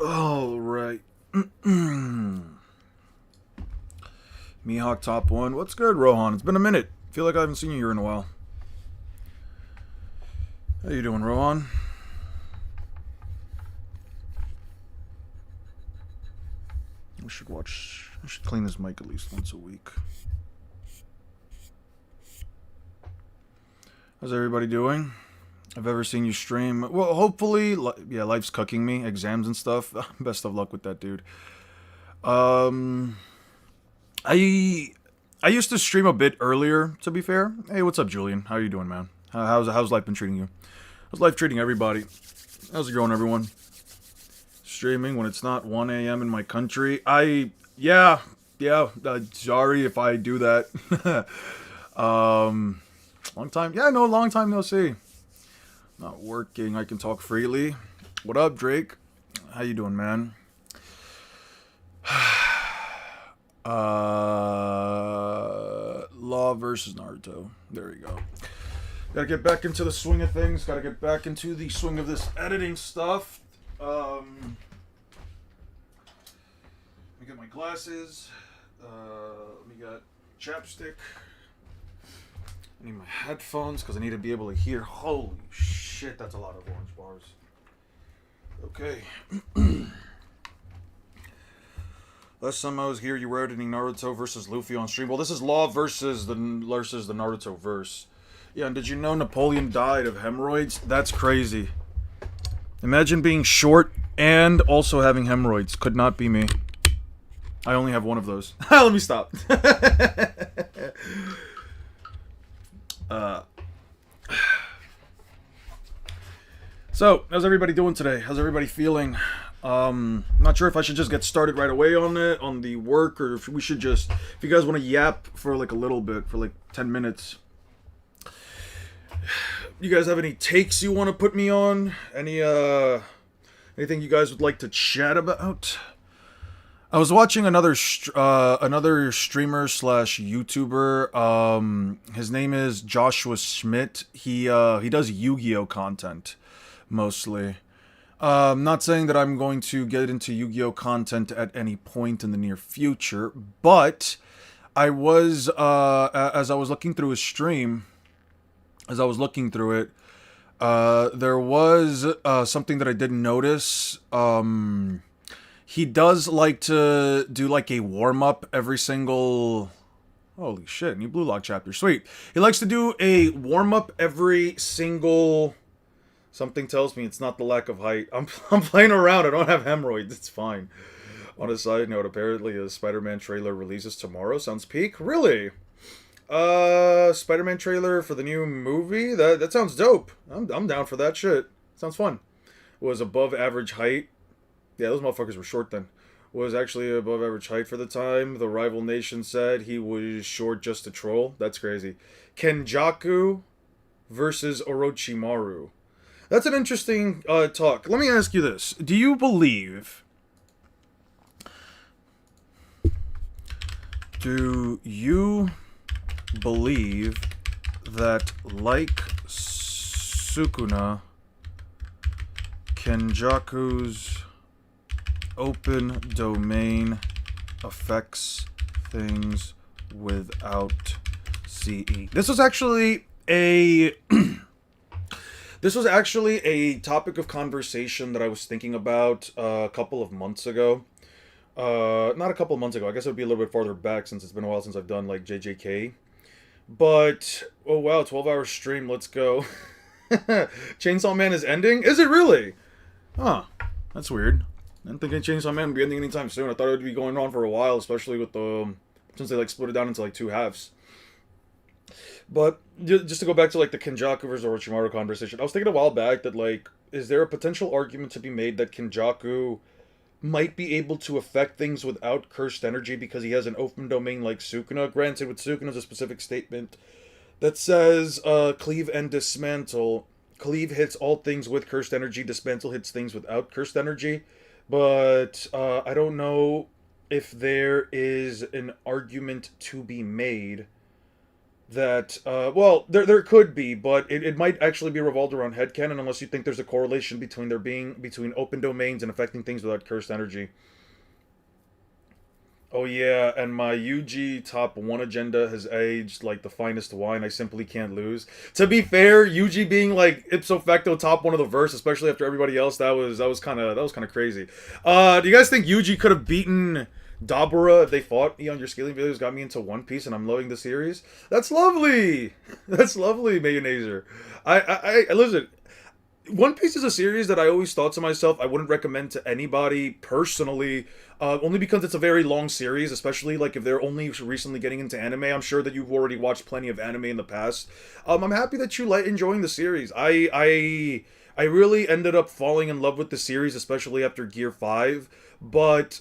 All right. Mihawk top one. What's good, Rohan? It's been a minute. Feel like I haven't seen you here in a while. How you doing, Rohan? We should watch. I should clean this mic at least once a week. How's everybody doing? I've ever seen you stream. Well, hopefully, yeah, life's cooking me, exams and stuff. Best of luck with that, dude. Um, I used to stream a bit earlier. To be fair, hey, what's up, Julian? How you doing, man? How's life been treating you? How's life treating everybody? How's it going, everyone? Streaming when it's not 1 a.m. in my country. Yeah. Sorry if I do that. Long time. Yeah, no, long time no see. Not working. I can talk freely. What up, Drake? How you doing, man? Law versus Naruto. There we go. Gotta get back into the swing of things. Gotta get back into the swing of this editing stuff. Let me get my glasses. Let me get chapstick. I need my headphones because I need to be able to hear. Holy shit, that's a lot of orange bars. Okay. Last time I was here, you were editing Naruto versus Luffy on stream. Well, this is Law versus the Naruto verse. Yeah, and did you know Napoleon died of hemorrhoids? That's crazy. Imagine being short and also having hemorrhoids. Could not be me. I only have one of those. Let me stop. So, how's everybody doing today? How's everybody feeling? Not sure if I should just get started right away on it, on the work, or if we should just, if you guys want to yap for like a little bit, for like 10 minutes. You guys have any takes you want to put me on? Anything you guys would like to chat about? I was watching another streamer slash YouTuber. His name is Joshua Schmidt. He does Yu-Gi-Oh content mostly. Not saying that I'm going to get into Yu-Gi-Oh content at any point in the near future, but I was as I was looking through his stream, as I was looking through it, there was something that I didn't notice. He does like to do like a warm-up every single... Holy shit, new Blue Lock chapter. Sweet. He likes to do a warm-up every single... Something tells me it's not the lack of height. I'm playing around. I don't have hemorrhoids. It's fine. On a side note, apparently a Spider-Man trailer releases tomorrow. Sounds peak. Really? Spider-Man trailer for the new movie? That sounds dope. I'm down for that shit. Sounds fun. Was above average height. Yeah, those motherfuckers were short then. Was actually above average height for the time. The rival nation said he was short just to troll. That's crazy. Kenjaku versus Orochimaru. That's an interesting talk. Let me ask you this. Do you believe... Do you believe that, like Sukuna, Kenjaku's open domain affects things without CE? This was actually a... This was actually a topic of conversation that I was thinking about a couple of months ago. Not a couple of months ago. I guess it would be a little bit farther back since it's been a while since I've done, like, JJK. But, oh wow, 12-hour stream, let's go. Chainsaw Man is ending? Is it really? Huh. That's weird. I didn't think Chainsaw Man would be ending anytime soon. I thought it would be going on for a while, especially with the... since they, like, split it down into, like, two halves. But, just to go back to, like, the Kenjaku versus Orochimaru conversation, I was thinking a while back that, like, is there a potential argument to be made that Kenjaku might be able to affect things without cursed energy because he has an open domain like Sukuna? Granted, with Sukuna's a specific statement that says, cleave and dismantle. Cleave hits all things with cursed energy, dismantle hits things without cursed energy. But, I don't know if there is an argument to be made that well, there could be, but it might actually be revolved around headcanon unless you think there's a correlation between there being between open domains and affecting things without cursed energy. Oh yeah, and my UG top 1 agenda has aged like the finest wine. I simply can't lose. To be fair, UG being like ipso facto top 1 of the verse, especially after everybody else, that was kind of crazy. Do you guys think UG could have beaten Dabura if they fought? On your scaling videos got me into One Piece, and I'm loving the series. That's lovely. That's lovely, Mayonnaise. I listen. One Piece is a series that I always thought to myself I wouldn't recommend to anybody personally, only because it's a very long series, especially like if they're only recently getting into anime. I'm sure that you've already watched plenty of anime in the past. I'm happy that you like enjoying the series. I really ended up falling in love with the series, especially after Gear 5, but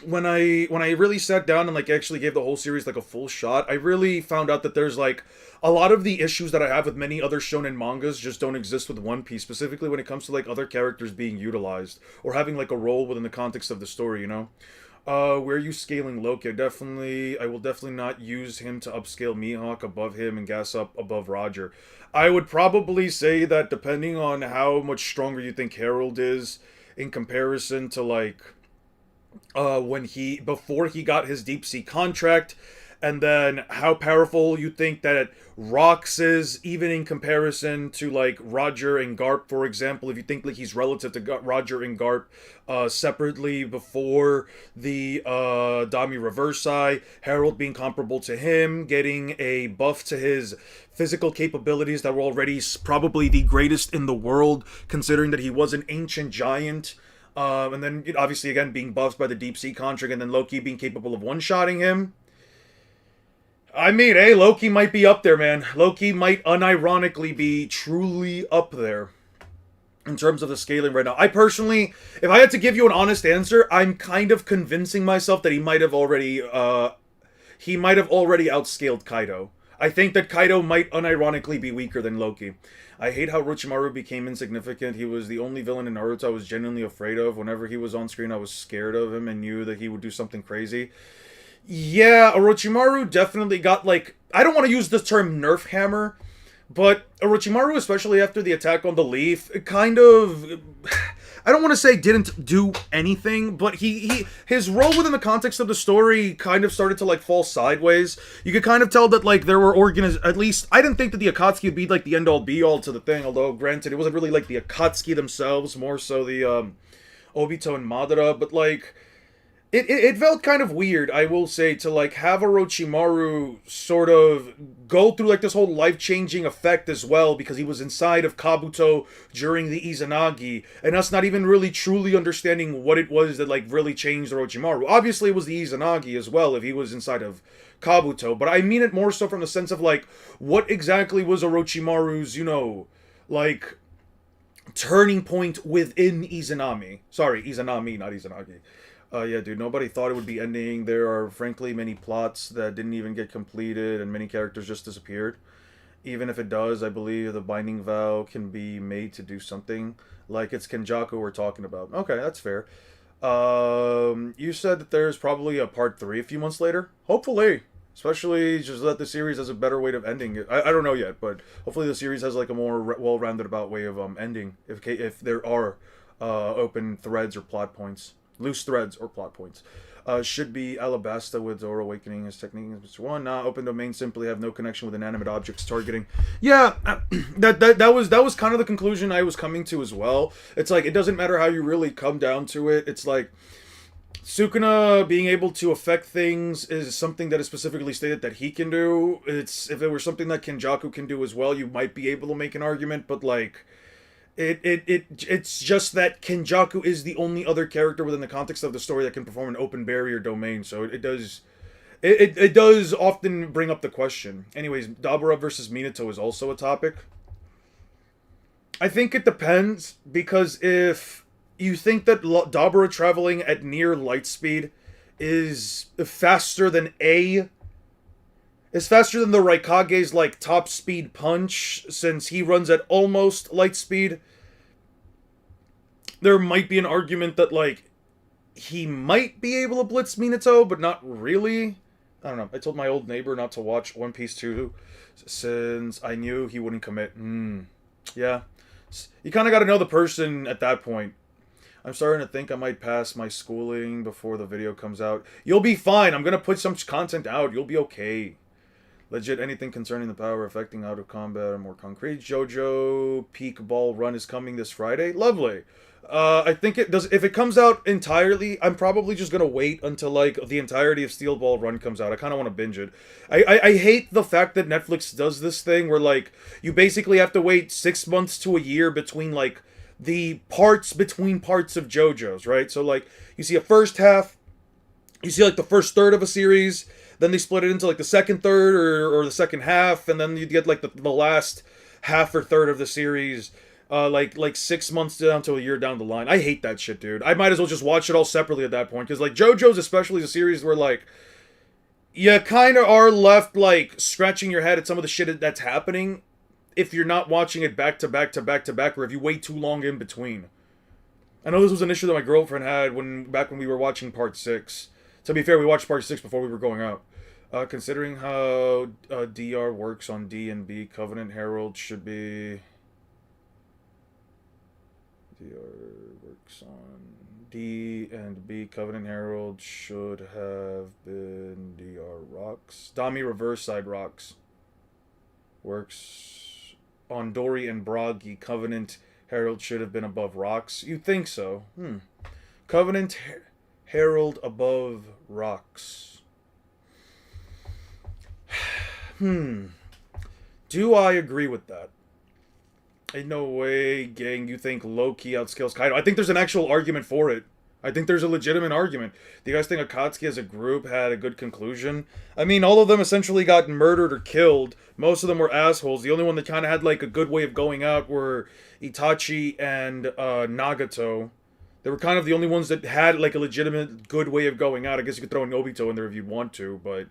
when I really sat down and like actually gave the whole series like a full shot, I really found out that there's like a lot of the issues that I have with many other shonen mangas just don't exist with One Piece, specifically when it comes to like other characters being utilized or having like a role within the context of the story, you know? Where are you scaling Loki? I will definitely not use him to upscale Mihawk above him and gas up above Roger. I would probably say that depending on how much stronger you think Harold is in comparison to like when he before he got his deep sea contract, and then how powerful you think that Rox is, even in comparison to like Roger and Garp, for example. If you think like he's relative to Roger and Garp separately before the Dami Reversi, Harold being comparable to him, getting a buff to his physical capabilities that were already probably the greatest in the world, considering that he was an ancient giant. And then obviously again being buffed by the deep sea contract, and then Loki being capable of one-shotting him. I mean, hey, Loki might be up there, man. Loki might unironically be truly up there in terms of the scaling right now. I personally, if I had to give you an honest answer, I'm kind of convincing myself that he might have already outscaled Kaido. I think that Kaido might unironically be weaker than Loki. I hate how Orochimaru became insignificant. He was the only villain in Naruto I was genuinely afraid of. Whenever he was on screen, I was scared of him and knew that he would do something crazy. Yeah, Orochimaru definitely got, like, I don't want to use the term nerf hammer, but Orochimaru, especially after the attack on the Leaf, kind of, I don't want to say didn't do anything, but his role within the context of the story kind of started to like fall sideways. You could kind of tell that like there were at least I didn't think that the Akatsuki would be like the end all be all to the thing, although granted it wasn't really like the Akatsuki themselves, more so the Obito and Madara, but like it felt kind of weird, I will say, to like have Orochimaru sort of go through like this whole life-changing effect as well, because he was inside of Kabuto during the Izanagi, and us not even really truly understanding what it was that like really changed Orochimaru. Obviously it was the Izanagi as well if he was inside of Kabuto, but I mean it more so from the sense of like what exactly was Orochimaru's, like turning point within Izanami. Sorry, Izanami, not Izanagi. Yeah, dude, nobody thought it would be ending. There are, frankly, many plots that didn't even get completed, and many characters just disappeared. Even if it does, I believe the Binding Vow can be made to do something. Like, it's Kenjaku we're talking about. Okay, that's fair. You said that there's probably a part 3 a few months later? Hopefully. Especially just that the series has a better way of ending it. I don't know yet, but hopefully the series has, like, a more well-rounded about way of ending. If there are open threads or plot points. Loose threads or plot points. Should be Alabasta with Zoro awakening his technique as Mr. One. Nah, open domain simply have no connection with inanimate objects targeting. Yeah, that was kind of the conclusion I was coming to as well. It's like it doesn't matter how you really come down to it. It's like Sukuna being able to affect things is something that is specifically stated that he can do. If it were something that Kenjaku can do as well, you might be able to make an argument, but like it's just that Kenjaku is the only other character within the context of the story that can perform an open barrier domain, so it does often bring up the question. Anyways, Dabura versus Minato is also a topic. I think it depends, because if you think that Dabura traveling at near light speed is faster than is faster than the Raikage's, like, top speed punch, since he runs at almost light speed, there might be an argument that, like, he might be able to blitz Minato, but not really. I don't know. I told my old neighbor not to watch One Piece 2 since I knew he wouldn't commit. Yeah. You kind of got to know the person at that point. I'm starting to think I might pass my schooling before the video comes out. You'll be fine. I'm going to put some content out. You'll be okay. Legit, anything concerning the power affecting out of combat or more concrete. JoJo Peak Ball Run is coming this Friday. Lovely. I think it does. If it comes out entirely, I'm probably just gonna wait until like the entirety of Steel Ball Run comes out. I kind of want to binge it. I hate the fact that Netflix does this thing where like you basically have to wait 6 months to a year between like the parts between parts of JoJo's, right? So like you see a first half, you see like the first third of a series, then they split it into like the second third or the second half, and then you get like the last half or third of the series. Like 6 months down to a year down the line. I hate that shit, dude. I might as well just watch it all separately at that point. Because, like, JoJo's especially is a series where, like, you kind of are left, like, scratching your head at some of the shit that's happening if you're not watching it back to back to back to back, or if you wait too long in between. I know this was an issue that my girlfriend had back when we were watching Part 6. To be fair, we watched Part 6 before we were going out. Considering how DR works on D and B, Covenant Herald should be... DR works on D and B. Covenant Herald should have been DR Rocks. Dami Reverse Side Rocks works on Dory and Bragi. Covenant Herald should have been above Rocks. You'd think so. Covenant Herald above Rocks. Do I agree with that? Ain't no way, gang, you think Loki outskills Kaido. I think there's an actual argument for it. I think there's a legitimate argument. Do you guys think Akatsuki as a group had a good conclusion? I mean, all of them essentially got murdered or killed. Most of them were assholes. The only one that kind of had, like, a good way of going out were Itachi and Nagato. They were kind of the only ones that had, like, a legitimate good way of going out. I guess you could throw Nobito in there if you'd want to, but...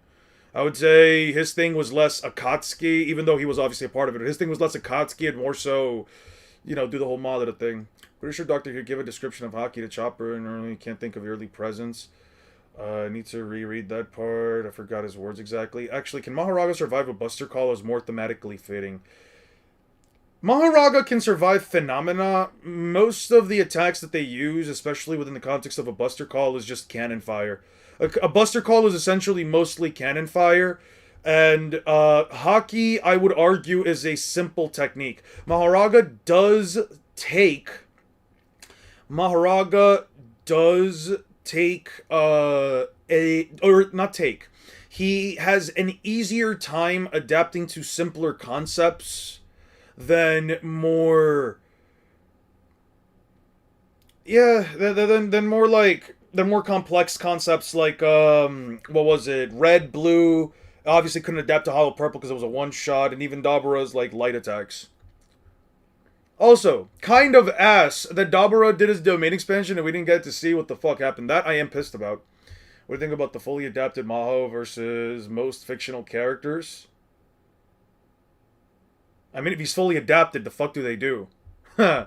I would say his thing was less Akatsuki, even though he was obviously a part of it. His thing was less Akatsuki and more so, you know, do the whole Madara thing. Pretty sure Doctor could give a description of Haki to Chopper and really can't think of early presence. I need to reread that part. I forgot his words exactly. Actually, can Maharaga survive a Buster Call as more thematically fitting? Maharaga can survive phenomena. Most of the attacks that they use, especially within the context of a Buster Call, is just cannon fire. A Buster Call is essentially mostly cannon fire, and Haki, I would argue, is a simple technique. Maharaga does take he has an easier time adapting to simpler concepts than more... Yeah, than more like... They're more complex concepts like, what was it? Red, blue, obviously couldn't adapt to Hollow Purple because it was a one-shot, and even Dabura's, like, light attacks. Also, kind of ass that Dabura did his domain expansion and we didn't get to see what the fuck happened. That I am pissed about. What do you think about the fully adapted Maho versus most fictional characters? I mean, if he's fully adapted, the fuck do they do? You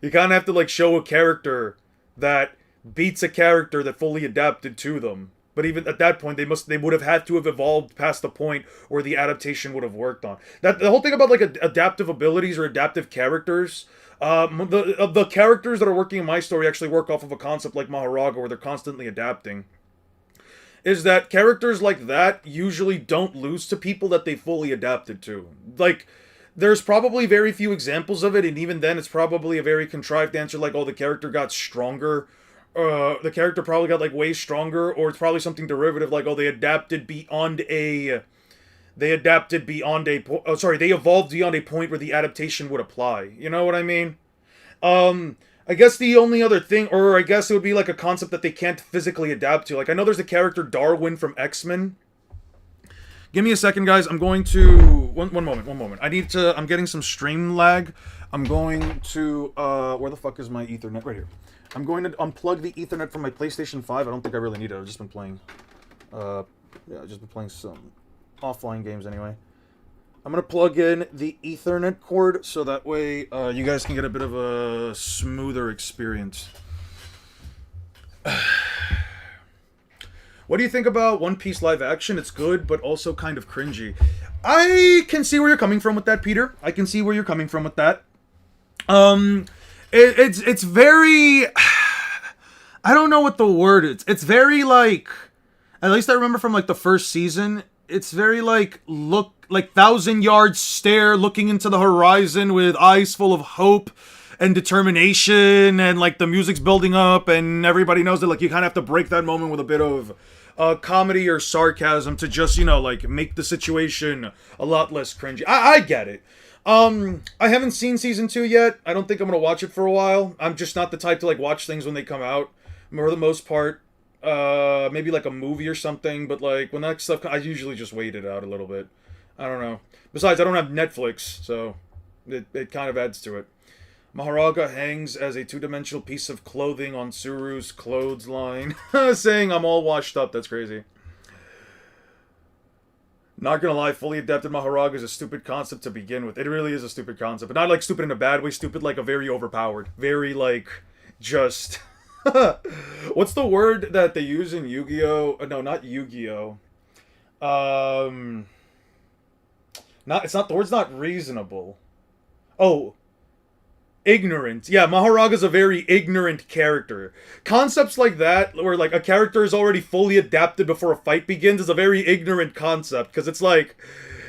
kind of have to, like, show a character that... beats a character that fully adapted to them. But even at that point, they would have had to have evolved past the point where the adaptation would have worked on. That the whole thing about like adaptive abilities or adaptive characters, the characters that are working in my story actually work off of a concept like Maharaga where they're constantly adapting. Is that characters like that usually don't lose to people that they fully adapted to. Like, there's probably very few examples of it, and even then it's probably a very contrived answer like, oh, the character got stronger. The character probably got, like, way stronger, or it's probably something derivative, like, oh, they adapted beyond a... They evolved beyond a point where the adaptation would apply. You know what I mean? I guess the only other thing, or I guess it would be, like, a concept that they can't physically adapt to. Like, I know there's the character Darwin from X-Men. Give me a second, guys. I'm going to... One moment. I'm getting some stream lag. I'm going to... Where the fuck is my Ethernet? Right here. I'm going to unplug the Ethernet from my PlayStation 5. I don't think I really need it. I've just been playing... I've just been playing some offline games anyway. I'm going to plug in the Ethernet cord so that way you guys can get a bit of a smoother experience. What do you think about One Piece live action? It's good, but also kind of cringy. I can see where you're coming from with that, Peter. I can see where you're coming from with that. Um, it's very. I don't know what the word is. It's very like. At least I remember from like the first season. It's very like look like 1,000 yard stare, looking into the horizon with eyes full of hope and determination, and like the music's building up, and everybody knows that like you kind of have to break that moment with a bit of comedy or sarcasm to just like make the situation a lot less cringy. I get it. I haven't seen season 2 yet. I don't think I'm gonna watch it for a while. I'm just not the type to like watch things when they come out. For the most part, maybe like a movie or something. But like when that stuff, I usually just wait it out a little bit. I don't know. Besides, I don't have Netflix, so it kind of adds to it. Maharaga hangs as a two-dimensional piece of clothing on Suru's clothesline, saying, "I'm all washed up." That's crazy. Not gonna lie, fully adapted Maharaga is a stupid concept to begin with. It really is a stupid concept, but not like stupid in a bad way. Stupid like a very overpowered, very like just. What's the word that they use in Yu-Gi-Oh? No, not Yu-Gi-Oh. Not it's not the word's not reasonable. Oh, ignorant. Yeah, Maharaga's a very ignorant character. Concepts like that, where like a character is already fully adapted before a fight begins, is a very ignorant concept because it's like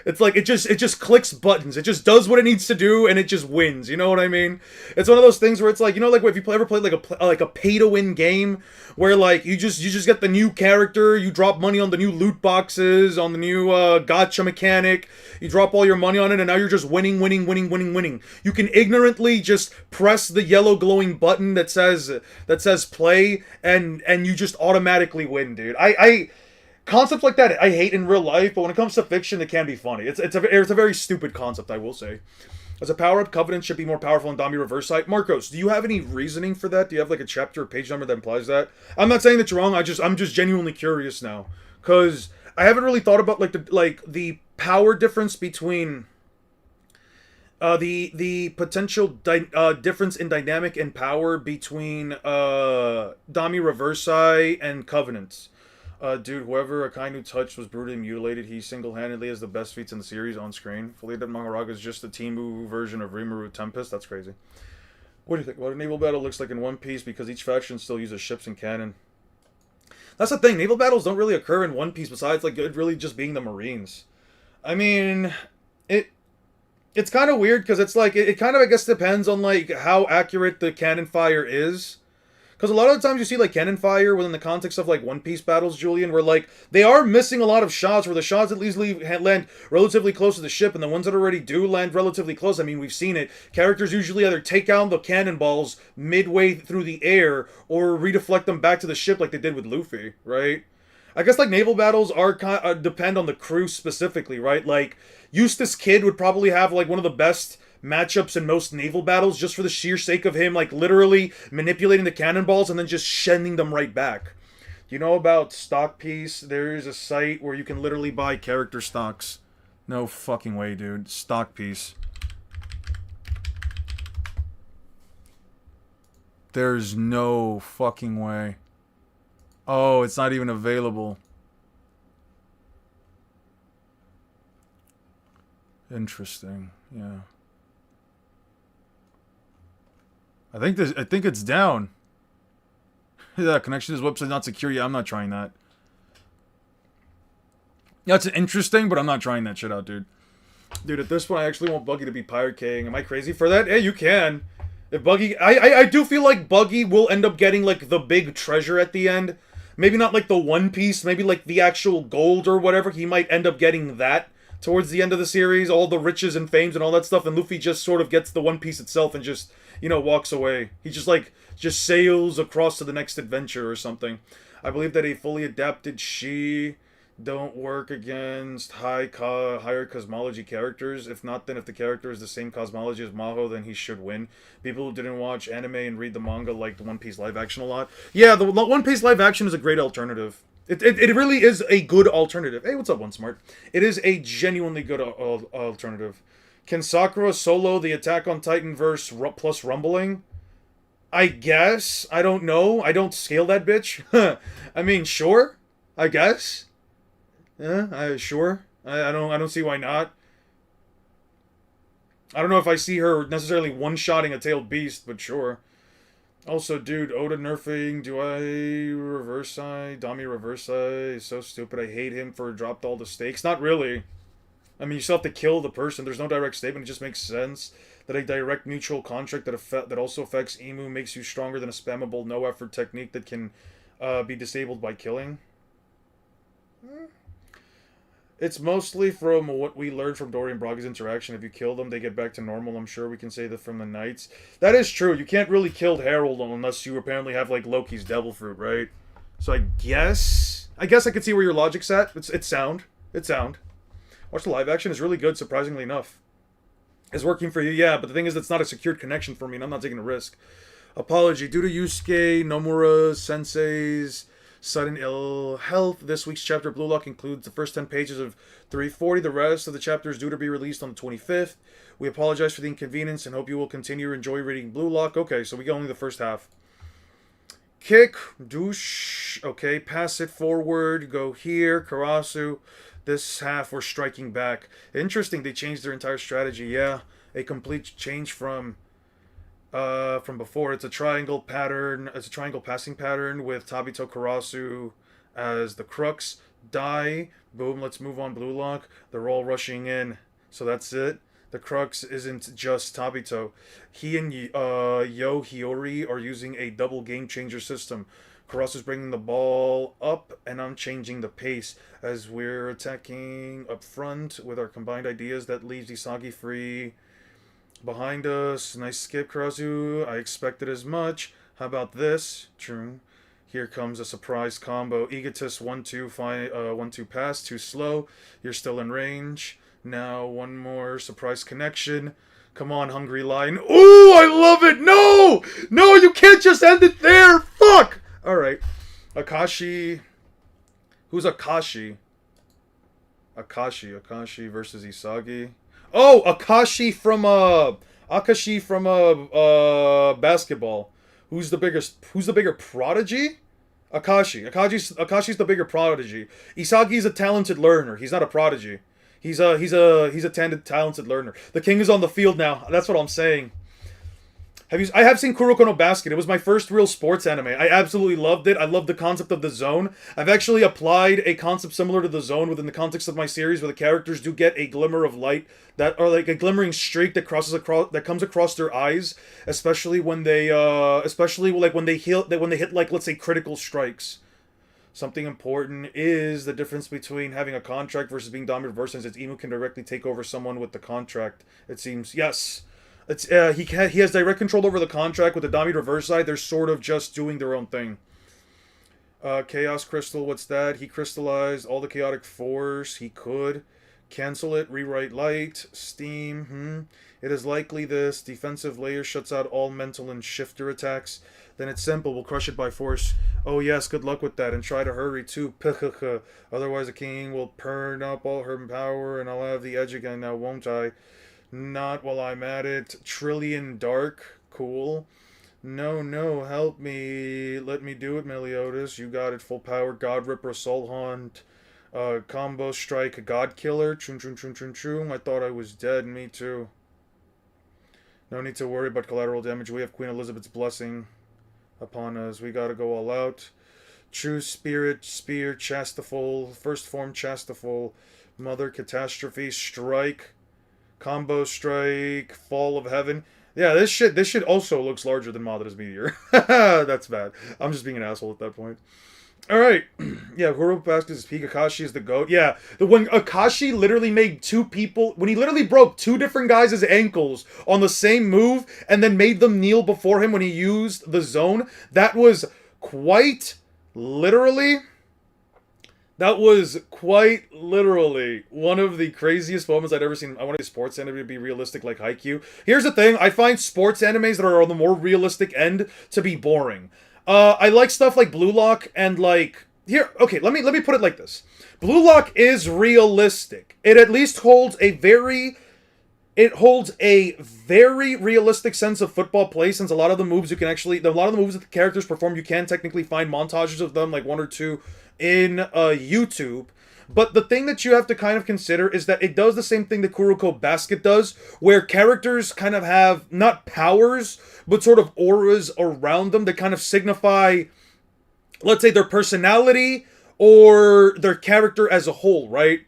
it just clicks buttons. It just does what it needs to do, and it just wins. You know what I mean? It's one of those things where it's like, like if you ever played like a pay to win game where like you just get the new character, you drop money on the new loot boxes, on the new gotcha mechanic, you drop all your money on it, and now you're just winning, winning, winning, winning, winning. You can ignorantly just press the yellow glowing button that says play, and you just automatically win, dude. I concepts like that I hate in real life, but when it comes to fiction, it can be funny. It's a very stupid concept, I will say. As a power-up, Covenant should be more powerful in Dami Reverse Sight. Marcos, do you have any reasoning for that? Do you have like a chapter or page number that implies that? I'm not saying that you're wrong. I'm just genuinely curious now, because I haven't really thought about the power difference between the potential difference in dynamic and power between Dami Reverse Eye and Covenant. Dude, whoever Akainu touched was brutally mutilated. He single-handedly has the best feats in the series on screen. Fully Dead Maharaga is just the Timu version of Rimuru Tempest. That's crazy. What do you think? What a naval battle looks like in One Piece, because each faction still uses ships and cannon. That's the thing. Naval battles don't really occur in One Piece besides like it really just being the Marines. I mean, it's kind of weird because it's like it kind of I guess depends on like how accurate the cannon fire is. Because a lot of the times you see like cannon fire within the context of like One Piece battles, Julian, where like they are missing a lot of shots, where the shots at least land relatively close to the ship, and the ones that already do land relatively close. I mean, we've seen it. Characters usually either take out the cannonballs midway through the air or redeflect them back to the ship like they did with Luffy, right? I guess like naval battles are depend on the crew specifically, right? Like Eustace Kid would probably have like one of the best matchups in most naval battles, just for the sheer sake of him like literally manipulating the cannonballs and then just sending them right back. You know about Stock Piece? There's a site where you can literally buy character stocks. No fucking way, dude. Stock Piece. There's no fucking way. Oh, it's not even available. Interesting. Yeah. I think it's down. Yeah, connection to this website not secure. Yeah, I'm not trying that. Yeah, it's interesting, but I'm not trying that shit out, dude. Dude, at this point, I actually want Buggy to be Pirate King. Am I crazy for that? Yeah, you can. If Buggy... I do feel like Buggy will end up getting, like, the big treasure at the end. Maybe not, like, the One Piece. Maybe, like, the actual gold or whatever. He might end up getting that towards the end of the series. All the riches and fames and all that stuff. And Luffy just sort of gets the One Piece itself and just... walks away. He just sails across to the next adventure or something. I believe that a fully adapted Shi don't work against higher cosmology characters. If not, then if the character is the same cosmology as Maho, then he should win. People who didn't watch anime and read the manga like the One Piece live action a lot. Yeah, the One Piece live action is a great alternative. It really is a good alternative. Hey, what's up, One Smart? It is a genuinely good alternative. Can Sakura solo the Attack on Titan verse plus Rumbling? I guess. I don't know. I don't scale that bitch. I mean, sure. I guess. Yeah, sure. I don't see why not. I don't know if I see her necessarily one-shotting a tailed beast, but sure. Also, dude, Oda nerfing, do I reverse eye? Dami reverse eye is so stupid. I hate him for dropped all the stakes. Not really. I mean, you still have to kill the person. There's no direct statement. It just makes sense that a direct neutral contract that also affects Emu makes you stronger than a spammable no-effort technique that can be disabled by killing. It's mostly from what we learned from Dory and Braga's interaction. If you kill them, they get back to normal. I'm sure we can say that from the Knights. That is true. You can't really kill Harold unless you apparently have, like, Loki's Devil Fruit, right? So I guess I could see where your logic's at. It's sound. It's sound. Watch the live action. It's really good, surprisingly enough. It's working for you, yeah, but the thing is that's not a secured connection for me, and I'm not taking a risk. Apology. Due to Yusuke, Nomura, Sensei's sudden ill health, this week's chapter of Blue Lock includes the first 10 pages of 340. The rest of the chapter is due to be released on the 25th. We apologize for the inconvenience and hope you will continue to enjoy reading Blue Lock. Okay, so we got only the first half. Kick, douche, okay, pass it forward, go here, Karasu. This half we're striking back. Interesting, they changed their entire strategy, yeah. A complete change from before. It's a triangle pattern. It's a triangle passing pattern with Tabito Karasu as the crux. Die. Boom, let's move on Blue Lock. They're all rushing in. So that's it. The crux isn't just Tabito. He and Yo Hiyori are using a double game changer system. Karasu's bringing the ball up, and I'm changing the pace as we're attacking up front with our combined ideas. That leaves Isagi free behind us. Nice skip, Karasu. I expected as much. How about this? True. Here comes a surprise combo. Egotist 1-2, 1-2 pass. Too slow. You're still in range. Now one more surprise connection. Come on, Hungry Lion. Ooh, I love it! No! No, you can't just end it there! Fuck! Alright. Akashi. Who's Akashi? Akashi versus Isagi. Oh, Akashi from basketball. Who's the bigger prodigy? Akashi's the bigger prodigy. Isagi's a talented learner. He's not a prodigy. He's a talented learner. The king is on the field now. That's what I'm saying. I have seen Kuroko no Basket. It was my first real sports anime. I absolutely loved it. I love the concept of the zone. I've actually applied a concept similar to the zone within the context of my series, where the characters do get a glimmer of light or like a glimmering streak that comes across their eyes, especially when they hit like, let's say, critical strikes. Something important is the difference between having a contract versus being dominant reverse, since Emu can directly take over someone with the contract. It seems, yes. It's he has direct control over the contract. With the Dami reverse side, they're sort of just doing their own thing. Chaos Crystal, what's that? He crystallized all the chaotic force he could. Cancel it, rewrite light, steam, It is likely this defensive layer shuts out all mental and shifter attacks. Then it's simple, we'll crush it by force. Oh yes, good luck with that, and try to hurry too. Otherwise the king will burn up all her power, and I'll have the edge again now, won't I? Not while I'm at it. Trillion Dark. Cool. No, help me. Let me do it, Meliodas. You got it. Full power. God Ripper, Soul Hunt. Combo Strike, God Killer. Choom. I thought I was dead. Me too. No need to worry about collateral damage. We have Queen Elizabeth's blessing upon us. We gotta go all out. True Spirit, Spear, Chastaful. First form, Chastaful. Mother, Catastrophe, Strike. Combo Strike, Fall of Heaven. Yeah, this shit also looks larger than Madara's Meteor. That's bad. I'm just being an asshole at that point. Alright. Yeah, Kuroko Basket is peak. Akashi is the GOAT. Yeah, when Akashi literally made when he literally broke two different guys' ankles on the same move, and then made them kneel before him when he used the zone, that was quite literally one of the craziest moments I'd ever seen. I want a sports anime to be realistic like Haikyuu. Here's the thing, I find sports animes that are on the more realistic end to be boring. I like stuff like Blue Lock and like... Here, okay, let me put it like this. Blue Lock is realistic. It at least holds a very it holds a very realistic sense of football play, since a lot of the moves you can actually, a lot of the moves that the characters perform, you can technically find montages of them, like one or two in YouTube. But the thing that you have to kind of consider is that it does the same thing that Kuroko Basket does, where characters kind of have not powers, but sort of auras around them that kind of signify, let's say, their personality or their character as a whole, right?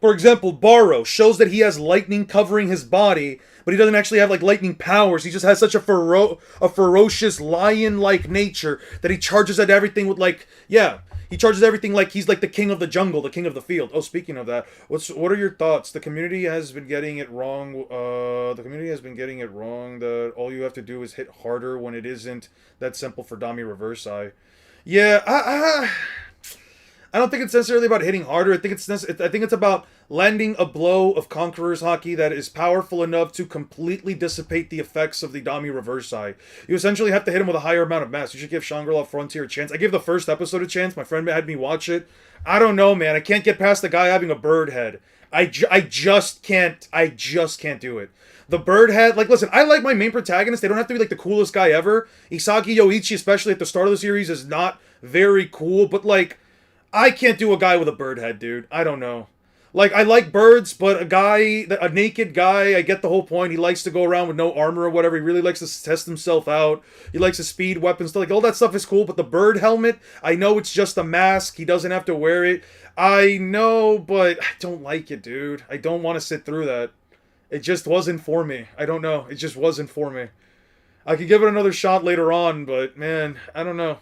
For example, Baro shows that he has lightning covering his body, but he doesn't actually have like lightning powers. He just has such a ferocious lion-like nature that he charges at everything with like, yeah, he charges everything like he's like the king of the jungle, the king of the field. Oh, speaking of that, what are your thoughts? The community has been getting it wrong. The community has been getting it wrong that all you have to do is hit harder when it isn't that simple for Dami Reverse Eye. Yeah, I don't think it's necessarily about hitting harder. I think it's about landing a blow of Conqueror's Haki that is powerful enough to completely dissipate the effects of the Dami Reverse Eye. You essentially have to hit him with a higher amount of mass. You should give Shangri-La Frontier a chance. I gave the first episode a chance. My friend had me watch it. I don't know, man. I can't get past the guy having a bird head. I just can't do it. The bird head, like, listen, I like my main protagonist. They don't have to be like the coolest guy ever. Isagi Yoichi, especially at the start of the series, is not very cool, but like, I can't do a guy with a bird head, dude. I don't know. Like, I like birds, but a naked guy, I get the whole point. He likes to go around with no armor or whatever. He really likes to test himself out. He likes to speed weapons, stuff. Like, all that stuff is cool, but the bird helmet, I know it's just a mask. He doesn't have to wear it. I know, but I don't like it, dude. I don't want to sit through that. It just wasn't for me. I don't know. It just wasn't for me. I could give it another shot later on, but, man, I don't know.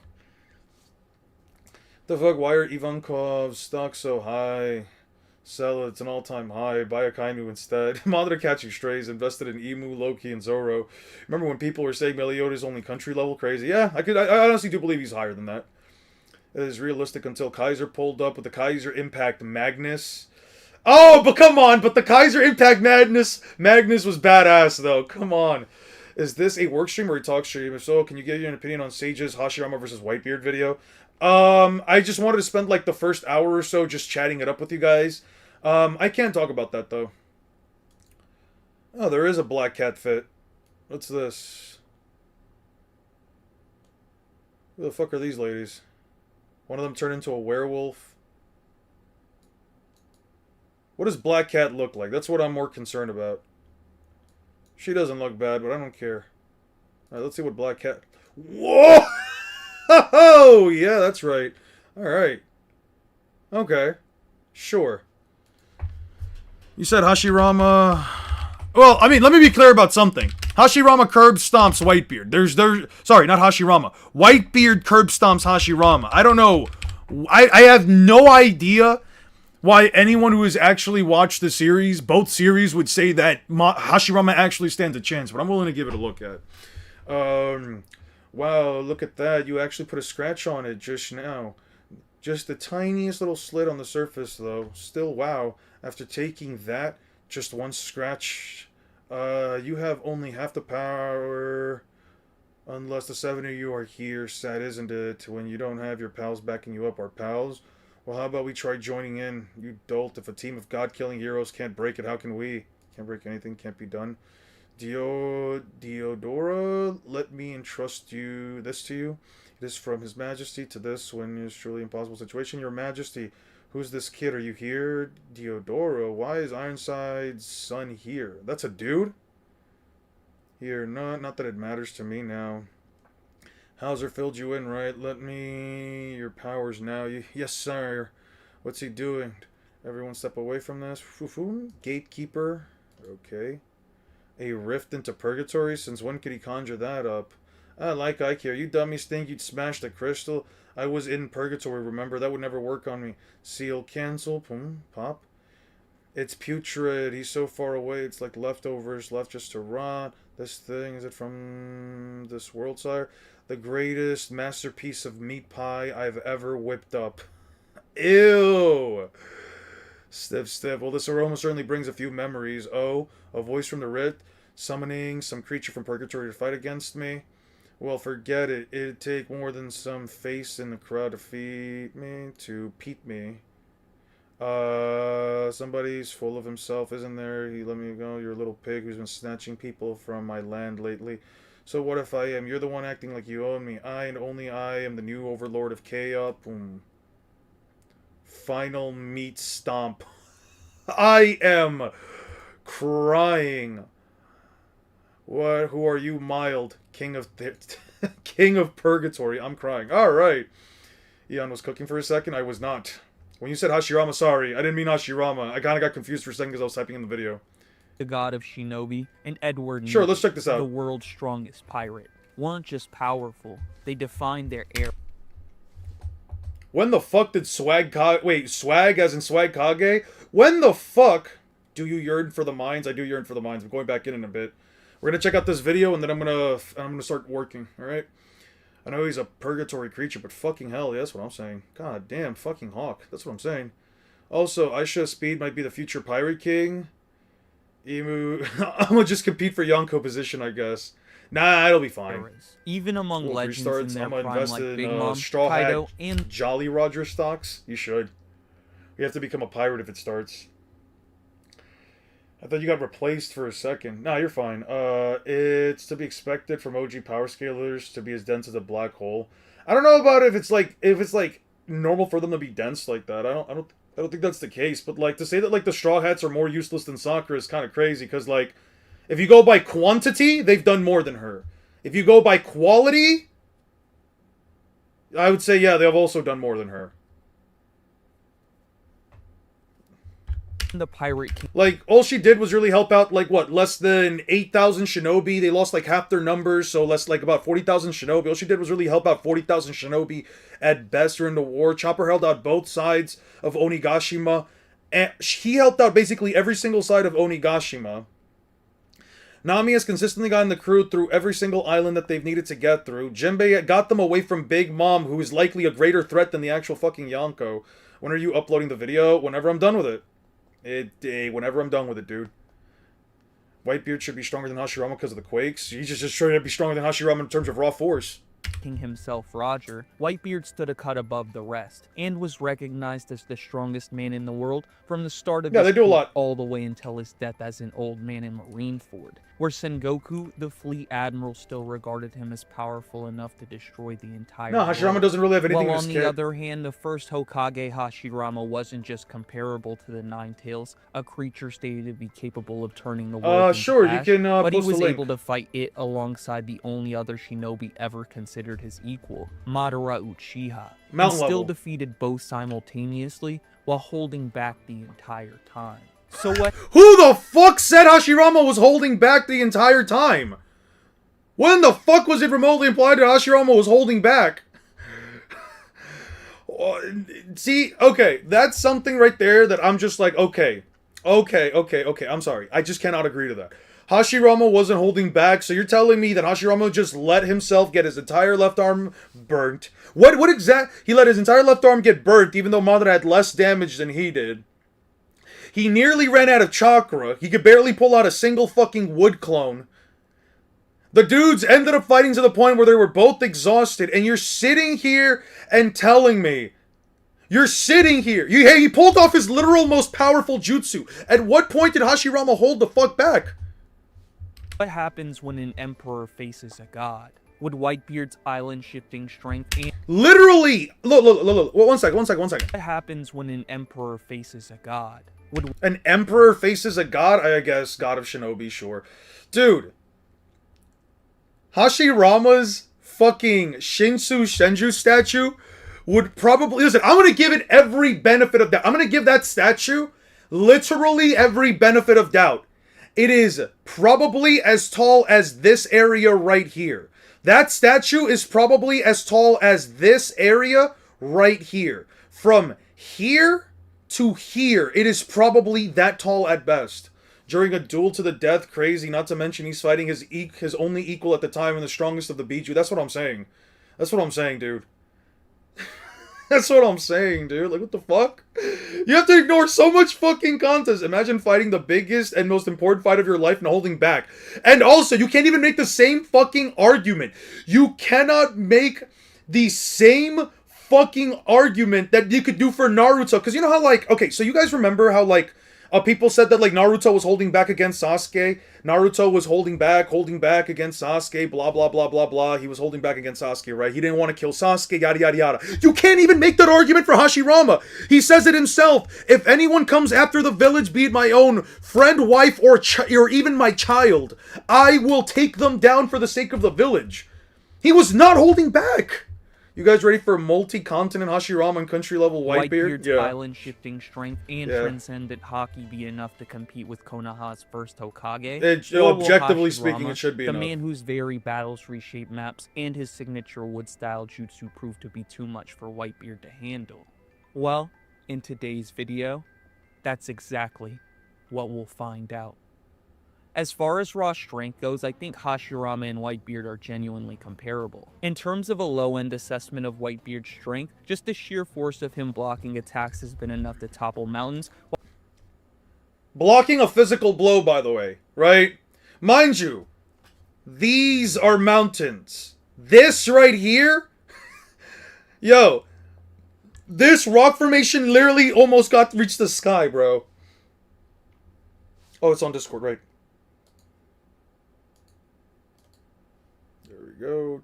The fuck, why are Ivankov's stocks so high? Sell it, it's an all-time high. Buy a Kainu instead. Madara catching strays, invested in Emu, Loki, and Zoro. Remember when people were saying Meliodas only country level? Crazy. Yeah, I honestly do believe he's higher than that. It is realistic until Kaiser pulled up with the Kaiser Impact Magnus. Oh, but come on, but the Kaiser Impact Magnus was badass, though. Come on. Is this a work stream or a talk stream? If so, can you give your opinion on Sage's Hashirama versus Whitebeard video? I just wanted to spend like the first hour or so just chatting it up with you guys. I can't talk about that though. Oh, there is a Black Cat fit. What's this? Who the fuck are these ladies? One of them turned into a werewolf. What does Black Cat look like? That's what I'm more concerned about. She doesn't look bad, but I don't care. Alright, let's see what Black Cat... Whoa! Oh, yeah, that's right. Alright. Okay. Sure. You said Hashirama... Well, I mean, let me be clear about something. Hashirama curb stomps Whitebeard. Sorry, not Hashirama. Whitebeard curb stomps Hashirama. I don't know. I have no idea why anyone who has actually watched the series, both series, would say that Hashirama actually stands a chance, but I'm willing to give it a look at. Wow, look at that. You actually put a scratch on it just now. Just the tiniest little slit on the surface, though. Still, wow. After taking that, just one scratch. You have only half the power. Unless the 7 of you are here. Sad, isn't it? When you don't have your pals backing you up. Our pals? Well, how about we try joining in? You dolt. If a team of God-killing heroes can't break it, how can we? Can't break anything. Can't be done. Diodora, let me entrust this to you. It is from His Majesty to this when it's truly impossible situation. Your Majesty, who's this kid? Are you here? Diodora, why is Ironside's son here? That's a dude? Here, not that it matters to me now. Hauser filled you in, right? Let me... Your powers now. Yes, sir. What's he doing? Everyone step away from this. Gatekeeper. Okay. A rift into purgatory? Since when could he conjure that up? Like I care. You dummies think you'd smash the crystal? I was in purgatory, remember? That would never work on me. Seal cancel. Boom. Pop. It's putrid. He's so far away. It's like leftovers left just to rot. This thing, is it from this world, sire? The greatest masterpiece of meat pie I've ever whipped up. Ew. Stiff. Well, this aroma certainly brings a few memories. Oh, a voice from the rift, summoning some creature from purgatory to fight against me. Well, forget it. It'd take more than some face in the crowd to feed me, to peep me. Somebody's full of himself, isn't there? He let me go. You're a little pig who's been snatching people from my land lately. So what if I am? You're the one acting like you own me. I and only I am the new overlord of Chaos. Boom. Final meat stomp. I am crying. What? Who are you, mild king of king of purgatory? I'm crying. All right. Eon was cooking for a second. I was not. When you said Hashirama, sorry, I didn't mean Hashirama. I kind of got confused for a second because I was typing in the video. The god of shinobi, and Edward Sure, Newton, let's check this out. the world's strongest pirate, weren't just powerful, they defined their era. When the fuck did Swag as in Swag Kage? When the fuck do you yearn for the mines? I do yearn for the mines. I'm going back in a bit. We're gonna check out this video and then I'm gonna start working, alright? I know he's a purgatory creature, but fucking hell, yeah, that's what I'm saying. God damn, fucking Hawk. That's what I'm saying. Also, Aisha Speed might be the future Pirate King. Emu... I'm gonna just compete for Yonko position, I guess. Nah, it'll be fine. Even among Cool, legends restarts. in their I'm gonna prime invest like in, Big Mom, Straw Kaido, Hat, and Jolly Roger stocks. You should. You have to become a pirate if it starts. I thought you got replaced for a second. Nah, you're fine. It's to be expected from OG power scalers to be as dense as a black hole. I don't know about if it's like normal for them to be dense like that. I don't think that's the case. But like to say that like the Straw Hats are more useless than Sakura is kind of crazy. Because like, if you go by quantity, they've done more than her. If you go by quality, I would say yeah, they have also done more than her. the Pirate King. Like, all she did was really help out, like, what, less than 8,000 shinobi. They lost, like, half their numbers, so less, like, about 40,000 shinobi. All she did was really help out 40,000 shinobi at best during the war. Chopper held out both sides of Onigashima. And he helped out basically every single side of Onigashima. Nami has consistently gotten the crew through every single island that they've needed to get through. Jinbei got them away from Big Mom, who is likely a greater threat than the actual fucking Yonko. When are you uploading the video? Whenever I'm done with it. Whenever I'm done with it, dude. Whitebeard should be stronger than Hashirama because of the quakes. He's just trying to be stronger than Hashirama in terms of raw force. Himself, Roger, Whitebeard stood a cut above the rest, and was recognized as the strongest man in the world from the start of his they do a fleet lot. all the way until his death as an old man in Marineford, where Sengoku, the fleet admiral, still regarded him as powerful enough to destroy the entire No, Hashirama world. doesn't really have anything While in on his the kit. other hand, the first Hokage Hashirama wasn't just comparable to the Nine Tails, a creature stated to be capable of turning the world into sure, you ash, can, but he post the was link. able to fight it alongside the only other shinobi ever considered his equal, Madara Uchiha, and Mountain still level. defeated both simultaneously while holding back the entire time. So what Who the fuck said Hashirama was holding back the entire time? When the fuck was it remotely implied that Hashirama was holding back? See, okay, that's something right there that I'm just like, okay, I'm sorry. I just cannot agree to that. Hashirama wasn't holding back, so you're telling me that Hashirama just let himself get his entire left arm burnt. He let his entire left arm get burnt, even though Madara had less damage than he did. He nearly ran out of chakra. He could barely pull out a single fucking wood clone. The dudes ended up fighting to the point where they were both exhausted, and you're sitting here and telling me. You're sitting here. He pulled off his literal most powerful jutsu. At what point did Hashirama hold the fuck back? What happens when an emperor faces a god? Would Whitebeard's island-shifting strength and... Literally! Look. One second. What happens when an emperor faces a god? Would An emperor faces a god? I guess. God of Shinobi, sure. Dude. Hashirama's fucking Shinsu Senju statue would probably... Listen, I'm gonna give it every benefit of doubt. I'm gonna give that statue literally every benefit of doubt. It is probably as tall as this area right here. That statue is probably as tall as this area right here. From here to here, it is probably that tall at best. During a duel to the death, crazy, not to mention he's fighting his only equal at the time and the strongest of the Biju. That's what I'm saying. That's what I'm saying, dude. That's what I'm saying, dude. Like, what the fuck? You have to ignore so much fucking context. Imagine fighting the biggest and most important fight of your life and holding back. And also, you can't even make the same fucking argument. You cannot make the same fucking argument that you could do for Naruto. Because you know how, like, okay, so you guys remember how, like, people said that, like, Naruto was holding back against Sasuke. Naruto was holding back against Sasuke, blah, blah, blah, blah, blah. He was holding back against Sasuke, right? He didn't want to kill Sasuke, yada, yada, yada. You can't even make that argument for Hashirama. He says it himself. If anyone comes after the village, be it my own friend, wife, or even my child, I will take them down for the sake of the village. He was not holding back. You guys ready for multi-continent Hashirama and country level Whitebeard? Whitebeard's island shifting strength and transcendent haki be enough to compete with Konoha's first Hokage? Objectively speaking, it should be the enough. Man whose very battles reshape maps and his signature wood-style jutsu proved to be too much for Whitebeard to handle? Well, in today's video, that's exactly what we'll find out. As far as raw strength goes, I think Hashirama and Whitebeard are genuinely comparable. In terms of a low-end assessment of Whitebeard's strength, just the sheer force of him blocking attacks has been enough to topple mountains. Blocking a physical blow, by the way, right? Mind you, these are mountains. This right here, yo, this rock formation literally almost reached the sky, bro. Oh, it's on Discord, right? Go.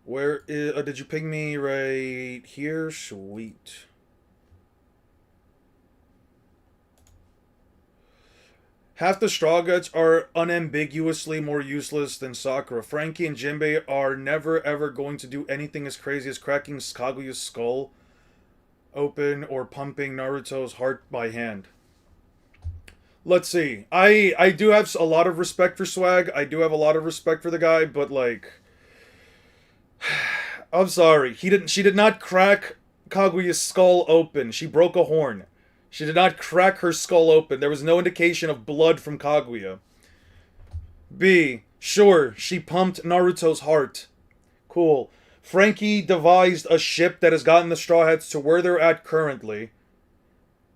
Where is... did you ping me right here? Sweet. Half the Straw Guts are unambiguously more useless than Sakura. Frankie and Jinbei are never ever going to do anything as crazy as cracking Kaguya's skull open or pumping Naruto's heart by hand. Let's see. I do have a lot of respect for Swag. I do have a lot of respect for the guy, but like, I'm sorry. She did not crack Kaguya's skull open. She broke a horn. She did not crack her skull open. There was no indication of blood from Kaguya. B. Sure, she pumped Naruto's heart. Cool. Frankie devised a ship that has gotten the Straw Hats to where they're at currently.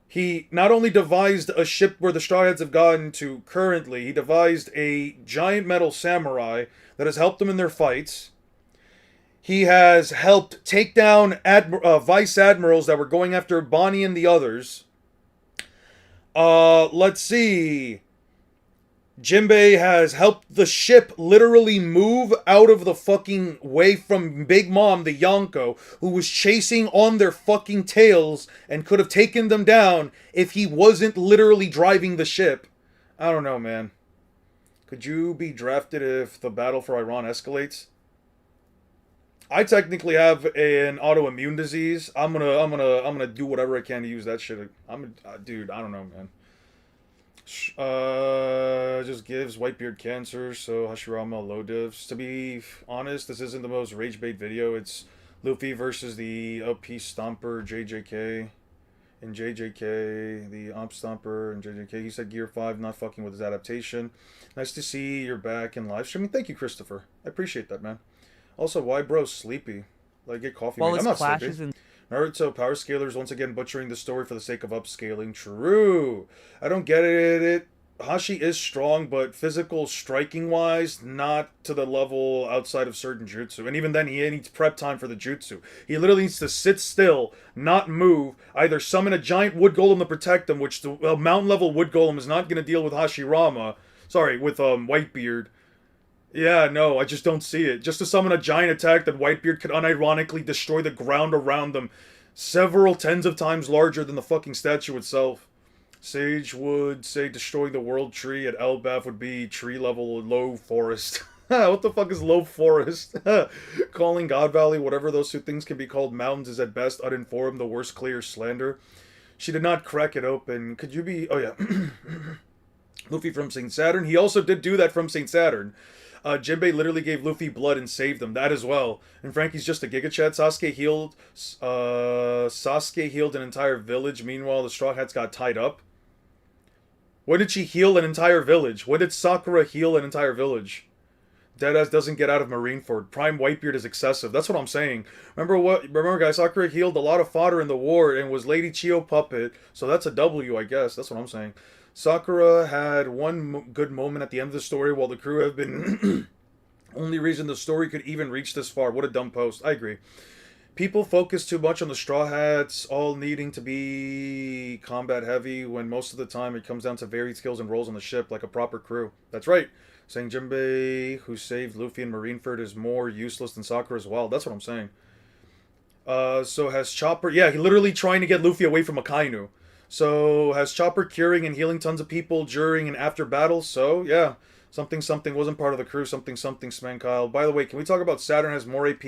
He not only devised a ship where the Straw Hats have gotten to currently, he devised a giant metal samurai that has helped them in their fights. He has helped take down vice admirals that were going after Bonnie and the others. Let's see. Jinbei has helped the ship literally move out of the fucking way from Big Mom, the Yonko, who was chasing on their fucking tails and could have taken them down if he wasn't literally driving the ship. I don't know, man. Could you be drafted if the battle for Iran escalates? I technically have an autoimmune disease. I'm gonna do whatever I can to use that shit. Dude, I don't know, man. Just gives Whitebeard cancer, so Hashirama low divs. To be honest, this isn't the most rage bait video. It's Luffy versus the OP Stomper JJK. And JJK, the Omp Stomper, and JJK. He said Gear 5, not fucking with his adaptation. Nice to see you're back in live streaming. Thank you, Christopher. I appreciate that, man. Also, why bro sleepy? Like, get coffee. Well, I'm not sleepy. Naruto Power Scalers once again butchering the story for the sake of upscaling. True. I don't get it. Hashi is strong, but physical striking wise, not to the level outside of certain jutsu. And even then, he needs prep time for the jutsu. He literally needs to sit still, not move, either summon a giant wood golem to protect him, which the mountain level wood golem is not going to deal with Hashirama. Sorry, with Whitebeard. Yeah, no, I just don't see it. Just to summon a giant attack that Whitebeard could unironically destroy the ground around them, several tens of times larger than the fucking statue itself. Sage would say destroying the world tree at Elbaf would be tree level low forest. What the fuck is low forest? Calling God Valley, whatever those two things can be called, mountains is at best uninformed, the worst clear slander. She did not crack it open. Could you be... Oh, yeah. Luffy from St. Saturn. He also did do that from St. Saturn. Jinbei literally gave Luffy blood and saved him. That as well. And Frankie's just a Giga Chat. Sasuke healed an entire village. Meanwhile, the Straw Hats got tied up. When did she heal an entire village? When did Sakura heal an entire village? Deadass doesn't get out of Marineford. Prime Whitebeard is excessive. That's what I'm saying. Remember, guys, Sakura healed a lot of fodder in the war and was Lady Chio puppet. So that's a W, I guess. That's what I'm saying. Sakura had one good moment at the end of the story while the crew have been Only reason the story could even reach this far. What a dumb post. I agree. People focus too much on the Straw Hats all needing to be combat heavy when most of the time it comes down to varied skills and roles on the ship like a proper crew. That's right. Saying Jinbei, who saved Luffy and Marineford, is more useless than Sakura as well. That's what I'm saying. So has Chopper... Yeah, he literally trying to get Luffy away from Akainu. So has Chopper curing and healing tons of people during and after battles? So, yeah. Something something wasn't part of the crew. Something something Smankyle. By the way, can we talk about Saturn has more AP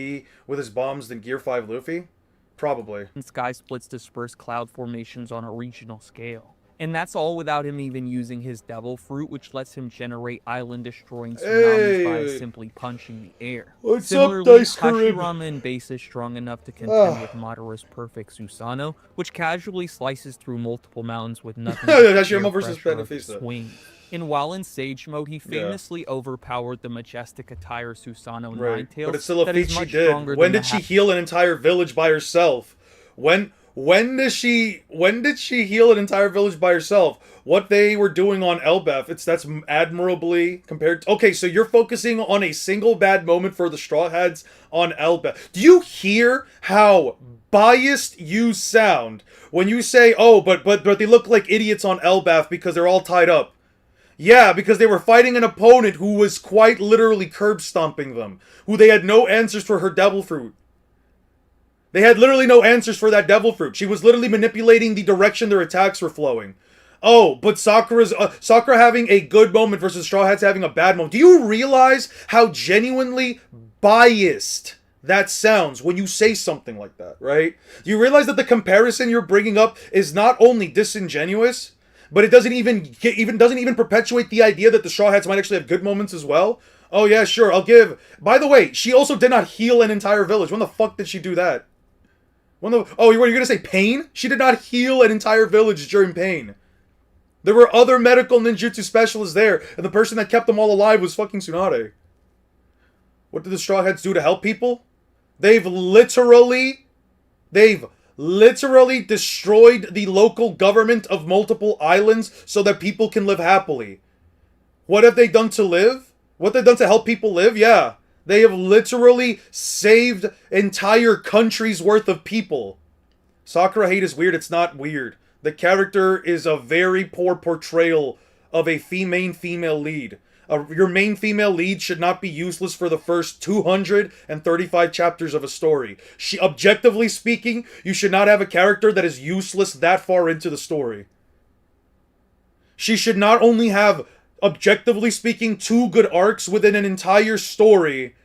with his bombs than Gear 5 Luffy? Probably. Sky splits disperse cloud formations on a regional scale. And that's all without him even using his Devil Fruit, which lets him generate island-destroying tsunamis by simply punching the air. What's Similarly, up, Dice Carib? Hashirama and Base is strong enough to contend with Madara's perfect Susanoo, which casually slices through multiple mountains with nothing but Hashirama versus pressure of Benefista. swing. And while in Sage mode, he famously overpowered the majestic attire Susanoo Ninetales. But it's still a feat she did. When did she heal an entire village by herself? When did she heal an entire village by herself? What they were doing on Elbaf, that's admirably compared to... Okay, so you're focusing on a single bad moment for the Straw Hats on Elbaf. Do you hear how biased you sound when you say, oh, but they look like idiots on Elbaf because they're all tied up? Yeah, because they were fighting an opponent who was quite literally curb stomping them, who they had no answers for her Devil Fruit. They had literally no answers for that Devil Fruit. She was literally manipulating the direction their attacks were flowing. Oh, but Sakura having a good moment versus Straw Hats having a bad moment. Do you realize how genuinely biased that sounds when you say something like that, right? Do you realize that the comparison you're bringing up is not only disingenuous, but it doesn't even perpetuate the idea that the Straw Hats might actually have good moments as well? Oh yeah, sure, I'll give... By the way, she also did not heal an entire village. When the fuck did she do that? Oh, you're gonna say Pain? She did not heal an entire village during Pain. There were other medical ninjutsu specialists there, and the person that kept them all alive was fucking Tsunade. What did the Straw Hats do to help people? They've literally destroyed the local government of multiple islands so that people can live happily. What have they done to live? What they've done to help people live? Yeah. They have literally saved entire countries worth of people. Sakura hate is weird. It's not weird. The character is a very poor portrayal of a main female lead. Your main female lead should not be useless for the first 235 chapters of a story. Objectively speaking, you should not have a character that is useless that far into the story. She should not only have, objectively speaking, 2 good arcs within an entire story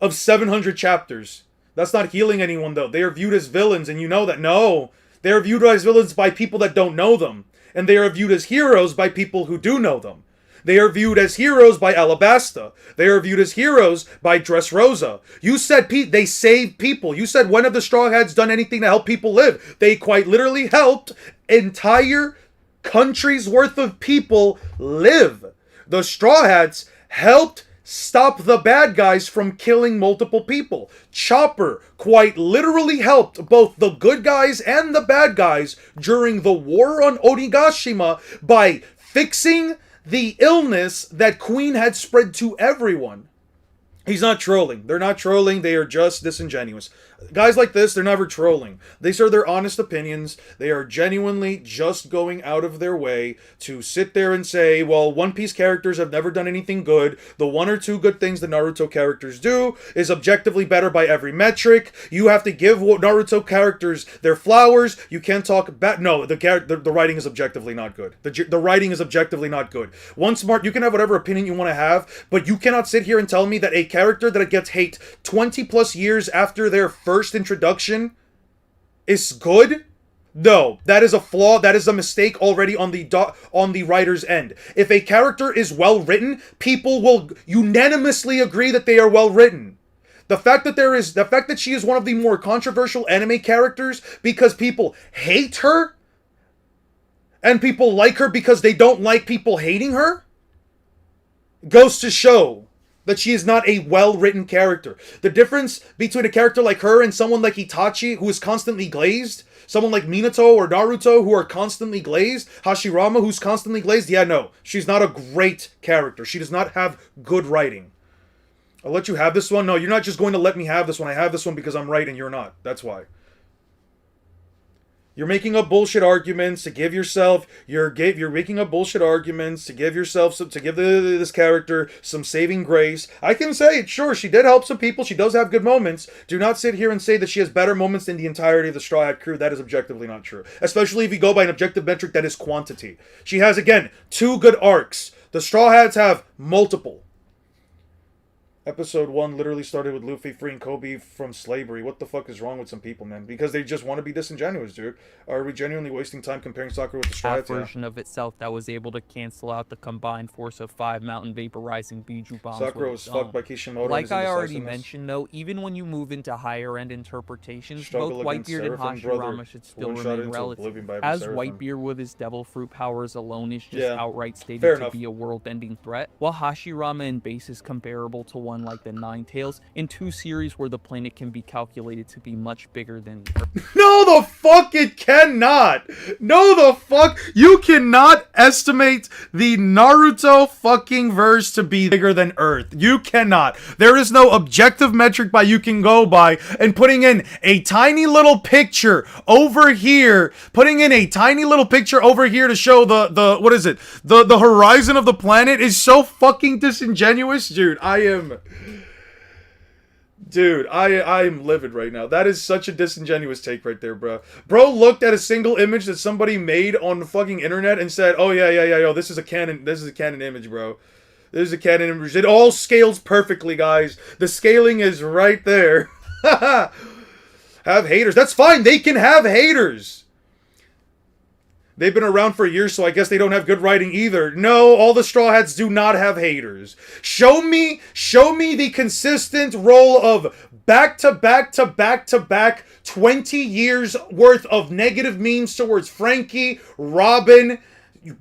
of 700 chapters. That's not healing anyone, though. They are viewed as villains, and you know that. No. They are viewed as villains by people that don't know them. And they are viewed as heroes by people who do know them. They are viewed as heroes by Alabasta. They are viewed as heroes by Dressrosa. You said they saved people. You said when have the Straw Hats done anything to help people live? They quite literally helped entire countries worth of people live. The Straw Hats helped stop the bad guys from killing multiple people. Chopper quite literally helped both the good guys and the bad guys during the war on Onigashima by fixing the illness that Queen had spread to everyone. He's not trolling. They're not trolling. They are just disingenuous. Guys like this, they're never trolling. These are their honest opinions. They are genuinely just going out of their way to sit there and say, well, One Piece characters have never done anything good. The 1 or 2 good things the Naruto characters do is objectively better by every metric. You have to give Naruto characters their flowers. You can't talk bad. No, the writing is objectively not good. The writing is objectively not good. You can have whatever opinion you want to have, but you cannot sit here and tell me that a character that gets hate 20 plus years after their first introduction is good? No, that is a flaw. That is a mistake already on the writer's end. If a character is well written, people will unanimously agree that they are well written. The fact that she is one of the more controversial anime characters because people hate her and people like her because they don't like people hating her goes to show that she is not a well-written character. The difference between a character like her and someone like Itachi, who is constantly glazed, someone like Minato or Naruto, who are constantly glazed, Hashirama, who's constantly glazed, yeah, no, she's not a great character. She does not have good writing. I'll let you have this one. No, you're not just going to let me have this one. I have this one because I'm right and you're not. That's why. You're making up bullshit arguments to give yourself. You're making up bullshit arguments to give yourself to give this character some saving grace. I can say, sure, she did help some people. She does have good moments. Do not sit here and say that she has better moments than the entirety of the Straw Hat crew. That is objectively not true. Especially if you go by an objective metric that is quantity. She has, again, 2 good arcs. The Straw Hats have multiple. Episode 1 literally started with Luffy freeing Kobe from slavery. What the fuck is wrong with some people, man? Because they just want to be disingenuous, dude. Are we genuinely wasting time comparing Sakura with the Straw Hats? Version of itself that was able to cancel out the combined force of 5 mountain vaporizing Biju bombs. Sakura was fucked by Kishimoto. Like I already mentioned, though, even when you move into higher end interpretations, both Whitebeard and Hashirama should still remain relative. As Whitebeard with his devil fruit powers alone is just outright stated to be a world-ending threat, while Hashirama in base is comparable to one like the Nine Tails in 2 series where the planet can be calculated to be much bigger than Earth. No, the fuck it cannot! No, the fuck! You cannot estimate the Naruto fucking verse to be bigger than Earth. You cannot. There is no objective metric by you can go by, and putting in a tiny little picture over here, to show the what is it? The horizon of the planet is so fucking disingenuous, dude. Dude, I'm livid right now. That is such a disingenuous take right there, bro. Bro looked at a single image that somebody made on the fucking internet and said, "Oh yeah, yo, this is a canon image, bro. This is a canon image. It all scales perfectly, guys. The scaling is right there." Have haters. That's fine. They can have haters. They've been around for years, so I guess they don't have good writing either. No, all the Straw Hats do not have haters. Show me the consistent roll of back 20 years worth of negative memes towards Frankie, Robin,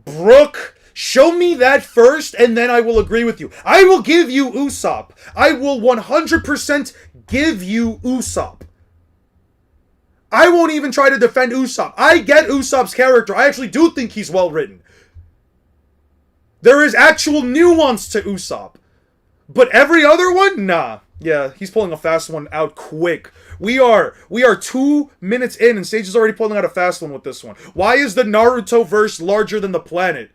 Brooke. Show me that first, and then I will agree with you. I will give you Usopp. I will 100% give you Usopp. I won't even try to defend Usopp. I get Usopp's character. I actually do think he's well written. There is actual nuance to Usopp. But every other one? Nah. Yeah, he's pulling a fast one out quick. We are 2 minutes in and Sage is already pulling out a fast one with this one. Why is the Naruto verse larger than the planet?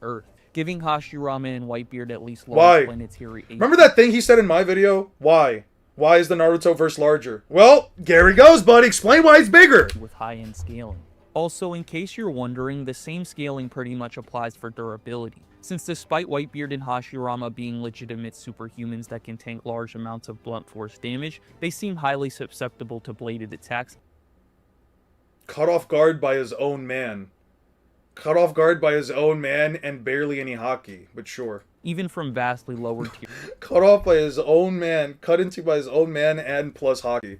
Earth. Giving Hashirama and Whitebeard at least lower planetary. Remember that thing he said in my video? Why? Why is the Naruto verse larger? Well, here he goes, buddy. Explain why it's bigger. With high-end scaling. Also, in case you're wondering, the same scaling pretty much applies for durability, since despite Whitebeard and Hashirama being legitimate superhumans that can tank large amounts of blunt force damage, they seem highly susceptible to bladed attacks. Caught off guard by his own man. Caught off guard by his own man and barely any haki, but sure. Even from vastly lower tier. Cut off by his own man. Cut into by his own man and plus haki.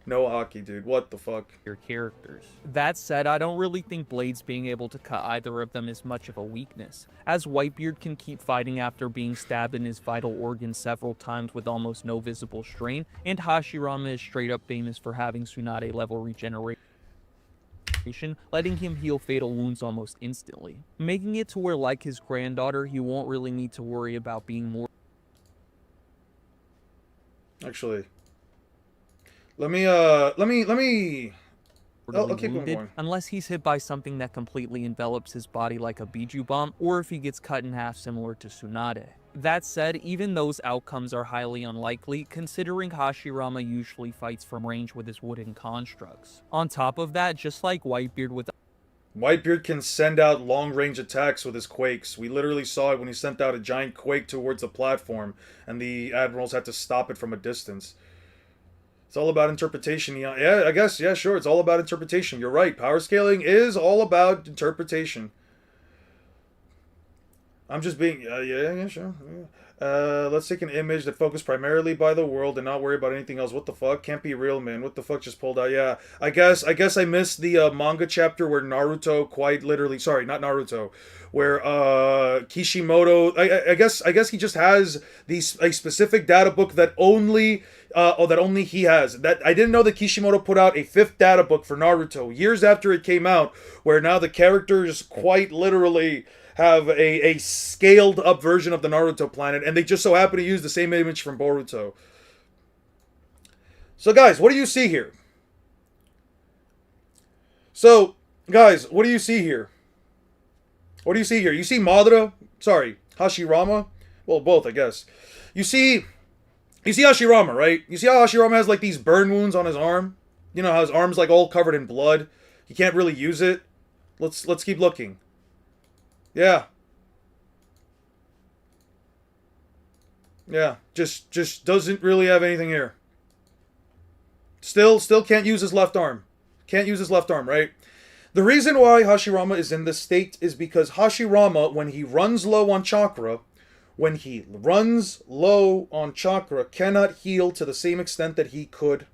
No haki, dude. What the fuck? Your characters. That said, I don't really think Blades being able to cut either of them is much of a weakness, as Whitebeard can keep fighting after being stabbed in his vital organ several times with almost no visible strain, and Hashirama is straight up famous for having Tsunade level regeneration, letting him heal fatal wounds almost instantly, making it to where, like his granddaughter, he won't really need to worry about being more. Actually, let me I'll keep going. Unless he's hit by something that completely envelops his body like a Biju bomb, or if he gets cut in half similar to Tsunade. That said, even those outcomes are highly unlikely, considering Hashirama usually fights from range with his wooden constructs. On top of that, just like Whitebeard can send out long-range attacks with his quakes. We literally saw it when he sent out a giant quake towards the platform, and the admirals had to stop it from a distance. It's all about interpretation. Yeah, I guess, yeah, sure, it's all about interpretation. You're right, power scaling is all about interpretation. I'm just being, yeah, sure. Yeah. Let's take an image that focused primarily by the world and not worry about anything else. What the fuck? Can't be real, man. What the fuck just pulled out? Yeah, I guess I missed the manga chapter where Naruto quite literally, sorry, not Naruto, where Kishimoto, I guess he just has a specific data book that only he has. That I didn't know that Kishimoto put out a 5th data book for Naruto years after it came out, where now the characters quite literally have a scaled up version of the Naruto planet, and they just so happen to use the same image from Boruto. So guys, what do you see here? So, guys, what do you see here? What do you see here? You see Madara? Sorry, Hashirama? Well, both, I guess. You see Hashirama, right? You see how Hashirama has, like, these burn wounds on his arm? You know, how his arm's, like, all covered in blood? He can't really use it? Let's keep looking. Yeah. Yeah, just doesn't really have anything here. Still can't use his left arm. Can't use his left arm, right? The reason why Hashirama is in this state is because Hashirama, when he runs low on chakra, cannot heal to the same extent that he could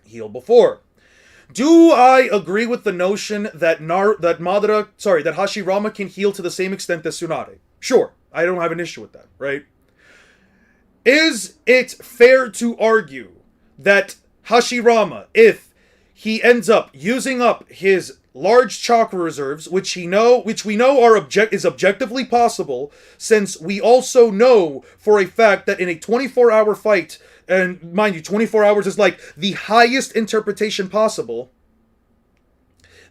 heal before. Do I agree with the notion that that Hashirama can heal to the same extent as Tsunade? Sure, I don't have an issue with that, right? Is it fair to argue that Hashirama, if he ends up using up his large chakra reserves, which we know is objectively possible, since we also know for a fact that in a 24-hour fight, and mind you, 24 hours is like the highest interpretation possible.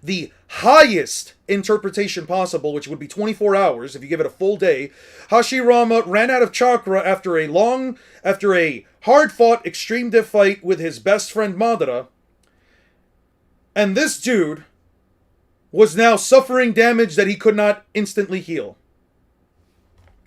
The highest interpretation possible, which would be 24 hours if you give it a full day. Hashirama ran out of chakra after a hard-fought extreme diff fight with his best friend Madara. And this dude was now suffering damage that he could not instantly heal.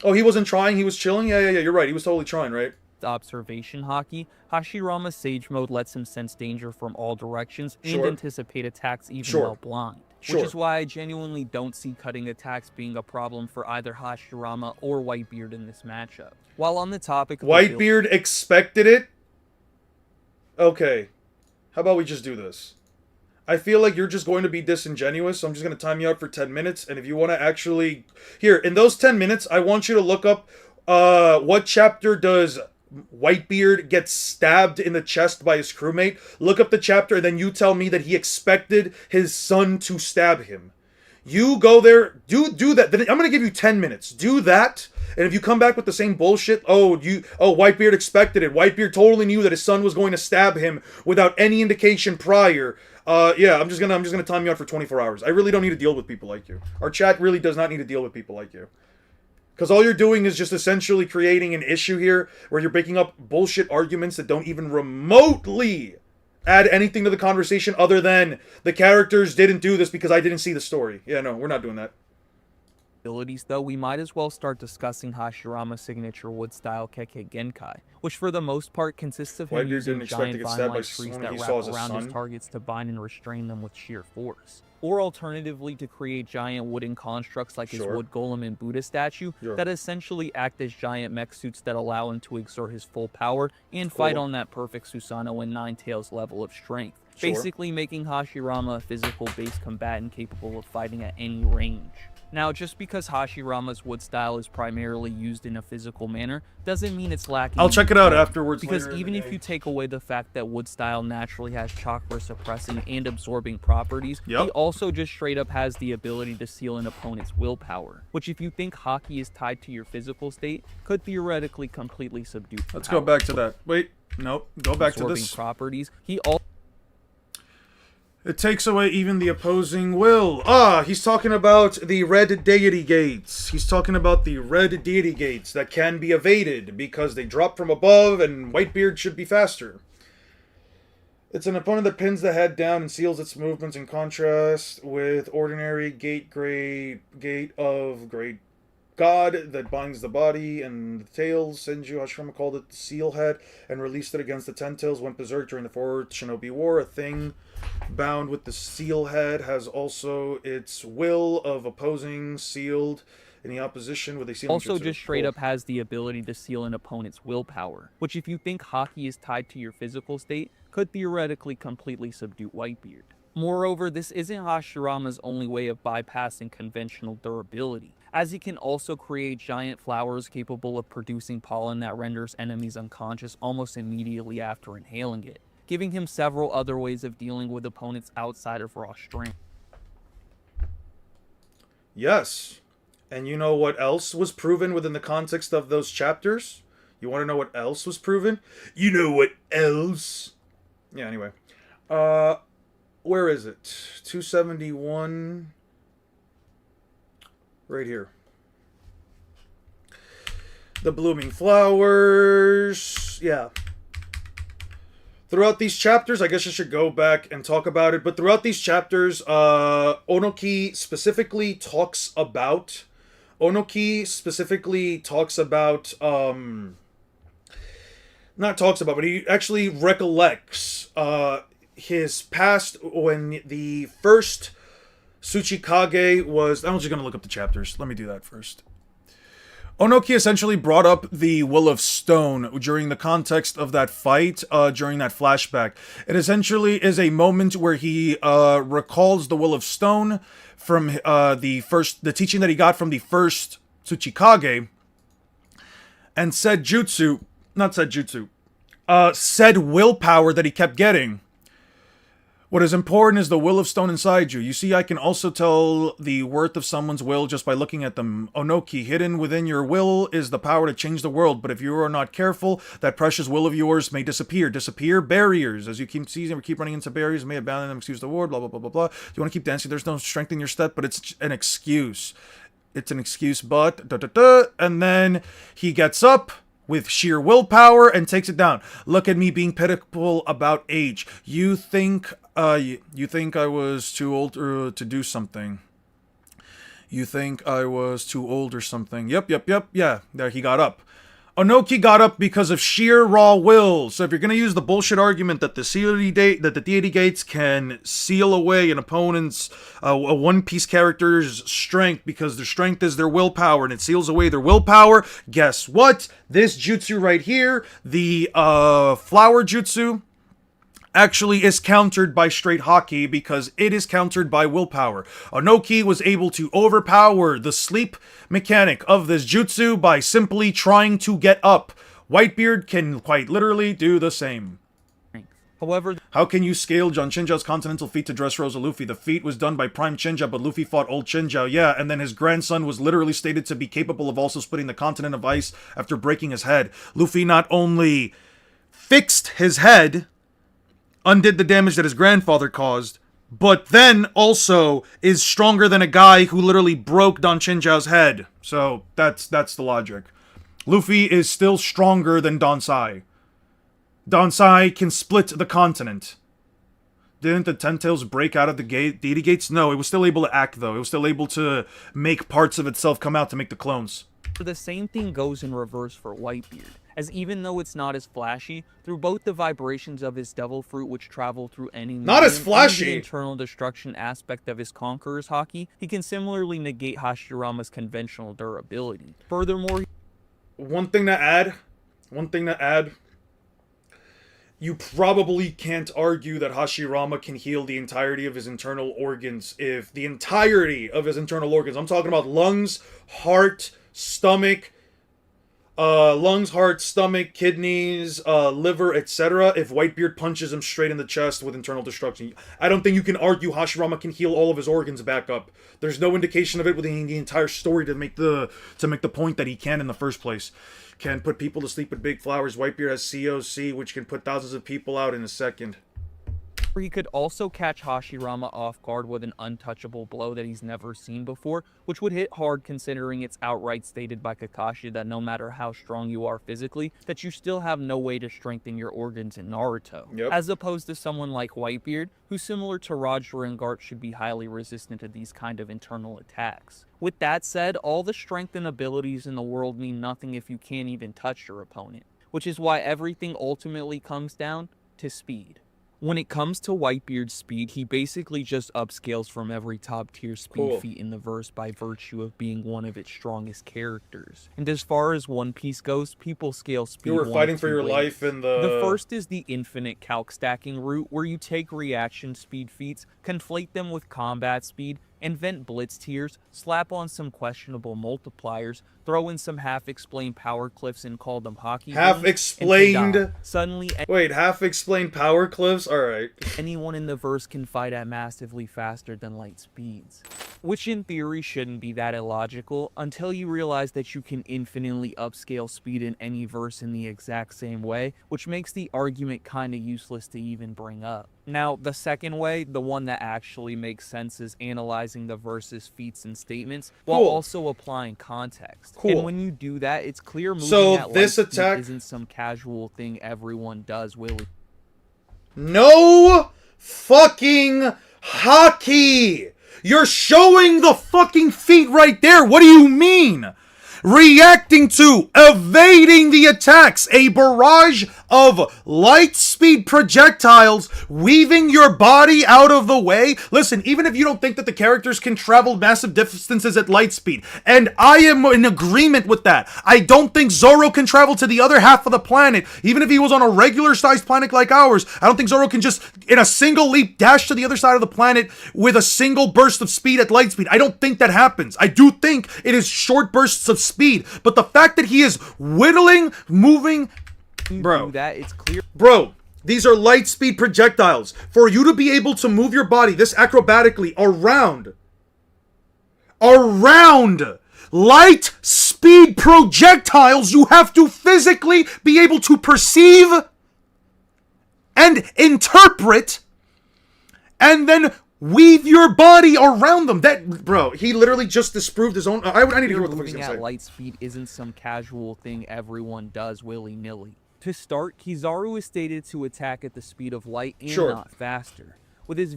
Oh, he wasn't trying, he was chilling? Yeah, you're right, he was totally trying, right? Observation Haki, Hashirama's Sage Mode lets him sense danger from all directions and Sure. anticipate attacks even Sure. while blind. Sure. Which is why I genuinely don't see cutting attacks being a problem for either Hashirama or Whitebeard in this matchup. While on the topic of Whitebeard expected it? Okay. How about we just do this? I feel like you're just going to be disingenuous, so I'm just going to time you out for 10 minutes, and if you want to actually... Here, in those 10 minutes, I want you to look up what chapter does Whitebeard get stabbed in the chest by his crewmate. Look up the chapter, and then you tell me that he expected his son to stab him. You go there, do that. Then I'm going to give you 10 minutes. Do that, and if you come back with the same bullshit, Whitebeard expected it. Whitebeard totally knew that his son was going to stab him without any indication prior. Yeah, I'm just gonna time you out for 24 hours. I really don't need to deal with people like you. Our chat really does not need to deal with people like you. Because all you're doing is just essentially creating an issue here where you're breaking up bullshit arguments that don't even remotely add anything to the conversation other than the characters didn't do this because I didn't see the story. Yeah, no, we're not doing that. abilities, though, we might as well start discussing Hashirama's signature wood-style Kekkei Genkai, which for the most part consists of him Whitebeard using didn't expect to giant get stabbed by vine-like trees someone that he wrap saw as a around his son. targets to bind and restrain them with sheer force. Or alternatively, to create giant wooden constructs like his Sure. wood golem and Buddha statue Sure. that essentially act as giant mech suits that allow him to exert his full power and fight Cool. on that perfect Susanoo and Ninetales level of strength, Sure. basically making Hashirama a physical base combatant capable of fighting at any range. Now, just because Hashirama's wood style is primarily used in a physical manner, doesn't mean it's lacking. I'll in check it out detail, afterwards. because later in even the if day. you take away the fact that wood style naturally has chakra suppressing and absorbing properties, Yep. he also just straight up has the ability to seal an opponent's willpower, which if you think hockey is tied to your physical state, could theoretically completely subdue. Let's go back to that. Wait, nope. Go back to absorbing this. properties. He also It takes away even the opposing will. He's talking about the red deity gates. He's talking about the red deity gates that can be evaded because they drop from above and Whitebeard should be faster. It's an opponent that pins the head down and seals its movements in contrast with ordinary gate of great God that binds the body and the tails. Senju Hashirama called it the seal head and released it against the Ten Tails when berserk during the Fourth Shinobi War. A thing bound with the seal head has also its will of opposing sealed in the opposition with a sealing also jutsu. just straight Cool. up has the ability to seal an opponent's willpower, which if you think hockey is tied to your physical state, could theoretically completely subdue Whitebeard. Moreover, this isn't Hashirama's only way of bypassing conventional durability, as he can also create giant flowers capable of producing pollen that renders enemies unconscious almost immediately after inhaling it, giving him several other ways of dealing with opponents outside of raw strength. Yes. And you know what else was proven within the context of those chapters? You want to know what else was proven? You know what else? Yeah, anyway. Where is it? 271. Right here. The blooming flowers. Yeah. Throughout these chapters, I guess I should go back and talk about it, but throughout these chapters, Onoki specifically talks about not talks about, but he actually recollects his past when the first Tsuchikage was... I'm just going to look up the chapters. Let me do that first. Onoki essentially brought up the Will of Stone during the context of that fight, during that flashback. It essentially is a moment where he recalls the Will of Stone from the teaching that he got from the first Tsuchikage, and said willpower that he kept getting. What is important is the Will of Stone inside you. You see, I can also tell the worth of someone's will just by looking at them. Onoki, hidden within your will is the power to change the world, but if you are not careful, that precious will of yours may disappear. Disappear barriers. As you keep seizing or keep running into barriers, you may abandon them, excuse the word, blah, blah, blah, blah, blah. You want to keep dancing, there's no strength in your step, but it's an excuse. It's an excuse, but... And then he gets up with sheer willpower and takes it down. Look at me being pitiful about age. You think I was too old to do something. You think I was too old or something. Yep. Yeah, there he got up. Onoki got up because of sheer raw will. So if you're going to use the bullshit argument that the deity gates can seal away an opponent's a One Piece character's strength because their strength is their willpower and it seals away their willpower, guess what? This jutsu right here, the flower jutsu, actually is countered by straight haki because it is countered by willpower. Onoki was able to overpower the sleep mechanic of this jutsu by simply trying to get up. Whitebeard can quite literally do the same. However, how can you scale John Chinjao's continental feat to Dressrosa Luffy? The feat was done by Prime Chinjao, but Luffy fought old Chinjao. Yeah, and then his grandson was literally stated to be capable of also splitting the continent of ice after breaking his head. Luffy not only fixed his head, undid the damage that his grandfather caused, but then also is stronger than a guy who literally broke Don Chinjao's head. So that's the logic. Luffy is still stronger than Donsai. Donsai can split the continent. Didn't the Ten Tails break out of the deity gates? No, it was still able to act though. It was still able to make parts of itself come out to make the clones. the same thing goes in reverse for Whitebeard, as even though it's not as flashy, through both the vibrations of his devil fruit which travel through any not as flashy and the internal destruction aspect of his conqueror's haki, he can similarly negate Hashirama's conventional durability. Furthermore, one thing to add, you probably can't argue that Hashirama can heal the entirety of his internal organs. If the entirety of his internal organs, I'm talking about lungs, heart, stomach, kidneys, liver, etc. If Whitebeard punches him straight in the chest with internal destruction, I don't think you can argue Hashirama can heal all of his organs back up. There's no indication of it within the entire story to make the point that he can in the first place. Can put people to sleep with big flowers. Whitebeard has COC, which can put thousands of people out in a second. he could also catch Hashirama off guard with an untouchable blow that he's never seen before, which would hit hard considering it's outright stated by Kakashi that no matter how strong you are physically, that you still have no way to strengthen your organs in Naruto. Yep. As opposed to someone like Whitebeard, who similar to Roger and Garp should be highly resistant to these kind of internal attacks. With that said, all the strength and abilities in the world mean nothing if you can't even touch your opponent, which is why everything ultimately comes down to speed. When it comes to Whitebeard's speed, he basically just upscales from every top tier speed feat in the verse by virtue of being one of its strongest characters. And as far as One Piece goes, people scale speed. You were fighting for your life in The first is the infinite calc stacking route, where you take reaction speed feats, conflate them with combat speed, invent blitz tiers, slap on some questionable multipliers, throw in some half-explained power cliffs and call them hockey. Half-explained? Suddenly, wait, half-explained power cliffs? Alright. Anyone in the verse can fight at massively faster than light speeds. which in theory shouldn't be that illogical until you realize that you can infinitely upscale speed in any verse in the exact same way, which makes the argument kinda useless to even bring up. Now, the second way, the one that actually makes sense, is analyzing the verse's feats and statements while Cool. also applying context. Cool. And when you do that, it's clear moving So at this light speed attack- isn't some casual thing everyone does willy. No fucking hockey! You're showing the fucking feet right there. What do you mean? Reacting to, evading the attacks, a barrage of light speed projectiles weaving your body out of the way. Listen, even if you don't think that the characters can travel massive distances at light speed, and I am in agreement with that, I don't think Zoro can travel to the other half of the planet, even if he was on a regular sized planet like ours. I don't think Zoro can just, in a single leap, dash to the other side of the planet with a single burst of speed at light speed. I don't think that happens. I do think it is short bursts of speed, but the fact that he is whittling, moving, bro, That it's clear. bro, these are light speed projectiles. For you to be able to move your body this acrobatically around light speed projectiles, you have to physically be able to perceive and interpret and then weave your body around them. That, bro, he literally just disproved his own. I need to hear what the fuck he's Moving gonna at say. light speed isn't some casual thing everyone does willy-nilly. To start, Kizaru is stated to attack at the speed of light and Sure. not faster. With his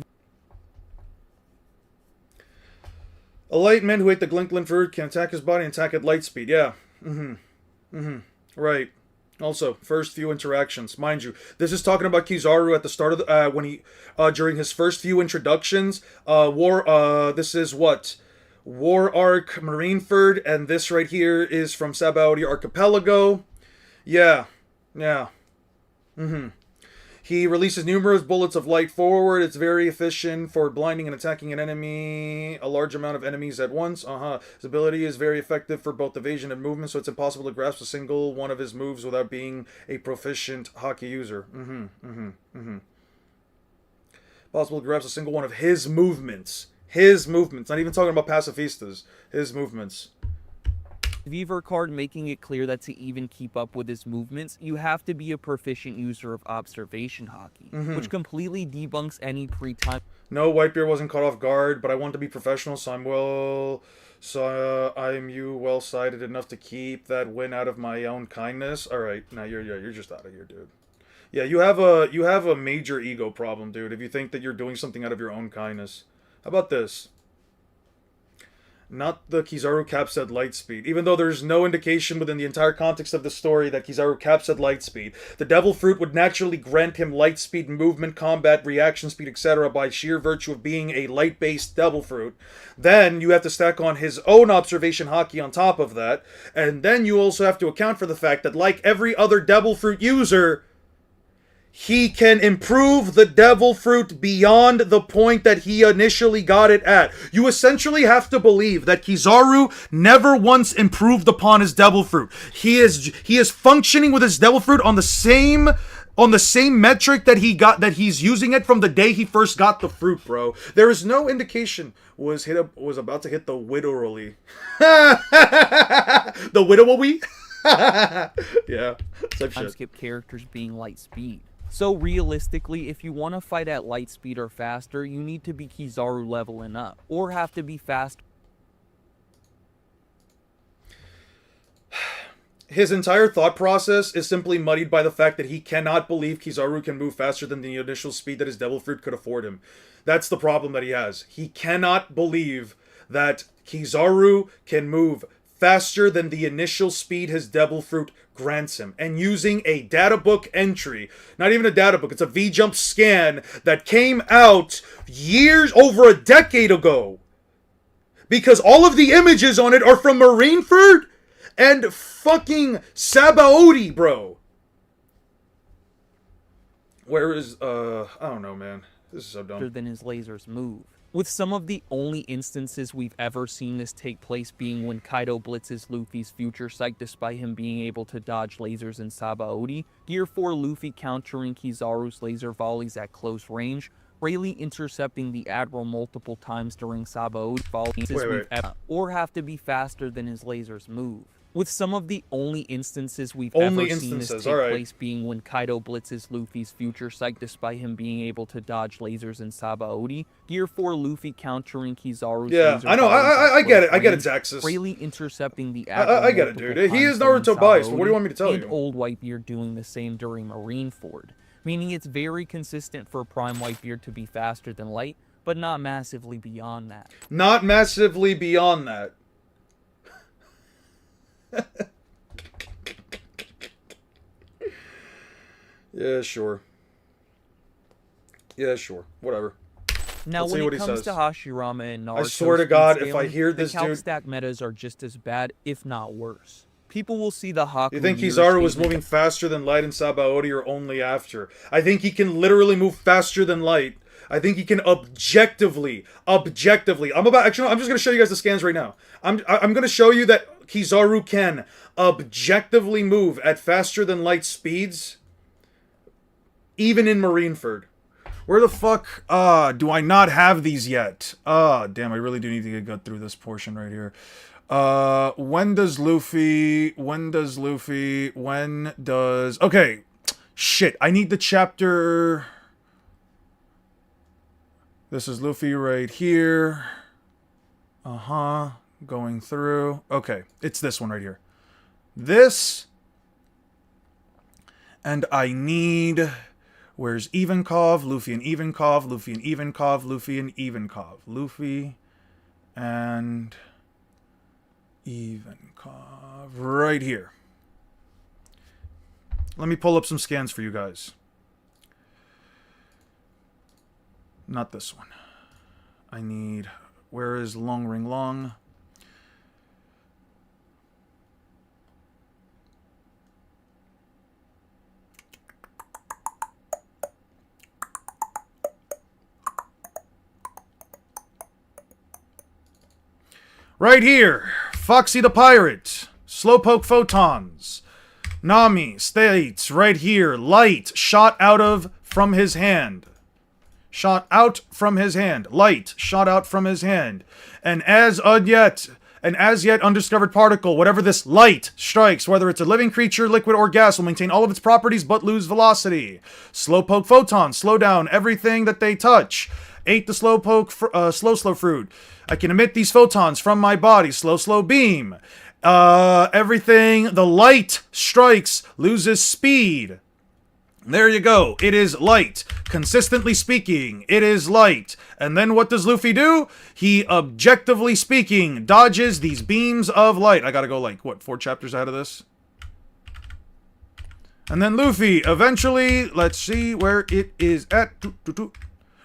A light man who ate the Glinklin fruit can attack his body and attack at light speed. Yeah. Right. Also, first few interactions, mind you, this is talking about Kizaru at the start of the, when he, during his first few introductions, this is what? War Arc Marineford, and this right here is from Sabaody Archipelago. Yeah. He releases numerous bullets of light forward. It's very efficient for blinding and attacking an enemy, a large amount of enemies at once. His ability is very effective for both evasion and movement, so it's impossible to grasp a single one of his moves without being a proficient hockey user. Possible to grasp a single one of his movements. His movements. Not even talking about pacifistas. His movements. Viver card making it clear that to even keep up with his movements, you have to be a proficient user of observation hockey, which completely debunks any pre-time. No, Whitebeard wasn't caught off guard, but I want to be professional, so I'm well-sighted enough to keep that win out of my own kindness. All right, now you're just out of here, dude. Yeah, you have a major ego problem, dude. If you think that you're doing something out of your own kindness, how about this? Not the Kizaru caps at light speed. Even though there's no indication within the entire context of the story that Kizaru caps at light speed, the Devil Fruit would naturally grant him light speed, movement, combat, reaction speed, etc. by sheer virtue of being a light-based Devil Fruit. Then you have to stack on his own observation hockey on top of that, and then you also have to account for the fact that, like every other Devil Fruit user, he can improve the Devil Fruit beyond the point that he initially got it at. You essentially have to believe that Kizaru never once improved upon his Devil Fruit. He is functioning with his Devil Fruit on the same metric that he's using it from the day he first got the fruit, bro. There is no indication was about to hit the widowly. The widowly? Yeah. Type shit. Skip characters being light speed. So realistically, if you want to fight at light speed or faster, you need to be Kizaru leveling up, or have to be fast. His entire thought process is simply muddied by the fact that he cannot believe Kizaru can move faster than the initial speed that his Devil Fruit could afford him. That's the problem that he has. He cannot believe that Kizaru can move faster than the initial speed his Devil Fruit grants him. And using a databook entry, not even a databook, it's a V-Jump scan that came out over a decade ago. Because all of the images on it are from Marineford and fucking Sabaody, bro. Where is, I don't know, man. This is so dumb. Than his lasers move. With some of the only instances we've ever seen this take place being when Kaido blitzes Luffy's future sight despite him being able to dodge lasers in Sabaody, Gear 4 Luffy countering Kizaru's laser volleys at close range, Rayleigh intercepting the Admiral multiple times during Sabaody Wait. or have to be faster than his lasers move. With some of the only instances we've Only ever seen this instances, take alright. place being when Kaido blitzes Luffy's future sight despite him being able to dodge lasers in Sabaody, Gear 4 Luffy countering Kizaru's laser I know, I get it, Zaxxas. Rayleigh intercepting the Admiral I get it, multiple dude. He is times during Naruto biased, but what do you Sabaody, want me to tell and you? Old Whitebeard doing the same during Marineford, meaning it's very consistent for Prime Whitebeard to be faster than Light, but not massively beyond that. Not massively beyond that. Yeah, sure. Whatever. Now, Let's when see what it he comes says. to Hashirama and Naruto, I swear to God, if I hear this the calc dude... stack metas are just as bad, if not worse. People will see the Haku. You think Year Kizaru was statement moving faster than Light in Sabaody or only after? I think he can literally move faster than Light. I think he can objectively. I'm just gonna show you guys the scans right now. I'm gonna show you that Kizaru can objectively move at faster than light speeds, even in Marineford. Where the fuck do I not have these yet? Damn, I really do need to get through this portion right here. When does okay, shit, I need the chapter. This is Luffy right here. Going through. Okay, it's this one right here. This. And I need... Where's Ivankov? Luffy and Ivankov. Luffy and Ivankov. Luffy and Ivankov. Luffy and Ivankov. Right here. Let me pull up some scans for you guys. Not this one. I need... Where is Long Ring Long? Right here. Foxy the Pirate. Slowpoke Photons. Nami states right here. Light shot from his hand. Shot out from his hand. Light shot out from his hand. And as yet undiscovered particle, whatever this light strikes, whether it's a living creature, liquid, or gas, will maintain all of its properties but lose velocity. Slowpoke Photons slow down everything that they touch. Ate the slowpoke, slow fruit. I can emit these photons from my body. Slow beam. Everything the light strikes loses speed. There you go. It is light. Consistently speaking, it is light. And then what does Luffy do? He, objectively speaking, dodges these beams of light. I gotta go, like, what, 4 chapters out of this? And then Luffy, eventually, let's see where it is at.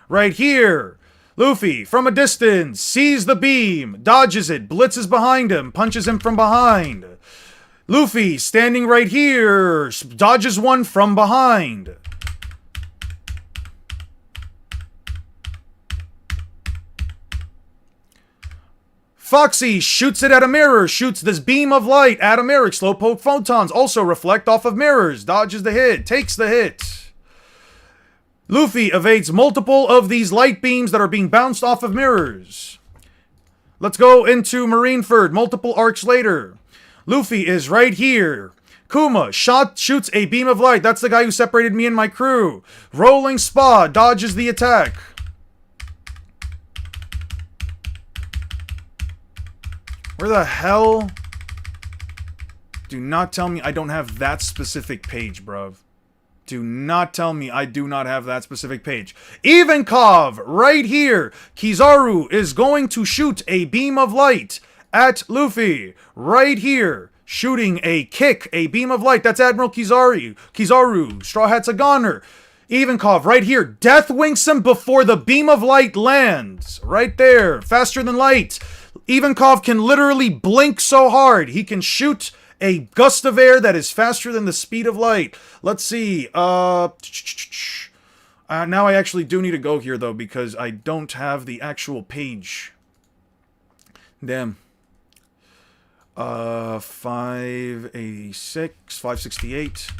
Right here. Luffy, from a distance, sees the beam, dodges it, blitzes behind him, punches him from behind. Luffy, standing right here, dodges one from behind. Foxy shoots it at a mirror, shoots this beam of light at a mirror. Slowpoke photons also reflect off of mirrors, dodges the hit, takes the hit. Luffy evades multiple of these light beams that are being bounced off of mirrors. Let's go into Marineford, multiple arcs later. Luffy is right here. Kuma shoots a beam of light. That's the guy who separated me and my crew. Rolling Spa dodges the attack. Where the hell? Do not tell me I don't have that specific page, bruv. Do not tell me I do not have that specific page. Ivankov, right here. Kizaru is going to shoot a beam of light at Luffy. Right here. Shooting a beam of light. That's Admiral Kizaru. Straw Hat's a goner. Ivankov, right here. Death winks him before the beam of light lands. Right there. Faster than light. Ivankov can literally blink so hard. He can shoot a gust of air that is faster than the speed of light. Let's see. Now I actually do need to go here, though, because I don't have the actual page. Damn. 586, 568.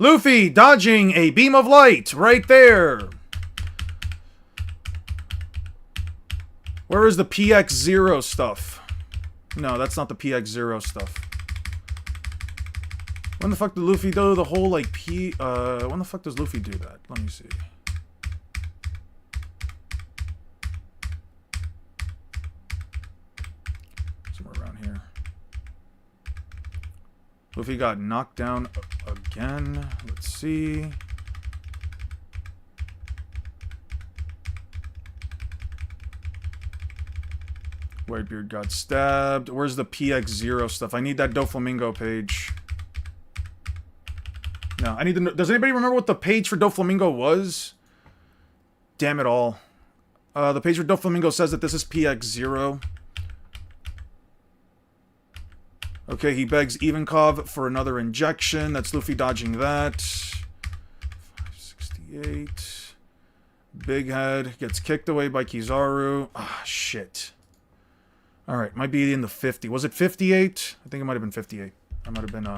Luffy dodging a beam of light right there. Where is the PX0 stuff? No, that's not the PX0 stuff. When the fuck did Luffy do the whole, like, when the fuck does Luffy do that? Let me see. Somewhere around here. Luffy got knocked down again. Let's see. Whitebeard got stabbed. Where's the PX0 stuff? I need that Doflamingo page. No, I need to know. Does anybody remember what the page for Doflamingo was? Damn it all. The page for Doflamingo says that this is PX0. Okay, he begs Ivankov for another injection. That's Luffy dodging that. 568. Big Head gets kicked away by Kizaru. Ah, shit. Alright, might be in the 50. Was it 58? I think it might have been 58. I might have been,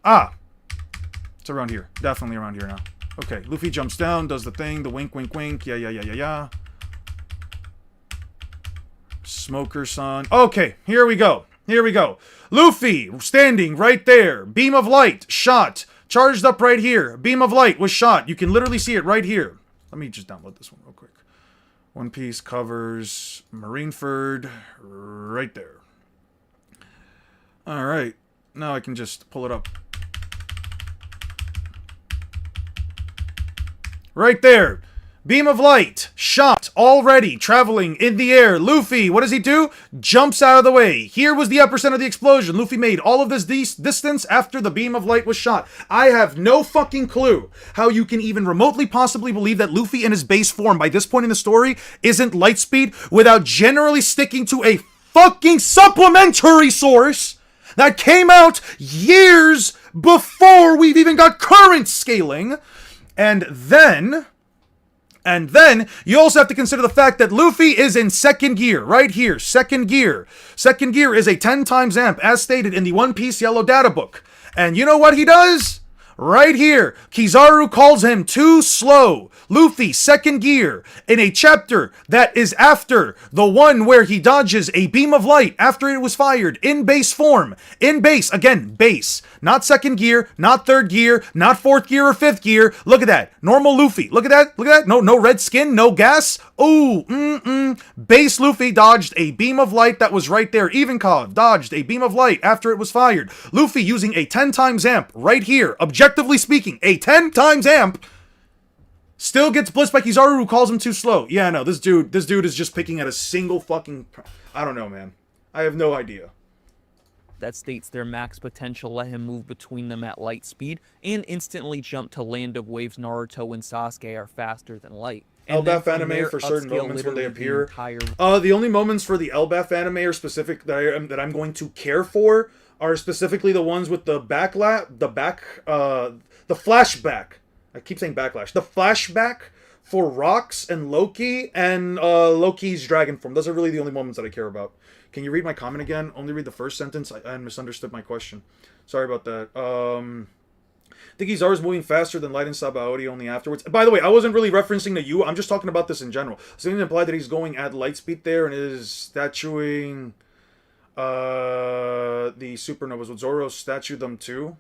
Ah! It's around here. Definitely around here now. Okay, Luffy jumps down, does the thing, the wink, wink, wink. Yeah. Smoker-san. Okay, here we go. Luffy, standing right there. Beam of light, shot. Charged up right here. Beam of light was shot. You can literally see it right here. Let me just download this one real quick. One Piece covers Marineford right there. Alright, now I can just pull it up. Right there. Beam of light. Shot. Already. Traveling in the air. Luffy, what does he do? Jumps out of the way. Here was the epicenter of the explosion. Luffy made all of this distance after the beam of light was shot. I have no fucking clue how you can even remotely possibly believe that Luffy in his base form by this point in the story isn't light speed without generally sticking to a fucking supplementary source that came out years before we've even got current scaling. And then you also have to consider the fact that Luffy is in second gear, right here, second gear. Second gear is a 10 times amp, as stated in the One Piece Yellow Data Book. And you know what he does? Right here, Kizaru calls him too slow. Luffy, second gear, in a chapter that is after the one where he dodges a beam of light after it was fired, in base form. In base, again, base. Not second gear, not third gear, not fourth gear or fifth gear. Look at that. Normal Luffy. Look at that. No red skin, no gas. Ooh, Base Luffy dodged a beam of light that was right there. Ivankov dodged a beam of light after it was fired. Luffy using a 10 times amp right here. Objectively speaking, a 10 times amp still gets blitzed by Kizaru, who calls him too slow. Yeah, no, this dude is just picking at a single fucking... I don't know, man. I have no idea. That states their max potential let him move between them at light speed and instantly jump to Land of Waves. Naruto and Sasuke are faster than light. Elbaf anime for certain moments when they appear. The only moments for the Elbaf anime are specific that I'm going to care for are specifically the ones with the flashback. I keep saying backlash. The flashback for Rocks and Loki and Loki's dragon form. Those are really the only moments that I care about. Can you read my comment again? Only read the first sentence. I misunderstood my question. Sorry about that. I think Kizaru's moving faster than Light and Sabaody only afterwards. By the way, I wasn't really referencing to you. I'm just talking about this in general. So it implied that he's going at light speed there and is statuing the supernovas. Would Zoro statue them too?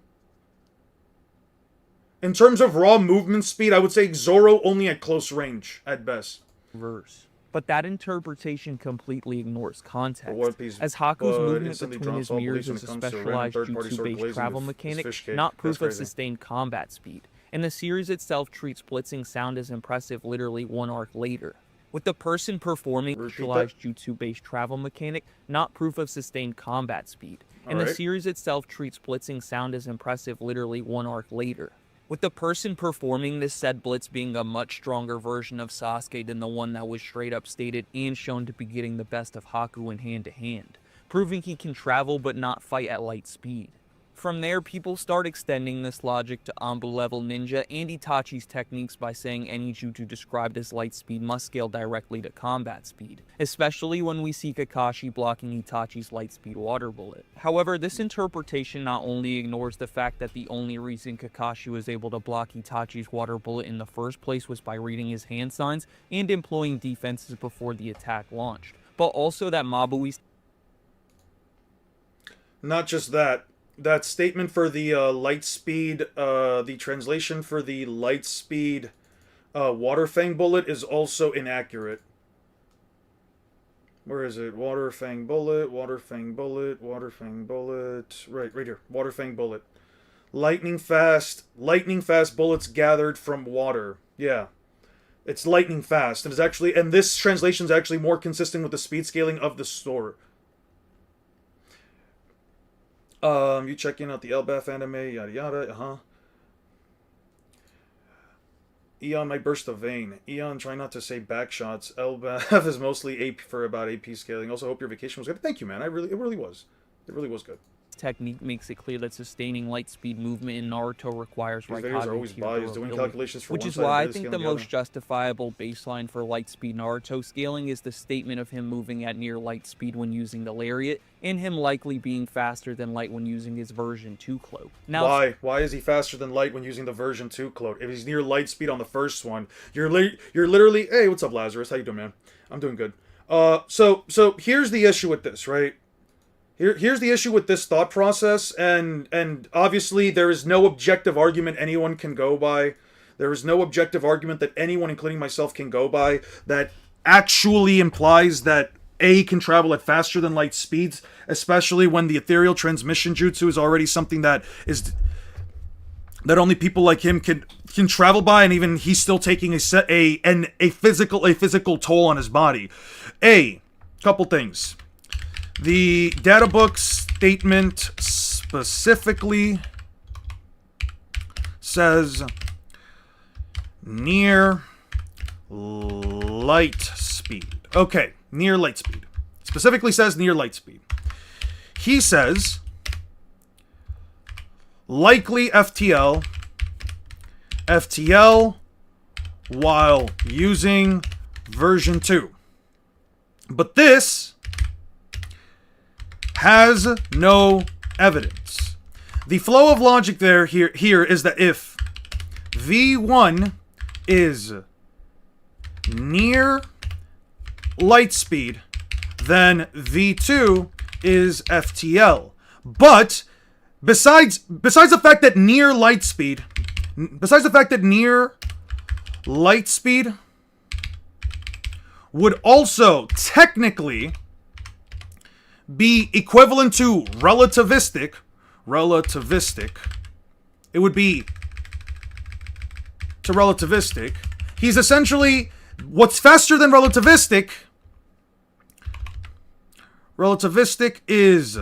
In terms of raw movement speed, I would say Zoro only at close range, at best. Verse. But that interpretation completely ignores context, Piece, as Haku's movement between his mirrors is a specialized jutsu-based travel mechanic, not proof of sustained combat speed, and the series itself treats blitzing sound as impressive literally one arc later. With the person performing specialized jutsu-based travel mechanic, not proof of sustained combat speed, and the series itself treats blitzing sound as impressive literally one arc later. With the person performing this said blitz being a much stronger version of Sasuke than the one that was straight up stated and shown to be getting the best of Haku in hand-to-hand, proving he can travel but not fight at light speed. From there, people start extending this logic to Anbu level ninja and Itachi's techniques by saying any jutsu described as light speed must scale directly to combat speed, especially when we see Kakashi blocking Itachi's light speed water bullet. However, this interpretation not only ignores the fact that the only reason Kakashi was able to block Itachi's water bullet in the first place was by reading his hand signs and employing defenses before the attack launched, but also that Mabui's Not just that. That statement for the light speed, the translation for the light speed Water Fang bullet is also inaccurate. Where is it? Water Fang bullet, Water Fang bullet, Water Fang bullet. Right here. Water Fang bullet. Lightning fast bullets gathered from water. Yeah. It's lightning fast. And it's actually, and this translation is actually more consistent with the speed scaling of the store. You checking out the Elbaf anime, yada yada, Eon might burst a vein. Eon, try not to say back shots. Elbaf is mostly AP for about AP scaling. Also, hope your vacation was good. Thank you, man. It really was. It really was good. technique makes it clear that sustaining light speed movement in Naruto requires These videos are always biased, doing calculations for which one is side why I and think scaling the the most justifiable baseline for light speed Naruto scaling is the statement of him moving at near light speed when using the lariat, and him likely being faster than light when using his version 2 cloak. Now, why? Why is he faster than light when using the version 2 cloak? If he's near light speed on the first one, you're literally, hey, what's up, Lazarus? How you doing, man? I'm doing good. So here's the issue with this, right? Here's the issue with this thought process, and obviously there is no objective argument anyone can go by. There is no objective argument that anyone, including myself, can go by that actually implies that A can travel at faster than light speeds, especially when the ethereal transmission jutsu is already something that only people like him can travel by, and even he's still taking a physical toll on his body. Couple things. The data book statement specifically says near light speed. Okay, near light speed. Specifically says near light speed. He says likely FTL while using version 2. But this has no evidence. The flow of logic here is that if V1 is near light speed, then V2 is FTL. But besides the fact that near light speed would also technically be equivalent to relativistic, it would be to relativistic. He's essentially, what's faster than relativistic is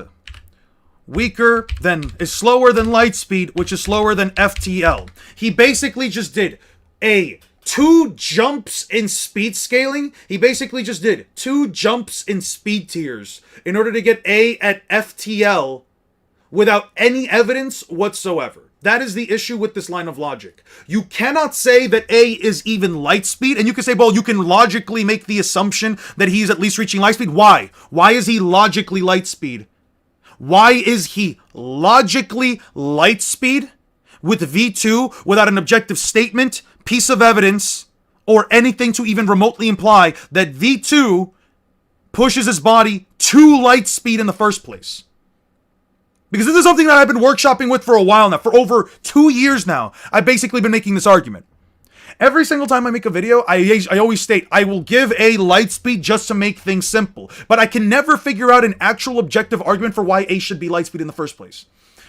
slower than light speed, which is slower than FTL. He basically just did 2 jumps in speed scaling. He basically just did 2 jumps in speed tiers in order to get A at FTL without any evidence whatsoever. That is the issue with this line of logic. You cannot say that A is even light speed, and you can say, well, you can logically make the assumption that he's at least reaching light speed. Why? Why is he logically light speed? Why is he logically light speed with V2 without an objective statement, piece of evidence, or anything to even remotely imply that V2 pushes his body to light speed in the first place? Because this is something that I've been workshopping with for a while now. For over 2 years now, I've basically been making this argument. Every single time I make a video, I always state, I will give A light speed just to make things simple. But I can never figure out an actual objective argument for why A should be light speed in the first place.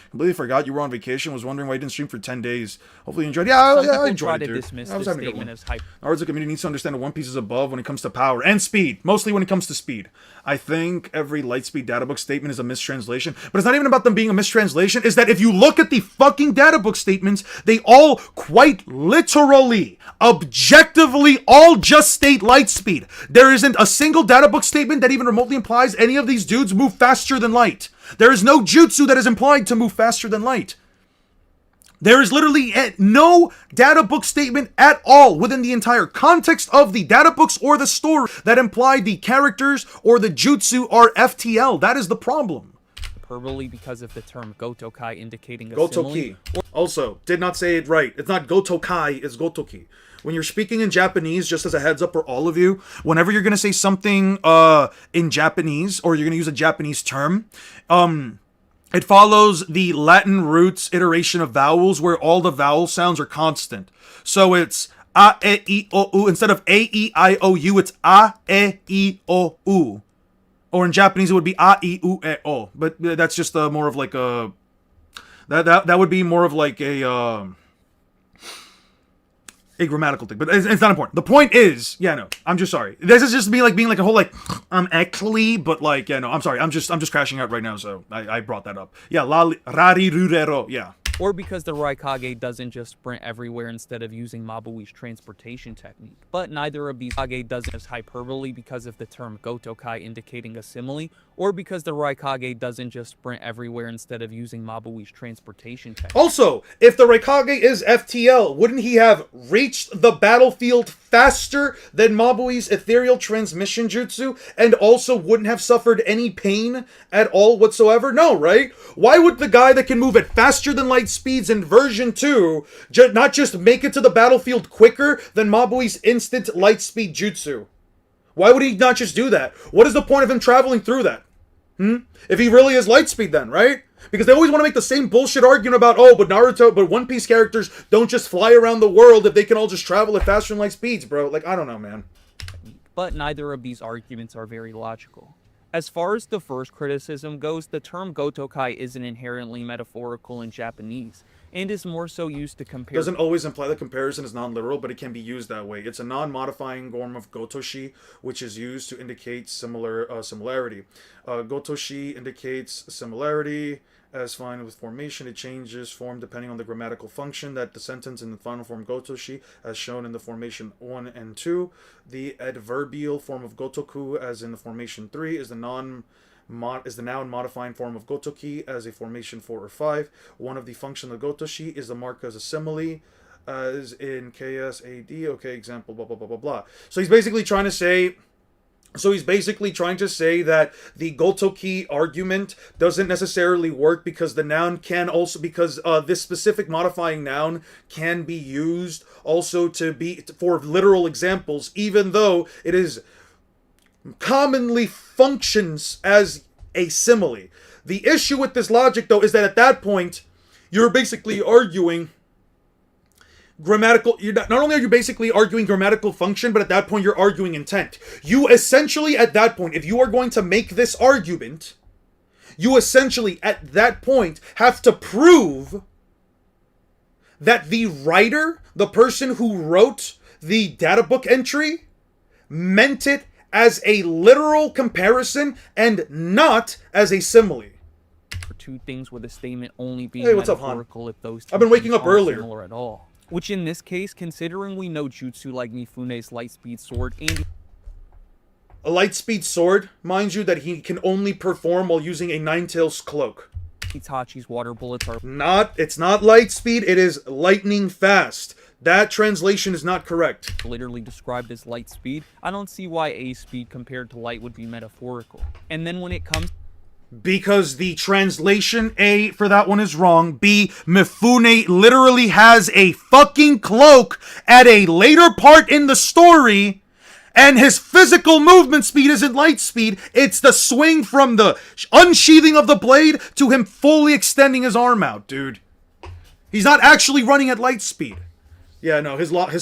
Completely forgot you were on vacation. Was wondering why you didn't stream for 10 days. Hopefully you enjoyed it. Yeah, I enjoyed it, dude. I was having a good one. Naruto community needs to understand that One Piece is above when it comes to power and speed. Mostly when it comes to speed. I think every Lightspeed databook statement is a mistranslation. But it's not even about them being a mistranslation. It's that if you look at the fucking databook statements, they all quite literally, objectively, all just state light speed. There isn't a single databook statement that even remotely implies any of these dudes move faster than light. There is no jutsu that is implied to move faster than light. There is literally no data book statement at all within the entire context of the data books or the story that imply the characters or the jutsu are FTL. That is the problem. Hyperbole because of the term gotokai indicating a Gotoki. Also, did not say it right. It's not gotokai, it's gotoki. When you're speaking in Japanese, just as a heads up for all of you, whenever you're going to say something in Japanese, or you're going to use a Japanese term, it follows the Latin roots iteration of vowels where all the vowel sounds are constant. So it's a, e, I, o, u. Instead of a, e, I, o, u, it's a, e, I, o, u. Or in Japanese, it would be a, I, u, e, o. But that's just more of like a... That would be more of like a grammatical thing, but it's not important. The point is, yeah, no, I'm just sorry. This is just me like being like a whole like actually, but like, yeah, no, I'm sorry. I'm just crashing out right now, so I brought that up. Yeah, rari rurero, yeah. Or because the Raikage doesn't just sprint everywhere instead of using Mabui's transportation technique. But neither of these Kage doesn't use hyperbole because of the term gotokai indicating a simile, or because the Raikage doesn't just sprint everywhere instead of using Mabui's transportation technique. Also, if the Raikage is FTL, wouldn't he have reached the battlefield faster than Mabui's ethereal transmission jutsu, and also wouldn't have suffered any pain at all whatsoever? No, right? Why would the guy that can move at faster than light speeds in version 2 not just make it to the battlefield quicker than Mabui's instant light speed jutsu? Why would he not just do that? What is the point of him traveling through that? If he really is light speed then, right? Because they always want to make the same bullshit argument about, oh, but One Piece characters don't just fly around the world if they can all just travel at faster than light speeds, bro. Like, I don't know, man. But neither of these arguments are very logical. As far as the first criticism goes, the term gotokai isn't inherently metaphorical in Japanese, and is more so used to compare... Doesn't always imply that comparison is non-literal, but it can be used that way. It's a non-modifying form of gotoshi, which is used to indicate similarity. Gotoshi indicates similarity. As fine with formation, it changes form depending on the grammatical function that the sentence in the final form gotoshi, as shown in the formation 1 and 2. The adverbial form of gotoku, as in the formation 3, is the noun modifying form of gotoki, as a formation 4 or 5. One of the function of gotoshi is the mark as a simile, as in KSAD. Okay, example, blah, blah, blah, blah, blah. So he's basically trying to say... that the gotoki argument doesn't necessarily work because the noun can also, because this specific modifying noun can be used also to be for literal examples, even though it is commonly functions as a simile. The issue with this logic, though, is that at that point, you're basically arguing not only are you basically arguing grammatical function, but at that point you're arguing intent. You essentially, at that point, if you are going to make this argument, you essentially, at that point, have to prove that the writer, the person who wrote the data book entry, meant it as a literal comparison and not as a simile. For two things with a statement only being Hey, what's up, metaphorical hon? if those two I've been waking things up aren't earlier. similar at all. Which in this case, considering we know jutsu like Mifune's Lightspeed Sword and A Lightspeed Sword, mind you, that he can only perform while using a Ninetales cloak. Itachi's water bullets are It's not Lightspeed, it is lightning fast. That translation is not correct. literally described as light speed, I don't see why A speed compared to light would be metaphorical. And then when it comes Because the translation, A, for that one is wrong. B, Mifune literally has a fucking cloak at a later part in the story, and his physical movement speed isn't light speed. It's the swing from the unsheathing of the blade to him fully extending his arm out, dude. He's not actually running at light speed. Yeah, no, his logic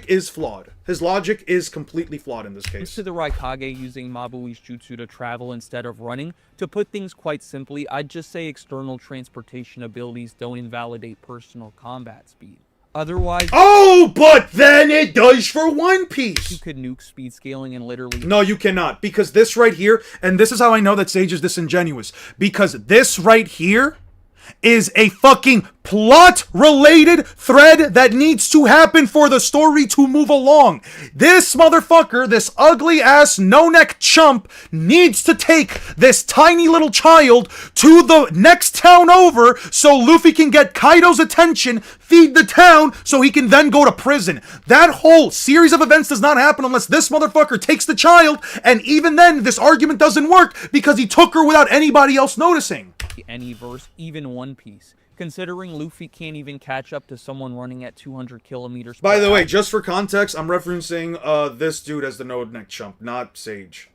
is flawed. His logic is completely flawed in this case. to the Raikage using Mabui's jutsu to travel instead of running, to put things quite simply, I'd just say external transportation abilities don't invalidate personal combat speed. Otherwise, Oh, but then it does for One Piece! you could nuke speed scaling and literally No, you cannot. Because this right here, and this is how I know that Sage is disingenuous. Because this right here is a fucking plot-related thread that needs to happen for the story to move along. This motherfucker, this ugly-ass, no-neck chump, needs to take this tiny little child to the next town over so Luffy can get Kaido's attention, feed the town, so he can then go to prison. That whole series of events does not happen unless this motherfucker takes the child, and even then, this argument doesn't work because he took her without anybody else noticing. Any verse, even One Piece. Considering Luffy can't even catch up to someone running at 200 kilometers per By the way, hour, just for context, I'm referencing this dude as the no-neck chump, not Sage.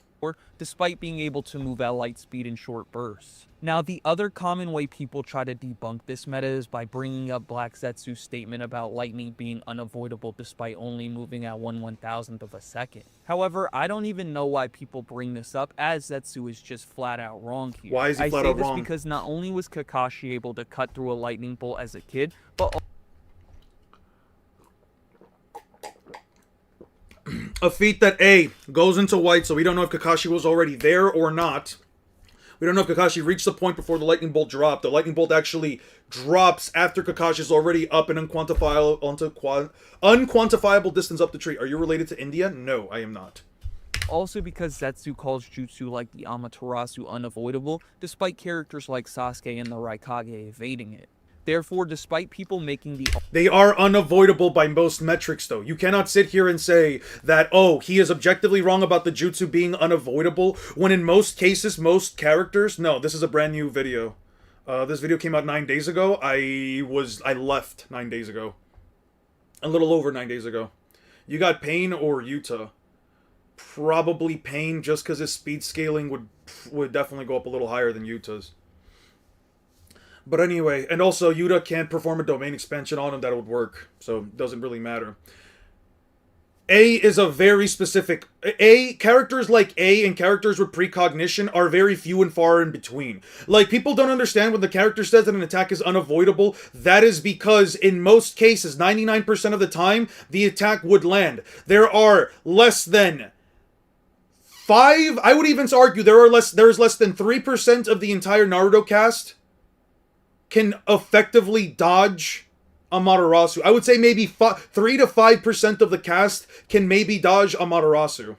despite being able to move at light speed in short bursts. Now, the other common way people try to debunk this meta is by bringing up Black Zetsu's statement about lightning being unavoidable despite only moving at 1/1000th of a second. However, I don't even know why people bring this up, as Zetsu is just flat out wrong here. Why is he flat out wrong? I say this because not only was Kakashi able to cut through a lightning bolt as a kid, but a feat that A, goes into white, so we don't know if Kakashi was already there or not. We don't know if Kakashi reached the point before the lightning bolt dropped. The lightning bolt actually drops after Kakashi's already up an unquantifiable distance up the tree. Are you related to India? No, I am not. Also because Zetsu calls jutsu like the Amaterasu unavoidable, despite characters like Sasuke and the Raikage evading it. Therefore, despite people making the... They are unavoidable by most metrics, though. You cannot sit here and say that, oh, he is objectively wrong about the jutsu being unavoidable, when in most cases, most characters... No, this is a brand new video. This video came out 9 days ago. I left 9 days ago. A little over 9 days ago. You got Pain or Yuta. Probably Pain, just because his speed scaling would definitely go up a little higher than Yuta's. But anyway, and also Yuta can't perform a domain expansion on him that would work, so it doesn't really matter. A is a very specific... characters like A and characters with precognition are very few and far in between. Like, people don't understand when the character says that an attack is unavoidable. That is because, in most cases, 99% of the time, the attack would land. There are less than... I would even argue there's less than 3% of the entire Naruto cast can effectively dodge Amaterasu. I would say maybe 3 to 5% of the cast can maybe dodge Amaterasu.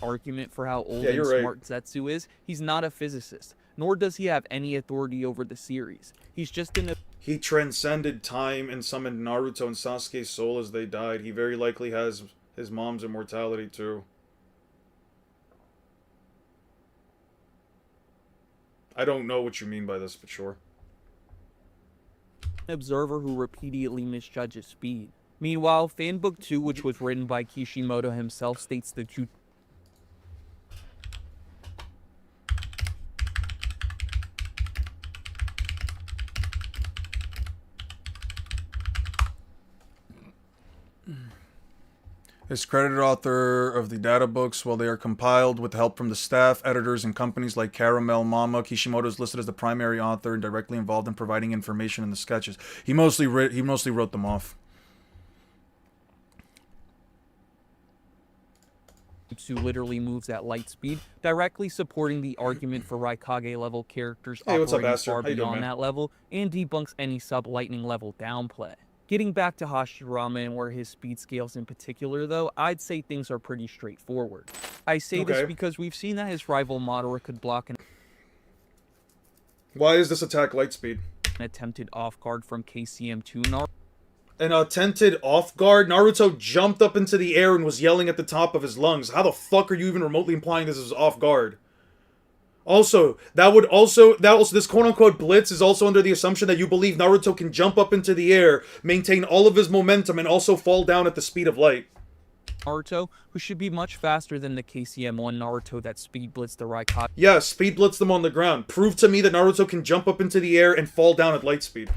Argument for how old and smart Zetsu is, he's not a physicist, nor does he have any authority over the series. He's just He transcended time and summoned Naruto and Sasuke's soul as they died. He very likely has his mom's immortality too. I don't know what you mean by this, but sure. An observer who repeatedly misjudges speed. Meanwhile, Fanbook 2, which was written by Kishimoto himself, states the jutsu is credited author of the data books. While they are compiled with help from the staff, editors, and companies like Caramel Mama, Kishimoto is listed as the primary author and directly involved in providing information in the sketches. He mostly wrote them off. Jutsu literally moves at light speed, directly supporting the argument for Raikage level characters operating far beyond that level, and debunks any sub-lightning level downplay. Getting back to Hashirama and where his speed scales in particular, though, I'd say things are pretty straightforward. I say this because we've seen that his rival Madara could block an... Why is this attack light speed? An attempted off-guard from KCM2 Naruto. An attempted off-guard? Naruto jumped up into the air and was yelling at the top of his lungs. How the fuck are you even remotely implying this is off-guard? Also, this quote-unquote blitz is also under the assumption that you believe Naruto can jump up into the air, maintain all of his momentum, and also fall down at the speed of light. Naruto, who should be much faster than the KCM1 Naruto that speed blitzed the Raikage. Yes, speed blitzed them on the ground. Prove to me that Naruto can jump up into the air and fall down at light speed.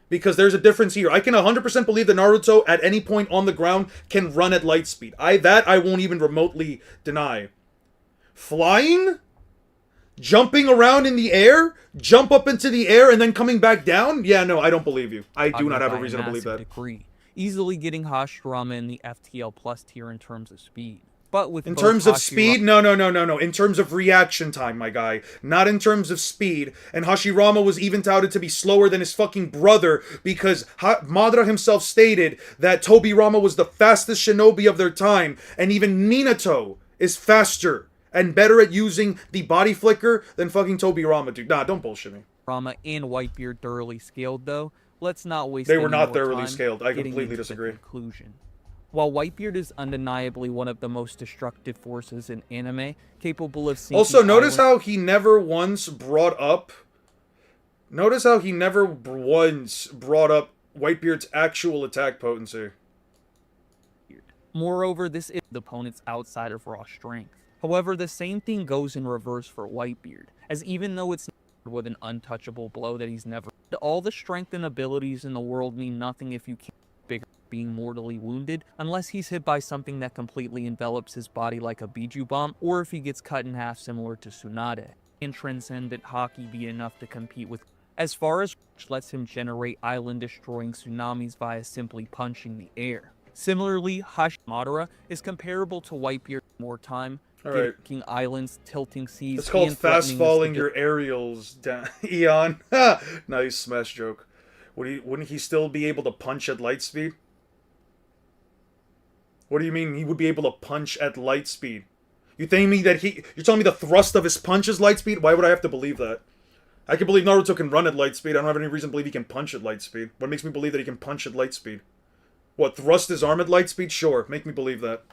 Because there's a difference here. I can 100% believe that Naruto, at any point on the ground, can run at light speed. I won't even remotely deny. Flying? Jumping around in the air? Jump up into the air and then coming back down? Yeah, no, I don't believe you. I do not have a reason to believe that. Degree, easily getting Hashirama in the FTL Plus tier in terms of speed. But with In both terms of Hashirama speed? No. In terms of reaction time, my guy. Not in terms of speed. And Hashirama was even touted to be slower than his fucking brother because Madara himself stated that Tobirama was the fastest shinobi of their time. And even Minato is faster and better at using the body flicker than fucking Tobirama, dude. Nah, don't bullshit me. and Whitebeard thoroughly scaled, though, let's not waste They were any not more thoroughly time scaled. I getting completely into the disagree. conclusion. While Whitebeard is undeniably one of the most destructive forces in anime, capable of sinking Also, notice islands- how he never once brought up... Notice how he never once brought up Whitebeard's actual attack potency. Moreover, this is the opponent's outside of raw strength. However, the same thing goes in reverse for Whitebeard, as even though it's with an untouchable blow that he's never... All the strength and abilities in the world mean nothing if you can't bigger being mortally wounded, unless he's hit by something that completely envelops his body like a Biju bomb, or if he gets cut in half similar to Tsunade. Can Transcendent Haki be enough to compete with... As far as which lets him generate island-destroying tsunamis via simply punching the air. Similarly, Madara is comparable to Whitebeard more time, Alright. kicking islands, tilting seas, It's called and fast threatening the falling stabi- your aerials down. Eon. Nice smash joke. Wouldn't he still be able to punch at light speed? What do you mean he would be able to punch at light speed? You're telling me the thrust of his punch is light speed? Why would I have to believe that? I can believe Naruto can run at light speed. I don't have any reason to believe he can punch at light speed. What makes me believe that he can punch at light speed? What, thrust his arm at light speed? Sure, make me believe that.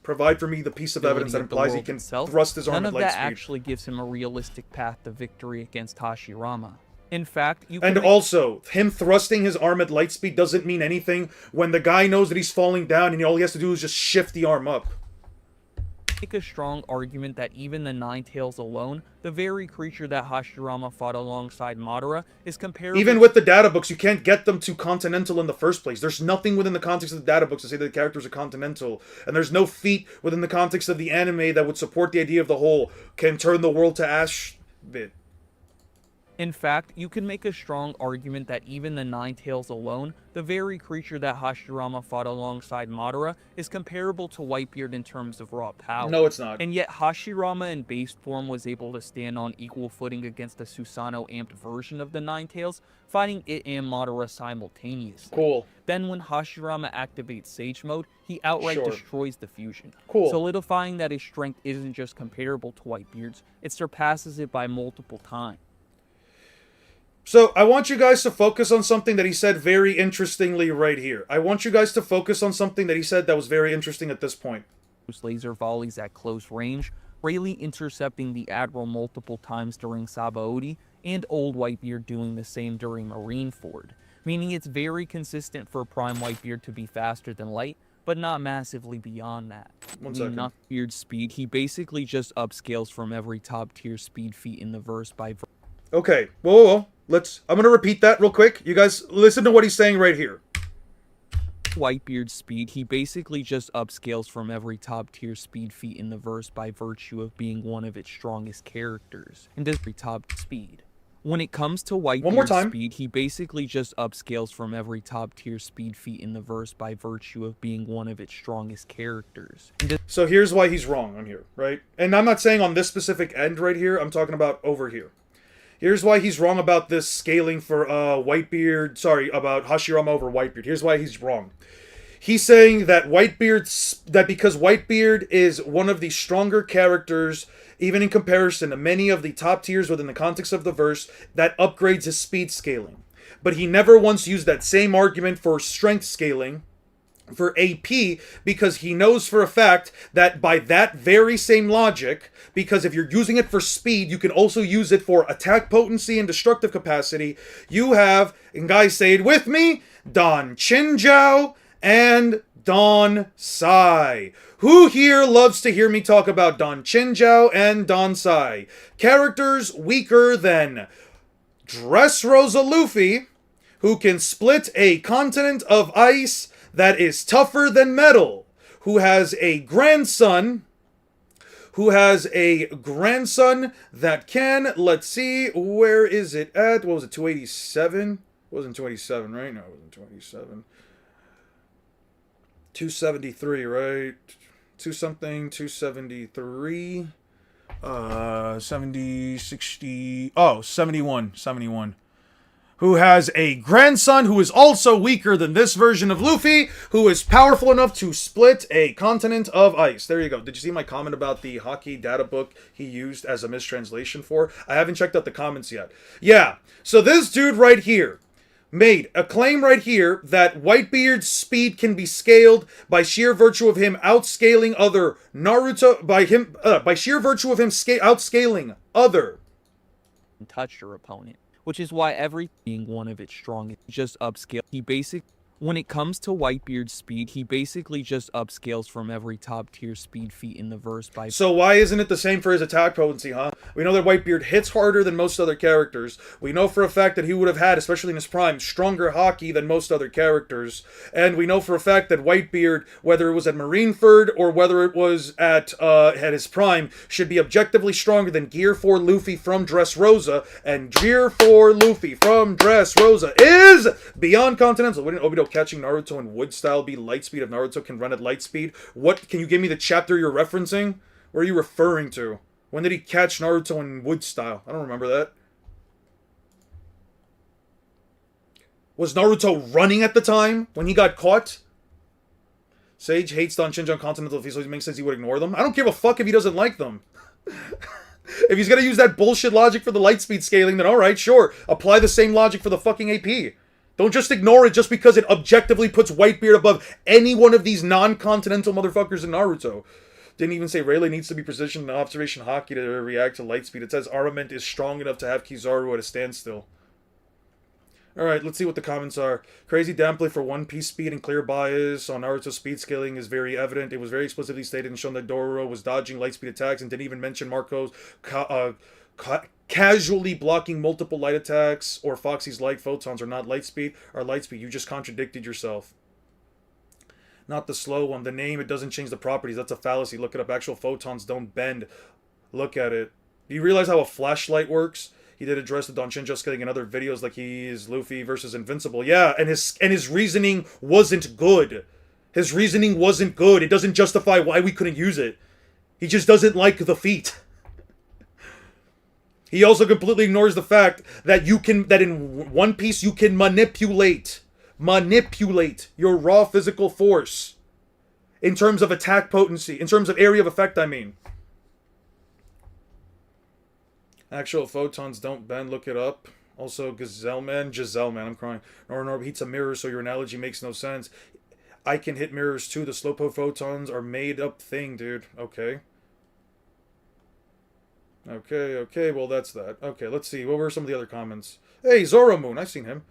Provide for me the piece of evidence that of the implies he world can itself, thrust his arm none at of light that speed. actually gives him a realistic path to victory against Hashirama. In fact, you can And make also, him thrusting his arm at light speed doesn't mean anything when the guy knows that he's falling down and all he has to do is just shift the arm up. a strong argument that even the Nine Tails alone, the very creature that Hashirama fought alongside Madara, is comparable... Even with the data books, you can't get them to Continental in the first place. There's nothing within the context of the data books to say that the characters are Continental. And there's no feat within the context of the anime that would support the idea of the whole can turn the world to ash bit. In fact, you can make a strong argument that even the Nine Tails alone, the very creature that Hashirama fought alongside Madara, is comparable to Whitebeard in terms of raw power. No, it's not. And yet Hashirama in base form was able to stand on equal footing against a Susanoo amped version of the Nine Tails, fighting it and Madara simultaneously. Cool. Then when Hashirama activates Sage Mode, he outright Sure. destroys the fusion, Cool. solidifying that his strength isn't just comparable to Whitebeard's, it surpasses it by multiple times. So, I want you guys to focus on something that he said very interestingly right here. I want you guys to focus on something that he said that was very interesting at this point. Laser volleys at close range, Rayleigh intercepting the Admiral multiple times during Sabaody, and Old Whitebeard doing the same during Marineford, meaning it's very consistent for Prime Whitebeard to be faster than Light, but not massively beyond that. One second. Not Beard's speed, he basically just upscales from every top tier speed feat in the verse by Okay, whoa. I'm gonna repeat that real quick. You guys, listen to what he's saying right here. Whitebeard's speed, he basically just upscales from every top tier speed feat in the verse by virtue of being one of its strongest characters, and does every top speed. When it comes to more Whitebeard's time. speed, he basically just upscales from every top tier speed feat in the verse by virtue of being one of its strongest characters. And So here's why he's wrong on here, right? And I'm not saying on this specific end right here, I'm talking about over here. Here's why he's wrong about this scaling for about Hashirama over Whitebeard. Here's why he's wrong. He's saying that because Whitebeard is one of the stronger characters, even in comparison to many of the top tiers within the context of the verse, that upgrades his speed scaling. But he never once used that same argument for strength scaling for AP, because he knows for a fact that by that very same logic, because if you're using it for speed, you can also use it for attack potency and destructive capacity, you have, and guys say it with me, Don Chinjiao and Don Sai. Who here loves to hear me talk about Don Chinjiao and Don Sai? Characters weaker than Dressrosa Luffy, who can split a continent of ice that is tougher than metal, who has a grandson that can, let's see, where is it at? What was it, 287? It wasn't 287, right? No, it wasn't 287. 273, right? 2 something, 273. 70, 60. Oh, 71. 71. Who has a grandson who is also weaker than this version of Luffy, who is powerful enough to split a continent of ice. There you go. Did you see my comment about the hockey data book he used as a mistranslation for? I haven't checked out the comments yet. Yeah, so this dude right here made a claim right here that Whitebeard's speed can be scaled by sheer virtue of him outscaling other Naruto, by sheer virtue of him outscaling other. Touch your opponent, which is why every being one of its strongest just upscale. When it comes to Whitebeard's speed, he basically just upscales from every top tier speed feat in the verse by. So why isn't it the same for his attack potency, huh? We know that Whitebeard hits harder than most other characters. We know for a fact that he would have had, especially in his prime, stronger hockey than most other characters. And we know for a fact that Whitebeard, whether it was at Marineford or whether it was at his prime, should be objectively stronger than Gear 4 Luffy from Dressrosa. And Gear 4 Luffy from Dressrosa is beyond Continental. Wouldn't Obito catching Naruto in wood style be light speed if Naruto can run at light speed? What, can you give me the chapter you're referencing? Where are you referring to? When did he catch Naruto in wood style? I don't remember that. Was Naruto running at the time when he got caught? Sage hates Don Shinji on Continental Luffy, so it makes sense he would ignore them. I don't give a fuck if he doesn't like them. If he's gonna use that bullshit logic for the light speed scaling, then alright, sure. Apply the same logic for the fucking AP. Don't just ignore it just because it objectively puts Whitebeard above any one of these non-continental motherfuckers in Naruto. Didn't even say Rayleigh needs to be positioned in observation hockey to react to light speed. It says Armament is strong enough to have Kizaru at a standstill. Alright, let's see what the comments are. Crazy downplay for One Piece speed and clear bias on Naruto's speed scaling is very evident. It was very explicitly stated and shown that Dororo was dodging light speed attacks and didn't even mention Marco's casually blocking multiple light attacks, or Foxy's light photons are not light speed, are light speed. You just contradicted yourself. Not the slow one. The name, it doesn't change the properties. That's a fallacy. Look it up. Actual photons don't bend. Look at it. Do you realize how a flashlight works? He did address the Don Shinjo scaling in other videos like he is Luffy versus Invincible. Yeah, and his reasoning wasn't good. His reasoning wasn't good. It doesn't justify why we couldn't use it. He just doesn't like the feat. He also completely ignores the fact that in One Piece you can manipulate your raw physical force in terms of attack potency, in terms of area of effect, I mean. Actual photons don't bend, look it up. Also, Giselle Man, I'm crying. Nor heats a mirror, so your analogy makes no sense. I can hit mirrors too. The slowpoke photons are made up thing, dude. Okay. Okay, well that's that. Okay, let's see. What were some of the other comments? Hey, Zoromoon, I've seen him.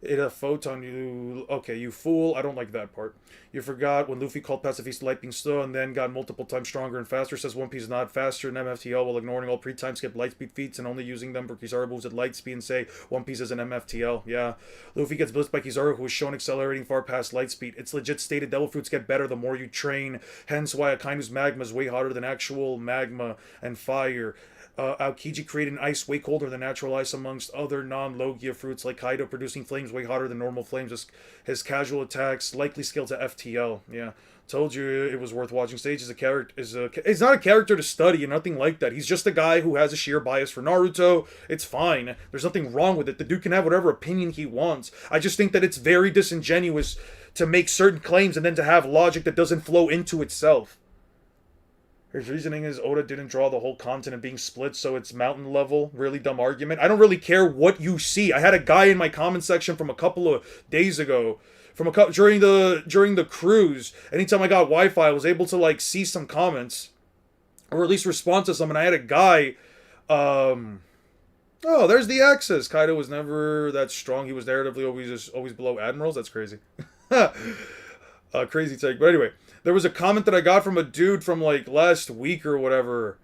It a photon, you... Okay, you fool. I don't like that part. You forgot when Luffy called Pacifista light being slow and then got multiple times stronger and faster. Says One Piece is not faster than MFTL while ignoring all pre-time skip light speed feats and only using them for Kizaru moves at light speed and say One Piece is an MFTL. Yeah. Luffy gets blitzed by Kizaru, who is shown accelerating far past light speed. It's legit stated devil fruits get better the more you train. Hence why Akainu's magma is way hotter than actual magma and fire. Aokiji created an ice way colder than natural ice amongst other non-Logia fruits like Kaido producing flames way hotter than normal flames. His casual attacks likely scale to FTL. Yeah, told you it was worth watching. Sage is it's not a character to study and nothing like that. He's just a guy who has a sheer bias for Naruto. It's fine. There's nothing wrong with it. The dude can have whatever opinion he wants. I just think that it's very disingenuous to make certain claims and then to have logic that doesn't flow into itself. His reasoning is Oda didn't draw the whole continent being split, so it's mountain level. Really dumb argument. I don't really care what you see. I had a guy in my comment section from a couple of days ago, during the cruise. Anytime I got Wi-Fi, I was able to like see some comments, or at least respond to some. And I had a guy. Oh, there's the Axis. Kaido was never that strong. He was narratively always below admirals. That's crazy. Crazy take. But anyway. There was a comment that I got from a dude from, like, last week or whatever.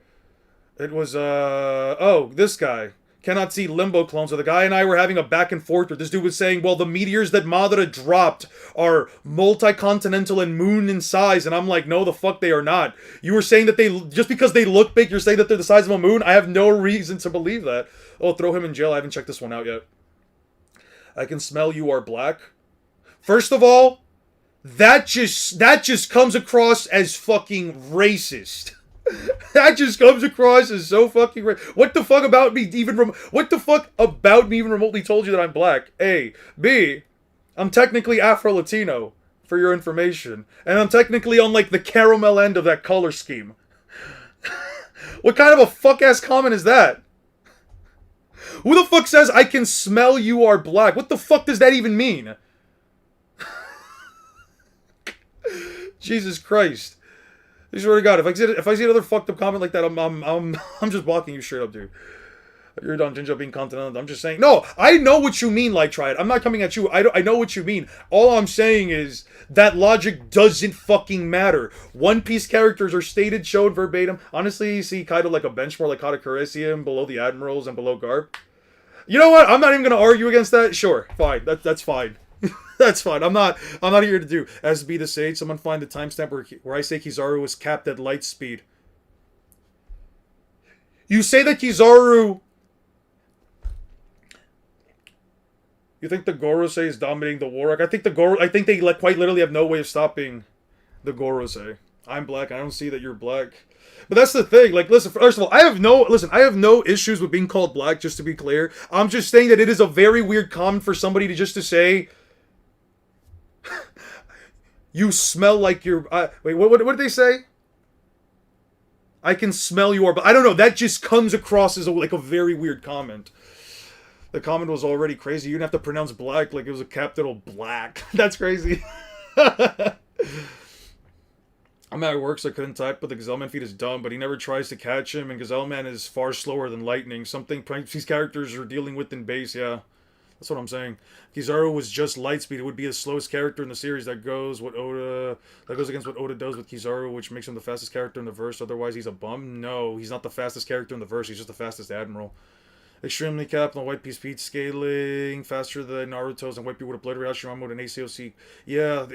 It was, oh, this guy. Cannot see Limbo clones. So the guy and I were having a back and forth where this dude was saying, well, the meteors that Madara dropped are multi-continental and moon in size. And I'm like, no, the fuck they are not. You were saying that just because they look big, you're saying that they're the size of a moon? I have no reason to believe that. Oh, throw him in jail. I haven't checked this one out yet. I can smell you are black. First of all, That just comes across as fucking racist. That just comes across as so fucking what the fuck about me what the fuck about me even remotely told you that I'm black? A. B. I'm technically Afro-Latino, for your information. And I'm technically on, like, the caramel end of that color scheme. What kind of a fuck-ass comment is that? Who the fuck says I can smell you are black? What the fuck does that even mean? Jesus Christ. I swear to God, if I see another fucked up comment like that, I'm just blocking you straight up, dude. You're done, Ginger, being continental. I'm just saying. No, I know what you mean, like, try it. I'm not coming at you. I know what you mean. All I'm saying is that logic doesn't fucking matter. One Piece characters are stated, shown verbatim. Honestly, you see Kaido like a benchmark, like Katakuri below the admirals and below Garp. You know what? I'm not even gonna argue against that. Sure, fine. That's fine. That's fine. I'm not here to do SB the Sage. Someone find the timestamp where I say Kizaru was capped at light speed. You say that Kizaru. You think the Gorosei is dominating the war arc? I think they like quite literally have no way of stopping the Gorosei. I'm black. I don't see that you're black. But that's the thing. Like, listen. First of all, I have no issues with being called black. Just to be clear, I'm just saying that it is a very weird comment for somebody to just to say. You smell like you're. Wait, what did they say? I can smell you are. But I don't know. That just comes across as like a very weird comment. The comment was already crazy. You didn't have to pronounce black like it was a capital black. That's crazy. I'm at work, so I couldn't type, but the Gazelleman feed is dumb, but he never tries to catch him, and Gazelleman is far slower than lightning. Something these characters are dealing with in base, yeah. That's what I'm saying. Kizaru was just lightspeed. It would be the slowest character in the series that goes against what Oda does with Kizaru, which makes him the fastest character in the verse. Otherwise, he's a bum. No, he's not the fastest character in the verse. He's just the fastest admiral. Extremely capped on White Piece speed scaling faster than Naruto's, and White Piece would obliterate Hashirama with an ACOC. Yeah,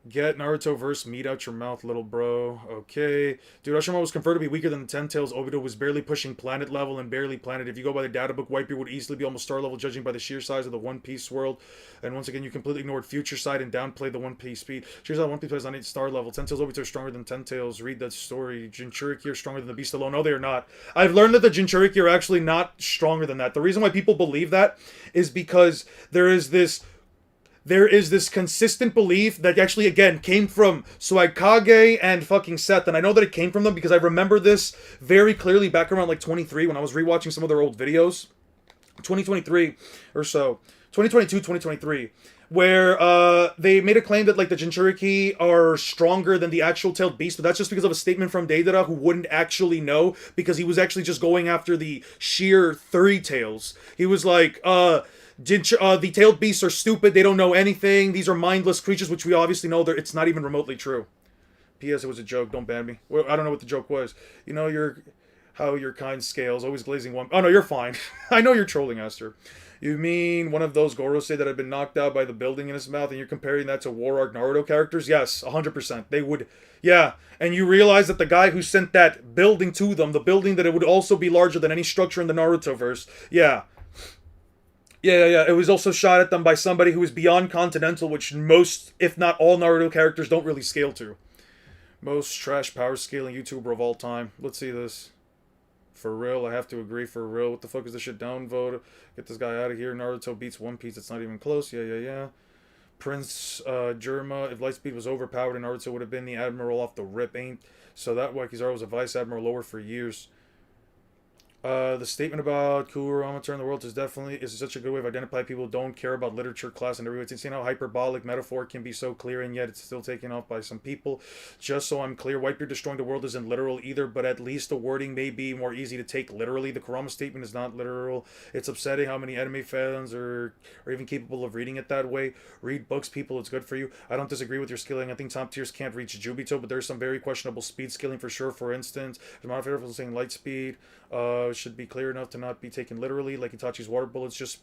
get Naruto verse meat out your mouth, little bro. Okay. Dude, Hashirama was confirmed to be weaker than the Ten Tails. Obito was barely pushing planet level and barely planet. If you go by the data book, Whitebeard would easily be almost star level, judging by the sheer size of the One Piece world. And once again, you completely ignored Future Side and downplayed the One Piece speed. Sheer Side One Piece plays on 8 star level. Ten Tails Obito are stronger than Ten Tails. Read that story. Jinchuriki are stronger than the Beast alone. No, they are not. I've learned that the Jinchuriki are actually not stronger than that. The reason why people believe that is because there is this consistent belief that actually, again, came from Suikage and fucking Seth. And I know that it came from them because I remember this very clearly back around like 23 when I was rewatching some of their old videos. 2023 or so. 2022, 2023. Where they made a claim that like the Jinchuriki are stronger than the actual tailed beast, but that's just because of a statement from Deidara, who wouldn't actually know because he was actually just going after the sheer 3 tails. He was like, the tailed beasts are stupid, they don't know anything, these are mindless creatures, which we obviously know it's not even remotely true. P.S. It was a joke, don't ban me. Well, I don't know what the joke was. You know how your kind scales, always glazing one. Oh no, you're fine. I know you're trolling, Aster. You mean one of those Gorosei that had been knocked out by the building in his mouth, and you're comparing that to War Arc Naruto characters? Yes, 100%. They would, yeah. And you realize that the guy who sent that building to them, the building that it would also be larger than any structure in the Naruto-verse, yeah. Yeah. It was also shot at them by somebody who was beyond Continental, which most, if not all, Naruto characters don't really scale to. Most trash power scaling YouTuber of all time. Let's see this. For real, I have to agree, for real. What the fuck is this shit? Downvote. Get this guy out of here. Naruto beats One Piece. It's not even close. Yeah. Prince Germa. If Lightspeed was overpowered, and Naruto would have been the admiral off the rip, ain't. So that why Kizaru was a vice admiral lower for years. The statement about Kurama turn the world is such a good way of identifying people who don't care about literature class and everywhere. It's insane how hyperbolic metaphor can be so clear, and yet it's still taken off by some people. Just so I'm clear, Whitebeard destroying the world isn't literal either, but at least the wording may be more easy to take literally. The Kurama statement is not literal. It's upsetting how many anime fans are even capable of reading it that way. Read books, people, it's good for you. I don't disagree with your skilling. I think top tiers can't reach Jubito, but there's some very questionable speed skilling for sure. For instance, there's my favorite saying light speed. Should be clear enough to not be taken literally, like Itachi's water bullets. Just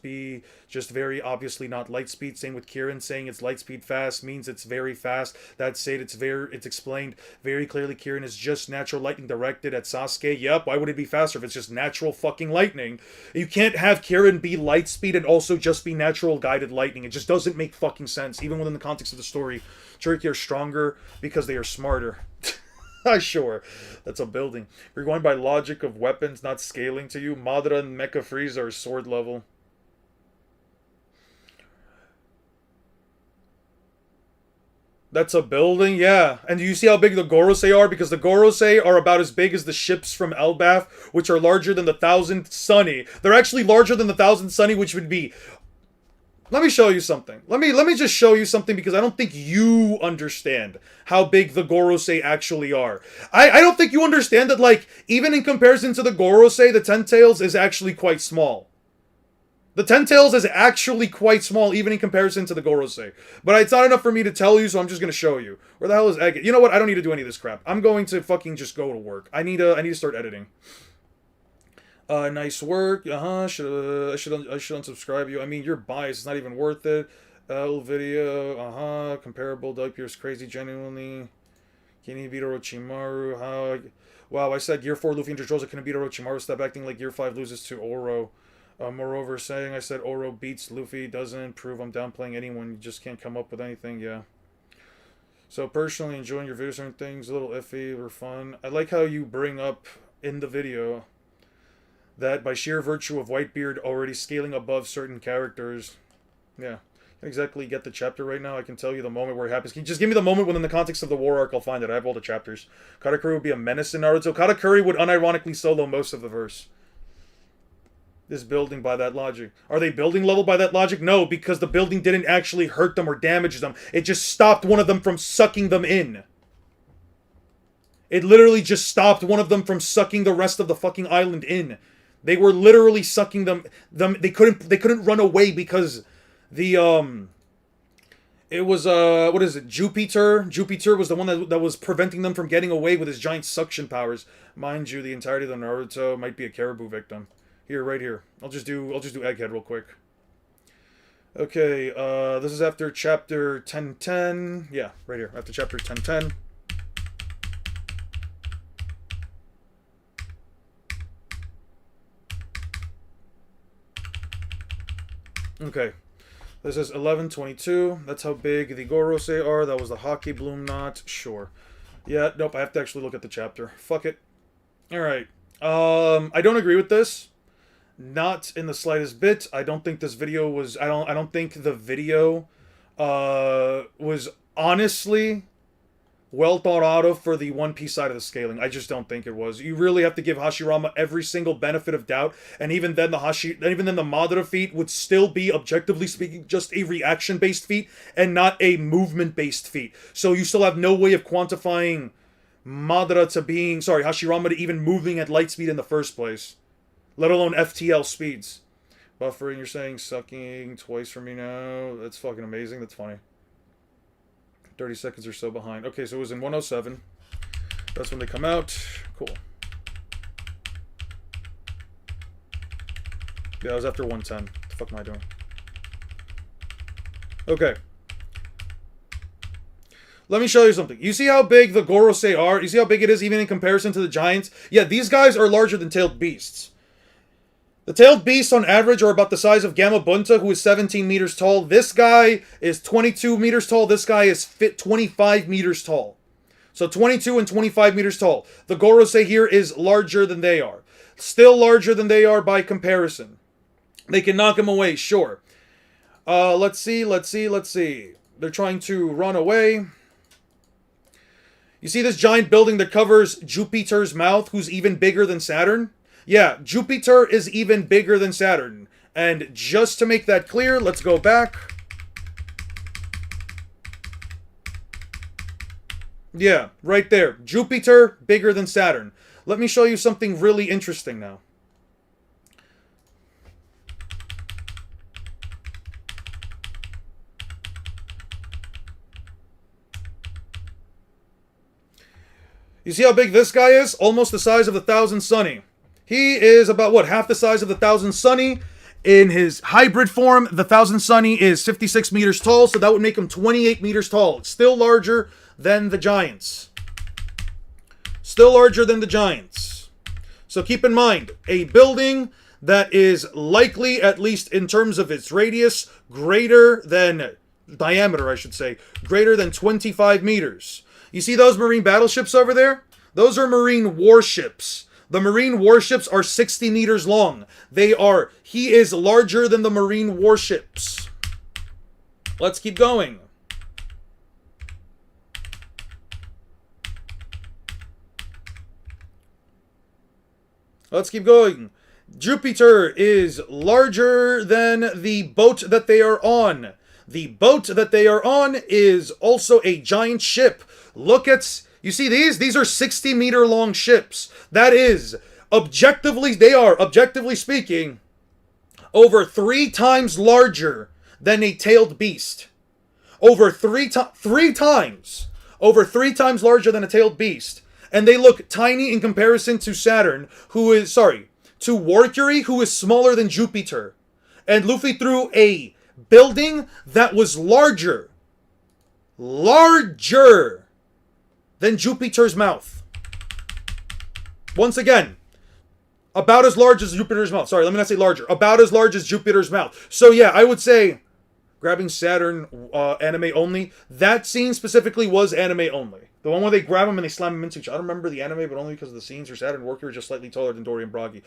very obviously not light speed. Same with Kirin saying it's light speed fast means it's very fast. That's it. It's explained very clearly. Kirin is just natural lightning directed at Sasuke. Yep. Why would it be faster if it's just natural fucking lightning? You can't have Kirin be light speed and also just be natural guided lightning. It just doesn't make fucking sense, even within the context of the story. Cherokee are stronger because they are smarter. Sure, that's a building. You're going by logic of weapons not scaling to you. Madara and Mecha Frieza are sword level. That's a building? Yeah. And do you see how big the Gorosei are? Because the Gorosei are about as big as the ships from Elbaf, which are larger than the Thousand Sunny. They're actually larger than the Thousand Sunny, which would be... Let me show you something. Let me just show you something because I don't think you understand how big the Gorosei actually are. I don't think you understand that, like, even in comparison to the Gorosei, the Ten Tails is actually quite small. The Ten Tails is actually quite small, even in comparison to the Gorosei. But it's not enough for me to tell you, so I'm just gonna show you. Where the hell is Egg? You know what? I don't need to do any of this crap. I'm going to fucking just go to work. I need to start editing. Nice work. I should unsubscribe you. I mean, you're biased. It's not even worth it. Video. Comparable. Doug Pierce crazy. Genuinely. Kini beat Orochimaru. Wow, I said Gear 4 Luffy and Dressrosa couldn't beat Orochimaru. Stop acting like Gear 5 loses to Oro. Moreover, saying I said Oro beats Luffy doesn't prove I'm downplaying anyone. You just can't come up with anything. Yeah. So personally, enjoying your videos, certain things a little iffy or fun. I like how you bring up in the video that by sheer virtue of Whitebeard already scaling above certain characters. Yeah. I can't exactly get the chapter right now. I can tell you the moment where it happens. Can you just give me the moment within the context of the war arc? I'll find it. I have all the chapters. Katakuri would be a menace in Naruto. Katakuri would unironically solo most of the verse. This building by that logic. Are they building level by that logic? No, because the building didn't actually hurt them or damage them. It just stopped one of them from sucking them in. It literally just stopped one of them from sucking the rest of the fucking island in. They were literally sucking them. They couldn't run away because the it was what is it? Jupiter. Jupiter was the one that was preventing them from getting away with his giant suction powers. Mind you, the entirety of the Naruto might be a caribou victim. Here, right here. I'll just do Egghead real quick. Okay, this is after chapter 1010. Yeah, right here after chapter 1010. Okay, this is 1122. That's how big the Gorosei are. That was the Hockey Bloom knot. Sure. Yeah, nope, I have to actually look at the chapter. Fuck it. Alright. I don't agree with this. Not in the slightest bit. I don't think this video was... I don't think the video was honestly well thought out of for the One Piece side of the scaling. I just don't think it was. You really have to give Hashirama every single benefit of doubt, and even then the Madara feat would still be, objectively speaking, just a reaction-based feat and not a movement-based feat. So you still have no way of quantifying Hashirama to even moving at light speed in the first place, let alone FTL speeds. Buffering, you're saying sucking twice for me now. That's fucking amazing. That's funny. 30 seconds or so behind. Okay, so it was in 107. That's when they come out. Cool. Yeah, it was after 110. What the fuck am I doing? Okay. Let me show you something. You see how big the Gorosei are? You see how big it is even in comparison to the giants? Yeah, these guys are larger than tailed beasts. The tailed beasts, on average, are about the size of Gamabunta, who is 17 meters tall. This guy is 22 meters tall. This guy is 25 meters tall. So 22 and 25 meters tall. The Gorosei here is larger than they are. Still larger than they are by comparison. They can knock him away, sure. Let's see. They're trying to run away. You see this giant building that covers Jupiter's mouth, who's even bigger than Saturn? Yeah, Jupiter is even bigger than Saturn. And just to make that clear, let's go back. Yeah, right there. Jupiter, bigger than Saturn. Let me show you something really interesting now. You see how big this guy is? Almost the size of the Thousand Sunny. He is about, what, half the size of the Thousand Sunny. In his hybrid form, the Thousand Sunny is 56 meters tall, so that would make him 28 meters tall. It's still larger than the Giants. Still larger than the Giants. So keep in mind, a building that is likely, at least in terms of its radius, greater than, diameter I should say, greater than 25 meters. You see those Marine battleships over there? Those are Marine warships. The Marine warships are 60 meters long. He is larger than the Marine warships. Let's keep going. Let's keep going. Jupiter is larger than the boat that they are on. The boat that they are on is also a giant ship. Look at... You see these? These are 60-meter long ships. That is, they are, objectively speaking, over 3 times larger than a tailed beast. Over 3 times. Over 3 times larger than a tailed beast. And they look tiny in comparison to Saturn, to Mercury, who is smaller than Jupiter. And Luffy threw a building that was larger than Jupiter's mouth. Once again, about as large as Jupiter's mouth. Sorry, let me not say larger. About as large as Jupiter's mouth. So yeah, I would say, grabbing Saturn anime only, that scene specifically was anime only. The one where they grab him and they slam him into each other. I don't remember the anime, but only because of the scenes where Saturn and Mercury are just slightly taller than Dory and Bragi.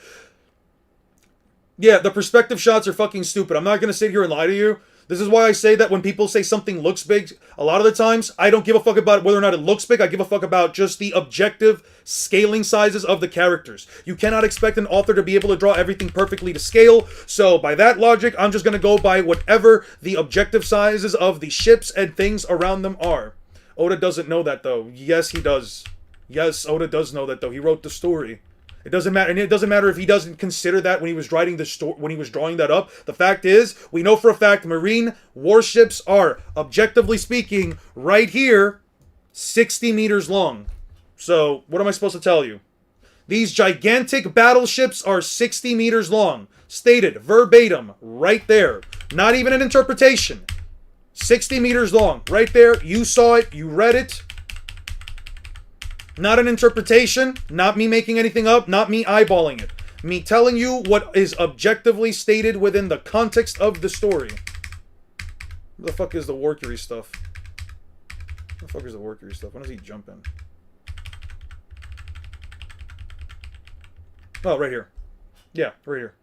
Yeah, the perspective shots are fucking stupid. I'm not going to sit here and lie to you. This is why I say that when people say something looks big, a lot of the times, I don't give a fuck about whether or not it looks big. I give a fuck about just the objective scaling sizes of the characters. You cannot expect an author to be able to draw everything perfectly to scale. So by that logic, I'm just going to go by whatever the objective sizes of the ships and things around them are. Oda doesn't know that, though. Yes, he does. Yes, Oda does know that, though. He wrote the story. It doesn't matter, and it doesn't matter if he doesn't consider that when he was writing the story, when he was drawing that up. The fact is, we know for a fact Marine warships are, objectively speaking, right here, 60 meters long. So, what am I supposed to tell you? These gigantic battleships are 60 meters long. Stated, verbatim, right there. Not even an interpretation. 60 meters long, right there. You saw it, you read it. Not an interpretation, not me making anything up, not me eyeballing it. Me telling you what is objectively stated within the context of the story. What the fuck is the Mercury stuff? What the fuck is the Mercury stuff? When does he jump in? Oh, right here. Yeah, right here.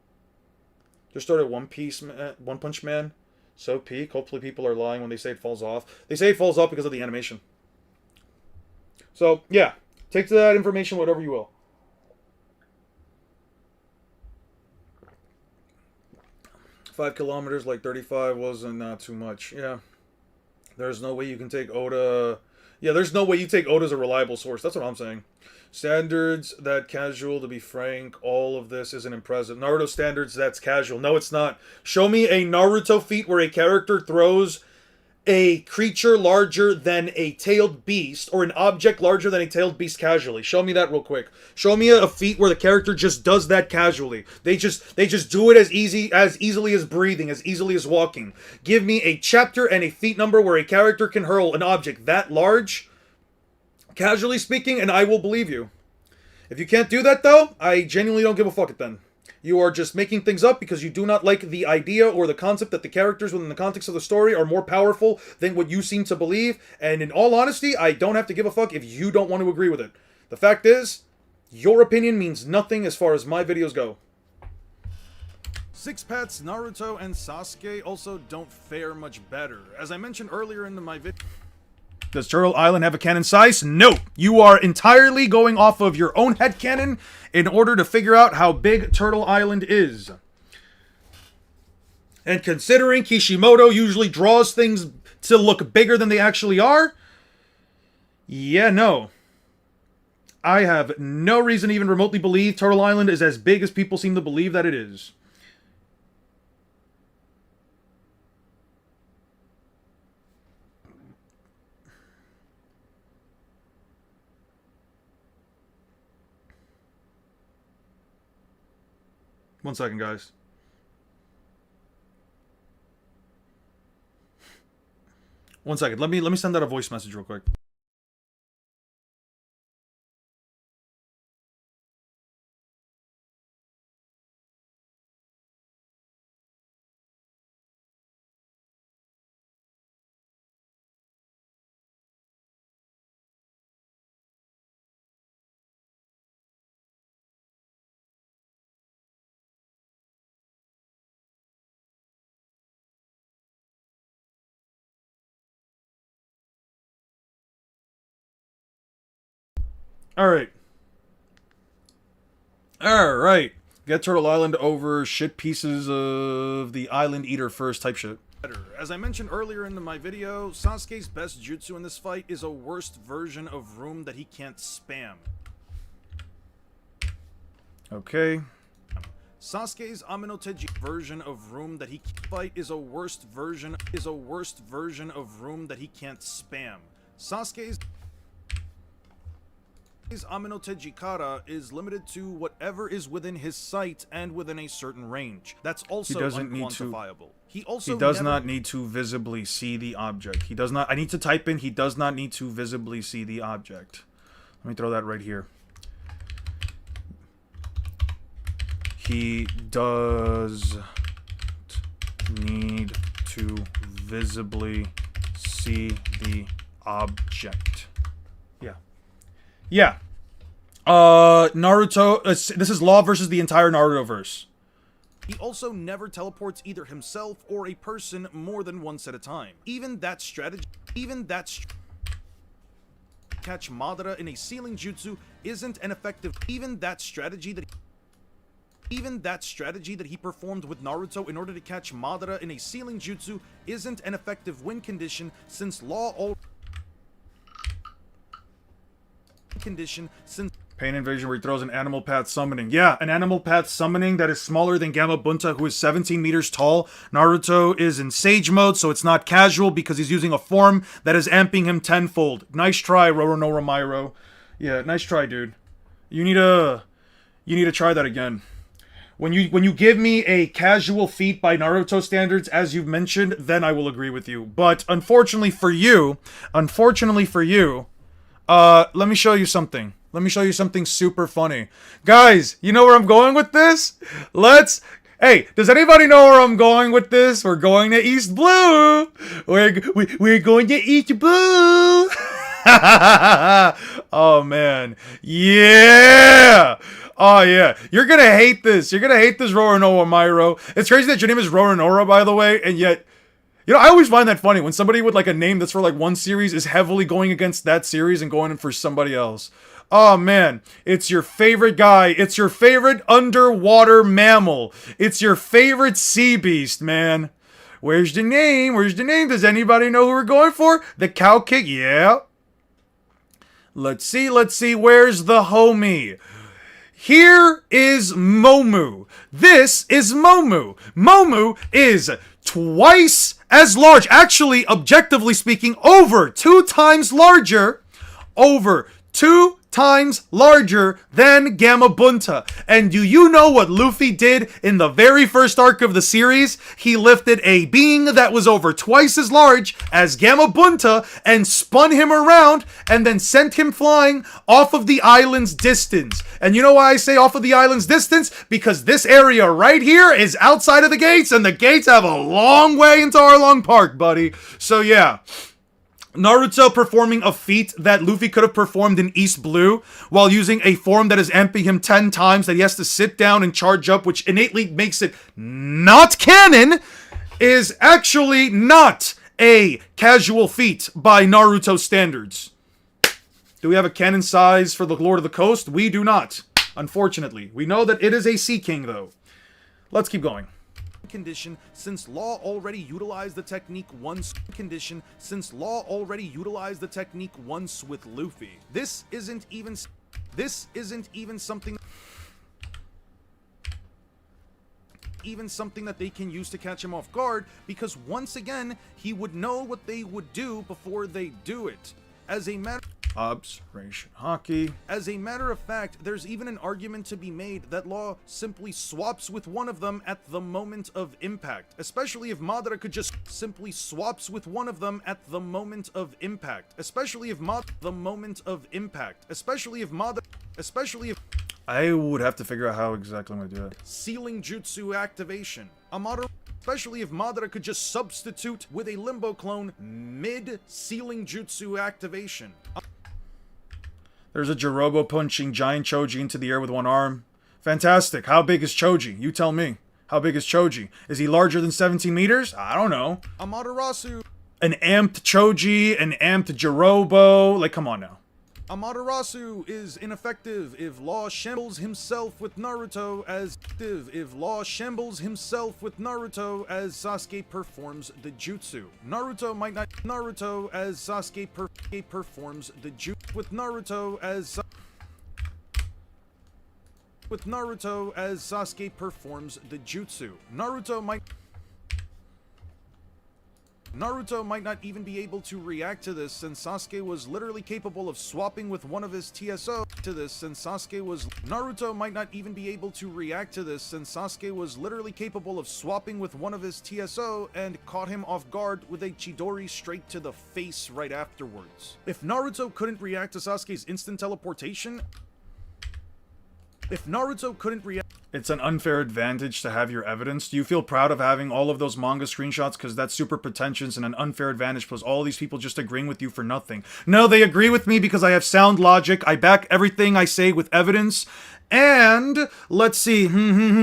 Just started One Punch Man. So peak. Hopefully people are lying when they say it falls off. They say it falls off because of the animation. So, yeah. Take that information whatever you will. Five kilometers, like 35, wasn't not too much. Yeah. There's no way you can take Oda... Yeah, there's no way you take Oda as a reliable source. That's what I'm saying. Standards, that casual, to be frank. All of this isn't impressive. Naruto standards, that's casual. No, it's not. Show me a Naruto feat where a character throws a creature larger than a tailed beast, or an object larger than a tailed beast casually. Show me that real quick. Show me a feat where the character just does that casually. They just do it as easily as breathing, as easily as walking. Give me a chapter and a feat number where a character can hurl an object that large, casually speaking, and I will believe you. If you can't do that, though, I genuinely don't give a fuck it then. You are just making things up because you do not like the idea or the concept that the characters within the context of the story are more powerful than what you seem to believe. And in all honesty, I don't have to give a fuck if you don't want to agree with it. The fact is, your opinion means nothing as far as my videos go. Six Pets, Naruto, and Sasuke also don't fare much better. As I mentioned earlier in my video... Does Turtle Island have a canon size? No. You are entirely going off of your own headcanon in order to figure out how big Turtle Island is. And considering Kishimoto usually draws things to look bigger than they actually are, yeah, no. I have no reason to even remotely believe Turtle Island is as big as people seem to believe that it is. 1 second, guys. One second. Let me send out a voice message real quick. Alright. Alright. Get Turtle Island over shit pieces of the Island Eater first type shit. As I mentioned earlier in my video, Sasuke's best jutsu in this fight is a worst version of Room that he can't spam. Okay. Sasuke's Amenoteji version of Room that he fight is a worst version of Room that he can't spam. Sasuke's Amenoteji Kara is limited to whatever is within his sight and within a certain range. That's also unquantifiable. He does not need to visibly see the object. He does not. I need to type in. He does not need to visibly see the object. Let me throw that right here. He does need to visibly see the object. Yeah. Yeah. Naruto, this is Law versus the entire Naruto-verse. He also never teleports either himself or a person more than once at a time. Even that strategy, catch Madara in a ceiling jutsu isn't an effective, even that strategy that he performed with Naruto in order to catch Madara in a ceiling jutsu isn't an effective win condition since Pain Invasion, where he throws an Animal Path summoning. Yeah, an Animal Path summoning that is smaller than Gamma Bunta, who is 17 meters tall. Naruto is in Sage mode, so it's not casual because he's using a form that is amping him tenfold. Nice try, Roronoa Myro. Yeah, nice try, dude. You need to try that again. When you give me a casual feat by Naruto standards, as you've mentioned, then I will agree with you. But unfortunately for you, let me show you something. Let me show you something super funny. Guys, you know where I'm going with this? Hey, does anybody know where I'm going with this? We're going to East Blue. We're going to East Blue. Oh, man. Yeah. Oh, yeah. You're going to hate this. You're going to hate this, Roronoa Myro. It's crazy that your name is Roronoa, by the way, and yet... You know, I always find that funny when somebody with like a name that's for like one series is heavily going against that series and going in for somebody else. Oh man, it's your favorite guy. It's your favorite underwater mammal. It's your favorite sea beast, man. Where's the name? Where's the name? Does anybody know who we're going for? The Cow Kick? Yeah. Let's see. Where's the homie? Here is Momu. This is Momu. Momu is twice as large. Actually, objectively speaking, over 2 times larger. Over 2 times larger than Gamma Bunta. And do you know what Luffy did in the very first arc of the series? He lifted a being that was over twice as large as Gamma Bunta and spun him around and then sent him flying off of the island's distance. And you know why I say off of the island's distance? Because this area right here is outside of the gates, and the gates have a long way into Arlong Park, buddy. So yeah. Naruto performing a feat that Luffy could have performed in East Blue while using a form that is amping him 10 times that he has to sit down and charge up, which innately makes it not canon, is actually not a casual feat by Naruto standards. Do we have a canon size for the Lord of the Coast? We do not, unfortunately. We know that it is a Sea King, though. Let's keep going. Condition since Law already utilized the technique once with Luffy. This isn't even something that they can use to catch him off guard, because once again he would know what they would do before they do it. As a matter Observation Haki. As a matter of fact, there's even an argument to be made that Law simply swaps with one of them at the moment of impact, especially if Madara could just simply swaps with one of them at the moment of impact, especially if I would have to figure out how exactly I'm gonna do it. Sealing Jutsu activation. Especially if Madara could just substitute with a Limbo clone mid-Sealing Jutsu activation. There's a Jirobo punching giant Choji into the air with one arm. Fantastic. How big is Choji? You tell me. How big is Choji? Is he larger than 17 meters? I don't know. Amaterasu. An amped Choji, an amped Jirobo. Like, come on now. Amaterasu is ineffective if Law shambles himself with Naruto as Sasuke performs the jutsu. Naruto as Sasuke performs the jutsu with Naruto as Sasuke performs the jutsu. Naruto might not even be able to react to this since Sasuke was literally capable of swapping with one of his TSO Naruto might not even be able to react to this since Sasuke was literally capable of swapping with one of his TSO and caught him off guard with a Chidori straight to the face right afterwards. If Naruto couldn't react to Sasuke's instant teleportation, it's an unfair advantage to have your evidence. Do you feel proud of having all of those manga screenshots? Because that's super pretentious and an unfair advantage plus all these people just agreeing with you for nothing. No, they agree with me because I have sound logic. I back everything I say with evidence. And let's see.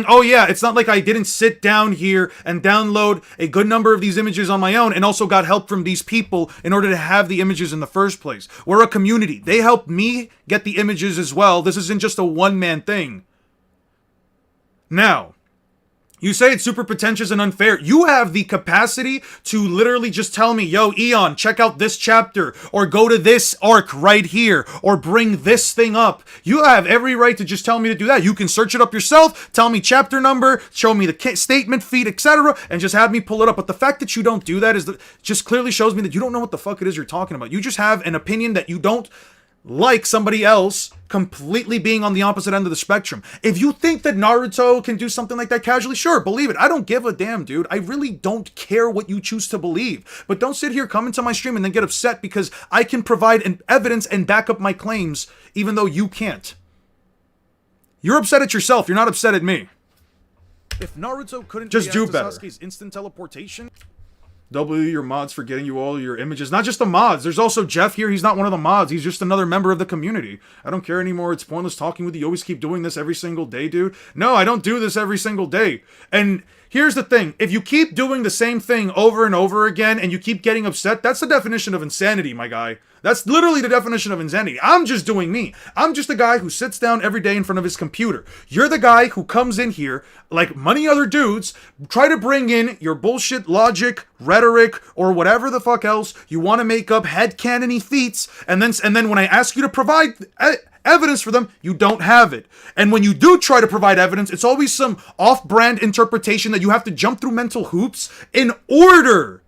Oh yeah, it's not like I didn't sit down here and download a good number of these images on my own and also got help from these people in order to have the images in the first place. We're a community. They helped me get the images as well. This isn't just a one-man thing. Now, you say it's super pretentious and unfair. You have the capacity to literally just tell me, yo, Eon, check out this chapter, or go to this arc right here, or bring this thing up. You have every right to just tell me to do that. You can search it up yourself, tell me chapter number, show me the statement feed, etc., and just have me pull it up. But the fact that you don't do that just clearly shows me that you don't know what the fuck it is you're talking about. You just have an opinion that you don't like somebody else completely being on the opposite end of the spectrum. If you think that Naruto can do something like that casually, sure, believe it. I don't give a damn, dude. I really don't care what you choose to believe. But don't sit here, come into my stream, and then get upset because I can provide evidence and back up my claims, even though you can't. You're upset at yourself. You're not upset at me. If Naruto couldn't just do better. Sasuke's instant teleportation, W your mods for getting you all your images. Not just the mods. There's also Jeff here. He's not one of the mods. He's just another member of the community. I don't care anymore. It's pointless talking with you. You always keep doing this every single day, dude. No, I don't do this every single day. And here's the thing. If you keep doing the same thing over and over again and you keep getting upset, that's the definition of insanity, my guy. That's literally the definition of insanity. I'm just doing me. I'm just a guy who sits down every day in front of his computer. You're the guy who comes in here, like many other dudes, try to bring in your bullshit logic, rhetoric, or whatever the fuck else you want to make up headcanon-y feats, and then when I ask you to provide evidence for them, you don't have it. And when you do try to provide evidence, it's always some off-brand interpretation that you have to jump through mental hoops in order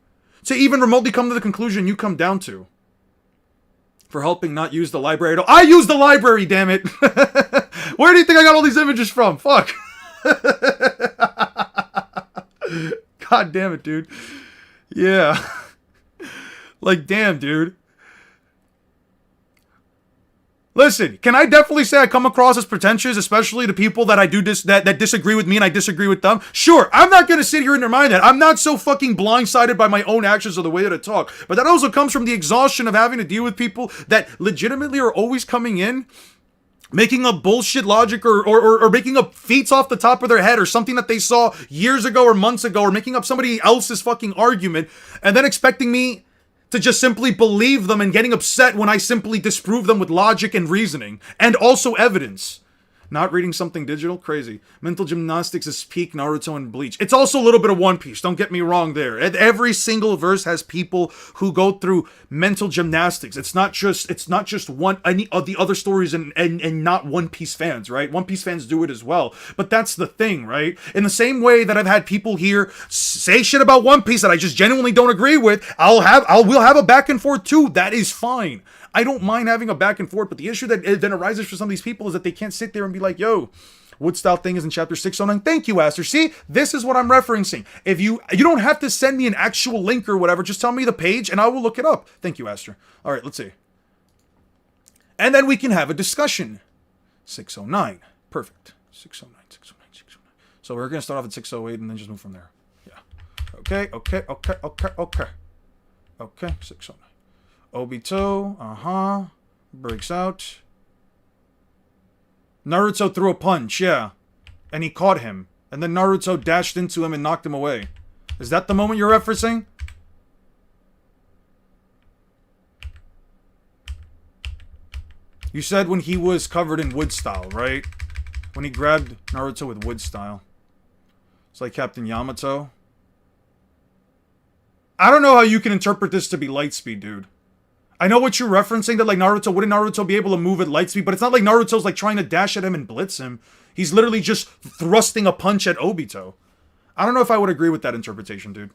to even remotely come to the conclusion you come down to. For helping not use the library at all. I use the library, damn it! Where do you think I got all these images from? Fuck! God damn it, dude. Yeah. Like, damn, dude. Listen, can I definitely say I come across as pretentious, especially to people that I do that disagree with me and I disagree with them? Sure, I'm not gonna sit here and deny that. I'm not so fucking blindsided by my own actions or the way that I talk. But that also comes from the exhaustion of having to deal with people that legitimately are always coming in, making up bullshit logic or making up feats off the top of their head or something that they saw years ago or months ago, or making up somebody else's fucking argument, and then expecting me to just simply believe them and getting upset when I simply disprove them with logic and reasoning, and also evidence. Not reading something digital? Crazy. Mental gymnastics is peak Naruto and Bleach. It's also a little bit of One Piece, don't get me wrong there. And every single verse has people who go through mental gymnastics. It's not just one any of the other stories and not One Piece fans, right? One Piece fans do it as well. But that's the thing, right? In the same way that I've had people here say shit about One Piece that I just genuinely don't agree with, we'll have a back and forth too. That is fine. I don't mind having a back and forth, but the issue that then arises for some of these people is that they can't sit there and be like, yo, wood style thing is in chapter 609. Thank you, Aster. See, this is what I'm referencing. If you don't have to send me an actual link or whatever, just tell me the page and I will look it up. Thank you, Aster. All right, let's see. And then we can have a discussion. 609. Perfect. 609, 609, 609. So we're going to start off at 608 and then just move from there. Yeah. Okay. 609. Obito, breaks out. Naruto threw a punch, yeah. And he caught him. And then Naruto dashed into him and knocked him away. Is that the moment you're referencing? You said when he was covered in wood style, right? When he grabbed Naruto with wood style. It's like Captain Yamato. I don't know how you can interpret this to be light speed, dude. I know what you're referencing, that like wouldn't Naruto be able to move at light speed, but it's not like Naruto's like trying to dash at him and blitz him. He's literally just thrusting a punch at Obito. I don't know if I would agree with that interpretation, dude.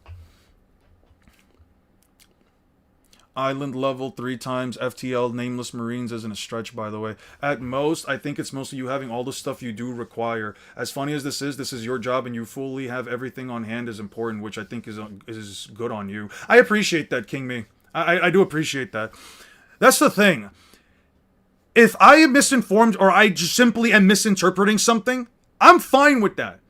Island level 3 times FTL Nameless Marines isn't a stretch, by the way. At most, I think it's mostly you having all the stuff you do require. As funny as this is your job and you fully have everything on hand is important, which I think is good on you. I appreciate that, King Me. I do appreciate that. That's the thing. If I am misinformed or I just simply am misinterpreting something, I'm fine with that.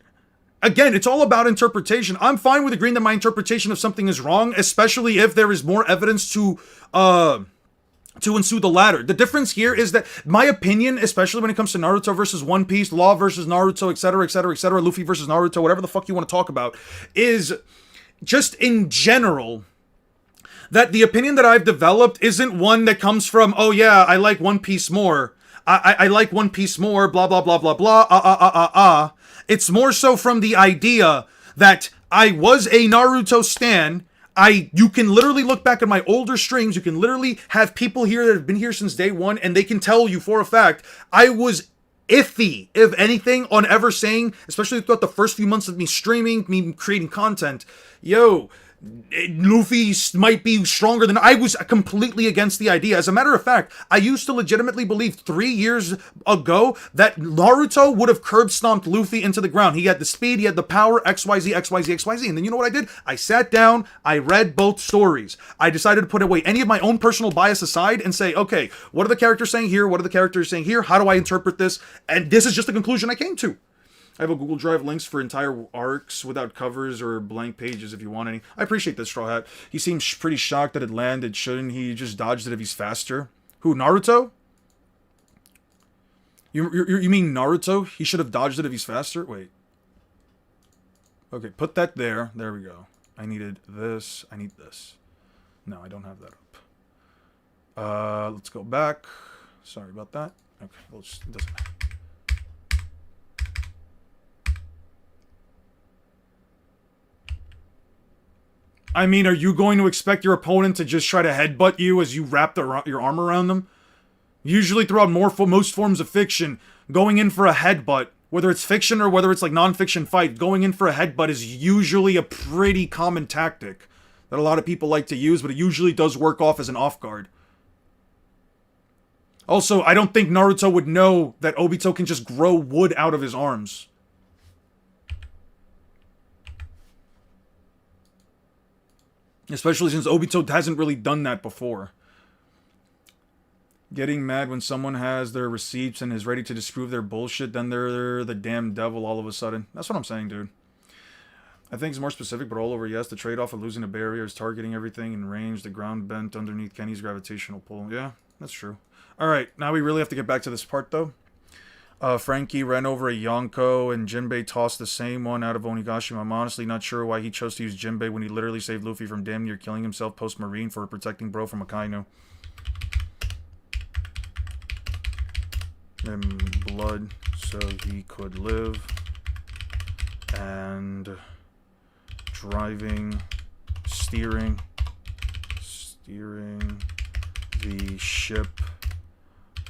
Again, it's all about interpretation. I'm fine with agreeing that my interpretation of something is wrong, especially if there is more evidence to ensue the latter. The difference here is that my opinion, especially when it comes to Naruto versus One Piece, Law versus Naruto, etc., etc., etc., Luffy versus Naruto, whatever the fuck you want to talk about, is just in general that the opinion that I've developed isn't one that comes from, oh yeah, I like One Piece more. I like One Piece more, blah, blah, blah, blah, blah, It's more so from the idea that I was a Naruto stan. You can literally look back at my older streams. You can literally have people here that have been here since day one, and they can tell you for a fact, I was iffy, if anything, on ever saying, especially throughout the first few months of me streaming, me creating content, yo, Luffy might be stronger than I was completely against the idea. As a matter of fact, I used to legitimately believe 3 years ago that Naruto would have curb stomped Luffy into the ground. He had the speed, he had the power, XYZ, XYZ, XYZ. And then you know what I did? I sat down, I read both stories. I decided to put away any of my own personal bias aside and say, okay, what are the characters saying here? What are the characters saying here? How do I interpret this? And this is just the conclusion I came to. I have a Google Drive links for entire arcs without covers or blank pages if you want any. I appreciate this, Straw Hat. He seems pretty shocked that it landed. Shouldn't he just dodged it if he's faster? Who, Naruto? You mean Naruto? He should have dodged it if he's faster? Wait. Okay, put that there. There we go. I needed this. I need this. No, I don't have that up. Let's go back. Sorry about that. Okay, well, it doesn't matter. I mean, are you going to expect your opponent to just try to headbutt you as you wrap your arm around them? Usually throughout most forms of fiction, going in for a headbutt, whether it's fiction or whether it's like non-fiction fight, going in for a headbutt is usually a pretty common tactic that a lot of people like to use, but it usually does work off as an off-guard. Also, I don't think Naruto would know that Obito can just grow wood out of his arms. Especially since Obito hasn't really done that before. Getting mad when someone has their receipts and is ready to disprove their bullshit, then they're the damn devil all of a sudden. That's what I'm saying, dude. I think it's more specific, but all over, yes. The trade-off of losing a barrier is targeting everything in range. The ground bent underneath Kenny's gravitational pull. Yeah, that's true. Alright, now we really have to get back to this part, though. Frankie ran over a Yonko, and Jinbei tossed the same one out of Onigashima. I'm honestly not sure why he chose to use Jinbei when he literally saved Luffy from damn near killing himself post-Marine for protecting bro from Akainu. And blood so he could live, and steering the ship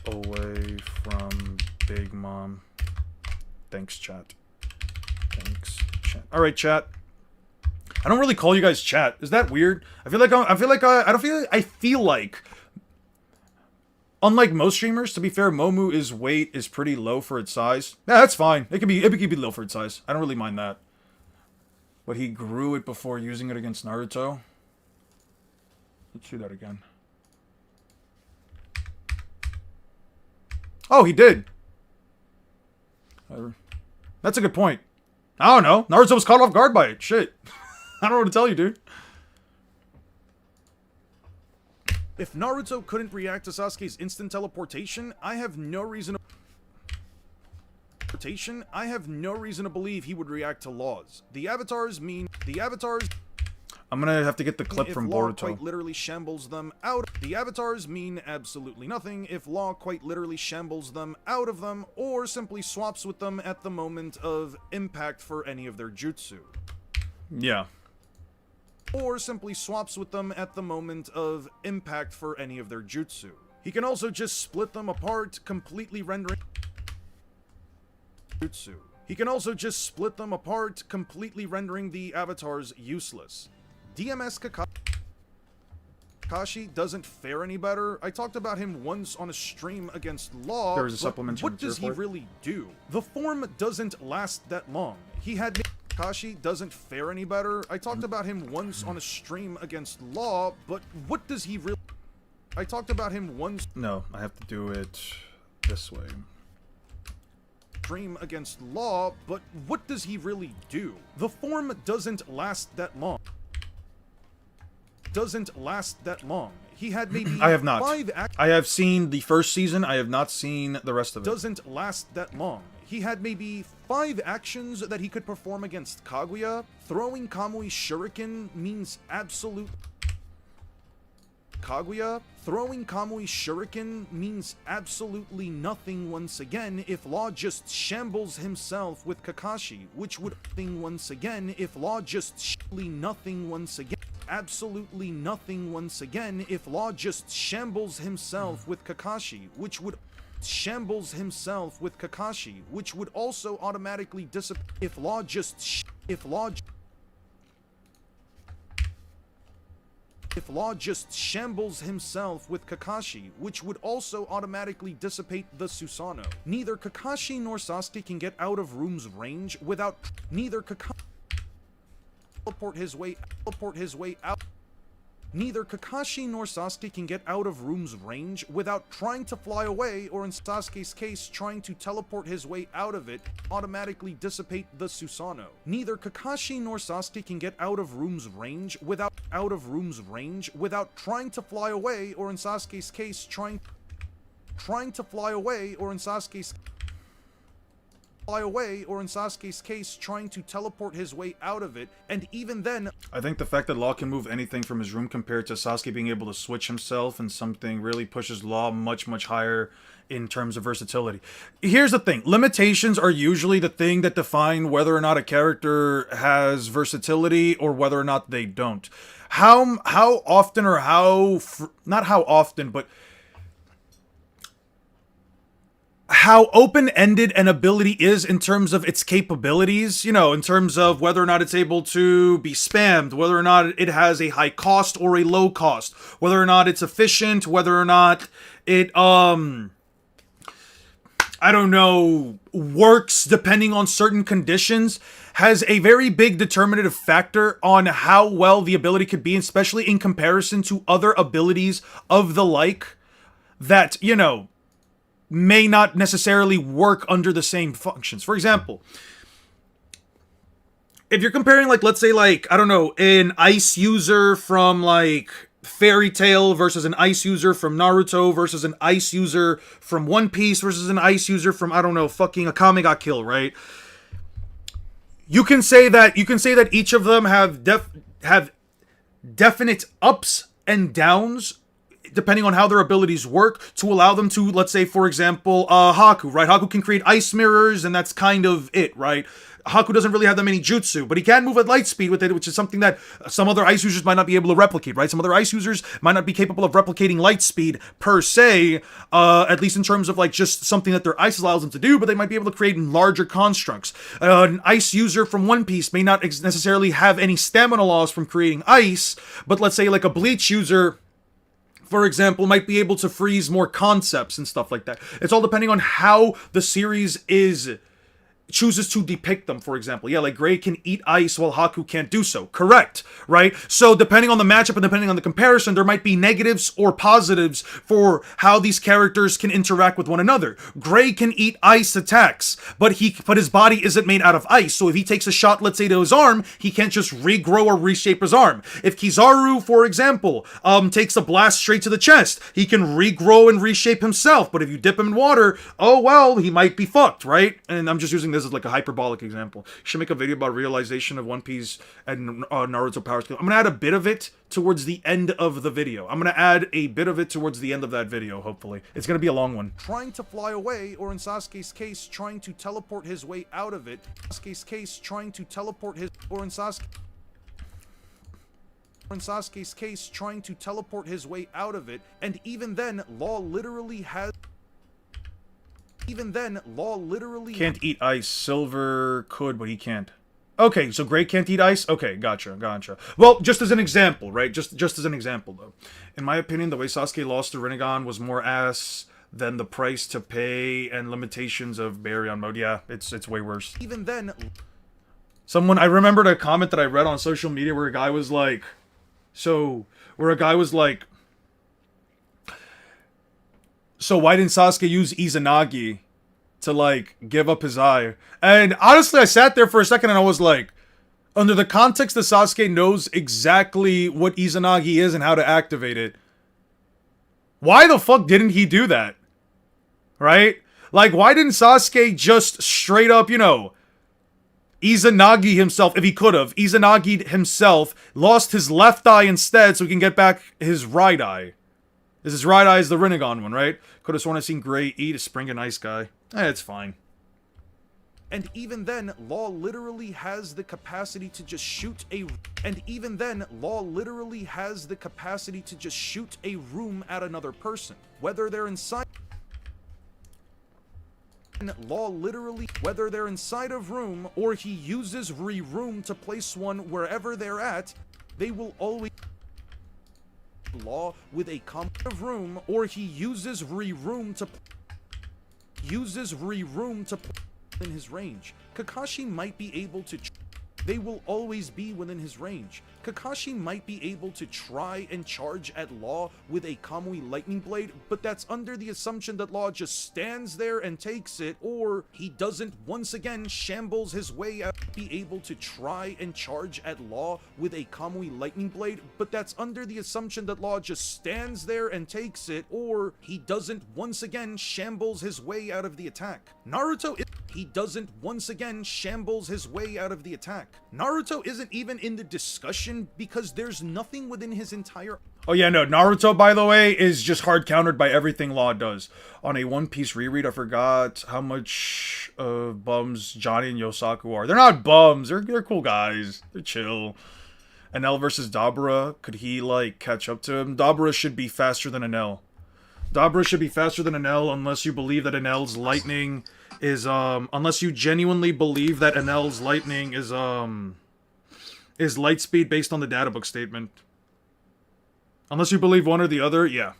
away from Big Mom. Thanks, chat. Thanks, chat. All right, chat. I don't really call you guys chat. Is that weird? I feel like unlike most streamers, to be fair, Momu's weight is pretty low for its size. Yeah, that's fine. It can be low for its size. I don't really mind that. But he grew it before using it against Naruto. Let's see that again. Oh, he did. That's a good point. I don't know. Naruto was caught off guard by it. Shit. I don't know what to tell you, dude. If Naruto couldn't react to Sasuke's instant teleportation, I have no reason to believe he would react to laws. I'm gonna have to get the clip from Boruto. Quite literally shambles them out. The avatars mean absolutely nothing if law quite literally shambles them out of them, or simply swaps with them at the moment of impact for any of their jutsu. Yeah. Or simply swaps with them at the moment of impact for any of their jutsu. He can also just split them apart, completely rendering jutsu. He can also just split them apart, completely rendering the avatars useless. DMS Kakashi doesn't fare any better. I talked about him once on a stream against Law. There was a supplementary. What does he really do? The form doesn't last that long. Kakashi doesn't fare any better. I talked about him once on a stream against Law, but what does he really... I talked about him once... No, I have to do it this way. Stream against Law, but what does he really do? The form doesn't last that long. He had maybe I have not. I have seen the first season. I have not seen the rest of it. Doesn't last that long. He had maybe 5 actions that he could perform against Kaguya. Throwing Kamui Shuriken means absolute... Throwing Kamui Shuriken means absolutely nothing once again if Law just shambles himself with Kakashi, which would once again if Law just nothing once again. Absolutely nothing once again if Law just shambles himself with Kakashi, which would also automatically disappear if Law just shambles himself with Kakashi, which would also automatically dissipate the Susanoo. Neither Kakashi nor Sasuke can get out of Room's range without teleport his way out. Neither Kakashi nor Sasuke can get out of Room's range without trying to fly away, or in Sasuke's case, trying to teleport his way out of it, automatically dissipate the Susanoo. Neither Kakashi nor Sasuke can get out of Room's range without trying to fly away, or in Sasuke's case, trying to fly away, or in Sasuke's case, trying to teleport his way out of it, and even then... I think the fact that Law can move anything from his room compared to Sasuke being able to switch himself and something really pushes Law much, much higher in terms of versatility. Here's the thing. Limitations are usually the thing that define whether or not a character has versatility or whether or not they don't. How often or not how often, but how open-ended an ability is in terms of its capabilities, you know, in terms of whether or not it's able to be spammed, whether or not it has a high cost or a low cost, whether or not it's efficient, whether or not it, I don't know, works depending on certain conditions, has a very big determinative factor on how well the ability could be, especially in comparison to other abilities of the like that, you know, may not necessarily work under the same functions. For example, if you're comparing, like, let's say, like, I don't know, an ice user from, like, Fairy Tail versus an ice user from Naruto versus an ice user from One Piece versus an ice user from, I don't know, fucking Akame ga Kill, right? You can say that each of them have definite ups and downs depending on how their abilities work, to allow them to, let's say, for example, Haku, right? Haku can create ice mirrors, and that's kind of it, right? Haku doesn't really have that many jutsu, but he can move at light speed with it, which is something that some other ice users might not be able to replicate, right? Some other ice users might not be capable of replicating light speed per se, at least in terms of like just something that their ice allows them to do, but they might be able to create larger constructs. An ice user from One Piece may not necessarily have any stamina loss from creating ice, but let's say like a Bleach user, for example, might be able to freeze more concepts and stuff like that. It's all depending on how the series chooses to depict them, for example. Yeah, like Gray can eat ice while Haku can't do so. Correct, right? So depending on the matchup and depending on the comparison, there might be negatives or positives for how these characters can interact with one another. Gray can eat ice attacks, but his body isn't made out of ice. So if he takes a shot, let's say to his arm, he can't just regrow or reshape his arm. If Kizaru, for example, takes a blast straight to the chest, he can regrow and reshape himself. But if you dip him in water, oh well, he might be fucked, right? And I'm just using this as like a hyperbolic example. You should make a video about realization of One Piece and Naruto power skill. I'm gonna add a bit of it towards the end of the video. I'm gonna add a bit of it towards the end of that video, hopefully. It's gonna be a long one. Trying to fly away, or in Sasuke's case, trying to teleport his way out of it. Sasuke's case, trying to teleport his, or in Sasuke's case, trying to teleport his way out of it, and even then, Law literally has... Can't eat ice. Silver could, but he can't. Okay, so Gray can't eat ice? Okay, gotcha. Well, just as an example, right? Just as an example, though. In my opinion, the way Sasuke lost to Rinnegan was more ass than the price to pay and limitations of Baryon mode. Yeah, it's way worse. Even then... I remembered a comment that I read on social media where a guy was like... So why didn't Sasuke use Izanagi to, like, give up his eye? And honestly, I sat there for a second and I was like, under the context that Sasuke knows exactly what Izanagi is and how to activate it, why the fuck didn't he do that? Right? Like, why didn't Sasuke just straight up, Izanagi himself, if he could have, Izanagi'd himself, lost his left eye instead so he can get back his right eye. His right eye is the Rinnegan one, right? Could have sworn I've seen Gray eat a spring and ice guy. It's fine. And even then, Law literally has the capacity to just shoot a... room at another person. Whether they're inside... whether they're inside of room, or he uses room to place one wherever they're at, they will always... Law with a of room, or he uses room to in his range. Kakashi might be able to... They will always be within his range. Kakashi might be able to try and charge at Law with a Kamui Lightning Blade, but that's under the assumption that Law just stands there and takes it, or he doesn't once again shambles his way out. Be able to try and charge at Law with a Kamui Lightning Blade, but that's under the assumption that Law just stands there and takes it, or he doesn't once again shambles his way out of the attack. Naruto isn't even in the discussion because there's nothing within his entire... Oh yeah, no, Naruto, by the way, is just hard countered by everything Law does. On a One Piece reread, I forgot how much bums Johnny and Yosaku are. They're not bums, they're cool guys. They're chill. Enel versus Dabura, could he, like, catch up to him? Dabura should be faster than Enel. Unless you believe that Enel's lightning is, unless you genuinely believe that Enel's lightning is light speed based on the databook statement. Unless you believe one or the other, yeah.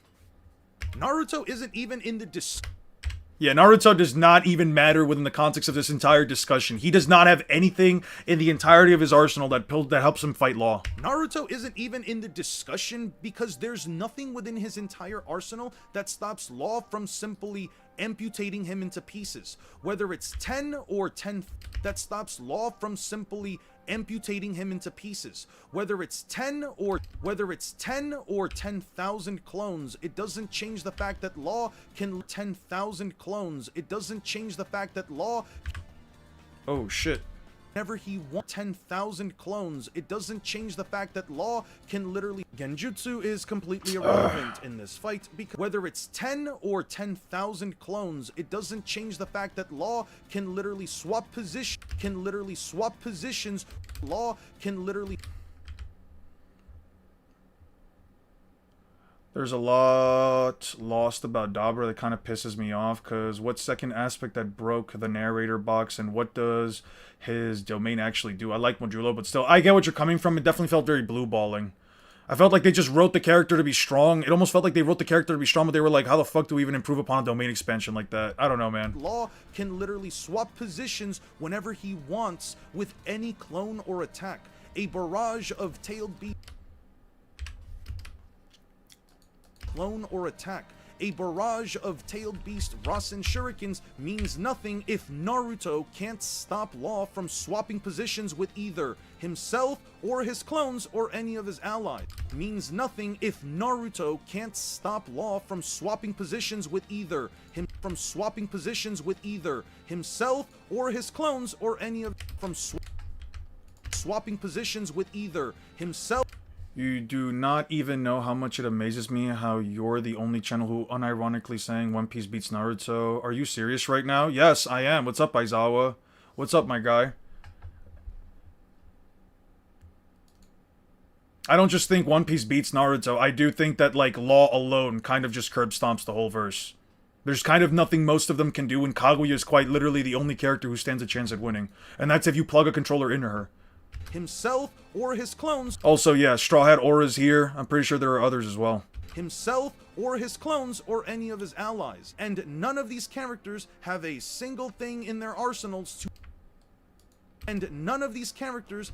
Naruto isn't even in the Yeah, Naruto does not even matter within the context of this entire discussion. He does not have anything in the entirety of his arsenal that helps him fight Law. Naruto isn't even in the discussion because there's nothing within his entire arsenal that stops Law from simply amputating him into pieces. Whether it's 10 or 10, that stops Law from simply amputating him into pieces. Whether it's 10 or 10,000 clones, it doesn't change the fact that Law can 10,000 clones. It doesn't change the fact that Law... Oh shit. whenever he wants 10,000 clones. It doesn't change the fact that Law can literally... Genjutsu is completely irrelevant in this fight, because whether it's 10 or 10,000 clones, it doesn't change the fact that Law can literally swap positions. Law can literally... There's a lot lost about Dabra that kind of pisses me off, because what second aspect that broke the narrator box, and what does his domain actually do? I like Modulo, but still, I get what you're coming from. It definitely felt very blue-balling. I felt like they just wrote the character to be strong. It almost felt like they wrote the character to be strong, but they were like, how the fuck do we even improve upon a domain expansion like that? I don't know, man. Law can literally swap positions whenever he wants with any clone or attack. A barrage of tailed beasts. Clone or attack. A barrage of tailed beast Rasen shurikens means nothing if Naruto can't stop Law from swapping positions with either himself or his clones or any of his allies. Means nothing if Naruto can't stop Law from swapping positions with either himself or his clones or any of swapping positions with either himself. You do not even know how much it amazes me how you're the only channel who unironically saying One Piece beats Naruto. Are you serious right now? Yes, I am. What's up, Aizawa? What's up, my guy? I don't just think One Piece beats Naruto. I do think that, like, Law alone kind of just curb stomps the whole verse. There's kind of nothing most of them can do, and Kaguya is quite literally the only character who stands a chance at winning. And that's if you plug a controller into her. Himself or his clones. Also, yeah, Straw Hat Aura's here. I'm pretty sure there are others as well. Himself or his clones or any of his allies. And none of these characters have a single thing in their arsenals to... And none of these characters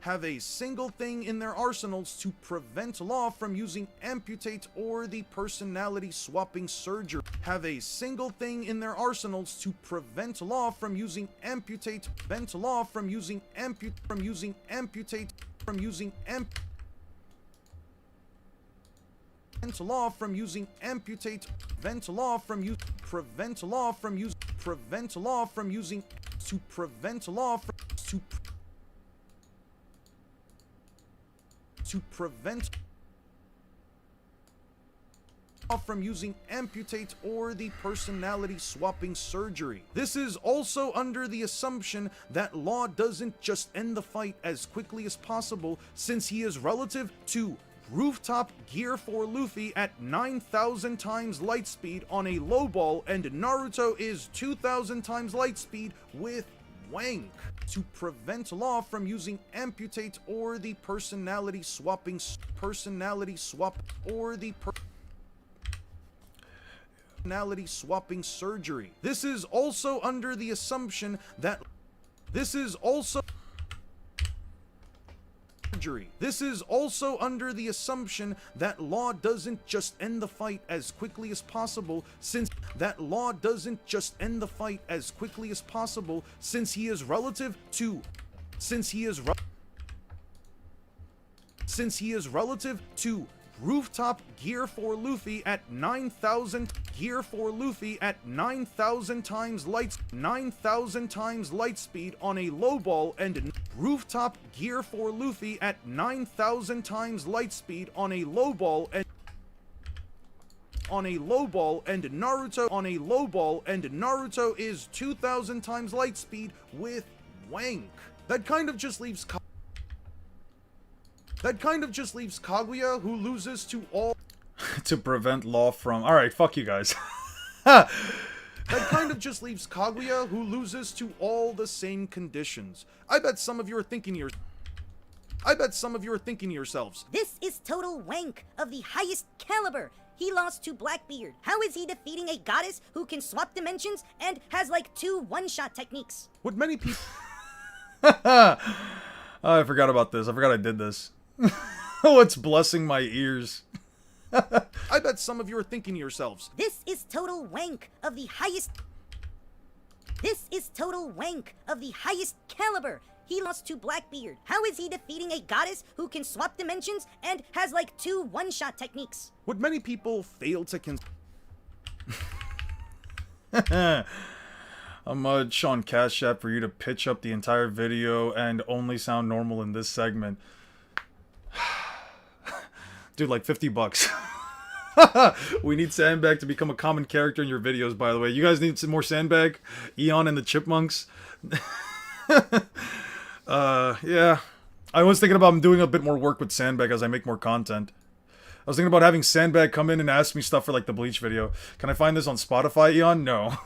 have a single thing in their arsenals to prevent Law from using Amputate or the personality swapping surgery. Have a single thing in their arsenals to prevent Law from using Amputate. Prevent Law from using Amputate. Prevent Law from using Amputate. Prevent Law from using to prevent Law from to prevent from using Amputate or the personality swapping surgery. This is also under the assumption that Law doesn't just end the fight as quickly as possible, since he is relative to Rooftop Gear 4 Luffy at 9,000 times light speed on a low ball, and Naruto is 2,000 times light speed with Wank. To prevent Law from using Amputate or the personality swapping personality swapping surgery. This is also under the assumption that Law doesn't just end the fight as quickly as possible, since he is relative to Rooftop Gear 4 Luffy at 9,000 times light speed on a low ball, and Rooftop Gear 4 Luffy at 9,000 times light speed on a low ball, and Naruto is 2,000 times light speed with Wank. That kind of just leaves Kaguya, who loses to all to prevent Law from... Alright, fuck you guys. That kind of just leaves Kaguya, who loses to all the same conditions. I bet some of you are thinking to yourselves, this is total wank of the highest caliber. He lost to Blackbeard. How is he defeating a goddess who can swap dimensions and has like 2 one-shot techniques? What many people... Oh, I forgot about this. I forgot I did this. Oh, it's blessing my ears. I bet some of you are thinking to yourselves, this is total wank of the highest... This is total wank of the highest caliber. He lost to Blackbeard. How is he defeating a goddess who can swap dimensions and has like 2 one-shot techniques? What many people fail to I'm Sean Cash App for you to pitch up the entire video and only sound normal in this segment. Dude, like $50. We need Sandbag to become a common character in your videos, by the way. You guys need some more Sandbag? Eon and the Chipmunks? Yeah. I was thinking about doing a bit more work with Sandbag as I make more content. I was thinking about having Sandbag come in and ask me stuff for like the Bleach video. Can I find this on Spotify, Eon? No.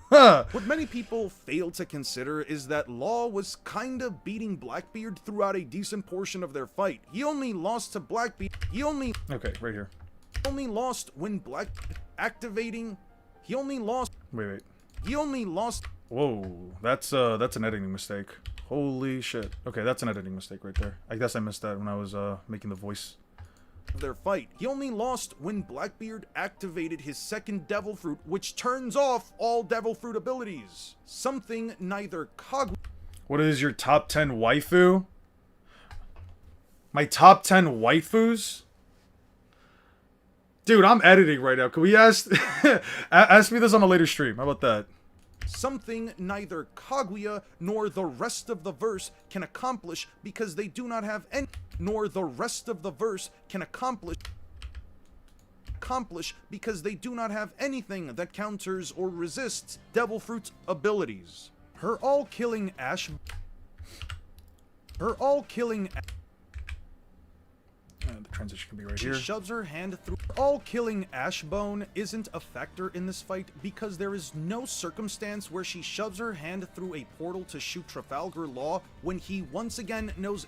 What many people fail to consider is that Law was kinda beating Blackbeard throughout a decent portion of their fight. He only lost to Blackbeard. Okay, right here. Only lost when activating. He only lost. Wait. He only lost. Whoa, that's an editing mistake. Holy shit. Okay, that's an editing mistake right there. I guess I missed that when I was making the voice of their fight. He only lost when Blackbeard activated his second Devil Fruit, which turns off all Devil Fruit abilities. Something neither Kaguya. What is your top 10 waifu? My top 10 waifus? Dude, I'm editing right now. Can we ask ask me this on a later stream? How about that? Something neither Kaguya nor the rest of the verse can accomplish because they do not have any. Nor the rest of the verse can accomplish because they do not have anything that counters or resists Devil Fruit's abilities. Her all-killing the transition can be right here. She shoves her hand through. All-killing Ashbone isn't a factor in this fight because there is no circumstance where she shoves her hand through a portal to shoot Trafalgar Law when he once again knows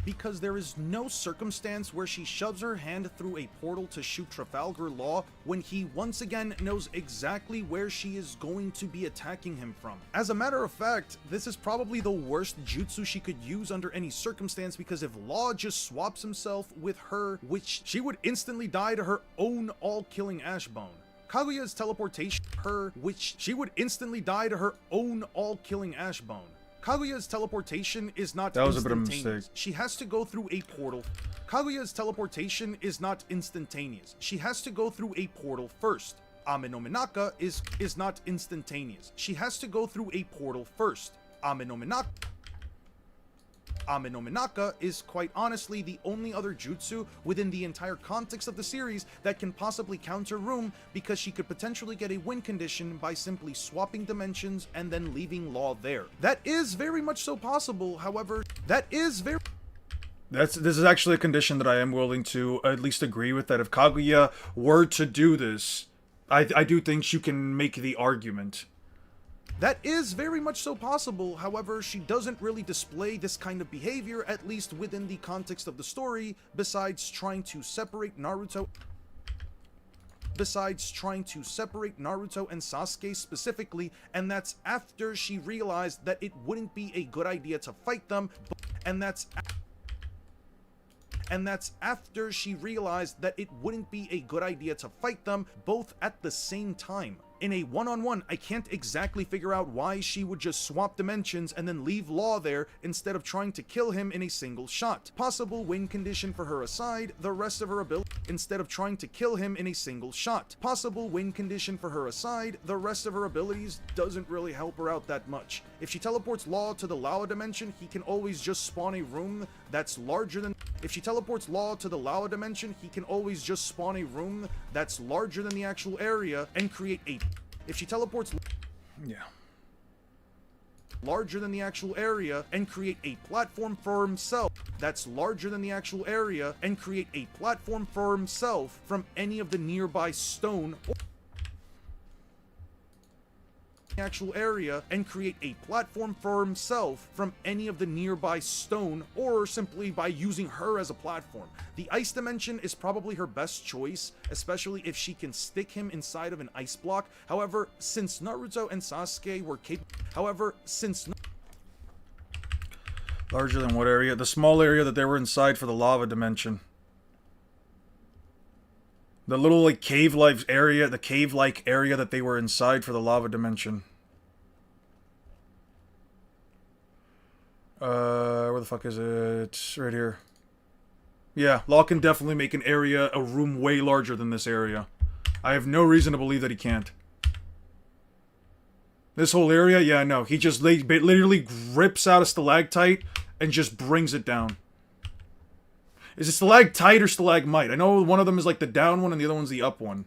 because there is no circumstance where she shoves her hand through a portal to shoot Trafalgar Law when he once again knows exactly where she is going to be attacking him from. As a matter of fact, this is probably the worst jutsu she could use under any circumstance because if Law just swaps himself with her, which she would instantly die to her own all-killing Ashbone. Kaguya's teleportation, which she would instantly die to her own all-killing Ashbone. Kaguya's teleportation is not instantaneous. That was a bit of a mistake. She has to go through a portal. Kaguya's teleportation is not instantaneous. She has to go through a portal first. Ame no Minaka is not instantaneous. She has to go through a portal first. Ame no Minaka is quite honestly the only other jutsu within the entire context of the series that can possibly counter Room because she could potentially get a win condition by simply swapping dimensions and then leaving Law there. That is very much so possible, however, this is actually a condition that I am willing to at least agree with, that if Kaguya were to do this, I do think you can make the argument. That is very much so possible, however, she doesn't really display this kind of behavior, at least within the context of the story, besides trying to separate Naruto and Sasuke specifically, and that's after she realized that it wouldn't be a good idea to fight them, and that's after she realized that it wouldn't be a good idea to fight them both at the same time. In a one-on-one, I can't exactly figure out why she would just swap dimensions and then leave Law there instead of trying to kill him in a single shot. Possible win condition for her aside, the rest of her ability instead of trying to kill him in a single shot. Possible win condition for her aside, the rest of her abilities doesn't really help her out that much. If she teleports Law to the Lawa dimension, he can always just spawn a room that's larger than. If she teleports Law to the Lawa dimension, he can always just spawn a room that's larger than the actual area and create a. If she teleports. Yeah. Larger than the actual area and create a platform for himself that's larger than the actual area and create a platform for himself from any of the nearby stone or actual area and create a platform for himself from any of the nearby stone or simply by using her as a platform. The ice dimension is probably her best choice, especially if she can stick him inside of an ice block. However, since Naruto and Sasuke were larger than what area? The small area that they were inside for the lava dimension. The little like cave-like area, the cave-like area that they were inside for the lava dimension. Where the fuck is it? Right here. Yeah, Law can definitely make a room way larger than this area. I have no reason to believe that he can't. This whole area? Yeah, no. He just literally grips out a stalactite and just brings it down. Is it stalactite or stalagmite? I know one of them is like the down one and the other one's the up one.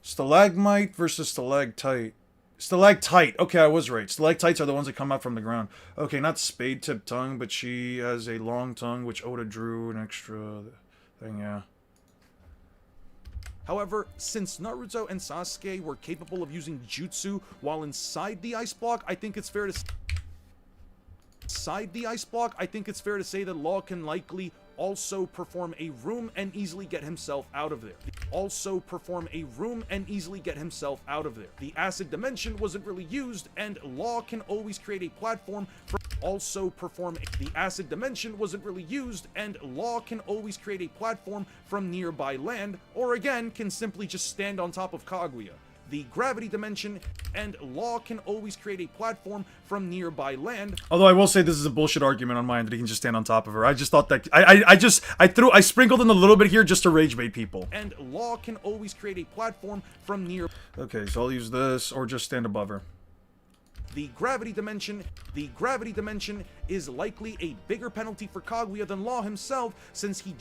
Stalagmite versus stalactite. Stalactite. Okay, I was right. Stalactites are the ones that come out from the ground. Okay, not spade-tip tongue, but she has a long tongue, which Oda drew an extra thing, yeah. However, since Naruto and Sasuke were capable of using jutsu while inside the ice block, I think it's fair to say that Law can likely also perform a room and easily get himself out of there. The acid dimension wasn't really used, and Law can always create a platform for from nearby land, or again, can simply just stand on top of Kaguya. The gravity dimension, and Law can always create a platform from nearby land. Although I will say this is a bullshit argument on my end that he can just stand on top of her. I just thought that I sprinkled in a little bit here just to rage bait people. And Law can always create a platform from near. Okay, so I'll use this or just stand above her. The gravity dimension is likely a bigger penalty for Kaguya than Law himself, since he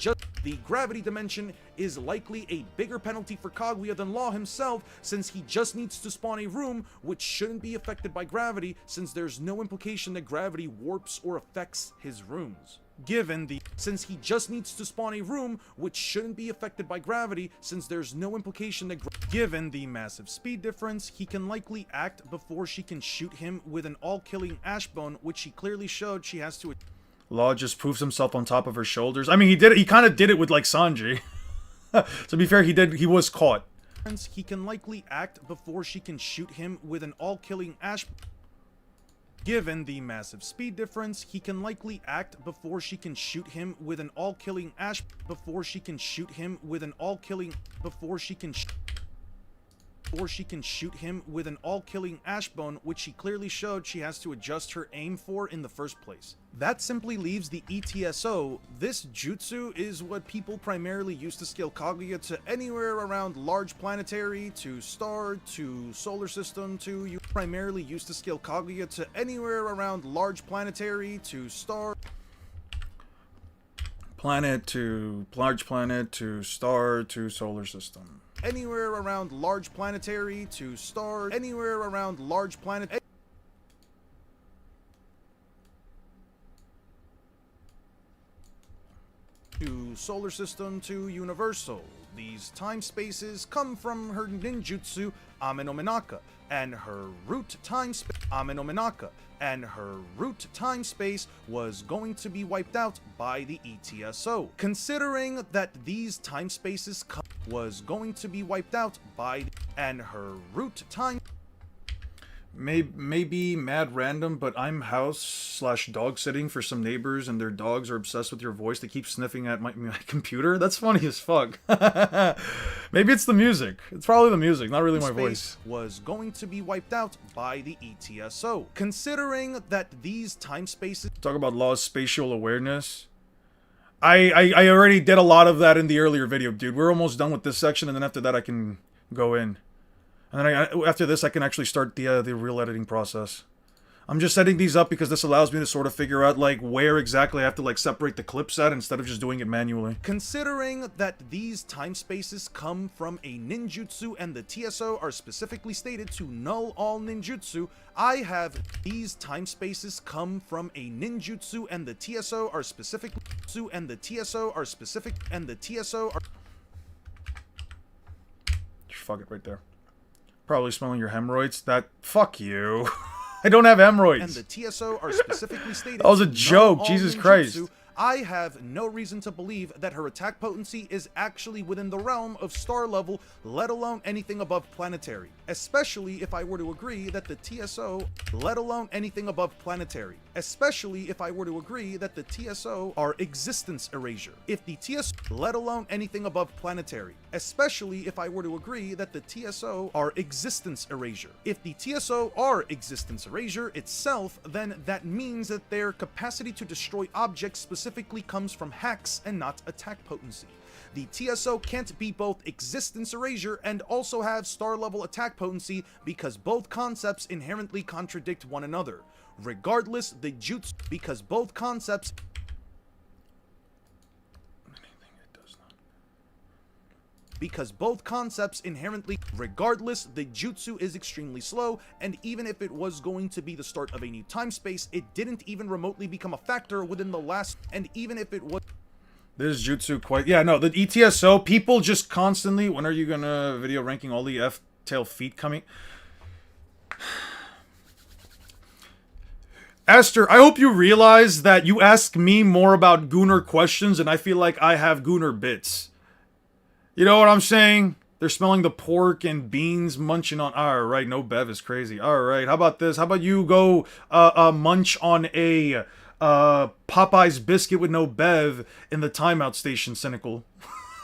just needs to spawn a room which shouldn't be affected by gravity, since there's no implication that gravity warps or affects his rooms. Given the massive speed difference, he can likely act before she can shoot him with an all-killing ash bone, which she clearly showed she has to. Law just proves himself on top of her shoulders. I mean, he did it. He kind of did it with like Sanji. To be fair, he was caught. He can likely act before she can shoot him with an all-killing ash. Given the massive speed difference, he can likely act before she can shoot him with an all-killing ash. Before she can shoot him with an all-killing ash bone, which she clearly showed she has to adjust her aim for in the first place. That simply leaves the ETSO. This jutsu is what people primarily use to scale Kaguya to anywhere around large planetary to star to solar system to primarily used to scale Kaguya to anywhere around large planetary to star planet to large planet to star to solar system. Anywhere around large planetary to star, anywhere around large planet to solar system to universal. These time spaces come from her ninjutsu Ame no Minaka, and her root time space was going to be wiped out by the ETSO. Considering that these time spaces was going to be wiped out by and her root time Maybe mad random, but I'm house/dog sitting for some neighbors and their dogs are obsessed with your voice. They keep sniffing at my computer. That's funny as fuck. Maybe it's the music. It's probably the music, not really my voice. Was going to be wiped out by the ETSO. Considering that these time spaces talk about Law's spatial awareness. I already did a lot of that in the earlier video, dude. We're almost done with this section, and then after that I can go in. And then after this, I can actually start the real editing process. I'm just setting these up because this allows me to sort of figure out, like, where exactly I have to, like, separate the clips at instead of just doing it manually. Considering that these time spaces come from a ninjutsu and the TSO are specifically stated to null all ninjutsu, I have these time spaces come from a ninjutsu and the TSO are specifically Fuck it right there. Probably smelling your hemorrhoids. Fuck you. I don't have hemorrhoids. And the TSO are specifically stated. That was a joke. Jesus Christ. I have no reason to believe that her attack potency is actually within the realm of star level, let alone anything above planetary. Especially if I were to agree that the TSO, let alone anything above planetary. especially if I were to agree that the TSO are existence erasure. If the TSO, let alone anything above planetary, especially if I were to agree that the TSO are existence erasure. If the TSO are existence erasure itself, then that means that their capacity to destroy objects specifically comes from hacks and not attack potency. The TSO can't be both existence erasure and also have star level attack potency because both concepts inherently contradict one another. Regardless, the jutsu, because both concepts inherently, regardless, the jutsu is extremely slow, and even if it was going to be the start of a new time space, it didn't even remotely become a factor within the last, and even if it was... This jutsu quite... Yeah, no, the ETSO, people just constantly... When are you gonna video ranking all the F-tail feet coming? Aster, I hope you realize that you ask me more about Gooner questions and I feel like I have Gooner bits. You know what I'm saying? They're smelling the pork and beans munching on... Alright, no Bev is crazy. Alright, how about this? How about you go munch on a Popeye's biscuit with no Bev in the timeout station, Cynical?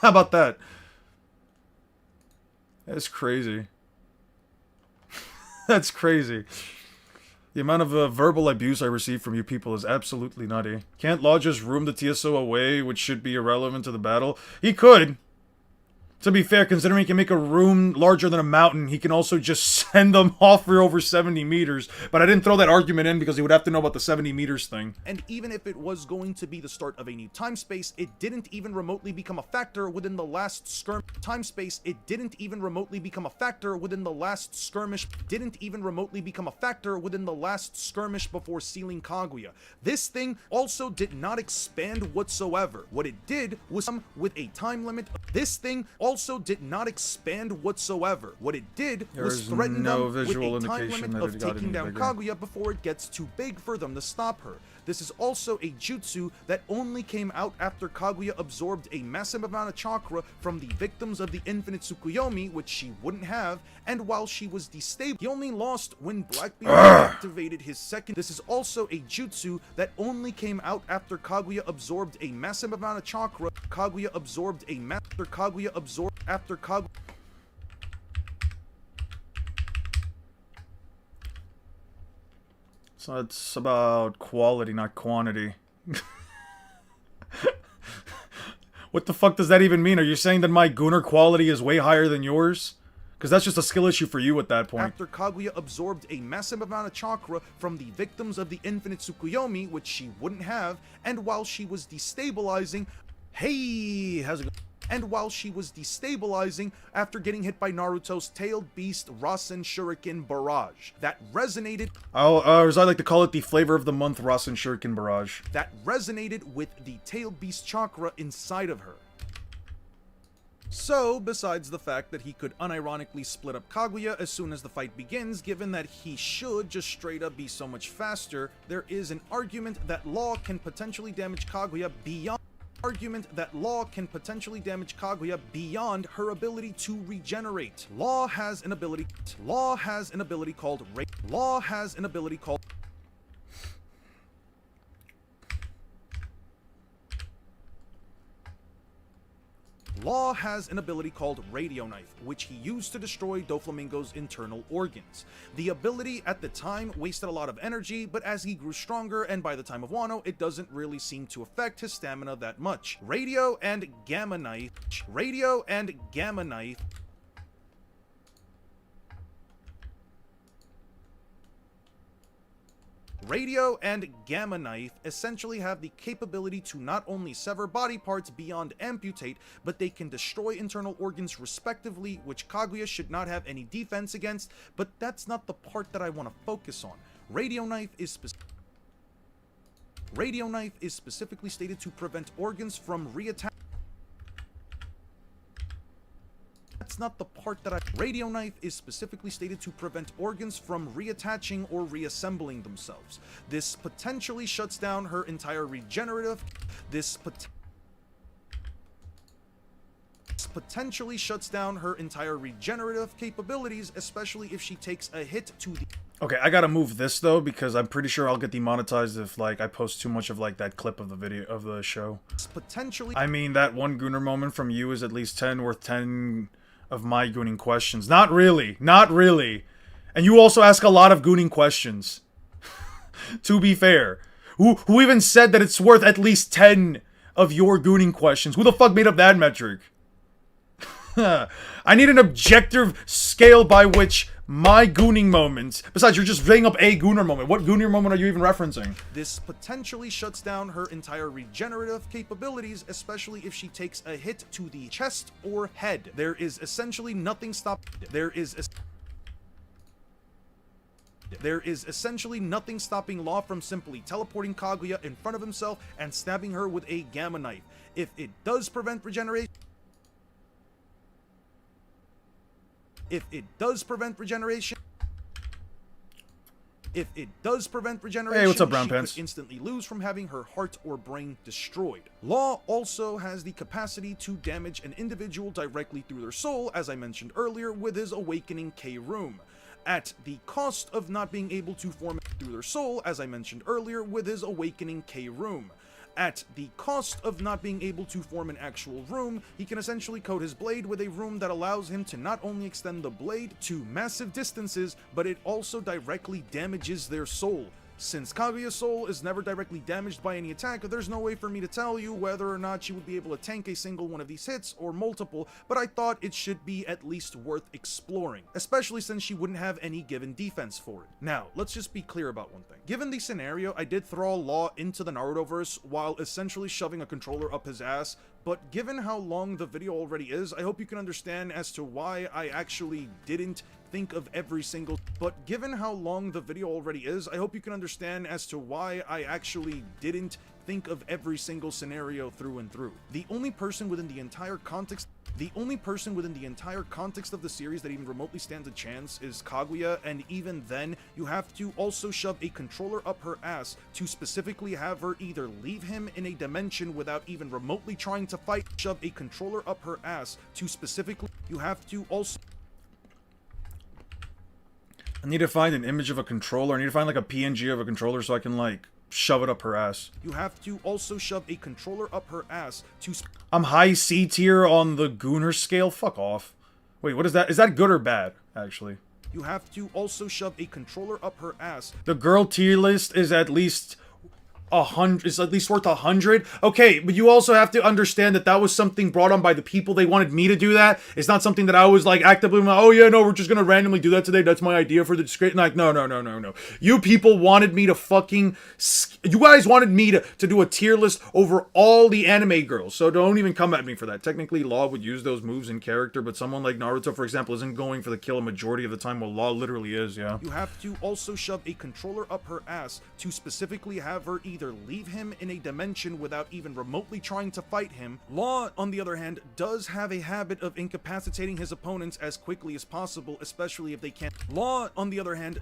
How about that? That's crazy. That's crazy. The amount of verbal abuse I receive from you people is absolutely nutty. Can't Law just room the TSO away, which should be irrelevant to the battle? He could. To be fair, considering he can make a room larger than a mountain, he can also just send them off for over 70 meters. But I didn't throw that argument in because he would have to know about the 70 meters thing. And even if it was going to be the start of a new time space, it didn't even remotely become a factor within the last skirmish. Time space, it didn't even remotely become a factor within the last skirmish. Didn't even remotely become a factor within the last skirmish before sealing Kaguya. This thing also did not expand whatsoever. What it did was come with a time limit. This thing also did not expand whatsoever. What it did was threaten them with a time limit of taking down Kaguya before it gets too big for them to stop her. This is also a jutsu that only came out after Kaguya absorbed a massive amount of chakra from the victims of the Infinite Tsukuyomi, which she wouldn't have, and while she was destabilized, he only lost when Blackbeard activated his second. This is also a jutsu that only came out after Kaguya absorbed a massive amount of chakra. Kaguya absorbed a after Kaguya. So it's about quality, not quantity. What the fuck does that even mean? Are you saying that my Gooner quality is way higher than yours? Because that's just a skill issue for you at that point. After Kaguya absorbed a massive amount of chakra from the victims of the Infinite Tsukuyomi, which she wouldn't have, and while she was destabilizing... Hey, how's it going? And while she was destabilizing after getting hit by Naruto's tailed beast Rasen Shuriken Barrage. That resonated... or as I like to call it, the flavor of the month Rasen Shuriken Barrage. That resonated with the tailed beast chakra inside of her. So, besides the fact that he could unironically split up Kaguya as soon as the fight begins, given that he should just straight up be so much faster, there is an argument that Law can potentially damage Kaguya beyond her ability to regenerate. Law has an ability called Radio Knife, which he used to destroy Doflamingo's internal organs. The ability at the time wasted a lot of energy, but as he grew stronger and by the time of Wano, it doesn't really seem to affect his stamina that much. Radio and Gamma Knife essentially have the capability to not only sever body parts beyond amputate, but they can destroy internal organs respectively, which Kaguya should not have any defense against, but that's not the part that I want to focus on. Radio Knife is specifically stated to prevent organs from reattaching. That's not the part that Radio Knife is specifically stated to prevent organs from reattaching or reassembling themselves. This potentially shuts down her entire regenerative. This potentially shuts down her entire regenerative capabilities, especially if she takes a hit to the... Okay, I gotta move this though, because I'm pretty sure I'll get demonetized if, like, I post too much of, like, that clip of the video, of the show. Potentially... I mean, that one Gooner moment from you is at least 10 worth 10 of my gooning questions. Not really. Not really. And you also ask a lot of gooning questions. To be fair. Who even said that it's worth at least 10 of your gooning questions? Who the fuck made up that metric? I need an objective scale by which my gooning moments... Besides, you're just bringing up a gooner moment. What gooner moment are you even referencing? This potentially shuts down her entire regenerative capabilities, especially if she takes a hit to the chest or head. There is essentially nothing essentially nothing stopping Law from simply teleporting Kaguya in front of himself and stabbing her with a Gamma Knife. If it does prevent regeneration... Hey, what's up, Brown she Pants? could instantly lose from having her heart or brain destroyed. Law also has the capacity to damage an individual directly through their soul, as I mentioned earlier, with his Awakening K-Room. At the cost of not being able to form through their soul, as I mentioned earlier, with his Awakening K-Room. At the cost of not being able to form an actual room, he can essentially coat his blade with a room that allows him to not only extend the blade to massive distances, but it also directly damages their soul. Since Kaguya's soul is never directly damaged by any attack, there's no way for me to tell you whether or not she would be able to tank a single one of these hits, or multiple, but I thought it should be at least worth exploring, especially since she wouldn't have any given defense for it. Now, let's just be clear about one thing. Given the scenario, I did throw Law into the Narutoverse while essentially shoving a controller up his ass, but given how long the video already is, I hope you can understand as to why I actually didn't think of every single... But given how long the video already is, I hope you can understand as to why I actually didn't think of every single scenario through and through. The only person within the entire context of the series that even remotely stands a chance is Kaguya, and even then, you have to also shove a controller up her ass to specifically have her either leave him in a dimension without even remotely trying to fight, shove a controller up her ass to specifically... You have to also... I need to find an image of a controller. I need to find, like, a PNG of a controller so I can, like, shove it up her ass. You have to also shove a controller up her ass to... I'm high C tier on the Gooner scale? Fuck off. Wait, what is that? Is that good or bad, actually? You have to also shove a controller up her ass. The girl tier list is at least 100, is at least worth 100. Okay, but you also have to understand that that was something brought on by the people. They wanted me to do that. It's not something that I was like actively, oh yeah, no, we're just gonna randomly do that today. That's my idea for the description. Like, no. You people wanted me to fucking, you guys wanted me to do a tier list over all the anime girls. So don't even come at me for that. Technically, Law would use those moves in character, but someone like Naruto, for example, isn't going for the kill a majority of the time, while Law literally is, yeah. You have to also shove a controller up her ass to specifically have her either leave him in a dimension without even remotely trying to fight him. Law, on the other hand, does have a habit of incapacitating his opponents as quickly as possible, especially if they can't. Law, on the other hand,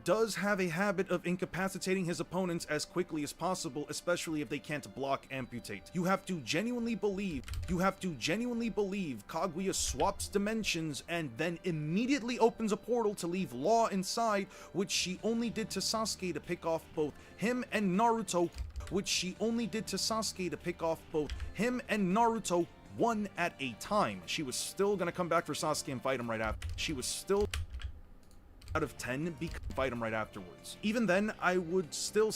does have a habit of incapacitating his opponents as quickly as possible, especially if they can't block amputate. You have to genuinely believe Kaguya swaps dimensions and then immediately opens a portal to leave Law inside, which she only did to Sasuke to pick off both him and Naruto, one at a time. She was still gonna come back for Sasuke and fight him right after. She was still out of 10 because fight him right afterwards. Even then, I would still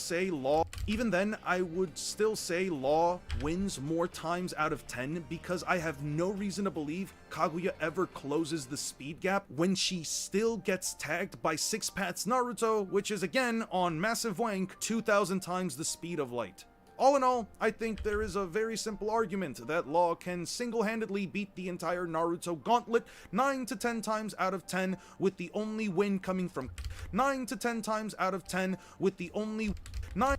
say Law wins more times out of 10 because I have no reason to believe Kaguya ever closes the speed gap when she still gets tagged by Six Paths Naruto, which is again on Massive Wank 2,000 times the speed of light. All in all, I think there is a very simple argument that Law can single-handedly beat the entire Naruto gauntlet 9 to 10 times out of 10, with the only win coming from 9 to 10 times out of 10, with the only 9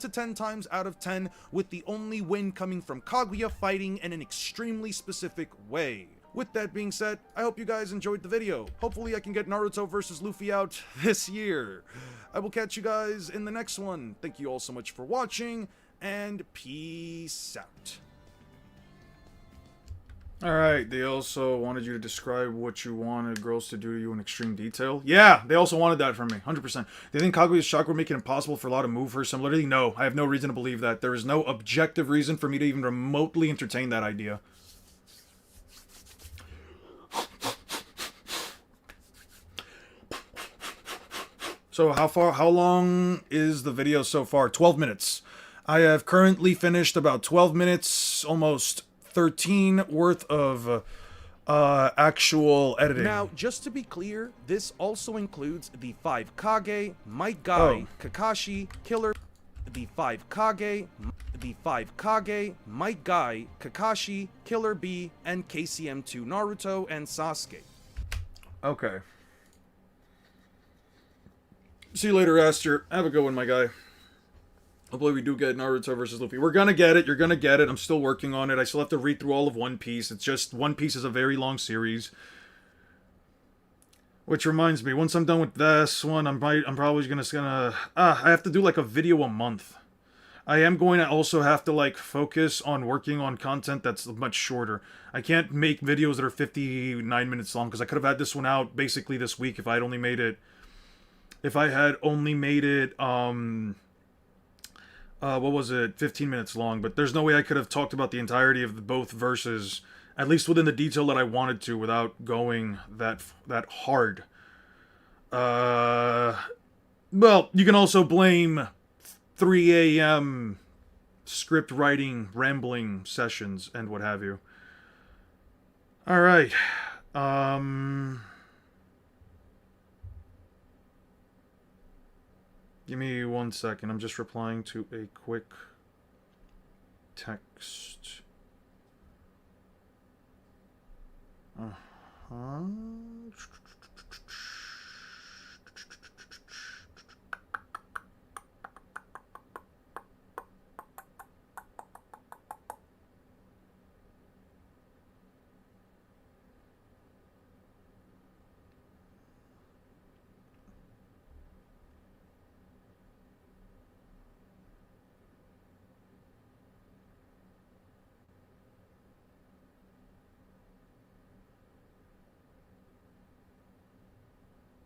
to 10 times out of 10, with the only win coming from Kaguya fighting in an extremely specific way. With that being said, I hope you guys enjoyed the video. Hopefully I can get Naruto vs. Luffy out this year. I will catch you guys in the next one. Thank you all so much for watching, and peace out. Alright, they also wanted you to describe what you wanted girls to do to you in extreme detail. Yeah, they also wanted that from me, 100%. They think Kaguya's chakra would make it impossible for Law to move her similarly? No, I have no reason to believe that. There is no objective reason for me to even remotely entertain that idea. So how long is the video so far? 12 minutes. I have currently finished about 12 minutes, almost 13 worth of actual editing. Now, just to be clear, this also includes the 5 Kage, Might Guy, Kakashi, Killer, the 5 Kage, Might Guy, Kakashi, Killer Bee, and KCM2 Naruto and Sasuke. Okay. See you later, Aster. Have a good one, my guy. Hopefully we do get Naruto versus Luffy. We're gonna get it. You're gonna get it. I'm still working on it. I still have to read through all of One Piece. It's just, One Piece is a very long series. Which reminds me, once I'm done with this one, I'm probably gonna I have to do like a video a month. I am going to also have to like focus on working on content that's much shorter. I can't make videos that are 59 minutes long, because I could have had this one out basically this week if I had only made it... what was it, 15 minutes long, but there's no way I could have talked about the entirety of both verses, at least within the detail that I wanted to, without going that hard. Well, you can also blame 3 a.m. script writing, rambling sessions, and what have you. Alright, give me 1 second. I'm just replying to a quick text.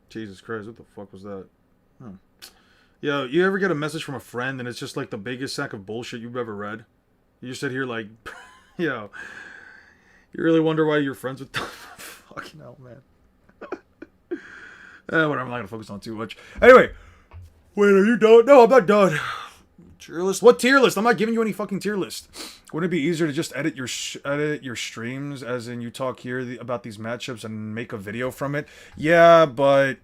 Jesus Christ, what the fuck was that? Huh. Yo, you ever get a message from a friend and it's just like the biggest sack of bullshit you've ever read? You just sit here like, yo, you really wonder why you're friends with them? Fucking hell, man. Whatever, I'm not gonna focus on too much. Anyway, wait, are you done? No, I'm not done. Tier list? What tier list? I'm not giving you any fucking tier list. Wouldn't it be easier to just edit your streams, as in you talk here about these matchups and make a video from it? Yeah, but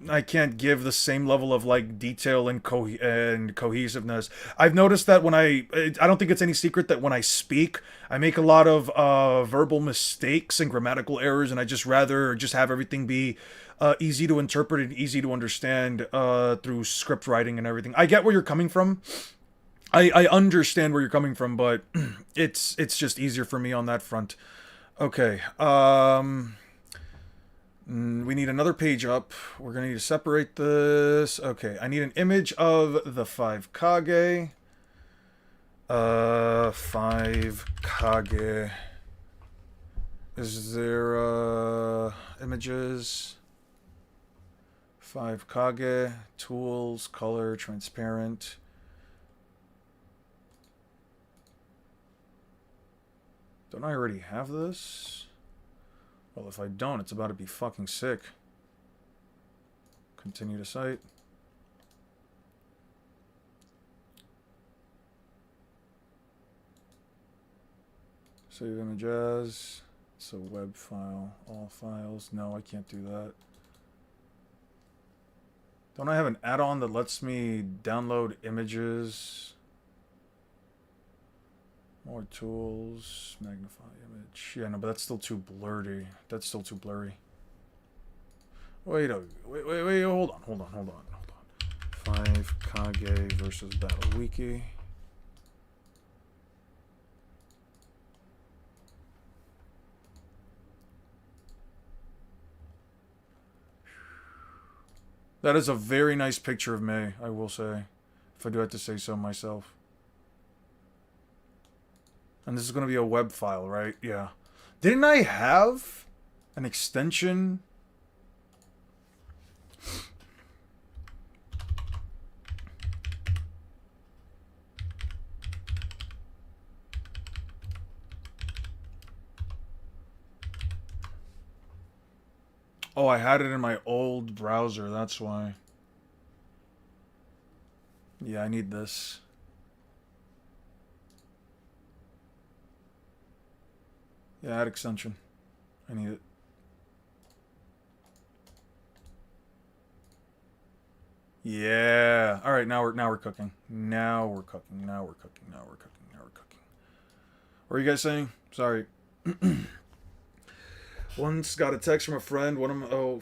I can't give the same level of like detail and cohesiveness. I've noticed that when I don't think it's any secret that when I speak, I make a lot of verbal mistakes and grammatical errors, and I just rather just have everything be easy to interpret and easy to understand through script writing and everything. I get where you're coming from. I understand where you're coming from, but it's just easier for me on that front. Okay. We need another page up. We're gonna need to separate this. Okay, I need an image of the 5 Kage. 5 Kage. Is there images? 5 Kage, tools, color, transparent. Don't I already have this? Well, if I don't, it's about to be fucking sick. Continue to site. Save image as. It's a web file. All files. No, I can't do that. Don't I have an add-on that lets me download images? More tools, magnify image. Yeah, no, but that's still too blurry. That's still too blurry. Wait, hold on. 5 Kage versus Battle Wiki. That is a very nice picture of May, I will say. If I do have to say so myself. And this is going to be a web file, right? Yeah. Didn't I have an extension? Oh, I had it in my old browser, that's why. Yeah, I need this. Yeah, add extension. I need it. Yeah. All right, now we're cooking. Now we're cooking. Now we're cooking. Now we're cooking. Now we're cooking. What are you guys saying? Sorry. Once got a text from a friend,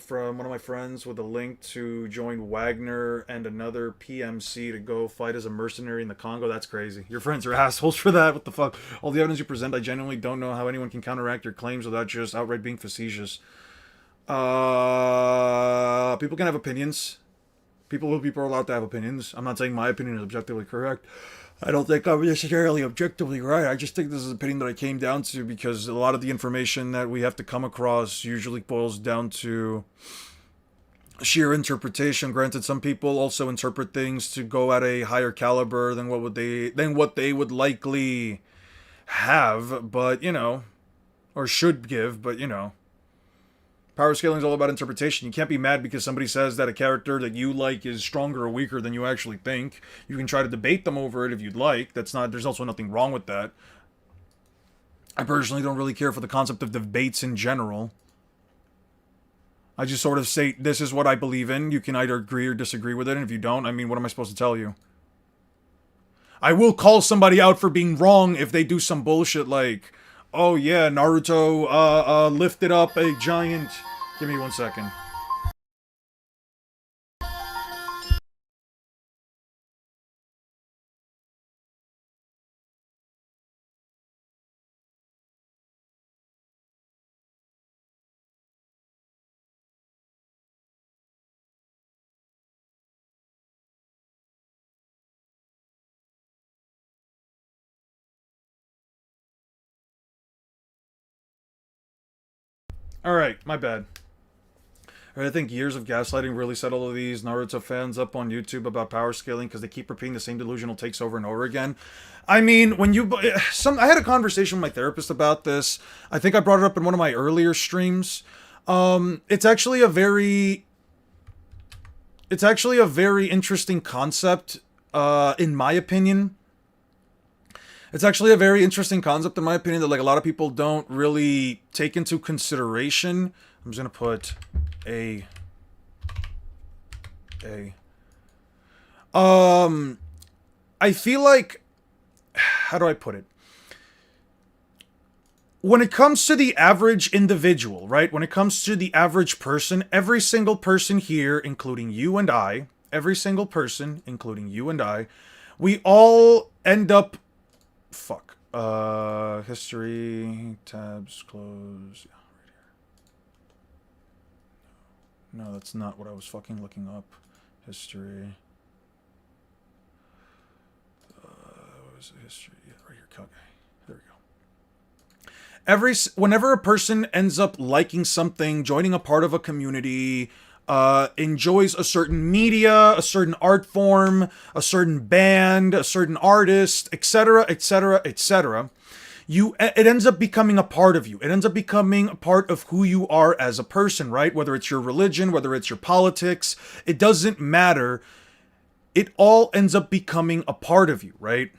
from one of my friends with a link to join Wagner and another PMC to go fight as a mercenary in the Congo. That's crazy. Your friends are assholes for that. What the fuck? All the evidence you present, I genuinely don't know how anyone can counteract your claims without just outright being facetious. People can have opinions. People are allowed to have opinions. I'm not saying my opinion is objectively correct. I don't think I'm necessarily objectively right. I just think this is an opinion that I came down to because a lot of the information that we have to come across usually boils down to sheer interpretation. Granted, some people also interpret things to go at a higher caliber than what they would likely have, but you know, or should give, but you know. Power scaling is all about interpretation. You can't be mad because somebody says that a character that you like is stronger or weaker than you actually think. You can try to debate them over it if you'd like. There's also nothing wrong with that. I personally don't really care for the concept of debates in general. I just sort of say, this is what I believe in. You can either agree or disagree with it, and if you don't, I mean, what am I supposed to tell you? I will call somebody out for being wrong if they do some bullshit like, oh yeah, Naruto lifted up a giant... Give me 1 second. Alright, my bad. I think years of gaslighting really set all of these Naruto fans up on YouTube about power scaling because they keep repeating the same delusional takes over and over again. I mean, I had a conversation with my therapist about this. I think I brought it up in one of my earlier streams. It's actually a very interesting concept, in my opinion. It's actually a very interesting concept, in my opinion, that like a lot of people don't really take into consideration. I'm just gonna put A. I feel like, how do I put it? When it comes to the average individual, right? When it comes to the average person, every single person here, including you and I, we all end up, history, tabs, close, yeah. No, that's not what I was fucking looking up. History. What was it? History? Yeah, right here. Okay. There we go. Whenever a person ends up liking something, joining a part of a community, enjoys a certain media, a certain art form, a certain band, a certain artist, etc., etc., etc., it ends up becoming a part of you. It ends up becoming a part of who you are as a person, right? Whether it's your religion, whether it's your politics, it doesn't matter. It all ends up becoming a part of you, right?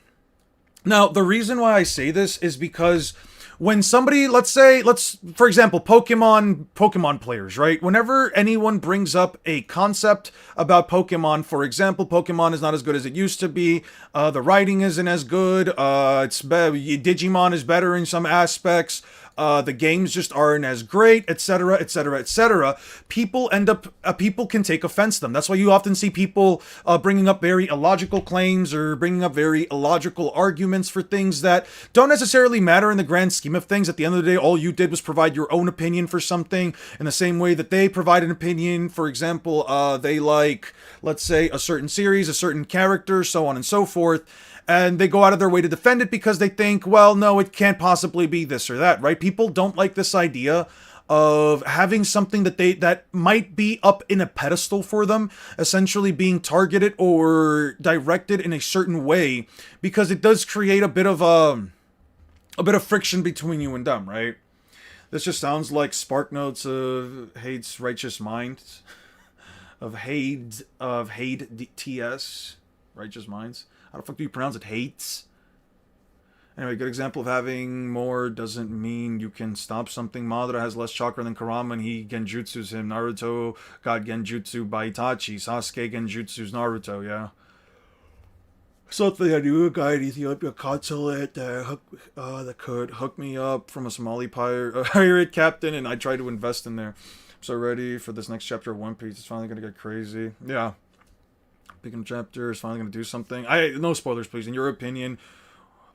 Now, the reason why I say this is because when somebody, for example, Pokemon players, right? Whenever anyone brings up a concept about Pokemon, for example, Pokemon is not as good as it used to be, the writing isn't as good, Digimon is better in some aspects, the games just aren't as great, etc., etc., etc., people can take offense to them. That's why you often see people bringing up very illogical claims or bringing up very illogical arguments for things that don't necessarily matter in the grand scheme of things. At the end of the day, all you did was provide your own opinion for something in the same way that they provide an opinion. For example, they like, let's say, a certain series, a certain character, so on and so forth, and they go out of their way to defend it because they think, well, no, it can't possibly be this or that, right? People don't like this idea of having something that might be up in a pedestal for them, essentially being targeted or directed in a certain way, because it does create a bit of friction between you and them, right? This just sounds like Spark Notes of Hade's Righteous Minds, of Hade TS, Righteous Minds. How the fuck do you pronounce it? Hates? Anyway, good example of having more doesn't mean you can stop something. Madara has less chakra than Kurama and he genjutsus him. Naruto got genjutsu by Itachi. Sasuke genjutsus Naruto, yeah. Something I knew a guy in Ethiopia consulate that could hook me up from a Somali pirate captain, and I tried to invest in there. I'm so ready for this next chapter of One Piece. It's finally gonna get crazy. Yeah. Picking chapter is finally gonna do something. No spoilers, please. In your opinion,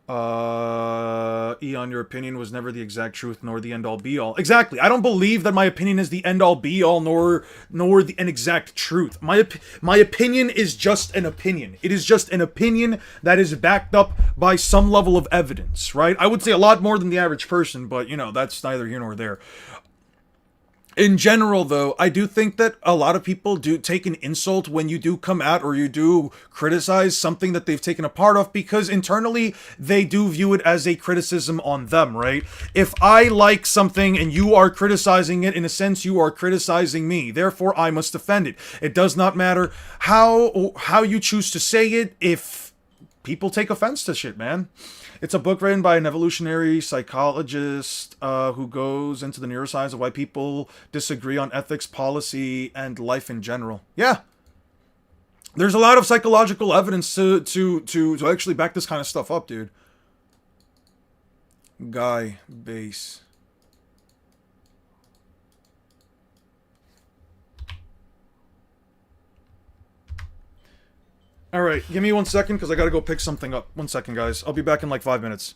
Eon, your opinion was never the exact truth nor the end all be all. Exactly. I don't believe that my opinion is the end all be all nor an exact truth. My opinion is just an opinion. It is just an opinion that is backed up by some level of evidence, right? I would say a lot more than the average person, but you know, that's neither here nor there. In general, though, I do think that a lot of people do take an insult when you do come out or you do criticize something that they've taken a part of, because internally they do view it as a criticism on them, right? If I like something and you are criticizing it, in a sense, you are criticizing me. Therefore, I must defend it. It does not matter how you choose to say it if people take offense to shit, man. It's a book written by an evolutionary psychologist who goes into the neuroscience of why people disagree on ethics, policy, and life in general. Yeah. There's a lot of psychological evidence to actually back this kind of stuff up, dude. Guy base. Alright, give me 1 second because I gotta go pick something up. 1 second, guys. I'll be back in like 5 minutes.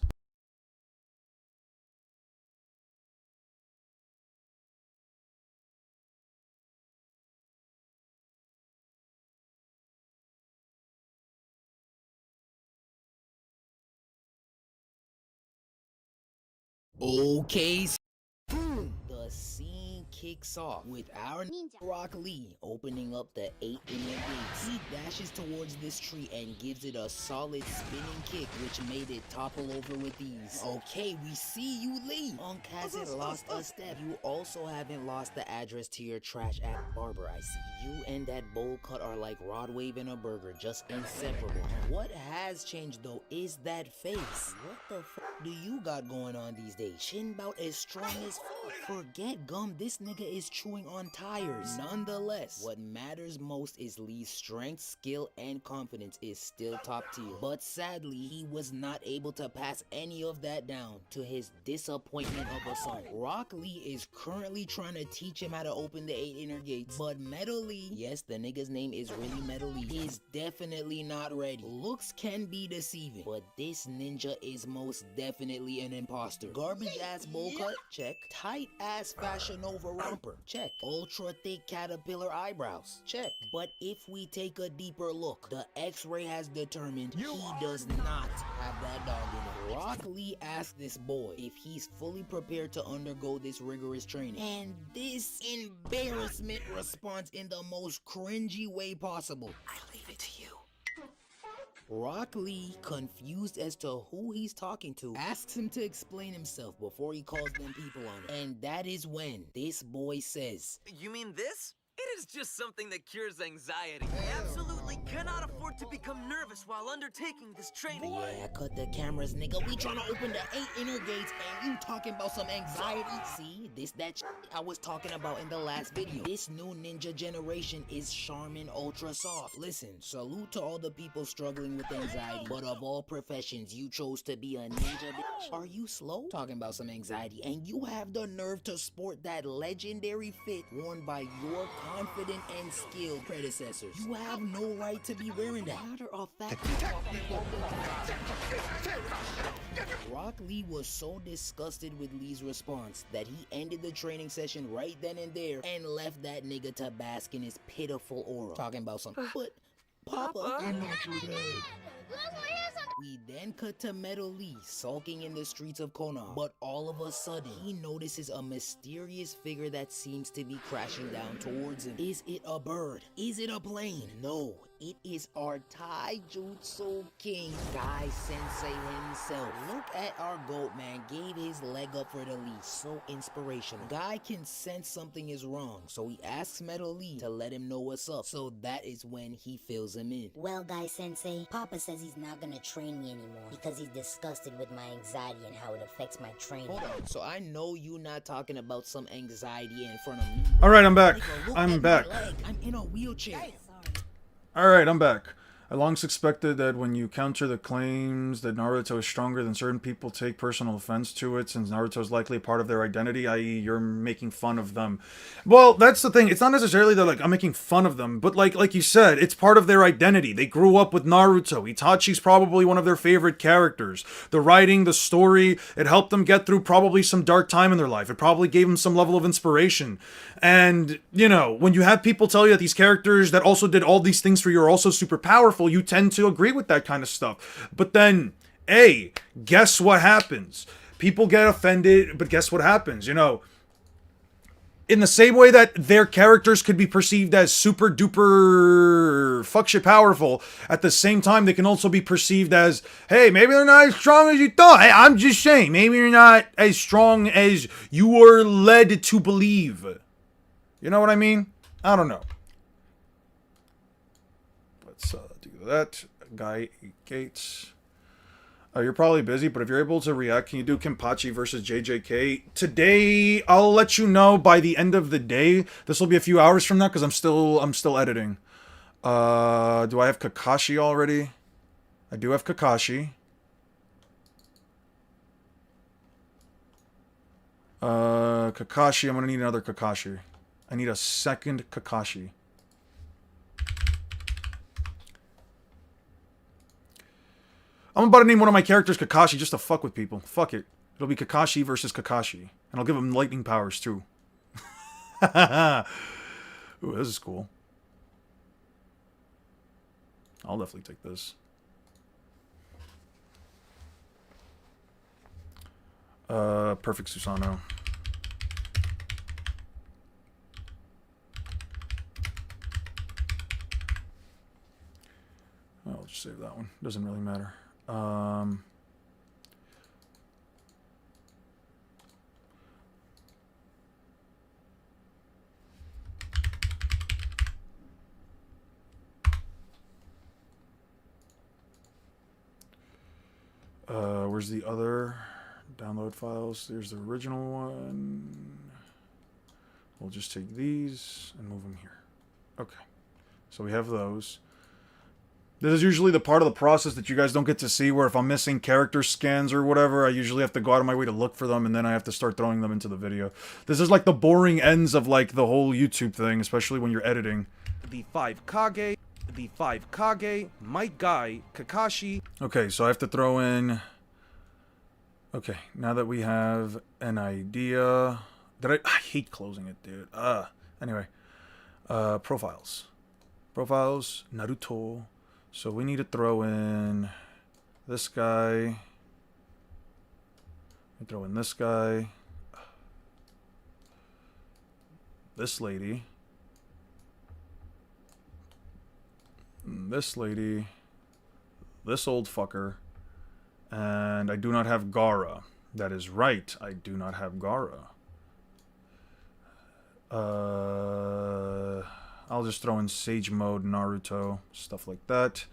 Okay, the scene kicks off with our Rock Lee opening up the 8 inner gates. He dashes towards this tree and gives it a solid spinning kick, which made it topple over with ease. Okay, we see you, Lee. Unk hasn't lost a step. You also haven't lost the address to your trash ass barber. I see you and that bowl cut are like Rod Wave and a burger, just inseparable. What has changed though is that face. What the fuck do you got going on these days? Chin bout as strong as fuck. Forget gum, this nigga is chewing on tires. Nonetheless, what matters most is Lee's strength, skill, and confidence is still top tier. But sadly, he was not able to pass any of that down, to his disappointment of a son. Rock Lee is currently trying to teach him how to open the 8 inner gates, but Metal Lee, yes, the nigga's name is really Metal Lee, is definitely not ready. Looks can be deceiving, but this ninja is most definitely an imposter. Garbage ass bowl cut? Check. Tight ass Fashion Nova romper? Check. Ultra thick caterpillar eyebrows? Check. But if we take a deeper look, the x-ray has determined he does not have that dog in him. Rock Lee asked this boy if he's fully prepared to undergo this rigorous training, and this embarrassment response in the most cringy way possible. I leave it to you. Rock Lee, confused as to who he's talking to, asks him to explain himself before he calls them people on it. And that is when this boy says, You mean this? It is just something that cures anxiety. I absolutely cannot afford to be become nervous while undertaking this training. Yeah, cut the cameras, nigga. We tryna open the 8 inner gates and you talking about some anxiety? See, this that shit I was talking about in the last video. This new ninja generation is Charmin Ultra Soft. Listen, salute to all the people struggling with anxiety, but of all professions, you chose to be a ninja, bitch. Are you slow? Talking about some anxiety, and you have the nerve to sport that legendary fit worn by your confident and skilled predecessors. You have no right to be wearing that. Matter of fact, Rock Lee was so disgusted with Lee's response that he ended the training session right then and there and left that nigga to bask in his pitiful aura. Talking about some, but Papa, I'm not your dad. We then cut to Metal Lee sulking in the streets of Konoha, but all of a sudden, he notices a mysterious figure that seems to be crashing down towards him. Is it a bird? Is it a plane? No, it is our Taijutsu King, Guy Sensei himself. Look at our GOAT, man. Gave his leg up for the Lee. So inspirational. Guy can sense something is wrong, so he asks Metal Lee to let him know what's up. So that is when he fills him in. Well, Guy Sensei, Papa says he's not gonna train me anymore because he's disgusted with my anxiety and how it affects my training. Hold on, so I know you not talking about some anxiety in front of me. All right, I'm back. Nigga, look I'm at back. my leg. I'm in a wheelchair. All right, I'm back. I long suspected that when you counter the claims that Naruto is stronger than certain people, take personal offense to it, since Naruto is likely a part of their identity, i.e. you're making fun of them. Well, that's the thing. It's not necessarily that, like, I'm making fun of them, but like you said, it's part of their identity. They grew up with Naruto. Itachi's probably one of their favorite characters. The writing, the story, it helped them get through probably some dark time in their life. It probably gave them some level of inspiration. And, you know, when you have people tell you that these characters that also did all these things for you are also super powerful, you tend to agree with that kind of stuff. But then, guess what happens? People get offended, but guess what happens? You know, in the same way that their characters could be perceived as super duper fuck shit powerful, at the same time they can also be perceived as, hey, maybe they're not as strong as you thought. Hey, I'm just saying, maybe you're not as strong as you were led to believe. You know what I mean? I don't know. Let's do that. Guy 8 Gates. You're probably busy, but if you're able to react, can you do Kenpachi versus JJK? Today, I'll let you know by the end of the day. This will be a few hours from now because I'm still editing. Do I have Kakashi already? I do have Kakashi. Kakashi, I'm gonna need another Kakashi. I need a second Kakashi. I'm about to name one of my characters Kakashi just to fuck with people. Fuck it. It'll be Kakashi versus Kakashi. And I'll give him lightning powers too. Ooh, this is cool. I'll definitely take this. Perfect Susanoo. I'll just save that one. Doesn't really matter. Where's the other download files? There's the original one. We'll just take these and move them here. Okay. So we have those. This is usually the part of the process that you guys don't get to see, where if I'm missing character scans or whatever, I usually have to go out of my way to look for them, and then I have to start throwing them into the video. This is like the boring ends of like the whole YouTube thing, especially when you're editing. The 5 Kage, my guy, Kakashi. Okay, so I have to throw in... Okay, now that we have an idea... I hate closing it, dude. Anyway. Profiles. Profiles, Naruto... So we need to throw in this guy. We throw in this guy. This lady. This lady. This old fucker. And I do not have Gaara. That is right, I do not have Gaara. I'll just throw in Sage Mode, Naruto, stuff like that.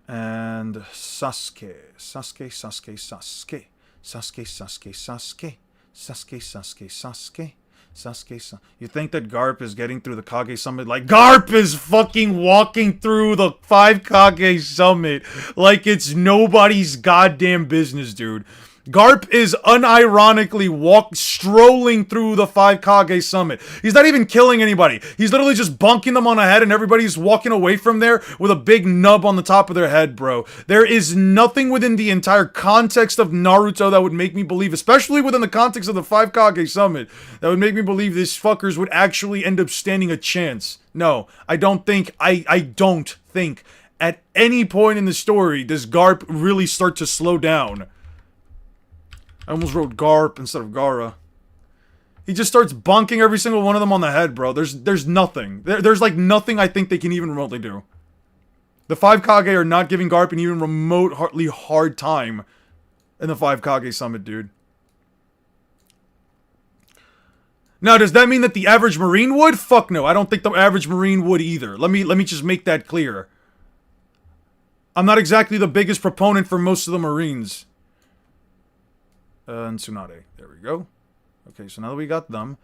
And Sasuke. Sasuke, Sasuke, Sasuke. Sasuke, Sasuke, Sasuke. Sasuke, Sasuke, Sasuke. Sasuke, you think that Garp is getting through the Kage Summit? Like, Garp is fucking walking through the 5 Kage Summit like it's nobody's goddamn business, dude. Garp is unironically strolling through the 5 Kage Summit. He's not even killing anybody. He's literally just bonking them on the head and everybody's walking away from there with a big nub on the top of their head, bro. There is nothing within the entire context of Naruto that would make me believe, especially within the context of the 5 Kage Summit, that would make me believe these fuckers would actually end up standing a chance. No, I don't think at any point in the story does Garp really start to slow down. I almost wrote Garp instead of Gara. He just starts bonking every single one of them on the head, bro. There's nothing. There's like nothing I think they can even remotely do. The 5 Kage are not giving Garp an even remotely hard time in the 5 Kage Summit, dude. Now, does that mean that the average Marine would? Fuck no. I don't think the average Marine would either. Let me just make that clear. I'm not exactly the biggest proponent for most of the Marines. And Tsunade. There we go. Okay, so now that we got them.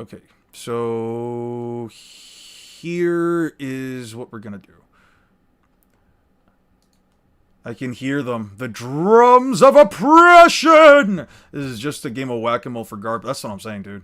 Okay, so here is what we're gonna do. I can hear them. The drums of oppression! This is just a game of whack-a-mole for Garp. That's what I'm saying, dude.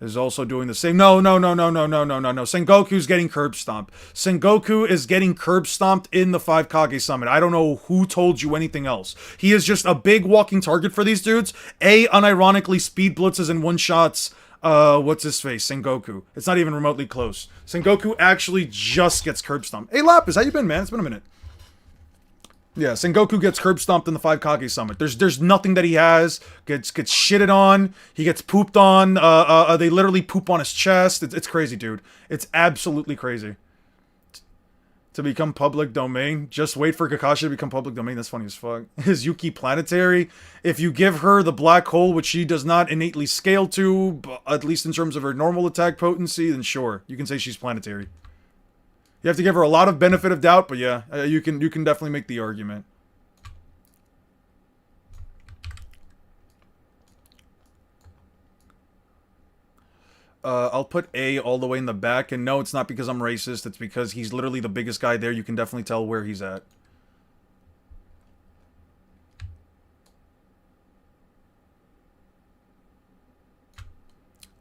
Is also doing the same. No. Sengoku's getting curb stomped. Sengoku is getting curb stomped in the 5 Kage Summit. I don't know who told you anything else. He is just a big walking target for these dudes. Unironically speed blitzes and one-shots, what's his face? Sengoku. It's not even remotely close. Sengoku actually just gets curb stomped. Hey, Lapis, how you been, man? It's been a minute. Yeah, Sengoku gets curb stomped in the 5 Kage Summit. There's nothing that he has. Gets shitted on. He gets pooped on. They literally poop on his chest. It's crazy, dude. It's absolutely crazy. To become public domain. Just wait for Kakashi to become public domain. That's funny as fuck. Is Yuki planetary? If you give her the black hole, which she does not innately scale to, at least in terms of her normal attack potency, then sure. You can say she's planetary. You have to give her a lot of benefit of doubt, but yeah, you can definitely make the argument. I'll put A all the way in the back, and no, it's not because I'm racist, it's because he's literally the biggest guy there. You can definitely tell where he's at.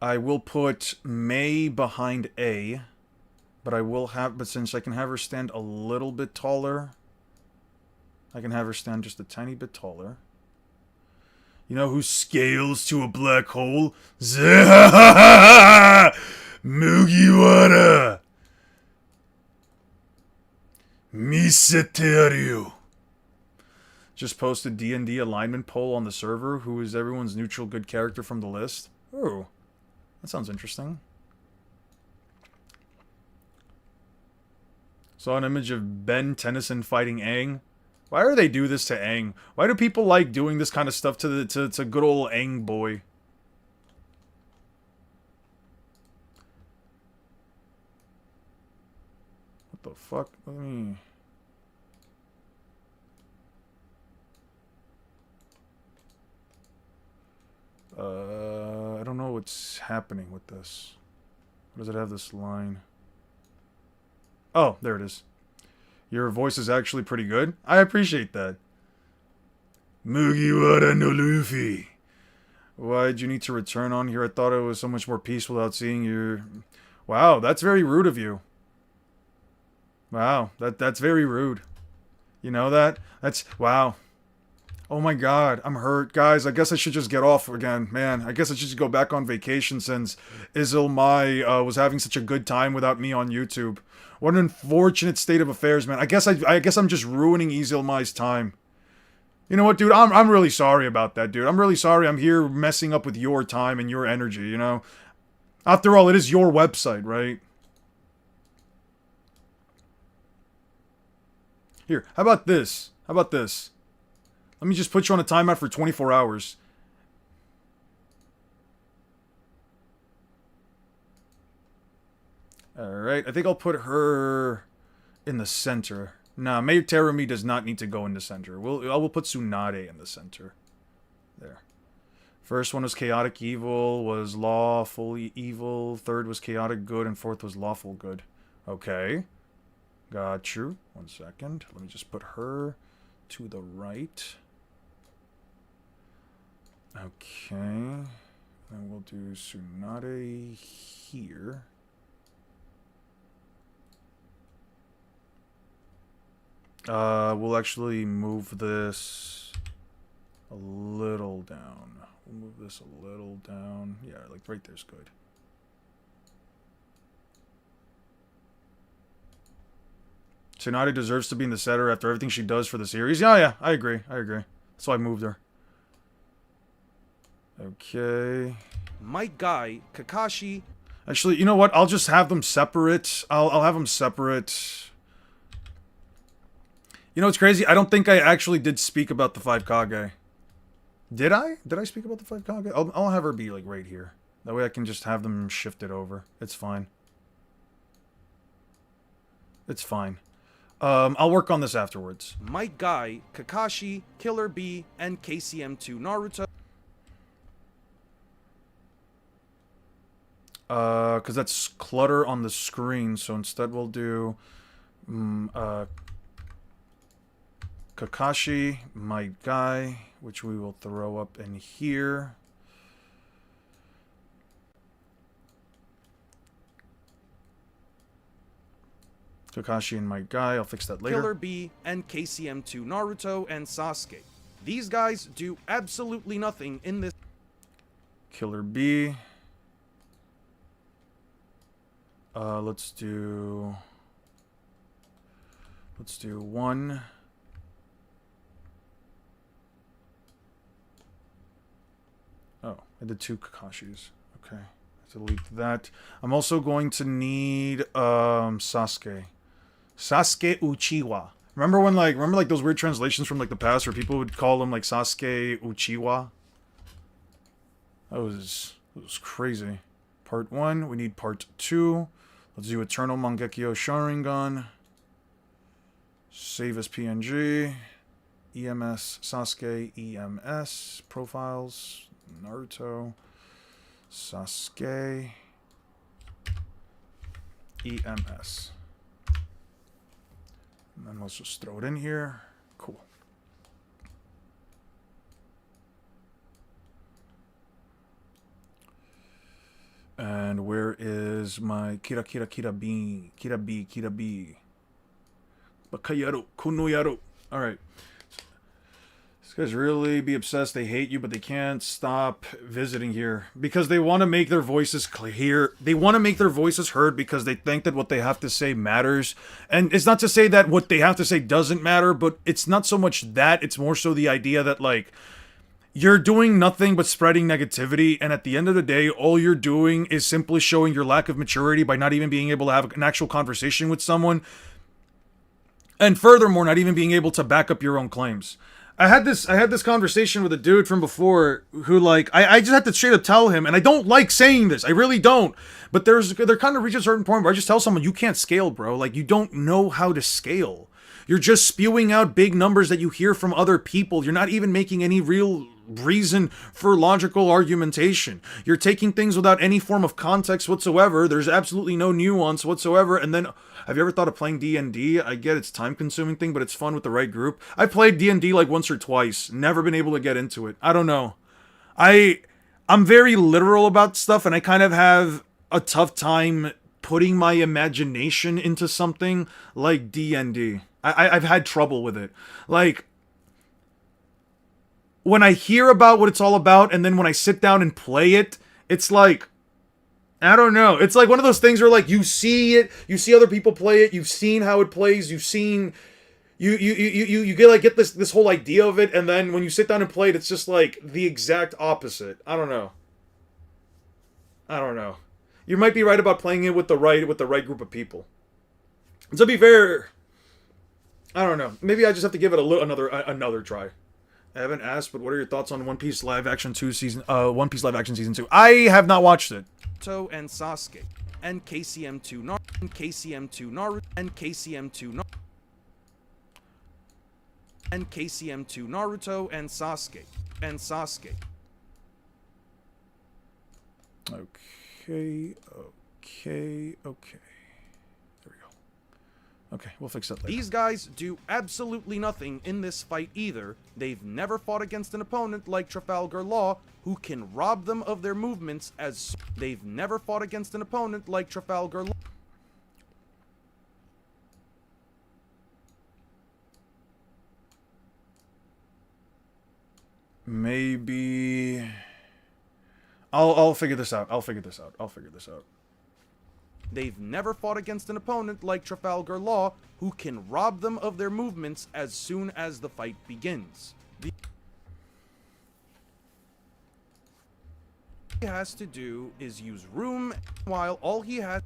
I will put Mei behind A. But since I can have her stand a little bit taller, I can have her stand just a tiny bit taller. You know who scales to a black hole? Mugiwara! Miseteru! Just posted D&D alignment poll on the server. Who is everyone's neutral good character from the list? Oh, that sounds interesting. Saw an image of Ben Tennyson fighting Aang. Why do they do this to Aang? Why do people like doing this kind of stuff to good old Aang boy? What the fuck? Let me... I don't know what's happening with this. Why does it have this line? Oh, there it is. Your voice is actually pretty good. I appreciate that. Mugiwara no Luffy. Why'd you need to return on here? I thought it was so much more peaceful without seeing your... Wow, that's very rude of you. Wow, that's very rude. You know that? That's... Wow. Oh my god, I'm hurt. Guys, I guess I should just get off again. Man, I guess I should just go back on vacation since Izilmai was having such a good time without me on YouTube. What an unfortunate state of affairs, man. I guess I'm just ruining Izilmai's time. You know what, dude? I'm really sorry about that, dude. I'm really sorry I'm here messing up with your time and your energy, you know? After all, it is your website, right? Here, how about this? How about this? Let me just put you on a timeout for 24 hours. Alright, I think I'll put her in the center. Nah, Mei Terumi does not need to go in the center. I will put Tsunade in the center. There. First one was chaotic evil, was lawful evil. Third was chaotic good, and fourth was lawful good. Okay. Got you. 1 second. Let me just put her to the right. Okay. Then we'll do Tsunade here. We'll actually move this a little down. We'll move this a little down. Yeah, like right there's good. Tsunade deserves to be in the center after everything she does for the series. Yeah, I agree. That's why I moved her. Okay. My guy, Kakashi. Actually, you know what? I'll just have them separate. I'll have them separate. You know what's crazy? I don't think I actually did speak about the 5 Kage. Did I? Did I speak about the 5 Kage? I'll have her be like right here. That way I can just have them shifted over. It's fine. It's fine. I'll work on this afterwards. My guy, Kakashi, Killer Bee, and KCM2 Naruto. Because that's clutter on the screen, so instead we'll do Kakashi, my guy, which we will throw up in here. Kakashi and my guy, I'll fix that later. Killer Bee, and KCM2 Naruto and Sasuke. These guys do absolutely nothing in this. Killer Bee. Let's do 1. Oh, I did 2 Kakashis. Okay. Delete that. I'm also going to need Sasuke. Sasuke Uchiwa. Remember like those weird translations from like the past where people would call him like Sasuke Uchiwa? That was crazy. Part 1, we need part 2. Let's do Eternal Mangekyo Sharingan. Save as PNG. EMS Sasuke, EMS. Profiles. Naruto. Sasuke. EMS. And then let's just throw it in here. Cool. And where is my Kira B? Bakayaru, Kunoyaru. Alright. These guys really be obsessed. They hate you, but they can't stop visiting here. Because they want to make their voices clear. They want to make their voices heard because they think that what they have to say matters. And it's not to say that what they have to say doesn't matter, but it's not so much that. It's more so the idea that, like, you're doing nothing but spreading negativity, and at the end of the day, all you're doing is simply showing your lack of maturity by not even being able to have an actual conversation with someone. And furthermore, not even being able to back up your own claims. I had this conversation with a dude from before who, like, I just had to straight up tell him, and I don't like saying this, I really don't, but there kind of reaches a certain point where I just tell someone, you can't scale, bro. Like, you don't know how to scale. You're just spewing out big numbers that you hear from other people. You're not even making any real reason for logical argumentation. You're taking things without any form of context whatsoever. There's absolutely no nuance whatsoever. And then, have you ever thought of playing D&D? I get it's time-consuming thing, but it's fun with the right group. I played D&D like once or twice. Never been able to get into it. I don't know. I'm very literal about stuff, and I kind of have a tough time putting my imagination into something like D&D. I've had trouble with it. Like, when I hear about what it's all about, and then when I sit down and play it, it's like, I don't know. It's like one of those things where, like, you see it, you see other people play it, you've seen how it plays, you've seen, you get this whole idea of it, and then when you sit down and play it, it's just like the exact opposite. I don't know. You might be right about playing it with the right group of people. To be fair, I don't know. Maybe I just have to give it another try. I haven't asked, but what are your thoughts on One Piece live action season 2? I have not watched it. Naruto and Sasuke, and KCM2 Naruto, and KCM2 Naruto, and KCM2 Naruto. and KCM2 Naruto and Sasuke. Okay. There we go. Okay, we'll fix that later. These guys do absolutely nothing in this fight either. They've never fought against an opponent like Trafalgar Law, who can rob them of their movements as... They've never fought against an opponent like Trafalgar Law. Maybe... I'll figure this out. They've never fought against an opponent like Trafalgar Law, who can rob them of their movements as soon as the fight begins. He has to do is use room, while all he has...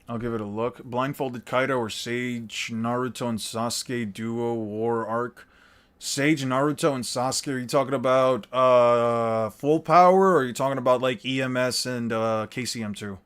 I'll give it a look. Blindfolded Kaido or Sage, Naruto and Sasuke duo war arc. Sage, Naruto, and Sasuke, are you talking about full power, or are you talking about like EMS and KCM2?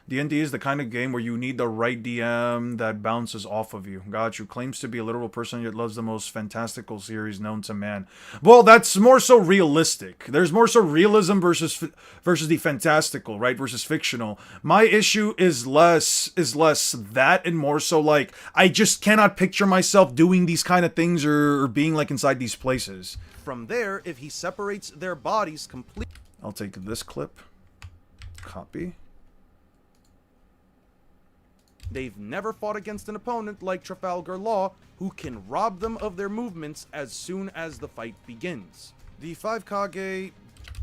D&D is the kind of game where you need the right DM that bounces off of you. Got you. Claims to be a literal person yet loves the most fantastical series known to man. Well, that's more so realistic. There's more so realism versus the fantastical, right? Versus fictional. My issue is less that and more so like I just cannot picture myself doing these kind of things or being like inside these places. From there, if he separates their bodies completely... I'll take this clip. Copy. They've never fought against an opponent like Trafalgar Law, who can rob them of their movements as soon as the fight begins. The 5 Kage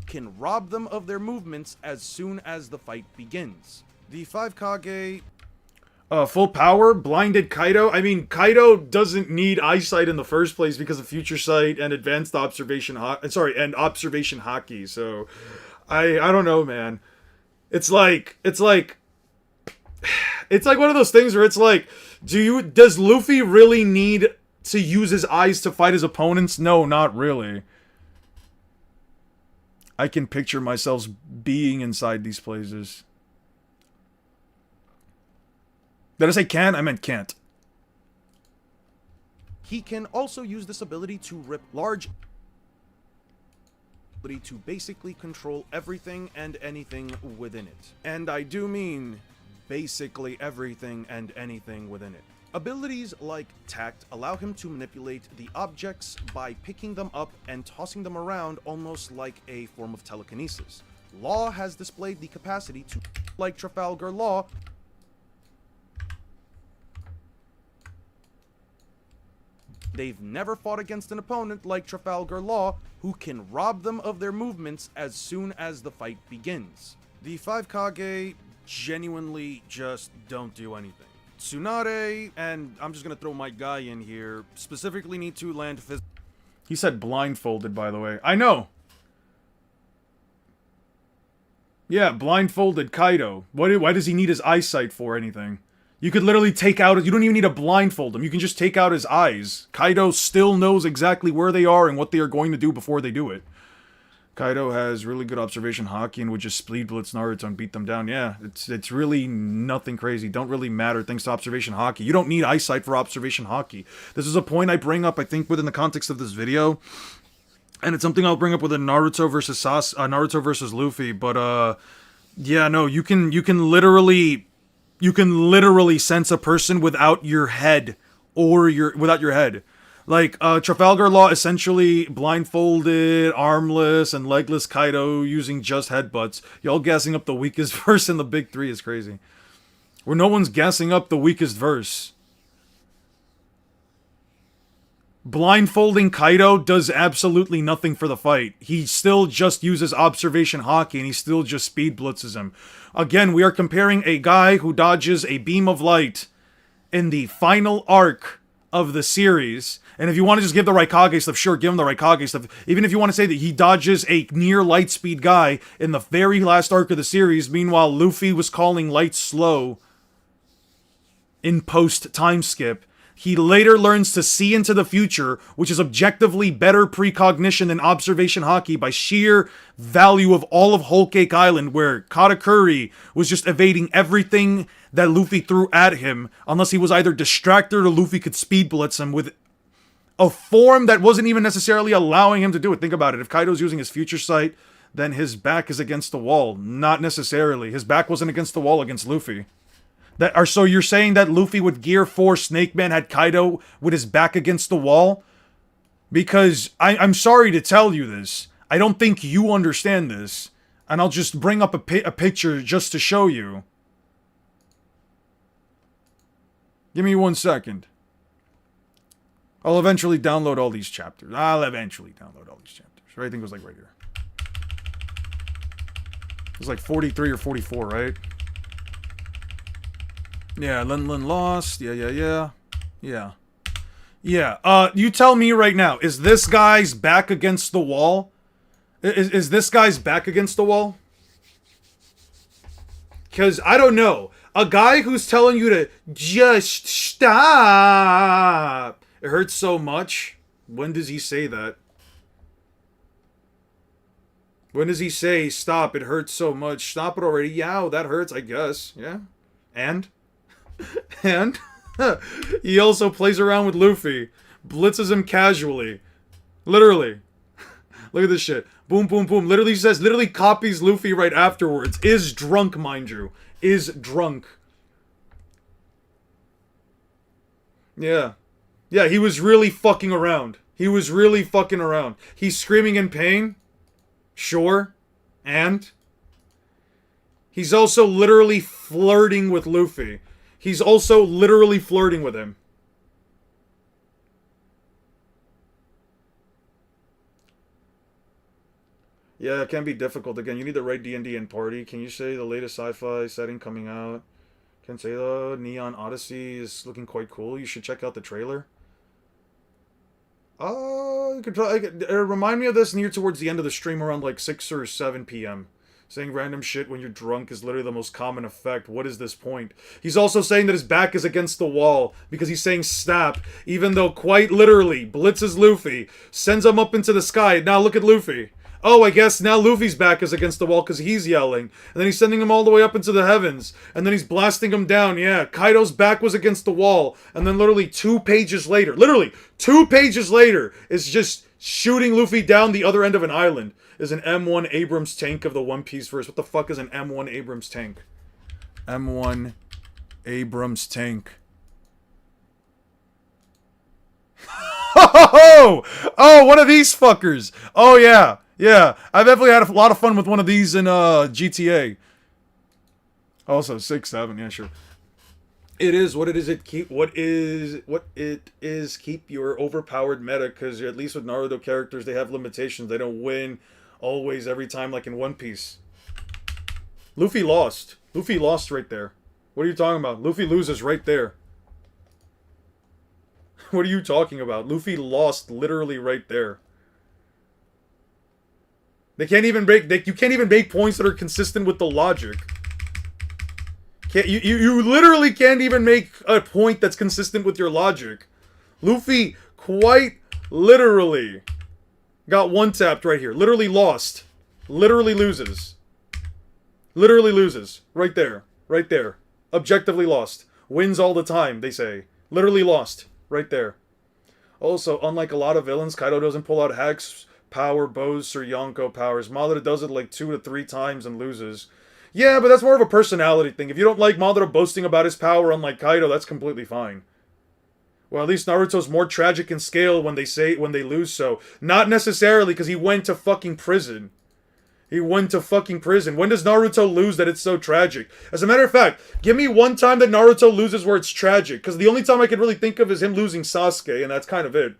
can rob them of their movements as soon as the fight begins. The 5 Kage... Full power, blinded Kaido. I mean, Kaido doesn't need eyesight in the first place because of future sight and advanced observation and observation haki. So, I don't know, man. It's like one of those things where it's like, does Luffy really need to use his eyes to fight his opponents? No, not really. I can picture myself being inside these places. Did I say can? I meant can't. He can also use this ability to rip large... to basically control everything and anything within it. And I do mean... basically everything and anything within it. Abilities like Tact allow him to manipulate the objects by picking them up and tossing them around almost like a form of telekinesis. Law has displayed the capacity to, like Trafalgar Law, they've never fought against an opponent like Trafalgar Law, who can rob them of their movements as soon as the fight begins. The 5 Kage genuinely just don't do anything. Tsunade, and I'm just gonna throw my guy in here, specifically need to land He said blindfolded, by the way. I know! Yeah, blindfolded Kaido. Why does he need his eyesight for anything? You could literally take out... You don't even need to blindfold him. You can just take out his eyes. Kaido still knows exactly where they are and what they are going to do before they do it. Kaido has really good observation haki and would just speed blitz Naruto and beat them down. Yeah, it's really nothing crazy. Don't really matter thanks to observation haki. You don't need eyesight for observation haki. This is a point I bring up, I think, within the context of this video. And it's something I'll bring up within Naruto versus Luffy. But, yeah, no, you can literally sense a person without your head. Without your head. Like, Trafalgar Law essentially blindfolded, armless, and legless Kaido using just headbutts. Y'all gassing up the weakest verse in the Big Three is crazy. Where no one's gassing up the weakest verse. Blindfolding Kaido does absolutely nothing for the fight. He still just uses observation haki and he still just speed blitzes him. Again, we are comparing a guy who dodges a beam of light in the final arc of the series. And if you want to just give the Raikage stuff, sure, give him the Raikage stuff. Even if you want to say that he dodges a near light speed guy in the very last arc of the series, meanwhile Luffy was calling light slow in post time skip, He later learns to see into the future, which is objectively better precognition than observation haki by sheer value of all of Whole Cake Island, where Katakuri was just evading everything that Luffy threw at him, unless he was either distracted or Luffy could speed blitz him with a form that wasn't even necessarily allowing him to do it. Think about it. If Kaido's using his future sight, then his back is against the wall. Not necessarily. His back wasn't against the wall against Luffy. So you're saying that Luffy would Gear 4 Snake Man had Kaido with his back against the wall? Because I'm sorry to tell you this. I don't think you understand this. And I'll just bring up a picture just to show you. Give me 1 second. I'll eventually download all these chapters. Right? I think it was like right here. It was like 43 or 44, right? Yeah, Lin lost. Yeah. You tell me right now, is this guy's back against the wall? Is this guy's back against the wall? Because, I don't know. A guy who's telling you to just stop. It hurts so much. When does he say that? When does he say, stop, it hurts so much? Stop it already. Yeah, that hurts, I guess. Yeah. And? And? He also plays around with Luffy. Blitzes him casually. Literally. Look at this shit. Boom, boom, boom. Literally copies Luffy right afterwards. Is drunk, mind you. Is drunk. Yeah. Yeah, he was really fucking around. He's screaming in pain. Sure. And? He's also literally flirting with Luffy. He's also literally flirting with him. Yeah, it can be difficult. Again, you need the right D&D and party. Can you say the latest sci-fi setting coming out? Can say the Neon Odyssey is looking quite cool. You should check out the trailer. You could try, remind me of this near towards the end of the stream around like 6 or 7 p.m. Saying random shit when you're drunk is literally the most common effect. What is this point? He's also saying that his back is against the wall because he's saying snap, even though quite literally blitzes Luffy, sends him up into the sky. Now look at Luffy. Oh, I guess now Luffy's back is against the wall because he's yelling. And then he's sending him all the way up into the heavens. And then he's blasting him down. Yeah, Kaido's back was against the wall. And then literally 2 pages later, is just shooting Luffy down the other end of an island. Is an M1 Abrams tank of the One Piece verse. What the fuck is an M1 Abrams tank? M1 Abrams tank. Oh, one of these fuckers. Oh, yeah. Yeah, I've definitely had a lot of fun with one of these in GTA. Also, 6-7, yeah, sure. It is what it is. Keep your overpowered meta, because at least with Naruto characters, they have limitations. They don't win always every time like in One Piece. Luffy lost. Luffy lost right there. What are you talking about? Luffy loses right there. What are you talking about? Luffy lost literally right there. They can't even break. You can't even make points that are consistent with the logic. You literally can't even make a point that's consistent with your logic. Luffy quite literally got one-tapped right here. Literally lost. Literally loses. Literally loses. Right there. Right there. Objectively lost. Wins all the time, they say. Literally lost. Right there. Also, unlike a lot of villains, Kaido doesn't pull out hacks, power, bows, or Yonko powers. Madara does it like 2 to 3 times and loses. Yeah, but that's more of a personality thing. If you don't like Madara boasting about his power unlike Kaido, that's completely fine. Well, at least Naruto's more tragic in scale when they lose so. Not necessarily because he went to fucking prison. He went to fucking prison. When does Naruto lose that it's so tragic? As a matter of fact, give me one time that Naruto loses where it's tragic. Because the only time I can really think of is him losing Sasuke, and that's kind of it.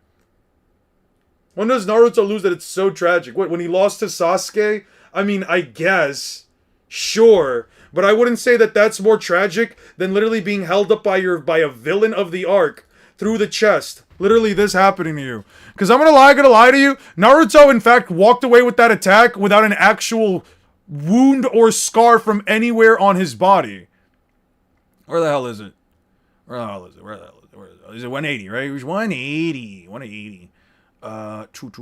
When does Naruto lose that it's so tragic? What, when he lost to Sasuke? I mean, I guess. Sure. But I wouldn't say that that's more tragic than literally being held up by a villain of the arc through the chest. Literally this happening to you. Because I'm gonna lie to you. Naruto, in fact, walked away with that attack without an actual wound or scar from anywhere on his body. Where the hell is it? Where the hell is it? or is it 180, right? It was 180. 180. 2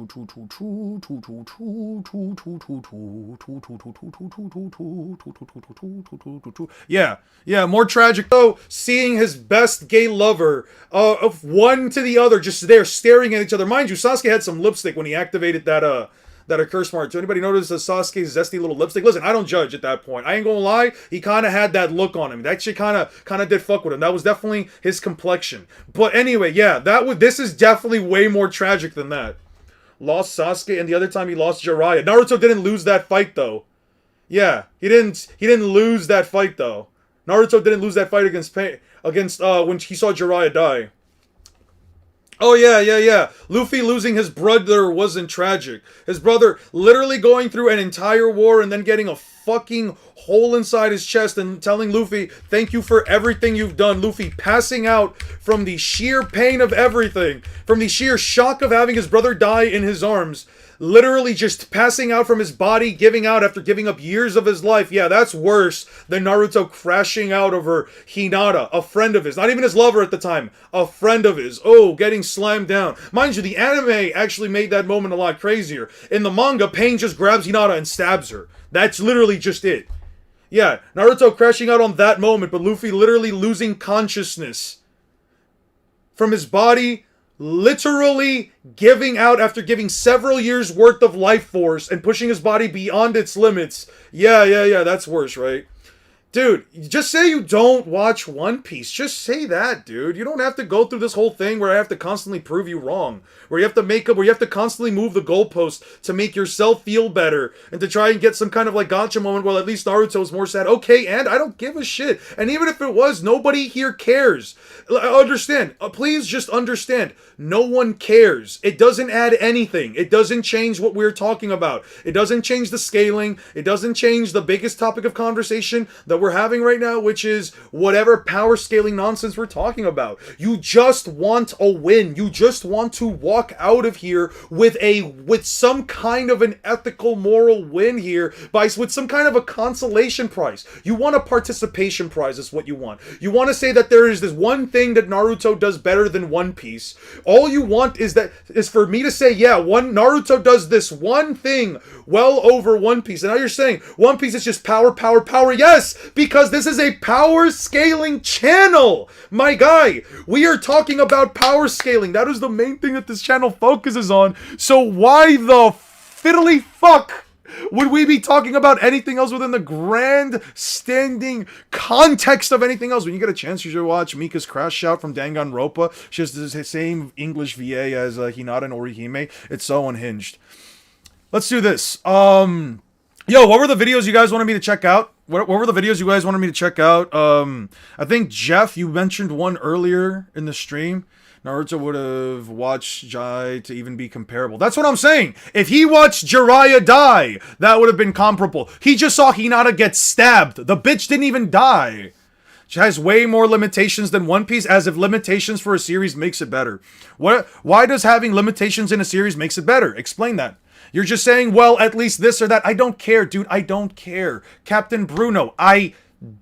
yeah, more tragic though, seeing his best gay lover of one to the other just there staring at each other. Mind you, Sasuke had some lipstick when he activated that curse mark. So anybody notice Sasuke's zesty little lipstick? Listen, I don't judge at that point. I ain't gonna lie, he kind of had that look on him. That shit kind of did fuck with him. That was definitely his complexion. But anyway, yeah, this is definitely way more tragic than that. Lost Sasuke, and the other time he lost Jiraiya. Naruto didn't lose that fight though. Yeah, he didn't lose that fight though. Naruto didn't lose that fight against when he saw Jiraiya die. Oh yeah. Luffy losing his brother wasn't tragic. His brother literally going through an entire war and then getting a fucking hole inside his chest and telling Luffy, thank you for everything you've done. Luffy passing out from the sheer pain of everything, from the sheer shock of having his brother die in his arms. Literally just passing out from his body, giving out after giving up years of his life. Yeah, that's worse than Naruto crashing out over Hinata, a friend of his. Not even his lover at the time. A friend of his. Oh, getting slammed down. Mind you, the anime actually made that moment a lot crazier. In the manga, Pain just grabs Hinata and stabs her. That's literally just it. Yeah, Naruto crashing out on that moment, but Luffy literally losing consciousness from his body, literally giving out after giving several years worth of life force and pushing his body beyond its limits. Yeah, that's worse, right? Dude, just say you don't watch One Piece. Just say that, dude. You don't have to go through this whole thing where I have to constantly prove you wrong. Where you have to constantly move the goalpost to make yourself feel better. And to try and get some kind of like gotcha moment where at least Naruto's more sad. Okay, and I don't give a shit. And even if it was, nobody here cares. Understand. Please just understand. No one cares. It doesn't add anything. It doesn't change what we're talking about. It doesn't change the scaling. It doesn't change the biggest topic of conversation that we're having right now, which is whatever power scaling nonsense we're talking about. You just want a win. You just want to walk out of here with some kind of an ethical, moral win here, with some kind of a consolation prize. You want a participation prize is what you want. You want to say that there is this one thing that Naruto does better than One Piece. All you want is for me to say, yeah, Naruto does this one thing well over One Piece. And now you're saying One Piece is just power. Yes, because this is a power scaling channel. My guy, we are talking about power scaling. That is the main thing that this channel focuses on. So why the fiddly fuck would we be talking about anything else within the grand standing context of anything else? When you get a chance, you should watch Mika's Crash Shout from Danganronpa. She has the same English VA as Hinata and Orihime. It's so unhinged. Let's do this. Yo, what were the videos you guys wanted me to check out? What were the videos you guys wanted me to check out? I think, Jeff, you mentioned one earlier in the stream. Naruto would have watched Jai to even be comparable. That's what I'm saying. If he watched Jiraiya die, that would have been comparable. He just saw Hinata get stabbed. The bitch didn't even die. She has way more limitations than One Piece, as if limitations for a series makes it better. Why does having limitations in a series makes it better? Explain that. You're just saying, well, at least this or that. I don't care, dude. I don't care. Captain Bruno, I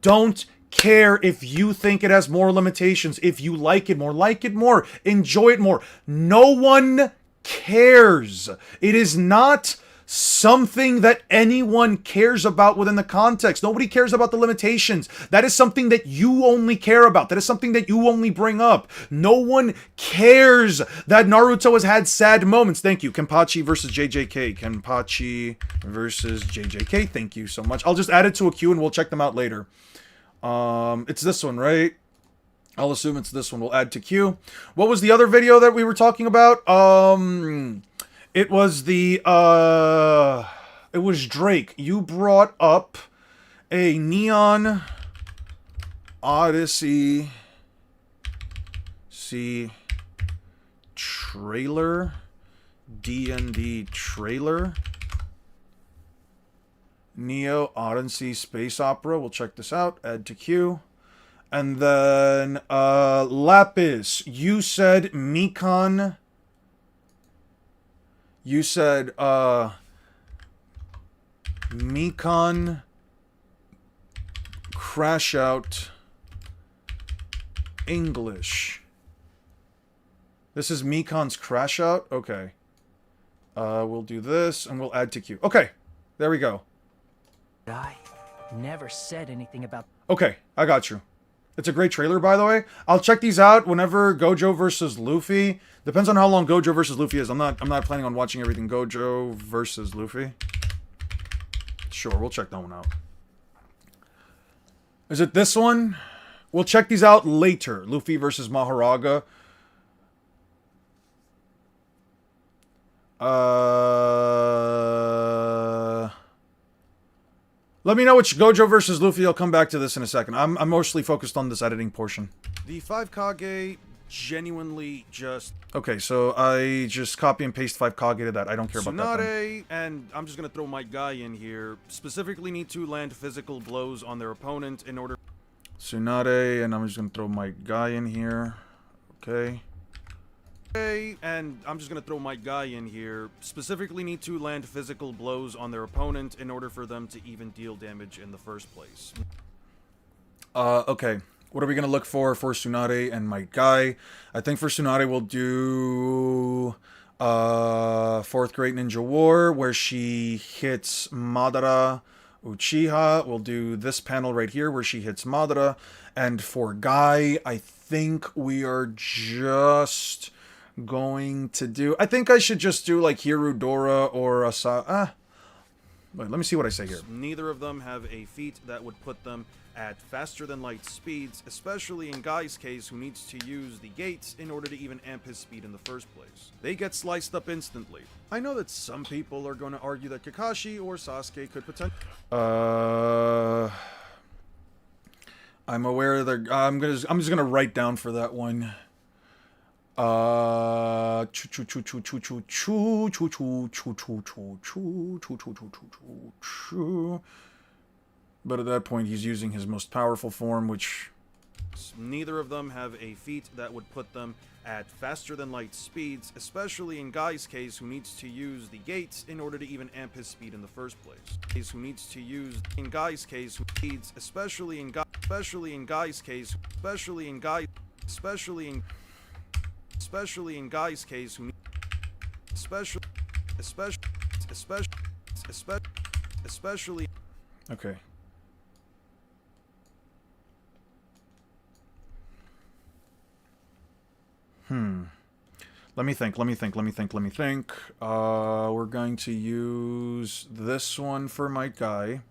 don't care if you think it has more limitations. If you like it more, enjoy it more. No one cares. It is not something that anyone cares about within the context. Nobody cares about the limitations. That is something that you only care about. That is something that you only bring up. No one cares that Naruto has had sad moments. Thank you. Kenpachi versus JJK. Kenpachi versus JJK. Thank you so much. I'll just add it to a queue and we'll check them out later. It's this one, right? I'll assume it's this one. We'll add to queue. What was the other video that we were talking about? It was it was Drake. You brought up a Neon Odyssey trailer, D&D trailer. Neo Odyssey Space Opera. We'll check this out. Add to queue. And then, Lapis, you said Mikan. You said, Mikan Crash Out English. This is Mikon's Crash Out? Okay. We'll do this, and we'll add to queue. Okay, there we go. I never said anything about Okay, I got you. It's a great trailer, by the way. I'll check these out whenever Gojo versus Luffy. Depends on how long Gojo versus Luffy is. I'm not planning on watching everything Gojo versus Luffy. Sure, we'll check that one out. Is it this one? We'll check these out later. Luffy versus Maharaga. Let me know which Gojo versus Luffy. I'll come back to this in a second. I'm mostly focused on this editing portion. The 5 Kage genuinely just Okay, so I just copy and paste 5 Kage to that. I don't care about that. Tsunade, and I'm just gonna throw my guy in here, specifically need to land physical blows on their opponent in order. Tsunade, and I'm just gonna throw my guy in here. Okay. And I'm just gonna throw my guy in here, specifically need to land physical blows on their opponent in order for them to even deal damage in the first place. Okay. What are we gonna look for Tsunade and my guy? I think for Tsunade we'll do 4th Great Ninja War, where she hits Madara Uchiha. We'll do this panel right here where she hits Madara. And for Guy, I think we are just going to do... I think I should just do like Hirudora or Asa... Wait, let me see what I say here. Neither of them have a feat that would put them at faster than light speeds, especially in Guy's case, who needs to use the gates in order to even amp his speed in the first place. They get sliced up instantly. I know that some people are going to argue that Kakashi or Sasuke could potentially... I'm aware that I'm just gonna write down for that one. But at that point, he's using his most powerful form, which... Neither of them have a feat that would put them at faster than light speeds, especially in Guy's case, who needs to use the gates in order to even amp his speed in the first place. Who needs to use, in Guy's case, who needs, especially in Guy's case, especially in Guy's case, who especially. Okay. Let me think. We're going to use this one for my guy.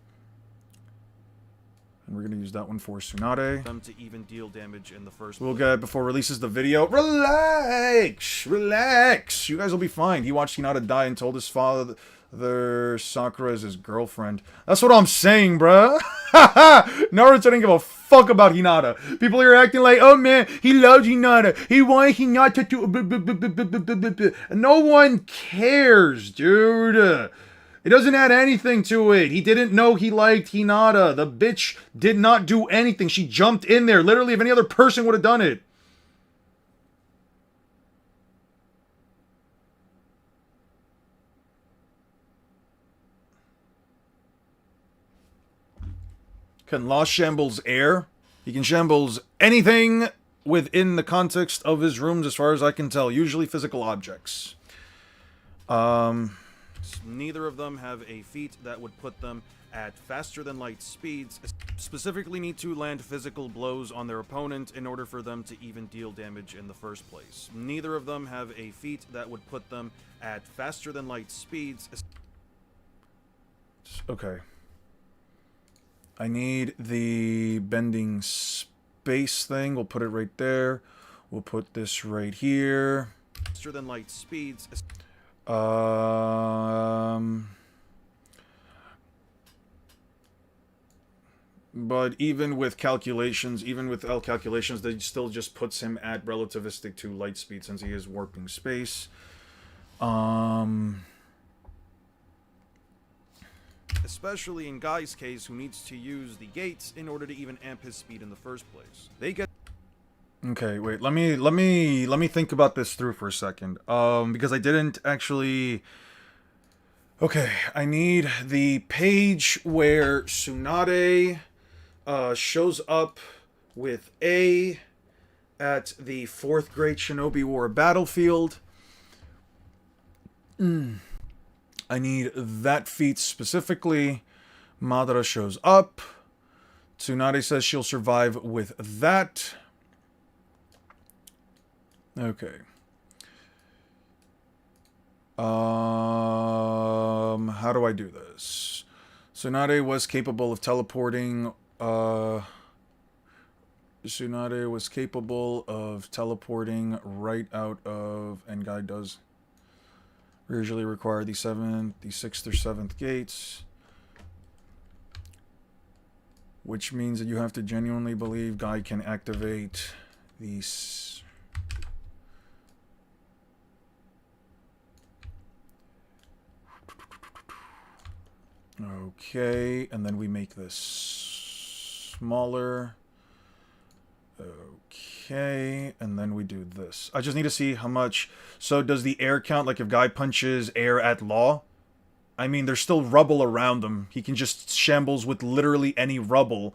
And we're going to use that one for Tsunade. Them to even deal damage in the first We'll place. get, before it releases the video, relax! You guys will be fine. He watched Hinata die and told his father Sakura is his girlfriend. That's what I'm saying, bruh. Naruto didn't give a fuck about Hinata. People here acting like, oh man, he loves Hinata. He wants Hinata to... No one cares, dude. It doesn't add anything to it. He didn't know he liked Hinata. The bitch did not do anything. She jumped in there. Literally, if any other person would have done it. Can Lost shambles air? He can shambles anything within the context of his rooms, as far as I can tell. Usually physical objects. Neither of them have a feat that would put them at faster than light speeds, specifically need to land physical blows on their opponent in order for them to even deal damage in the first place. Neither of them have a feat that would put them at faster than light speeds. Okay. I need the bending space thing. We'll put it right there. We'll put this right here. Faster than light speeds. But even with calculations, even with L calculations, that still just puts him at relativistic to light speed since he is warping space. Especially in Guy's case, who needs to use the gates in order to even amp his speed in the first place. They get... Okay, wait, let me think about this through for a second. Because I didn't actually... Okay, I need the page where Tsunade shows up with A at the 4th Great Shinobi War battlefield. I need that feat specifically. Madara shows up. Tsunade says she'll survive with that. Okay. How do I do this? Tsunade was capable of teleporting. Tsunade was capable of teleporting right out of, and Guy does usually require the 6th or 7th gates, which means that you have to genuinely believe Guy can activate these. Okay, and then we make this smaller. Okay, and then we do this. I just need to see how much. So does the air count, like if Guy punches air at Law? I mean, there's still rubble around him. He can just shambles with literally any rubble.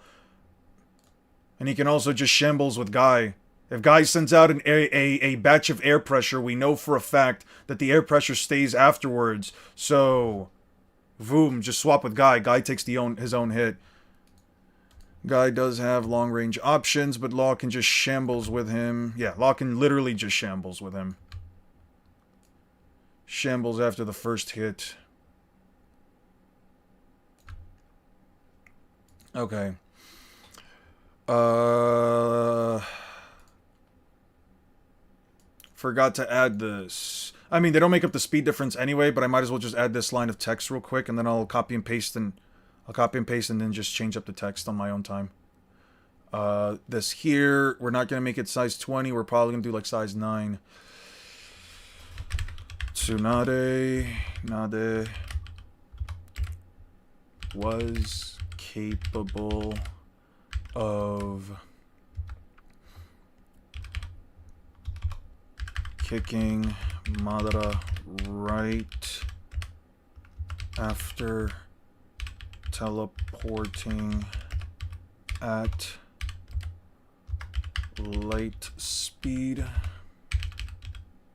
And he can also just shambles with Guy. If Guy sends out a batch of air pressure, we know for a fact that the air pressure stays afterwards. So, boom, just swap with Guy. Guy takes his own hit. Guy does have long-range options, but Law can just shambles with him. Yeah, Law can literally just shambles with him. Shambles after the first hit. Okay. Forgot to add this. I mean, they don't make up the speed difference anyway, but I might as well just add this line of text real quick, and then I'll copy and paste and then just change up the text on my own time. This here, we're not going to make it size 20. We're probably going to do like size 9. Tsunade was capable of kicking Madara right after teleporting at light speed.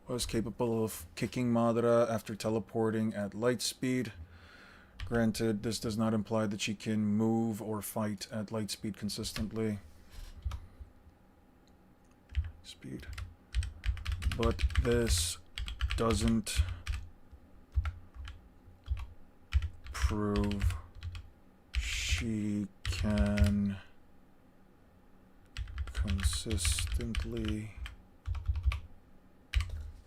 Was capable of kicking Madara after teleporting at light speed. Granted, this does not imply that she can move or fight at light speed consistently. Speed. But this doesn't prove she can consistently.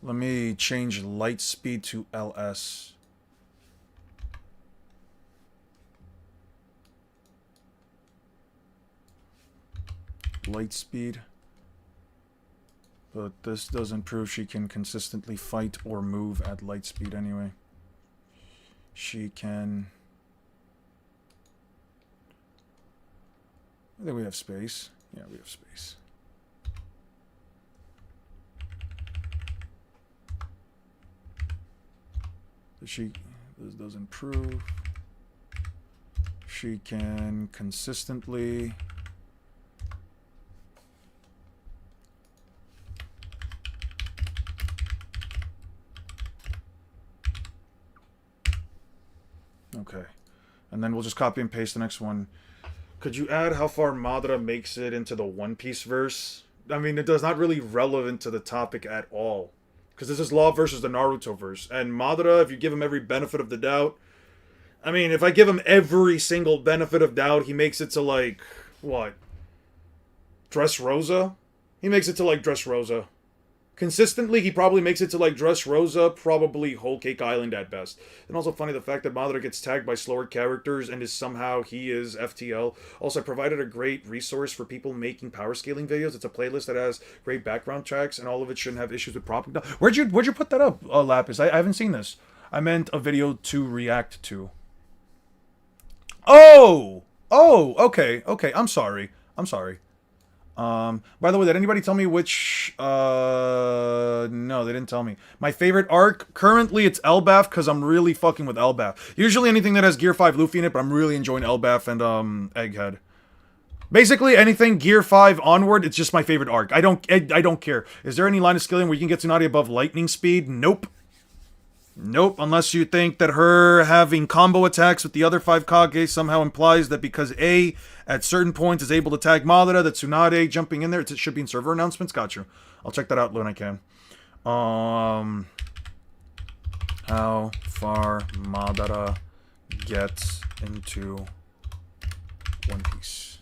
Let me change light speed to LS. Light speed. But this doesn't prove she can consistently fight or move at light speed anyway. She can... I think we have space. Yeah, we have space. This doesn't prove she can consistently okay, and then we'll just copy and paste the next one. Could you add how far Madara makes it into the One Piece verse? I mean, it does not really relevant to the topic at all. Because this is Law versus the Naruto verse. And Madara, if you give him every benefit of the doubt... I mean, if I give him every single benefit of doubt, he makes it to, like... What? Dressrosa? He makes it to, like, Dressrosa. Consistently, he probably makes it to, like, Dressrosa, probably Whole Cake Island at best. And also funny the fact that Madara gets tagged by slower characters and is somehow, he is FTL. Also, I provided a great resource for people making power scaling videos. It's a playlist that has great background tracks, and all of it shouldn't have issues with propaganda. Where'd you put that up, Lapis? I haven't seen this. I meant a video to react to. Oh! Oh, okay, I'm sorry. By the way, did anybody tell me which, no, they didn't tell me. My favorite arc, currently it's Elbaf, because I'm really fucking with Elbaf. Usually anything that has Gear 5 Luffy in it, but I'm really enjoying Elbaf and, Egghead. Basically, anything Gear 5 onward, it's just my favorite arc. I don't care. Is there any line of skilling where you can get Tsunade above lightning speed? Nope. Nope, unless you think that her having combo attacks with the other 5 Kage somehow implies that because A, at certain points, is able to tag Madara, that Tsunade jumping in there, it should be in server announcements. Got you. I'll check that out when I can. How far Madara gets into One Piece.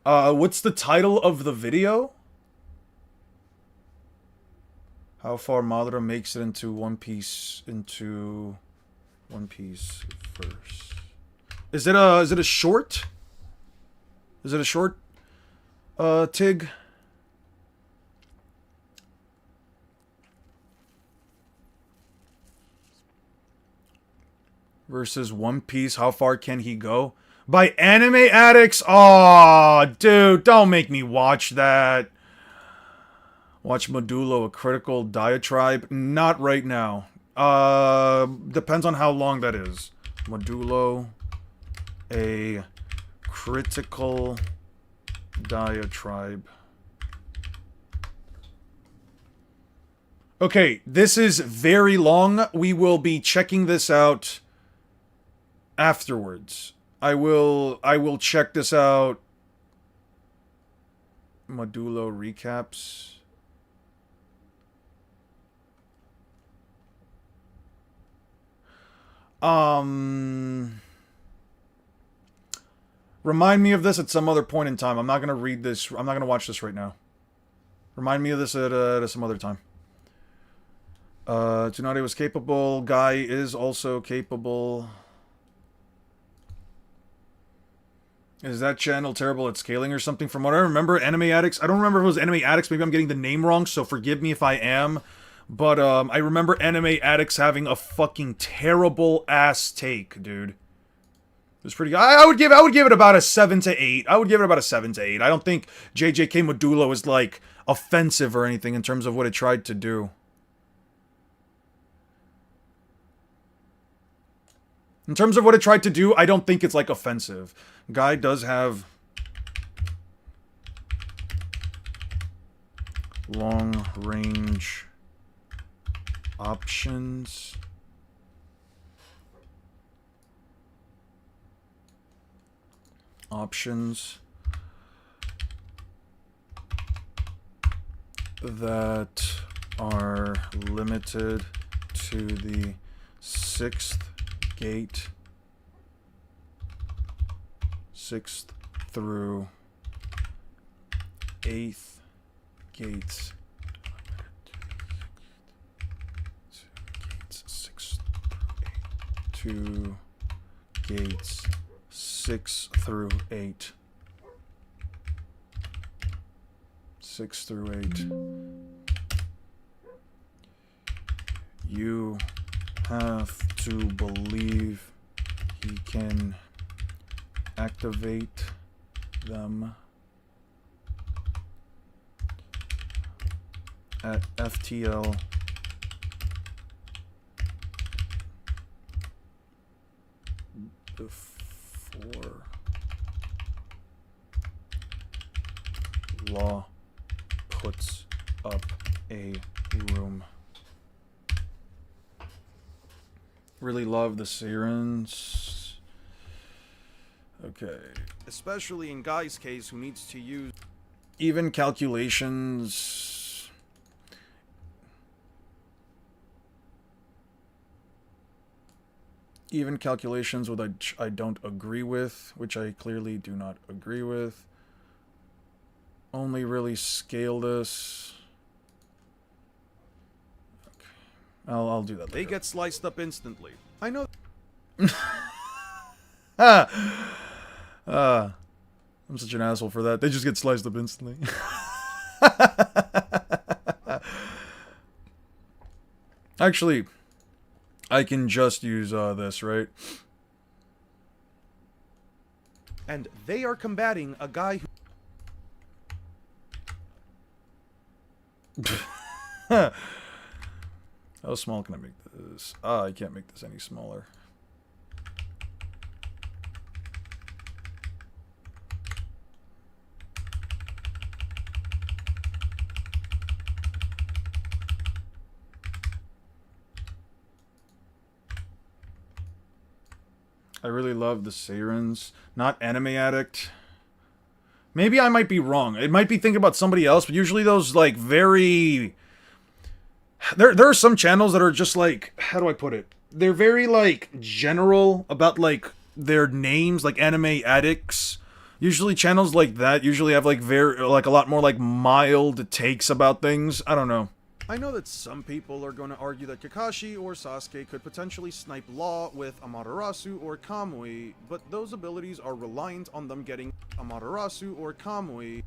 What's the title of the video? How far Madara makes it into One Piece first. Is it a short? Is it a short? Tig? Versus One Piece, how far can he go? By Anime Addicts? Aw, dude, don't make me watch that. Watch Modulo, a critical diatribe? Not right now. Depends on how long that is. Modulo, a critical diatribe. Okay, this is very long. We will be checking this out afterwards. I will check this out. Modulo recaps. Remind me of this at some other point in time. I'm not gonna read this. I'm not gonna watch this right now. Remind me of this at some other time. Tsunade was capable. Guy is also capable. Is that channel terrible at scaling or something? From what I remember, Anime Addicts. I don't remember if it was Anime Addicts. Maybe I'm getting the name wrong, so forgive me if I am. But I remember Anime Addicts having a fucking terrible ass take, dude. It was pretty good. I would give it about a 7 to 8. I would give it about a 7 to 8. I don't think JJK Modulo is like offensive or anything in terms of what it tried to do. In terms of what it tried to do, I don't think it's like offensive. Guy does have long range options. That are limited to the 6th gate. 6th through 8th gates. 6 through 8. 2 gates 6 through 8. 6 through 8. You have to believe he can activate them at FTL before Law puts up a room. Really love the sirens. Okay. Especially in Guy's case, who needs to use Even calculations. Even calculations which I don't agree with, which I clearly do not agree with. Only really scale this. Okay. I'll do that later. they get sliced up instantly. I know. I'm such an asshole for that. They just get sliced up instantly. Actually, I can just use this, right? And they are combating a guy who How small can I make this? I can't make this any smaller. I really love the Sirens. Not Anime Addict. Maybe I might be wrong. It might be thinking about somebody else, but usually those, like, very... There are some channels that are just, like... How do I put it? They're very, like, general about, like, their names, like Anime Addicts. Usually channels like that usually have, like, a lot more, like, mild takes about things. I don't know. I know that some people are going to argue that Kakashi or Sasuke could potentially snipe Law with Amaterasu or Kamui, but those abilities are reliant on them getting Amaterasu or Kamui,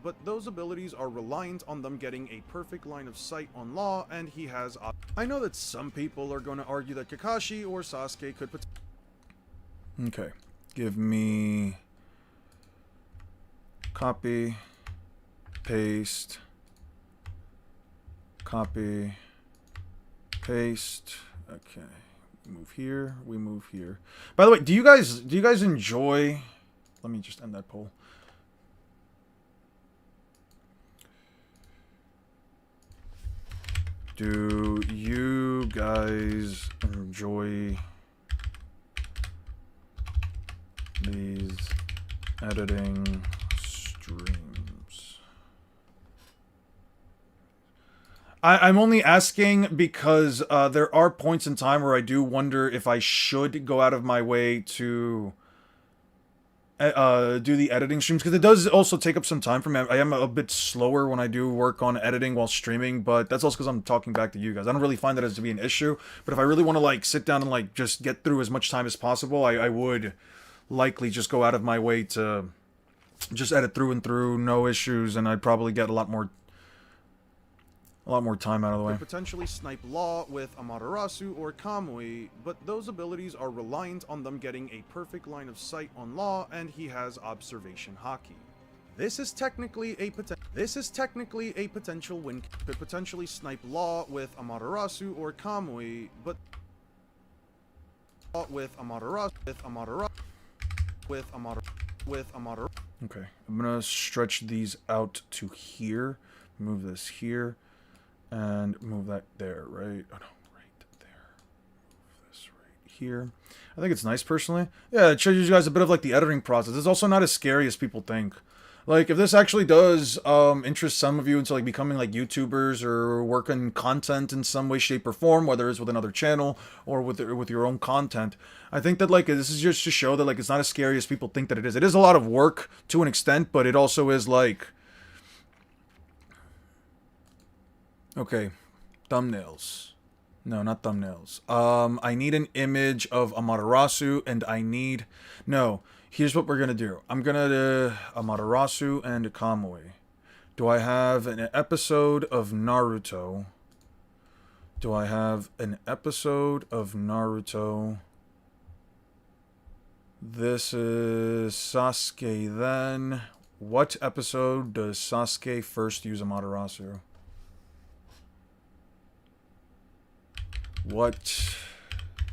but those abilities are reliant on them getting a perfect line of sight on Law, and he has... I know that some people are going to argue that Kakashi or Sasuke could Okay. Give me... Copy. Paste. Copy, paste. Okay, move here. We move here. By the way, do you guys enjoy? Let me just end that poll. Do you guys enjoy these editing streams? I'm only asking because there are points in time where I do wonder if I should go out of my way to do the editing streams, because it does also take up some time for me. I am a bit slower when I do work on editing while streaming, but that's also because I'm talking back to you guys. I don't really find that as to be an issue, but if I really want to, like, sit down and, like, just get through as much time as possible, I would likely just go out of my way to just edit through and through, no issues, and I'd probably get a lot more time out of the way. Could potentially snipe Law with Amaterasu or Kamui, but those abilities are reliant on them getting a perfect line of sight on Law, and he has Observation Haki. This is technically a potential win. Could potentially snipe Law with Amaterasu or Kamui, but with Amaterasu. Okay, I'm gonna stretch these out to here. Move this here. And move that there, right? Oh no, right there. Move this right here. I think it's nice, personally. Yeah, it shows you guys a bit of, like, the editing process. It's also not as scary as people think. Like, if this actually does interest some of you into, like, becoming, like, YouTubers or working content in some way, shape, or form, whether it's with another channel or with your own content, I think that, like, this is just to show that, like, it's not as scary as people think that it is. It is a lot of work to an extent, but it also is, like... Okay, thumbnails. No, not thumbnails. I need an image of Amaterasu, and I need... No, here's what we're gonna do. I'm gonna do Amaterasu and Kamui. Do I have an episode of Naruto? Do I have an episode of Naruto? This is Sasuke then. What episode does Sasuke first use Amaterasu? What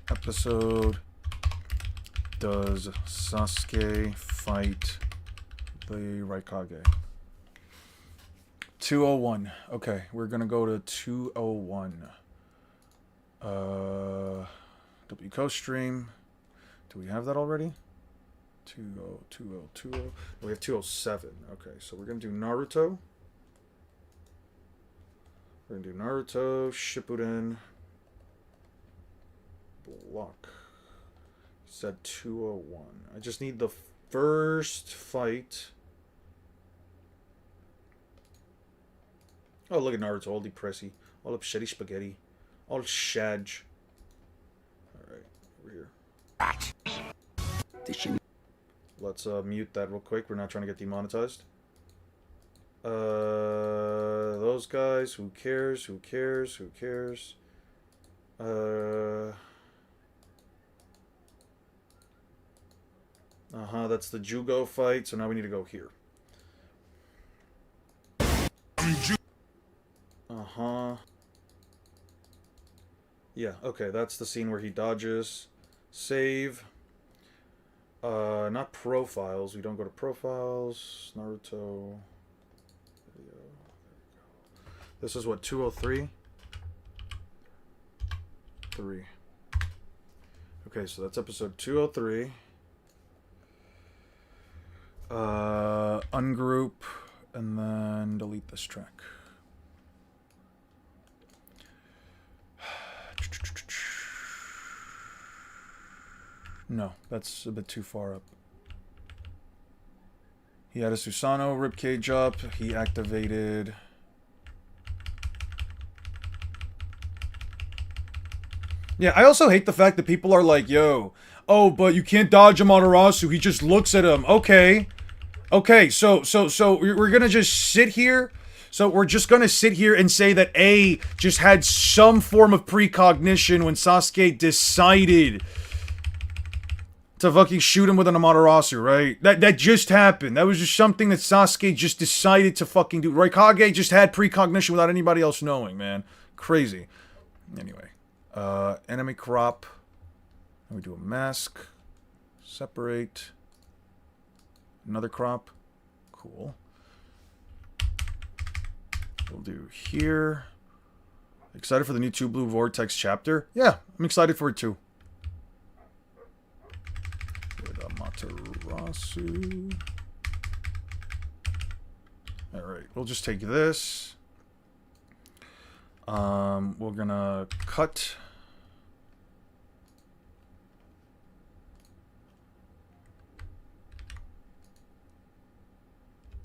episode does Sasuke fight the Raikage? 201. Okay, we're gonna go to 201. WCoStream. Do we have that already? 20. We have 207. Okay, so we're gonna do Naruto. We're gonna do Naruto Shippuden. Block. Said 201. I just need the first fight. Oh, look at Naruto, all depressy, all up shitty spaghetti, all shadge. Alright, over here. Let's mute that real quick. We're not trying to get demonetized. Those guys, who cares? Who cares? Who cares? That's the Jugo fight, so now we need to go here. Yeah, okay, that's the scene where he dodges. Save. Not profiles. We don't go to profiles. Naruto. Video. There we go. This is what, 203? 3. Okay, so that's episode 203. Ungroup, and then delete this track. No, that's a bit too far up. He had a Susano ribcage up. He activated... Yeah, I also hate the fact that people are like, yo, oh, but you can't dodge Amaterasu. He just looks at him. Okay. Okay, so we're gonna just sit here. So we're just gonna sit here and say that A just had some form of precognition when Sasuke decided to fucking shoot him with an Amaterasu, right? That just happened. That was just something that Sasuke just decided to fucking do. Raikage just had precognition without anybody else knowing, man. Crazy. Anyway. Enemy crop. Then we do a mask. Separate. Another crop. Cool. We'll do here. Excited for the new Two Blue Vortex chapter? Yeah, I'm excited for it too. With Amaterasu. Alright, we'll just take this. We're gonna cut.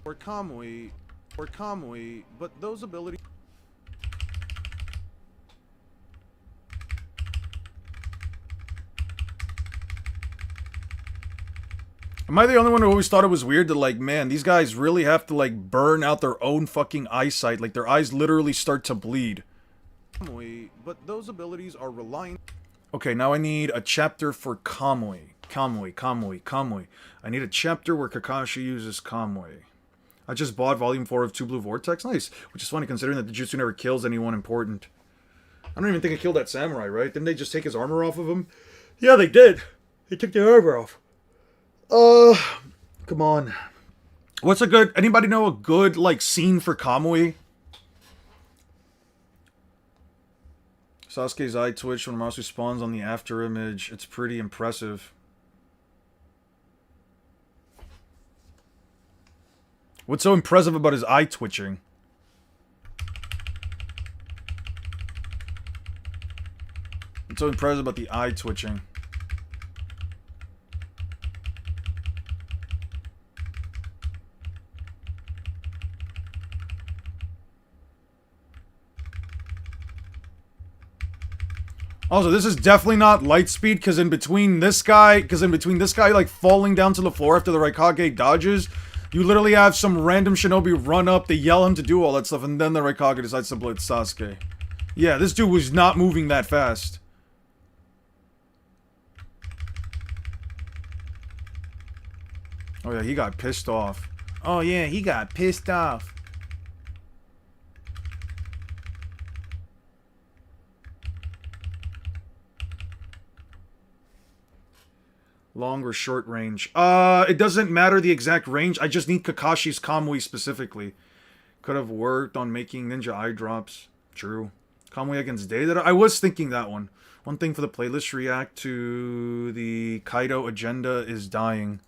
Or Kamui, but those abilities... Am I the only one who always thought it was weird that, like, man, these guys really have to, like, burn out their own fucking eyesight? Like, their eyes literally start to bleed. But those abilities are reliant... Okay, now I need a chapter for Kamui. Kamui. I need a chapter where Kakashi uses Kamui. I just bought Volume 4 of Two Blue Vortex. Nice. Which is funny considering that the jutsu never kills anyone important. I don't even think it killed that samurai, right? Didn't they just take his armor off of him? Yeah, they did. They took the armor off. Come on. What's a good... Anybody know a good, like, scene for Kamui? Sasuke's eye twitch when Masu spawns on the after image. It's pretty impressive. What's so impressive about his eye twitching? What's so impressive about the eye twitching? Also, this is definitely not light speed, because in between this guy, like, falling down to the floor after the Raikage dodges, you literally have some random shinobi run up, they yell him to do all that stuff, and then the Raikage decides to blitz Sasuke. Yeah, this dude was not moving that fast. Oh yeah, he got pissed off. Oh yeah, he got pissed off. Long or short range? It doesn't matter the exact range. I just need Kakashi's Kamui specifically. Could have worked on making ninja eye drops. True. Kamui against Deidara. I was thinking that one. One thing for the playlist react to the Kaido agenda is dying.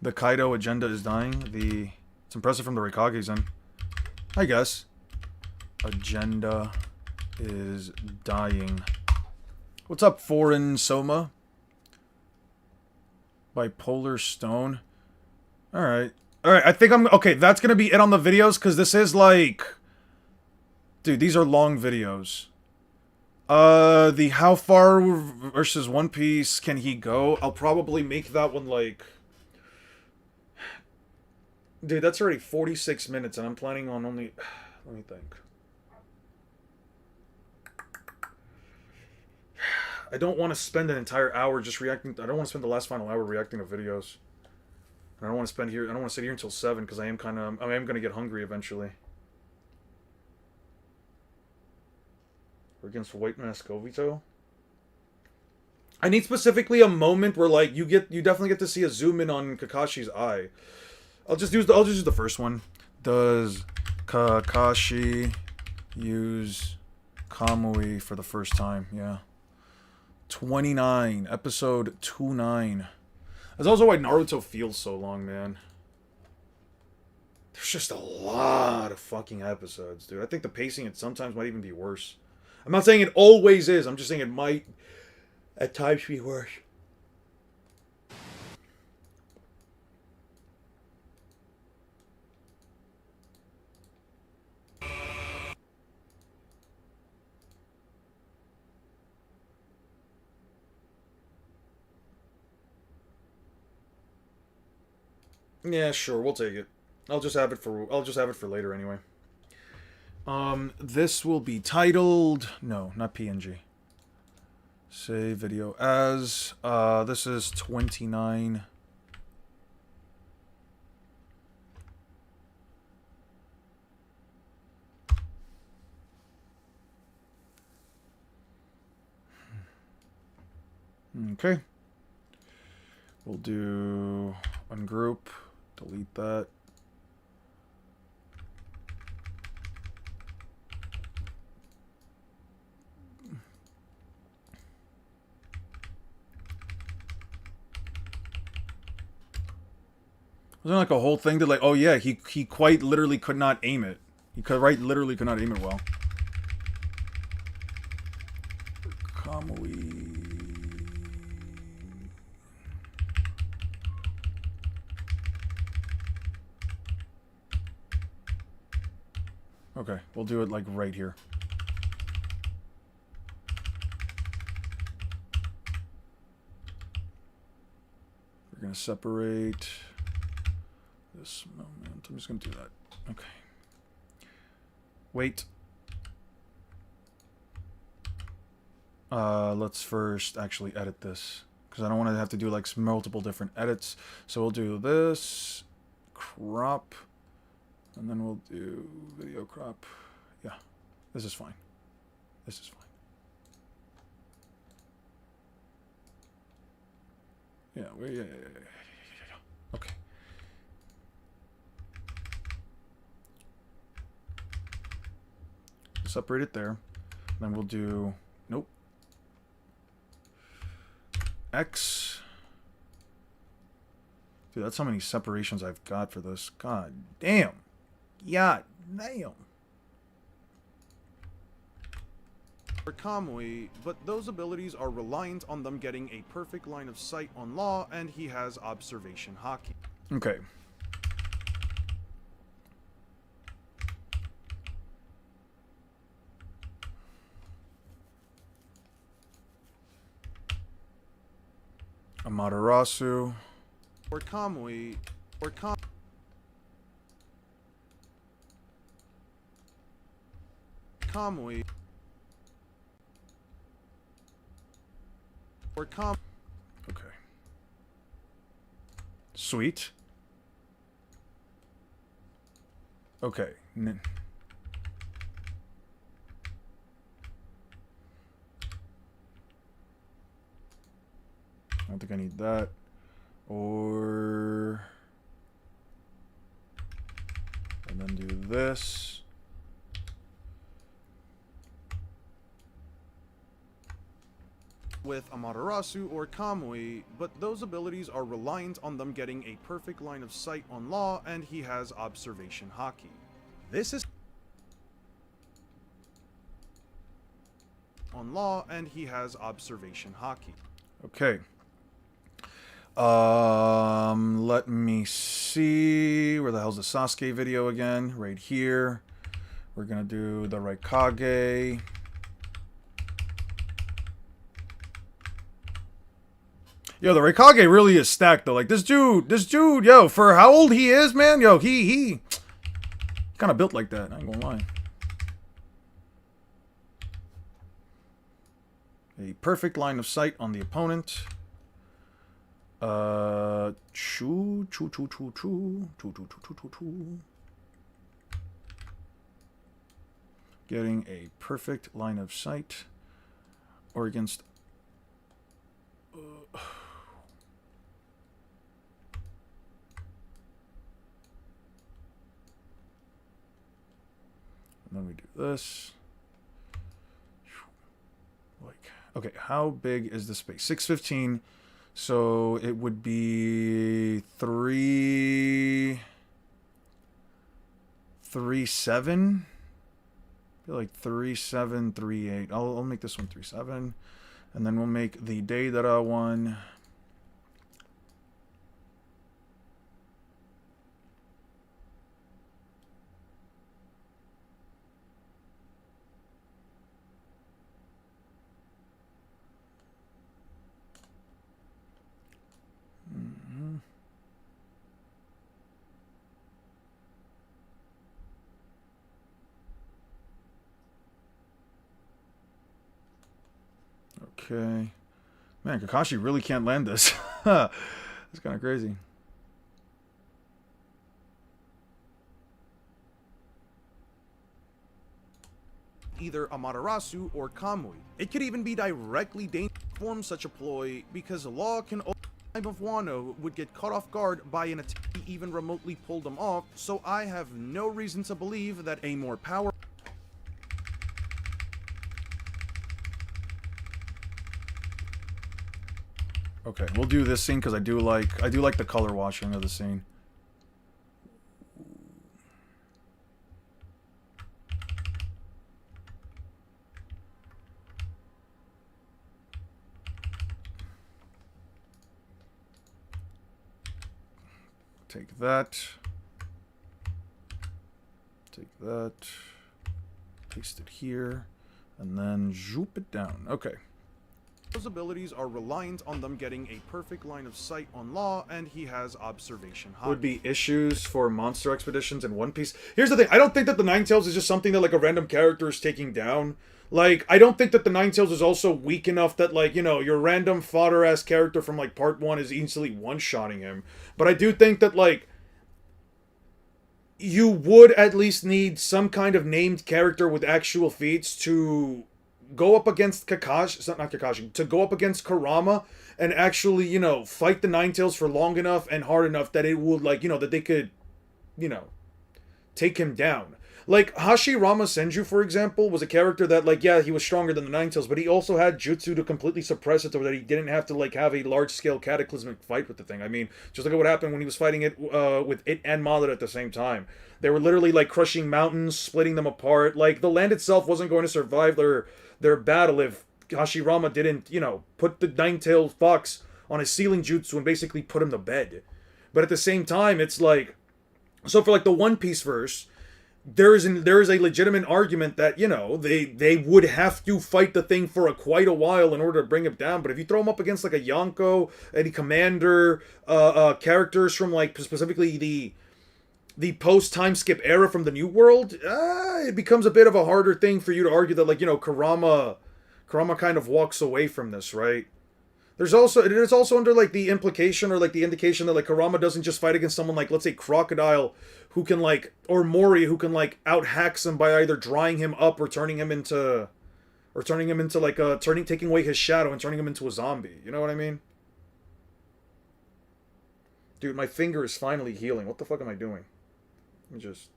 The Kaido agenda is dying. It's impressive from the Raikage's end. I guess. Agenda is dying. What's up, Foreign Soma? Bipolar Stone. Alright. Alright, I think I'm... Okay, that's gonna be it on the videos, because this is like... Dude, these are long videos. The how far versus One Piece can he go? I'll probably make that one like... Dude, that's already 46 minutes, and I'm planning on only... Let me think. I don't want to spend an entire hour just reacting... I don't want to spend the last final hour reacting to videos. I don't want to spend here... I don't want to sit here until 7, because I am kind of... I am going to get hungry eventually. We're against White Mask Obito. I need specifically a moment where, like, you definitely get to see a zoom in on Kakashi's eye. I'll just use the first one. Does Kakashi use Kamui for the first time? Yeah. 29, episode 29. That's also why Naruto feels so long, man. There's just a lot of fucking episodes, dude. I think the pacing at sometimes might even be worse. I'm not saying it always is. I'm just saying it might at times be worse. Yeah, sure, we'll take it. I'll just have it for later anyway. This will be titled, no, not PNG. Save video as, this is 29. Okay. We'll do ungroup, delete that. Wasn't like a whole thing that like, oh yeah, he quite literally could not aim it. He could literally could not aim it well. Kamui. Okay, we'll do it like right here. We're gonna separate this moment. I'm just gonna do that. Okay. Wait. Let's first actually edit this because I don't want to have to do like multiple different edits. So we'll do this, crop, and then we'll do video crop. Yeah, this is fine. This is fine. Yeah. Okay. Separate it there. Then we'll do, nope. X. Dude, that's how many separations I've got for this. God damn. Yeah, damn. For Kamui, but those abilities are reliant on them getting a perfect line of sight on Law, and he has observation hockey. Okay. Amaterasu. For Kamui, or Kamui. Or Okay. Sweet. Okay. I don't think I need that. Or... and then do this. with Amaterasu or Kamui, but those abilities are reliant on them getting a perfect line of sight on Law, and he has observation hockey. This is on Law, and he has observation hockey. Okay. Let me see. Where the hell's the Sasuke video again? Right here. We're gonna do the Raikage. Yo, the Raikage really is stacked though. Like this dude, yo, for how old he is, man, yo, he kind of built like that. I ain't gonna lie. A perfect line of sight on the opponent. Choo. Getting a perfect line of sight, or against. And then we do this. Like, Okay, how big is the space? 615. So it would be 3.7. I feel like 3.738. I'll make this one 3.7, and then we'll make the Deidara one. Okay. Man, Kakashi really can't land this. That's kind of crazy. Either Amaterasu or Kamui. It could even be directly dangerous to perform such a ploy because Law can time of Wano would get caught off guard by an attack he even remotely pulled him off, so I have no reason to believe that a more powerful Okay, we'll do this scene because I do like the color washing of the scene. Take that. Take that. Paste it here. And then zoop it down. Okay. Those abilities are reliant on them getting a perfect line of sight on Law, and he has observation high. Would be issues for monster expeditions in One Piece. Here's the thing, I don't think that the Ninetales is just something that like a random character is taking down. Like, I don't think that the Ninetales is also weak enough that, like, you know, your random fodder-ass character from, like, part 1 is easily one-shotting him. But I do think that, like, you would at least need some kind of named character with actual feats to go up against Kakashi, not Kakashi, to go up against Kurama and actually, you know, fight the Ninetales for long enough and hard enough that it would, like, you know, that they could, you know, take him down. Like, Hashirama Senju, for example, was a character that, like, yeah, he was stronger than the Ninetales, but he also had jutsu to completely suppress it so that he didn't have to, like, have a large-scale cataclysmic fight with the thing. I mean, just look at what happened when he was fighting it with it and Madara at the same time. They were literally, like, crushing mountains, splitting them apart. Like, the land itself wasn't going to survive their battle if Hashirama didn't, you know, put the Nine-Tailed Fox on his sealing jutsu and basically put him to bed. But at the same time, it's like... So for, like, the One Piece verse... There is a legitimate argument that, you know, they would have to fight the thing for quite a while in order to bring it down. But if you throw them up against, like, a Yonko, any commander, characters from, like, specifically the post-time skip era from the New World, it becomes a bit of a harder thing for you to argue that, like, you know, Kurama kind of walks away from this, right? It is also under, like, the implication or, like, the indication that, like, Kurama doesn't just fight against someone like, let's say, Crocodile, who can, like, or Mori, who can, like, out-hacks him by either drying him up or turning him into, like, taking away his shadow and turning him into a zombie. You know what I mean? Dude, my finger is finally healing. What the fuck am I doing? Let me just...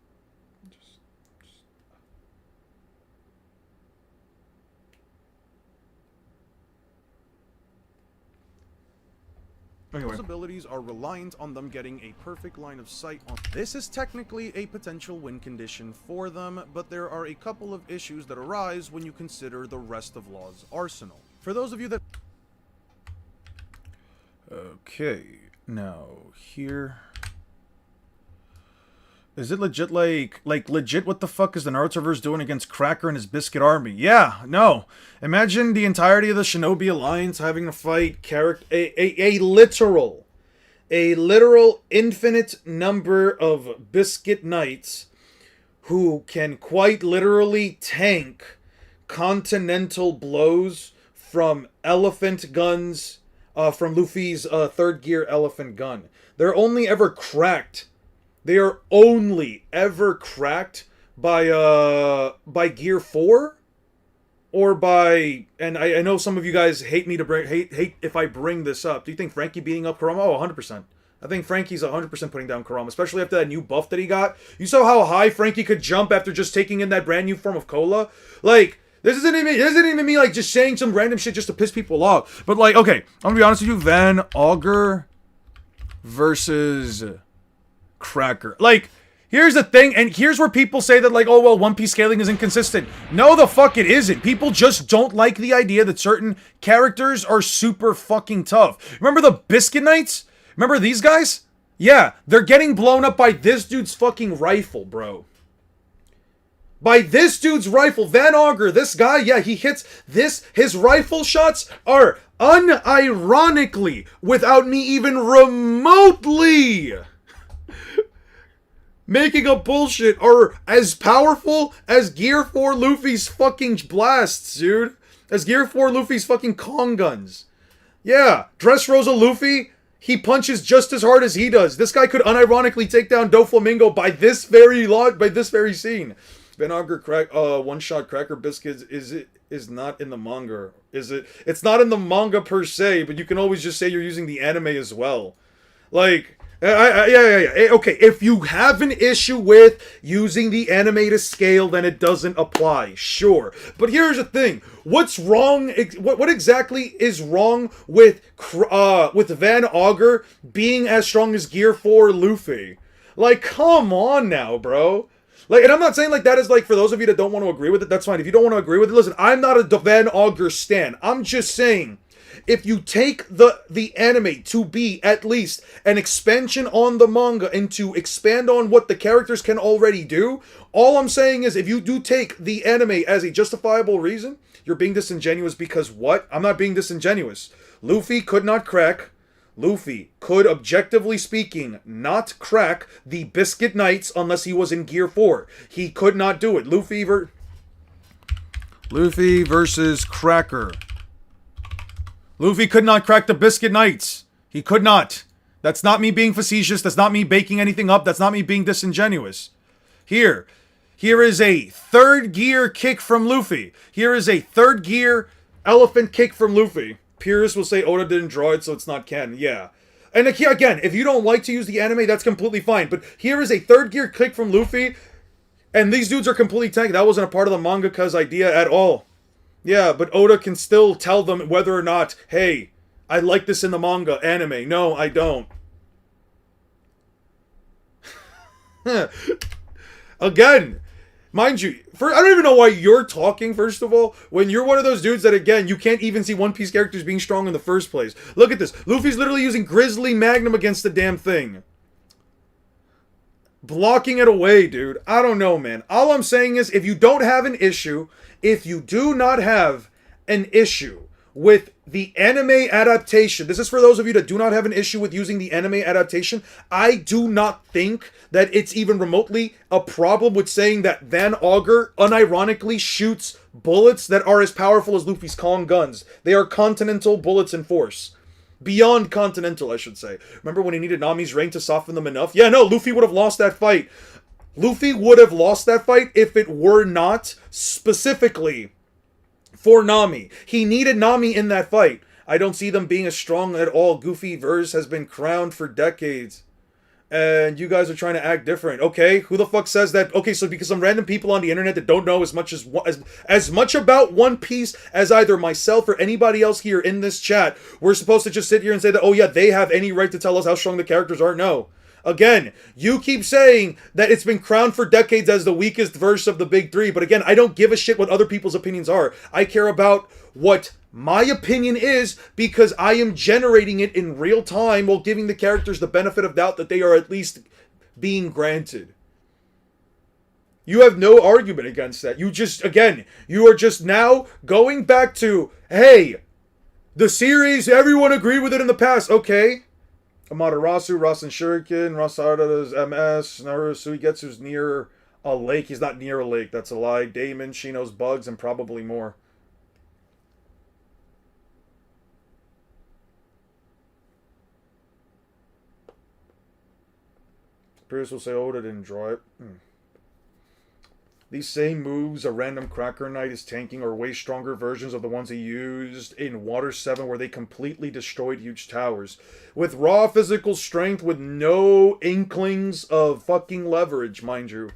Anyway. Those abilities are reliant on them getting a perfect line of sight on. This is technically a potential win condition for them, but there are a couple of issues that arise when you consider the rest of Law's arsenal. For those of you that... Okay, now, here... Is it legit, like legit what the fuck is the Narutoverse doing against Cracker and his Biscuit Army? Yeah, no. Imagine the entirety of the Shinobi Alliance having to fight a literal infinite number of Biscuit Knights who can quite literally tank continental blows from elephant guns, from Luffy's third gear elephant gun. They're only ever cracked. They are only ever cracked by Gear 4 or by, and I know some of you guys hate me to hate if I bring this up. Do you think Frankie beating up Kurama? Oh, 100%. I think Frankie's 100% putting down Kurama, especially after that new buff that he got. You saw how high Frankie could jump after just taking in that brand new form of Cola? Like, This isn't even me like just saying some random shit just to piss people off. But like, okay, I'm gonna be honest with you, Van Augur versus Cracker. Like, here's the thing, and here's where people say that like, oh well, One Piece scaling is inconsistent. No, the fuck it isn't. People just don't like the idea that certain characters are super fucking tough. Remember the Biscuit Knights? Remember these guys? Yeah, they're getting blown up by this dude's fucking rifle, bro. By this dude's rifle, Van Augur, this guy, yeah, he hits this, his rifle shots are unironically, without me even remotely making up bullshit, are as powerful as Gear 4 Luffy's fucking blasts, dude. As Gear 4 Luffy's fucking Kong guns. Yeah, Dressrosa Luffy, he punches just as hard as he does. This guy could unironically take down Doflamingo by this very scene. Van Augur one-shot Cracker Biscuits is not in the manga. Is it? It's not in the manga per se, but you can always just say you're using the anime as well. Like, yeah. Okay, if you have an issue with using the anime to scale, then it doesn't apply. Sure. But here's the thing. What's wrong? What exactly is wrong with Van Augur being as strong as Gear 4 Luffy? Like, come on now, bro. Like, and I'm not saying like that is like for those of you that don't want to agree with it, that's fine. If you don't want to agree with it, listen, I'm not a Van Augur stan. I'm just saying, if you take the anime to be at least an expansion on the manga and to expand on what the characters can already do, all I'm saying is if you do take the anime as a justifiable reason, you're being disingenuous because what? I'm not being disingenuous. Luffy could not crack. Luffy could, objectively speaking, not crack the Biscuit Knights unless he was in Gear 4. He could not do it. Luffy versus Cracker. Luffy could not crack the Biscuit Knights. He could not. That's not me being facetious. That's not me baking anything up. That's not me being disingenuous. Here is a third gear kick from Luffy. Here is a third gear elephant kick from Luffy. Purists will say Oda didn't draw it, so it's not canon. Yeah. And again, if you don't like to use the anime, that's completely fine. But here is a third gear kick from Luffy, and these dudes are completely tanky. That wasn't a part of the mangaka's idea at all. Yeah, but Oda can still tell them whether or not, hey, I like this in the manga, anime. No, I don't. Again, mind you, I don't even know why you're talking, first of all, when you're one of those dudes that, again, you can't even see One Piece characters being strong in the first place. Look at this. Luffy's literally using Grizzly Magnum against the damn thing. Blocking it away, dude. I don't know, man. All I'm saying is, if you don't have an issue, if you do not have an issue with the anime adaptation, this is for those of you that do not have an issue with using the anime adaptation, I do not think that it's even remotely a problem with saying that Van Augur unironically shoots bullets that are as powerful as Luffy's Kong guns. They are continental bullets in force. Beyond continental, I should say. Remember when he needed Nami's ring to soften them enough? Yeah, no, Luffy would have lost that fight. Luffy would have lost that fight if it were not specifically for Nami. He needed Nami in that fight. I don't see them being as strong at all. Goofy verse has been crowned for decades. And you guys are trying to act different. Okay, who the fuck says that? Okay, so because some random people on the internet that don't know as much about One Piece as either myself or anybody else here in this chat, we're supposed to just sit here and say that, oh yeah, they have any right to tell us how strong the characters are? No. Again, you keep saying that it's been crowned for decades as the weakest verse of the big three, but again, I don't give a shit what other people's opinions are. I care about what my opinion is because I am generating it in real time while giving the characters the benefit of doubt that they are at least being granted. You have no argument against that. You are just now going back to, hey, the series, everyone agreed with it in the past. Okay. Amaterasu, Rasen Shuriken, Rasarda's MS, Naru Suigetsu's near a lake. He's not near a lake, that's a lie. Damon, Shino's bugs, and probably more. Pierce will say Oda didn't draw it. These same moves a random Cracker Knight is tanking are way stronger versions of the ones he used in Water 7 where they completely destroyed huge towers. With raw physical strength with no inklings of fucking leverage, mind you.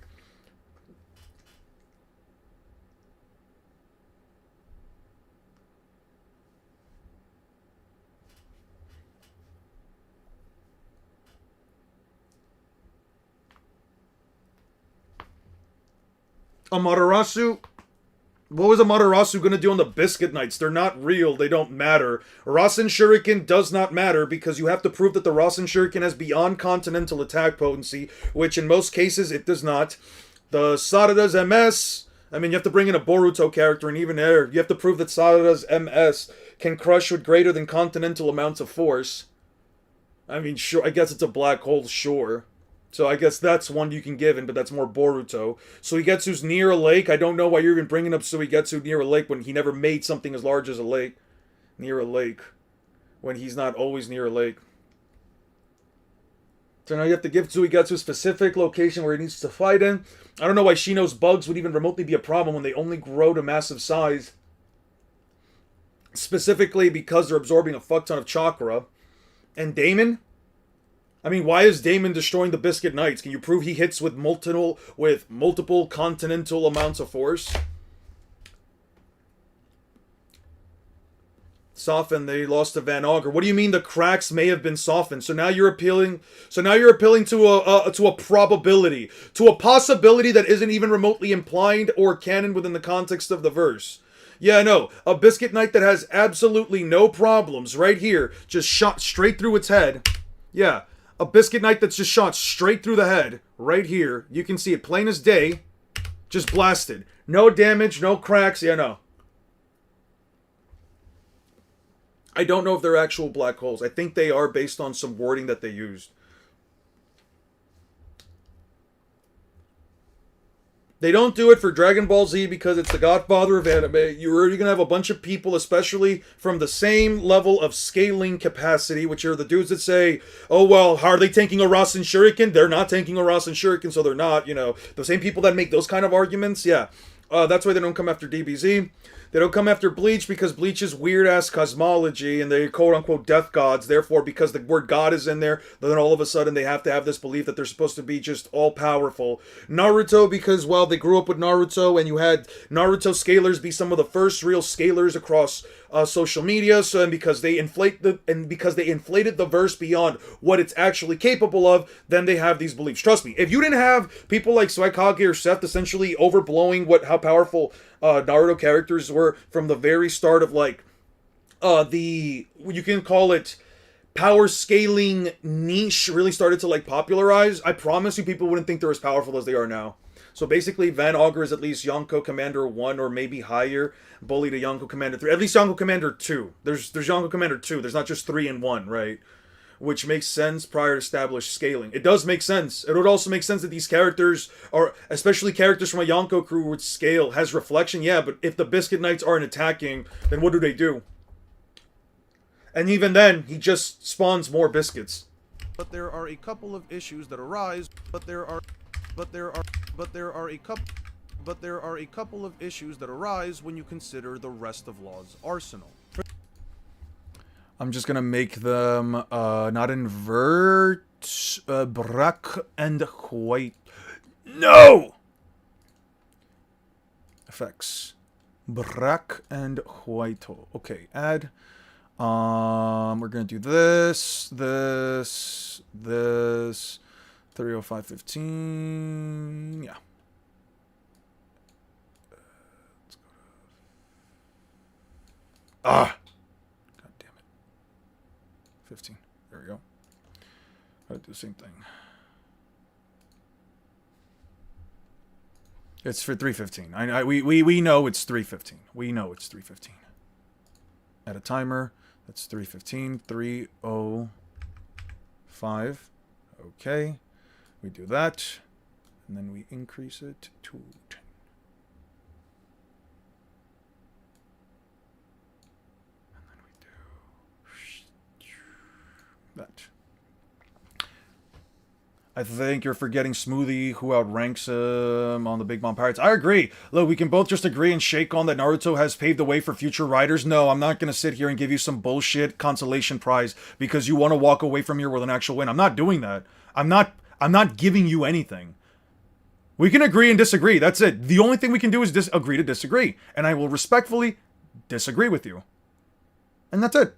Amaterasu? What was Amaterasu gonna do on the Biscuit Knights? They're not real, they don't matter. Rasen Shuriken does not matter because you have to prove that the Rasen Shuriken has beyond continental attack potency, which in most cases it does not. The Sarada's MS, I mean, you have to bring in a Boruto character, and even there, you have to prove that Sarada's MS can crush with greater than continental amounts of force. I mean, sure, I guess it's a black hole, sure. So I guess that's one you can give him, but that's more Boruto. Suigetsu's near a lake. I don't know why you're even bringing up Suigetsu near a lake when he never made something as large as a lake. Near a lake. When he's not always near a lake. So now you have to give Suigetsu a specific location where he needs to fight in. I don't know why Shino's bugs would even remotely be a problem when they only grow to massive size. Specifically because they're absorbing a fuck ton of chakra. And Damon? I mean, why is Damon destroying the Biscuit Knights? Can you prove he hits with multiple continental amounts of force? Softened, they lost to Van Augur. What do you mean the cracks may have been softened? So now you're appealing to a probability, to a possibility that isn't even remotely implied or canon within the context of the verse. Yeah, no, a Biscuit Knight that has absolutely no problems right here, just shot straight through its head. Yeah. A Biscuit Knight that's just shot straight through the head, right here. You can see it plain as day. Just blasted. No damage, no cracks, yeah, no. I don't know if they're actual black holes. I think they are based on some wording that they used. They don't do it for Dragon Ball Z because it's the godfather of anime. You're already going to have a bunch of people, especially from the same level of scaling capacity, which are the dudes that say, oh, well, how are they tanking a Rasen Shuriken? They're not tanking a Rasen Shuriken, so they're not, you know. The same people that make those kind of arguments, yeah. That's why they don't come after DBZ. They don't come after Bleach because Bleach is weird-ass cosmology and they're quote-unquote death gods. Therefore, because the word god is in there, then all of a sudden they have to have this belief that they're supposed to be just all-powerful. Naruto because, well, they grew up with Naruto and you had Naruto scalers be some of the first real scalers across social media, so and because they inflated the verse beyond what it's actually capable of, then they have these beliefs. Trust me, if you didn't have people like Suikage or Seth essentially overblowing how powerful Naruto characters were from the very start of like you can call it power scaling niche really started to like popularize, I promise you people wouldn't think they're as powerful as they are now. So basically, Van Augur is at least Yonko Commander 1 or maybe higher, Bully to Yonko Commander 3. At least Yonko Commander 2. There's Yonko Commander 2. There's not just 3 and 1, right? Which makes sense prior to established scaling. It does make sense. It would also make sense that these characters, are, especially characters from a Yonko crew would scale, has reflection, yeah, but if the Biscuit Knights aren't attacking, then what do? And even then, he just spawns more biscuits. But there are a couple of issues that arise, but there are a couple of issues that arise when you consider the rest of Law's arsenal. I'm just gonna make them not invert black and white. No! Effects. Black and white. Okay, add. We're gonna do this. 30515. Yeah. Let's go to... God damn it. 15. There we go. Gotta do the same thing. It's for 315. We know it's 315. We know it's 315. Add a timer. That's 315. 305. Okay. We do that. And then we increase it to 10. And then we do that. I think you're forgetting Smoothie, who outranks him on the Big Mom Pirates. I agree. Look, we can both just agree and shake on that Naruto has paved the way for future writers. No, I'm not going to sit here and give you some bullshit consolation prize because you want to walk away from here with an actual win. I'm not doing that. I'm not giving you anything. We can agree and disagree. That's it. The only thing we can do is agree to disagree. And I will respectfully disagree with you. And that's it.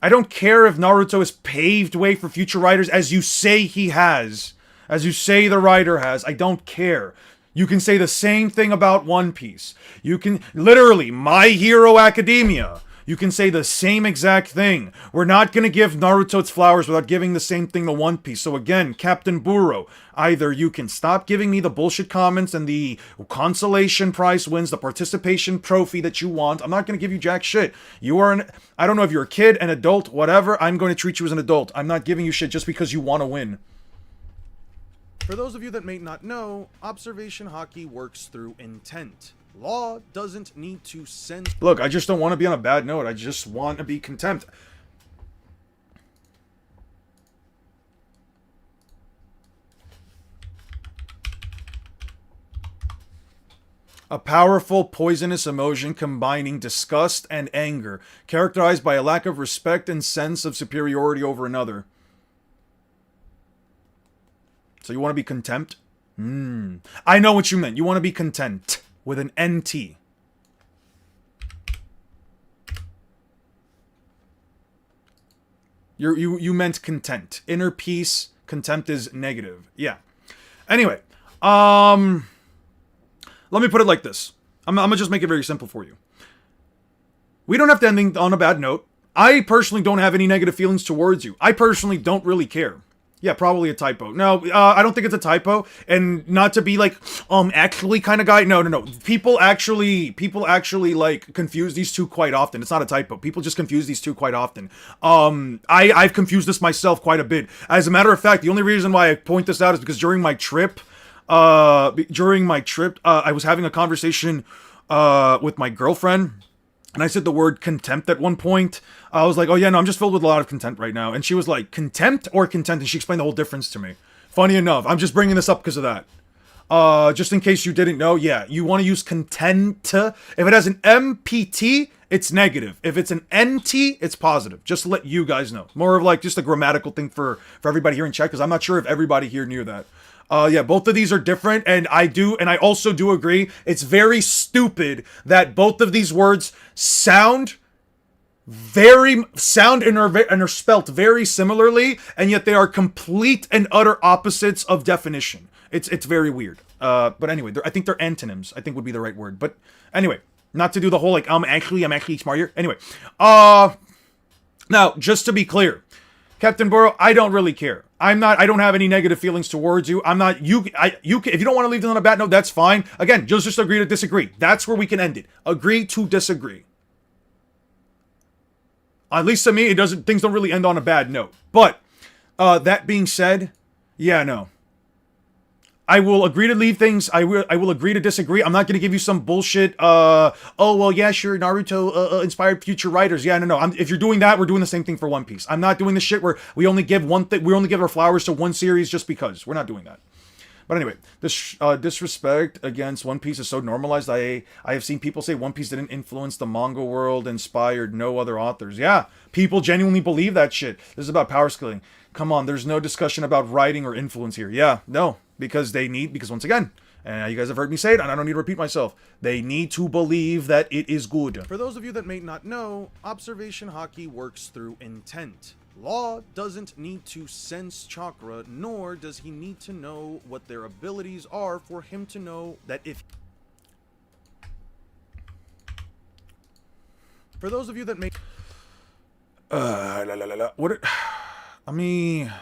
I don't care if Naruto has paved way for future writers as you say he has. As you say the writer has. I don't care. You can say the same thing about One Piece. You can, literally, My Hero Academia. You can say the same exact thing. We're not going to give Naruto its flowers without giving the same thing to One Piece. So again, Captain Buro, either you can stop giving me the bullshit comments and the consolation prize wins, the participation trophy that you want. I'm not going to give you jack shit. You are I don't know if you're a kid, an adult, whatever. I'm going to treat you as an adult. I'm not giving you shit just because you want to win. For those of you that may not know, observation hockey works through intent. Law doesn't need to send. Look, I just don't want to be on a bad note. I just want to be contempt. A powerful, poisonous emotion combining disgust and anger, characterized by a lack of respect and sense of superiority over another. So you want to be contempt? I know what you meant. You want to be content with an NT. You meant content. Inner peace. Contempt is negative. Yeah. Anyway, let me put it like this. I'm gonna just make it very simple for you. We don't have to end on a bad note. I personally don't have any negative feelings towards you. I personally don't really care. Yeah, probably a typo. No, I don't think it's a typo, and not to be like, actually kind of guy. No. People actually like confuse these two quite often. It's not a typo. People just confuse these two quite often. I've confused this myself quite a bit. As a matter of fact, the only reason why I point this out is because during my trip, I was having a conversation, with my girlfriend. And I said the word contempt at one point. I was like, oh yeah, no, I'm just filled with a lot of contempt right now. And she was like, contempt or content? And she explained the whole difference to me. Funny enough, I'm just bringing this up because of that. Just in case you didn't know, yeah, you want to use content. If it has an MPT, it's negative. If it's an NT, it's positive. Just to let you guys know. More of like just a grammatical thing for everybody here in chat, because I'm not sure if everybody here knew that. Yeah, both of these are different, and I also do agree, it's very stupid that both of these words sound and are spelt very similarly, and yet they are complete and utter opposites of definition. It's very weird. But anyway, I think they're antonyms, I think would be the right word. But anyway, not to do the whole like, I'm actually smarter. Anyway, now, just to be clear, Captain Buro, I don't really care. I don't have any negative feelings towards you. If you don't want to leave it on a bad note, that's fine. Again, just agree to disagree. That's where we can end it. Agree to disagree. At least to me, things don't really end on a bad note. But, that being said, yeah, no. I will agree to leave things. I will agree to disagree. I'm not going to give you some bullshit. Oh well, yeah, sure. Naruto inspired future writers. Yeah, no. If you're doing that, we're doing the same thing for One Piece. I'm not doing the shit where we only give one thing. We only give our flowers to one series just because. We're not doing that. But anyway, this disrespect against One Piece is so normalized. I have seen people say One Piece didn't influence the manga world, inspired no other authors. Yeah, people genuinely believe that shit. This is about power scaling. Come on, there's no discussion about writing or influence here. Yeah, no. Because once again, and you guys have heard me say it, and I don't need to repeat myself, they need to believe that it is good. For those of you that may not know, observation hockey works through intent. Law doesn't need to sense chakra, nor does he need to know what their abilities are for him to know that if... For those of you that may... I mean...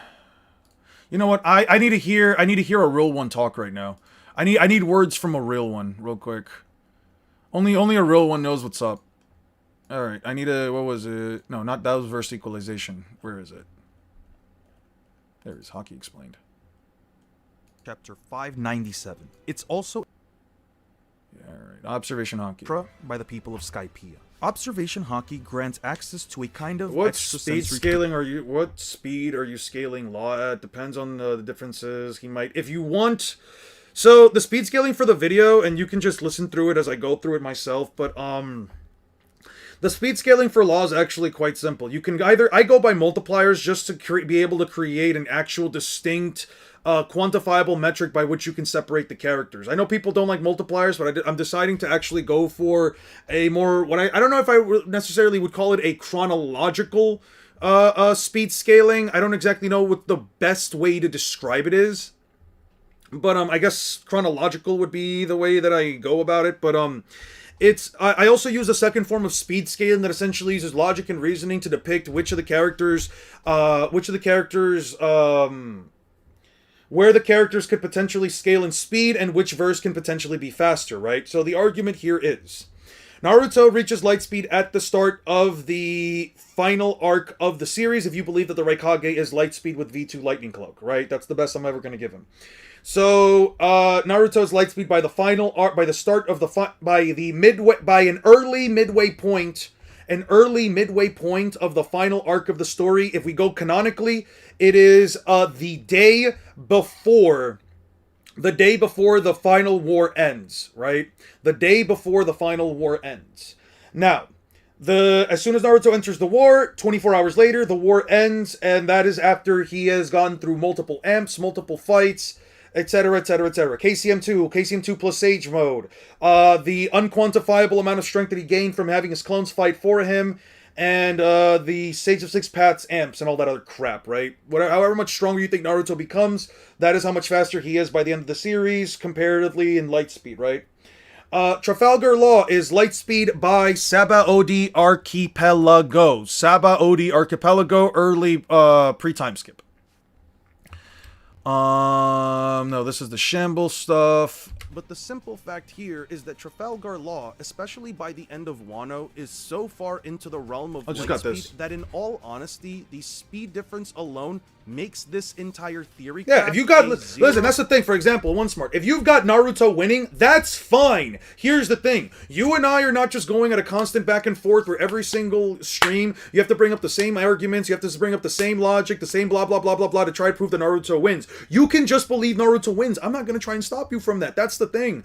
You know what? I need to hear a real one talk right now. I need words from a real one, real quick. Only a real one knows what's up. Alright, I need a, what was it? No, not that was verse equalization. Where is it? There it is, Hockey Explained. Chapter 597. It's also Alright, Observation Hockey. by the people of Skypiea. Observation hockey grants access to a kind of what speed scaling are you? What speed are you scaling Law at? Depends on the differences. He might, if you want. So the speed scaling for the video, and you can just listen through it as I go through it myself. But the speed scaling for Law is actually quite simple. You can I go by multipliers just to be able to create an actual distinct, quantifiable metric by which you can separate the characters. I know people don't like multipliers, but I'm deciding to actually go for a more, I don't know if I necessarily would call it a chronological speed scaling. I don't exactly know what the best way to describe it is. But I guess chronological would be the way that I go about it. But I also use a second form of speed scaling that essentially uses logic and reasoning to depict which of the characters where the characters could potentially scale in speed and which verse can potentially be faster, right? So the argument here is Naruto reaches Lightspeed at the start of the final arc of the series if you believe that the Raikage is Lightspeed with V2 Lightning Cloak, right? That's the best I'm ever going to give him. So Naruto's Lightspeed by the final arc, by the start of the by an early midway point of the final arc of the story. If we go canonically, it is the day before the final war ends, right? The day before the final war ends. Now, as soon as Naruto enters the war, 24 hours later, the war ends, and that is after he has gone through multiple amps, multiple fights, etc., etc., etc. KCM2 plus Sage Mode, the unquantifiable amount of strength that he gained from having his clones fight for him, and the Sage of Six Paths amps and all that other crap, right? However much stronger you think Naruto becomes, that is how much faster he is by the end of the series, comparatively in Lightspeed, right? Trafalgar Law is Lightspeed by Sabaody Archipelago. Sabaody Archipelago, early pre-time skip. No, this is the Shamble stuff. But the simple fact here is that Trafalgar Law, especially by the end of Wano, is so far into the realm of Lightspeed that in all honesty, the speed difference alone makes this entire theory. Yeah, if you got listen, that's the thing. For example, one smart. If you've got Naruto winning, that's fine. Here's the thing: you and I are not just going at a constant back and forth where every single stream you have to bring up the same arguments, you have to bring up the same logic, the same blah blah blah blah blah to try to prove that Naruto wins. You can just believe Naruto wins. I'm not gonna try and stop you from that. That's the thing.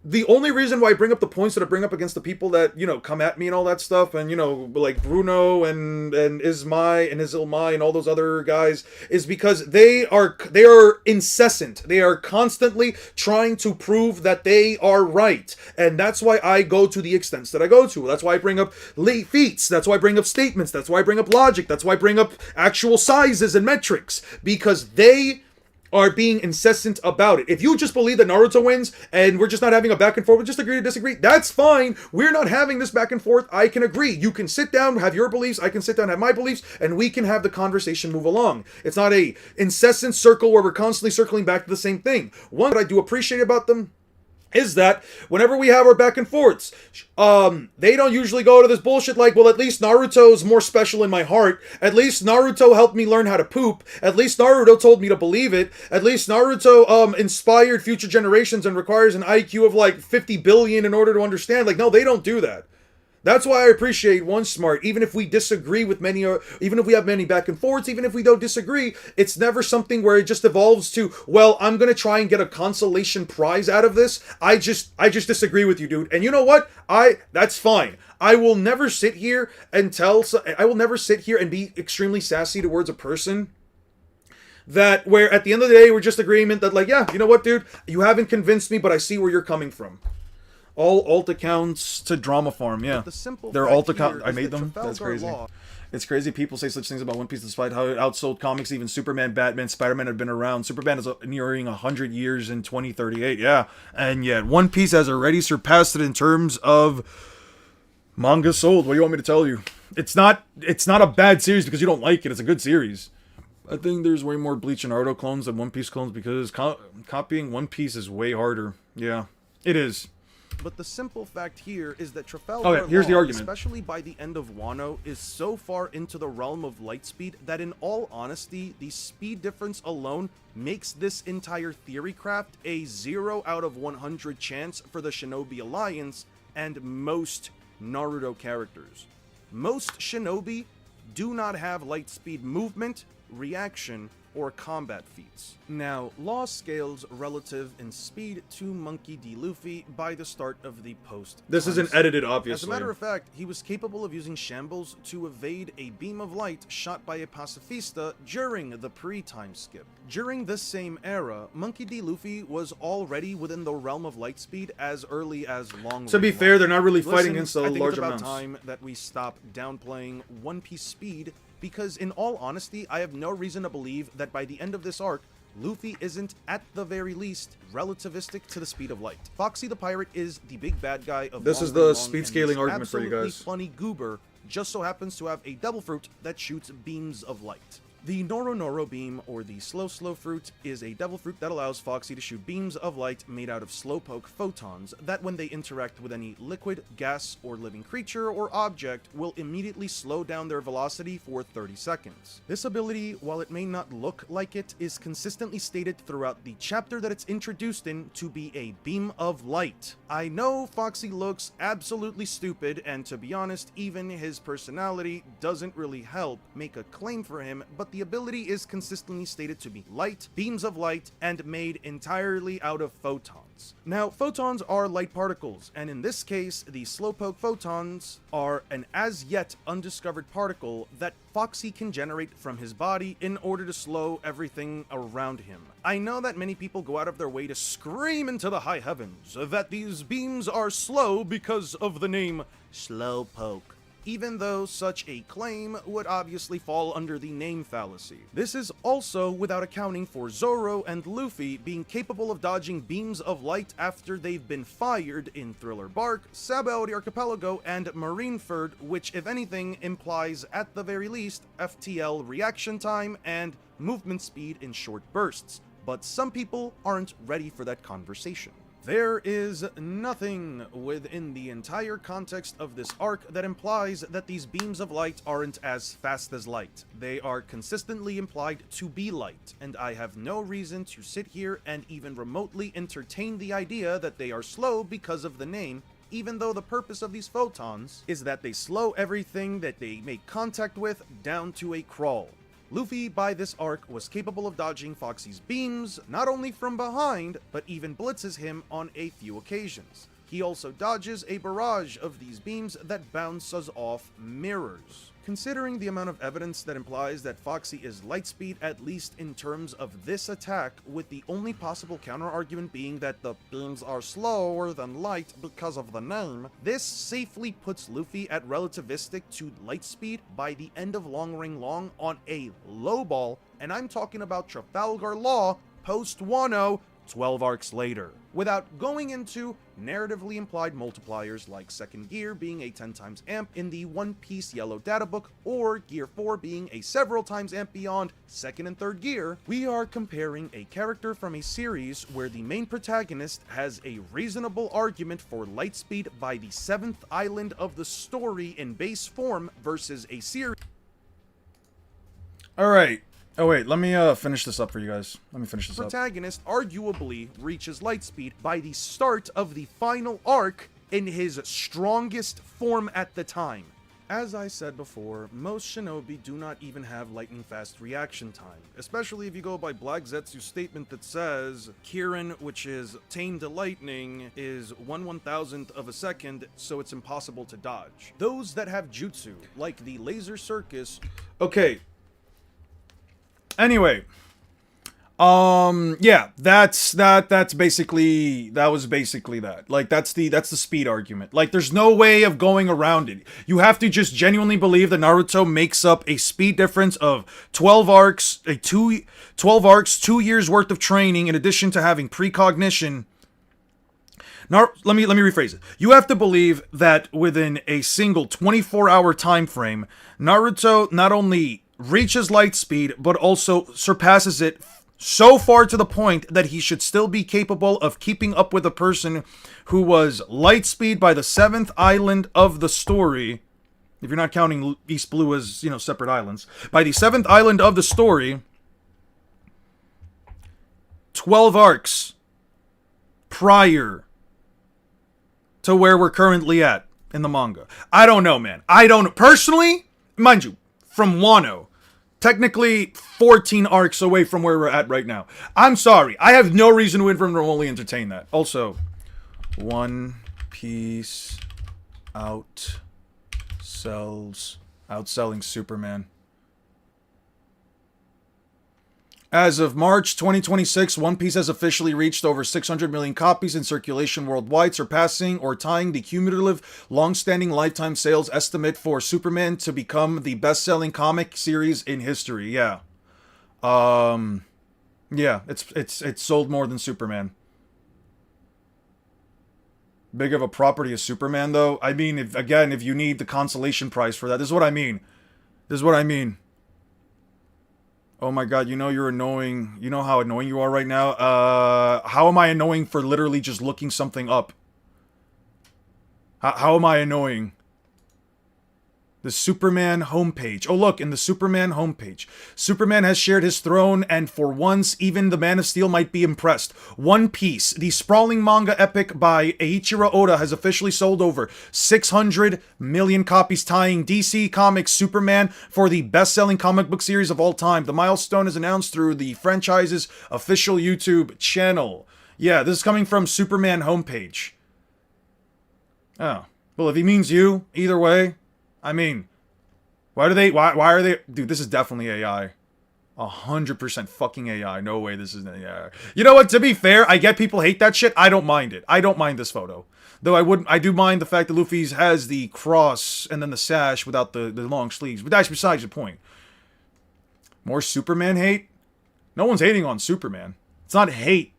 The only reason why I bring up the points that I bring up against the people that, come at me and all that stuff, and, like Bruno and Ismai and Izilmai and all those other guys, is because they are incessant. They are constantly trying to prove that they are right. And that's why I go to the extents that I go to. That's why I bring up feats. That's why I bring up statements. That's why I bring up logic. That's why I bring up actual sizes and metrics. Because they are being incessant about it. If you just believe that Naruto wins and we're just not having a back and forth, we just agree to disagree, that's fine. We're not having this back and forth. I can agree. You can sit down, have your beliefs, I can sit down, have my beliefs, and we can have the conversation move along. It's not a incessant circle where we're constantly circling back to the same thing. One that I do appreciate about them is that whenever we have our back and forths, they don't usually go to this bullshit like, well, at least Naruto's more special in my heart. At least Naruto helped me learn how to poop. At least Naruto told me to believe it. At least Naruto inspired future generations and requires an IQ of like 50 billion in order to understand. Like, no, they don't do that. That's why I appreciate One Smart. Even if we disagree with many, or even if we have many back and forths, even if we don't disagree, it's never something where it just evolves to, well, I'm gonna try and get a consolation prize out of this. I just disagree with you, dude. And you know what? That's fine. I will never sit here and be extremely sassy towards a person that where at the end of the day we're just agreement that, like, yeah, you know what, dude, you haven't convinced me, but I see where you're coming from. All alt accounts to Drama Farm, yeah. They're alt accounts. I made them. That's crazy. It's crazy people say such things about One Piece despite how it outsold comics. Even Superman, Batman, Spider-Man have been around. Superman is nearing 100 years in 2038, yeah. And yet One Piece has already surpassed it in terms of manga sold. What do you want me to tell you? It's not a bad series because you don't like it. It's a good series. I think there's way more Bleach and Naruto clones than One Piece clones because copying One Piece is way harder. Yeah, it is. But the simple fact here is that Trafalgar here's the Law, argument. especially by the end of Wano, is so far into the realm of Lightspeed that in all honesty, the speed difference alone makes this entire theory craft a 0 out of 100 chance for the Shinobi Alliance and most Naruto characters. Most Shinobi do not have Lightspeed movement, reaction, or combat feats. Now, Law scales relative in speed to Monkey D. Luffy by the start of the post. This isn't edited, obviously. As a matter of fact, he was capable of using shambles to evade a beam of light shot by a pacifista during the pre-time skip. During this same era, Monkey D. Luffy was already within the realm of Lightspeed as early as Long Way. To be fair, they're not really fighting against a I think large it's about amounts. time that we stop downplaying One Piece speed, because in all honesty, I have no reason to believe that by the end of this arc, Luffy isn't, at the very least, relativistic to the speed of light. Foxy the Pirate is the big bad guy of This is Long the Ray Long, speed and scaling this argument for you absolutely guys. funny goober just so happens to have a devil fruit that shoots beams of light. The Noro Noro beam, or the Slow Slow fruit, is a devil fruit that allows Foxy to shoot beams of light made out of slowpoke photons that, when they interact with any liquid, gas, or living creature or object, will immediately slow down their velocity for 30 seconds. This ability, while it may not look like it, is consistently stated throughout the chapter that it's introduced in to be a beam of light. I know Foxy looks absolutely stupid, and to be honest, even his personality doesn't really help make a claim for him, but the ability is consistently stated to be light, beams of light, and made entirely out of photons. Now, photons are light particles, and in this case, the slowpoke photons are an as yet undiscovered particle that Foxy can generate from his body in order to slow everything around him. I know that many people go out of their way to scream into the high heavens that these beams are slow because of the name Slowpoke, even though such a claim would obviously fall under the name fallacy. This is also without accounting for Zoro and Luffy being capable of dodging beams of light after they've been fired in Thriller Bark, Sabaody Archipelago, and Marineford, which if anything implies at the very least FTL reaction time and movement speed in short bursts. But some people aren't ready for that conversation. There is nothing within the entire context of this arc that implies that these beams of light aren't as fast as light. They are consistently implied to be light, and I have no reason to sit here and even remotely entertain the idea that they are slow because of the name, even though the purpose of these photons is that they slow everything that they make contact with down to a crawl. Luffy, by this arc, was capable of dodging Foxy's beams, not only from behind, but even blitzes him on a few occasions. He also dodges a barrage of these beams that bounces off mirrors. Considering the amount of evidence that implies that Foxy is lightspeed, at least in terms of this attack, with the only possible counter-argument being that the beams are slower than light because of the name, this safely puts Luffy at relativistic to lightspeed by the end of Long Ring Long on a low ball, and I'm talking about Trafalgar Law post-Wano, 12 arcs later, without going into narratively implied multipliers like second gear being a 10 times amp in the One Piece Yellow Data Book, or Gear 4 being a several times amp beyond second and third gear. We are comparing a character from a series where the main protagonist has a reasonable argument for lightspeed by the 7th island of the story in base form versus a series. Alright. Oh wait, let me finish this up for you guys. Let me finish this up. Protagonist arguably reaches lightspeed by the start of the final arc in his strongest form at the time. As I said before, most shinobi do not even have lightning fast reaction time, especially if you go by Black Zetsu's statement that says Kirin, which is tame to lightning, is 1/1000th of a second, so it's impossible to dodge. Those that have jutsu, like the Laser Circus. Okay. Anyway, yeah, that's basically, that was basically that. Like, that's the speed argument. Like, there's no way of going around it. You have to just genuinely believe that Naruto makes up a speed difference of 12 arcs, 12 arcs, 2 years worth of training, in addition to having precognition. Let me rephrase it. You have to believe that within a single 24-hour time frame, Naruto not only reaches light speed, but also surpasses it so far to the point that he should still be capable of keeping up with a person who was light speed by the 7th island of the story. If you're not counting East Blue as, separate islands. By the 7th island of the story, 12 arcs prior to where we're currently at in the manga. I don't know, man. I don't personally, mind you, from Wano, technically 14 arcs away from where we're at right now. I'm sorry. I have no reason to even remotely entertain that. Also, One Piece outselling Superman. As of March 2026, One Piece has officially reached over 600 million copies in circulation worldwide, surpassing or tying the cumulative long-standing lifetime sales estimate for Superman to become the best-selling comic series in history. Yeah. Yeah, it's sold more than Superman. Big of a property as Superman, though. I mean, if you need the consolation prize for that, this is what I mean. This is what I mean. Oh my god, you know you're annoying. You know how annoying you are right now? How am I annoying for literally just looking something up? How am I annoying? The Superman homepage. Oh look, in the Superman homepage. Superman has shared his throne, and for once, even the Man of Steel might be impressed. One Piece, the sprawling manga epic by Eiichiro Oda, has officially sold over 600 million copies, tying DC Comics Superman for the best-selling comic book series of all time. The milestone is announced through the franchise's official YouTube channel. Yeah, this is coming from Superman homepage. Oh. Well, if he means you, either way... I mean, why are they, dude, this is definitely AI. 100% fucking AI. No way this is AI. You know what, to be fair, I get people hate that shit. I don't mind it. I don't mind this photo. Though I do mind the fact that Luffy's has the cross and then the sash without the long sleeves. But that's besides the point. More Superman hate? No one's hating on Superman. It's not hate.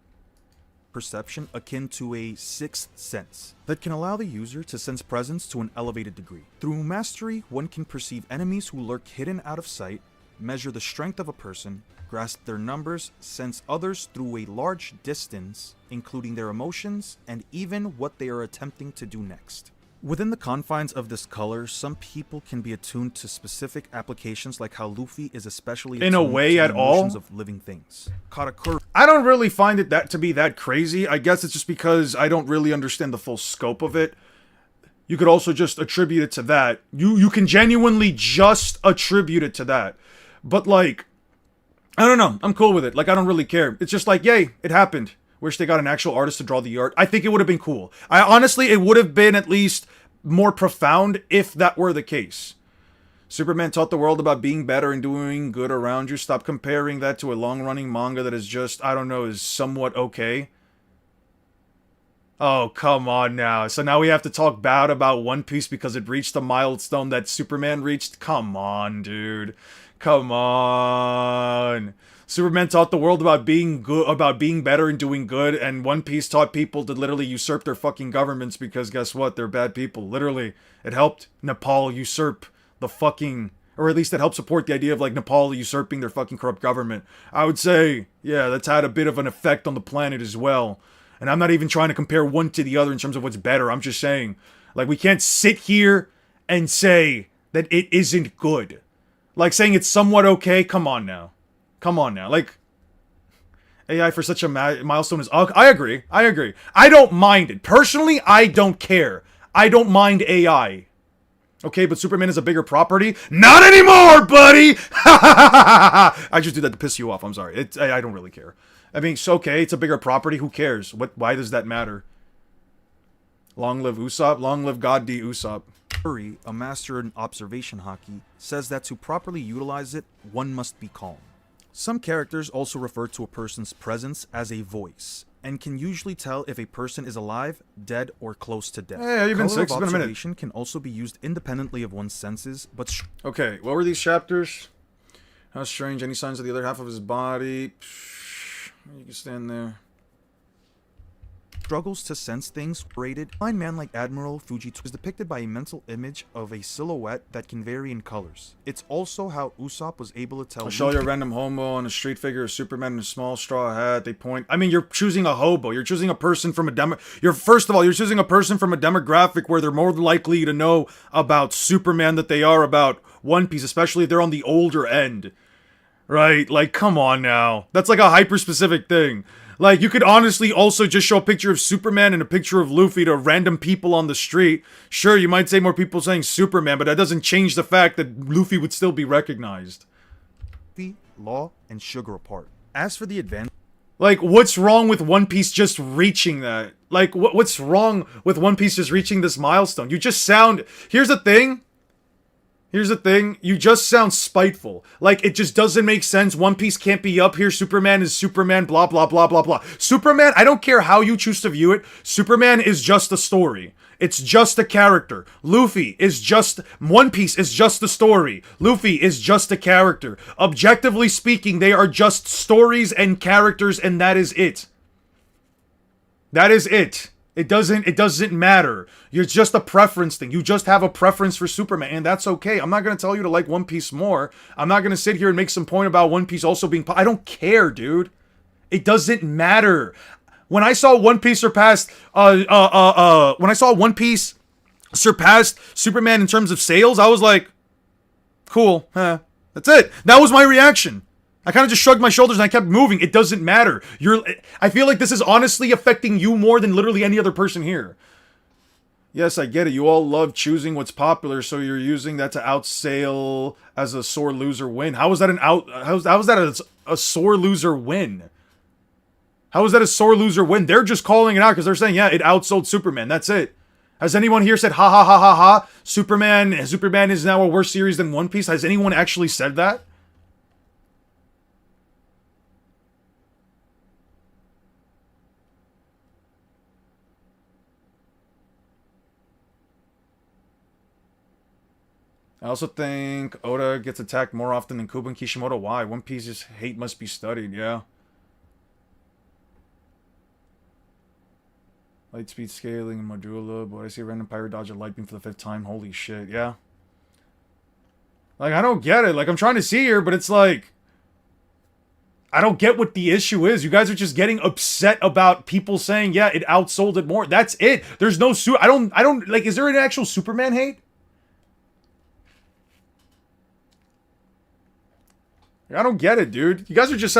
Perception akin to a sixth sense that can allow the user to sense presence to an elevated degree. Through mastery, one can perceive enemies who lurk hidden out of sight, measure the strength of a person, grasp their numbers, sense others through a large distance, including their emotions, and even what they are attempting to do next. Within the confines of this color, some people can be attuned to specific applications, like how Luffy is especially attuned in a way to at the all emotions of living things. Katakuri. I don't really find it to be that crazy. I guess it's just because I don't really understand the full scope of it. You could also just attribute it to that. You can genuinely just attribute it to that. But like, I don't know. I'm cool with it. Like, I don't really care. It's just like, yay, it happened. Wish they got an actual artist to draw the art. I think it would have been cool. Honestly, it would have been at least more profound if that were the case. Superman taught the world about being better and doing good around you. Stop comparing that to a long-running manga that is just, I don't know, is somewhat okay. Oh, come on now. So now we have to talk bad about One Piece because it reached the milestone that Superman reached? Come on, dude. Come on. Superman taught the world about being good, about being better and doing good, and One Piece taught people to literally usurp their fucking governments because guess what? They're bad people. Literally. It helped Nepal usurp the fucking... Or at least it helped support the idea of, like, Nepal usurping their fucking corrupt government. I would say, yeah, that's had a bit of an effect on the planet as well. And I'm not even trying to compare one to the other in terms of what's better. I'm just saying, like, we can't sit here and say that it isn't good. Like, saying it's somewhat okay, come on now. Come on now, like, AI for such a milestone is... I agree. I don't mind it. Personally, I don't care. I don't mind AI. Okay, but Superman is a bigger property? Not anymore, buddy! I just do that to piss you off, I'm sorry. I don't really care. I mean, it's okay, it's a bigger property, who cares? Why does that matter? Long live Usopp, long live God D. Usopp. Curry, a master in observation hockey, says that to properly utilize it, one must be calm. Some characters also refer to a person's presence as a voice, and can usually tell if a person is alive, dead, or close to death. Hey, you've been sick, it's been a minute. Observation can also be used independently of one's senses, but... Okay, what were these chapters? How strange, any signs of the other half of his body? You can stand there. Struggles to sense things rated. A fine man like Admiral Fujitsu is depicted by a mental image of a silhouette that can vary in colors. It's also how Usopp was able to tell... I'll show you a random homo on a street figure of Superman in a small straw hat. They point... I mean, you're choosing a hobo. You're choosing a person from a First of all, you're choosing a person from a demographic where they're more likely to know about Superman than they are about One Piece, especially if they're on the older end. Right? Like, come on now. That's like a hyper-specific thing. Like, you could honestly also just show a picture of Superman and a picture of Luffy to random people on the street. Sure, you might say more people saying Superman, but that doesn't change the fact that Luffy would still be recognized. Luffy, Law, and Sugar apart. As for the advance... Like, what's wrong with One Piece just reaching that? Like, what's wrong with One Piece just reaching this milestone? You just sound... Here's the thing. Here's the thing, you just sound spiteful. Like, it just doesn't make sense. One Piece can't be up here. Superman is Superman, blah, blah, blah, blah, blah. Superman, I don't care how you choose to view it. Superman is just a story. It's just a character. Luffy is just... One Piece is just a story. Luffy is just a character. Objectively speaking, they are just stories and characters, and that is it. That is it. It doesn't matter. You're just a preference thing. You just have a preference for Superman, and that's okay. I'm not going to tell you to like One Piece more. I'm not going to sit here and make some point about One Piece also being... I don't care, dude. It doesn't matter. When I saw One Piece surpassed... when I saw One Piece surpassed Superman in terms of sales, I was like, cool. That's it. That was my reaction. I kind of just shrugged my shoulders and I kept moving. It doesn't matter. I feel like this is honestly affecting you more than literally any other person here. Yes, I get it. You all love choosing what's popular, so you're using that to outsale as a sore loser win. How is that how is that a sore loser win? How is that a sore loser win? They're just calling it out because they're saying, yeah, it outsold Superman. That's it. Has anyone here said, ha ha ha ha ha, Superman is now a worse series than One Piece? Has anyone actually said that? I also think Oda gets attacked more often than Kubo and Kishimoto. Why? One Piece's hate must be studied, yeah. Light speed scaling and Modula, but I see a random pirate dodge a light beam for the 5th time. Holy shit, yeah. Like, I don't get it. Like, I'm trying to see here, but it's like... I don't get what the issue is. You guys are just getting upset about people saying, yeah, it outsold it more. That's it. There's no... I don't... Like, is there an actual Superman hate? I don't get it, dude. You guys just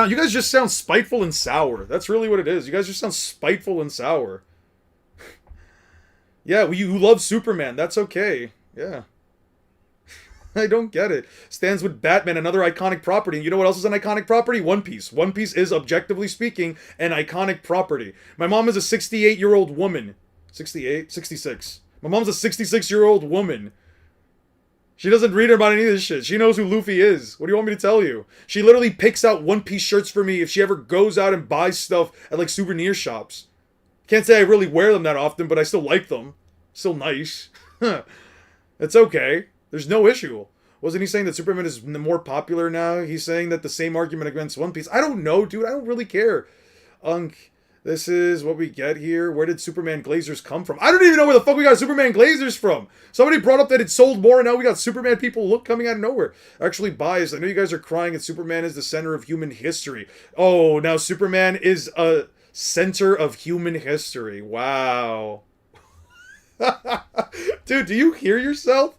sound spiteful and sour. That's really what it is. You guys just sound spiteful and sour. Yeah, well, you love Superman. That's okay. Yeah. I don't get it. Stands with Batman, another iconic property. And you know what else is an iconic property? One Piece. One Piece is, objectively speaking, an iconic property. My mom is a 68-year-old woman. 68? 66. My mom's a 66-year-old woman. She doesn't read about any of this shit. She knows who Luffy is. What do you want me to tell you? She literally picks out One Piece shirts for me if she ever goes out and buys stuff at, like, souvenir shops. Can't say I really wear them that often, but I still like them. Still nice. It's okay. There's no issue. Wasn't he saying that Superman is more popular now? He's saying that the same argument against One Piece. I don't know, dude. I don't really care. This is what we get here. Where did Superman Glazers come from? I don't even know where the fuck we got Superman Glazers from. Somebody brought up that it sold more, and now we got Superman people coming out of nowhere. Actually, biased. I know you guys are crying that Superman is the center of human history. Oh, now Superman is a center of human history. Wow. Dude, do you hear yourself?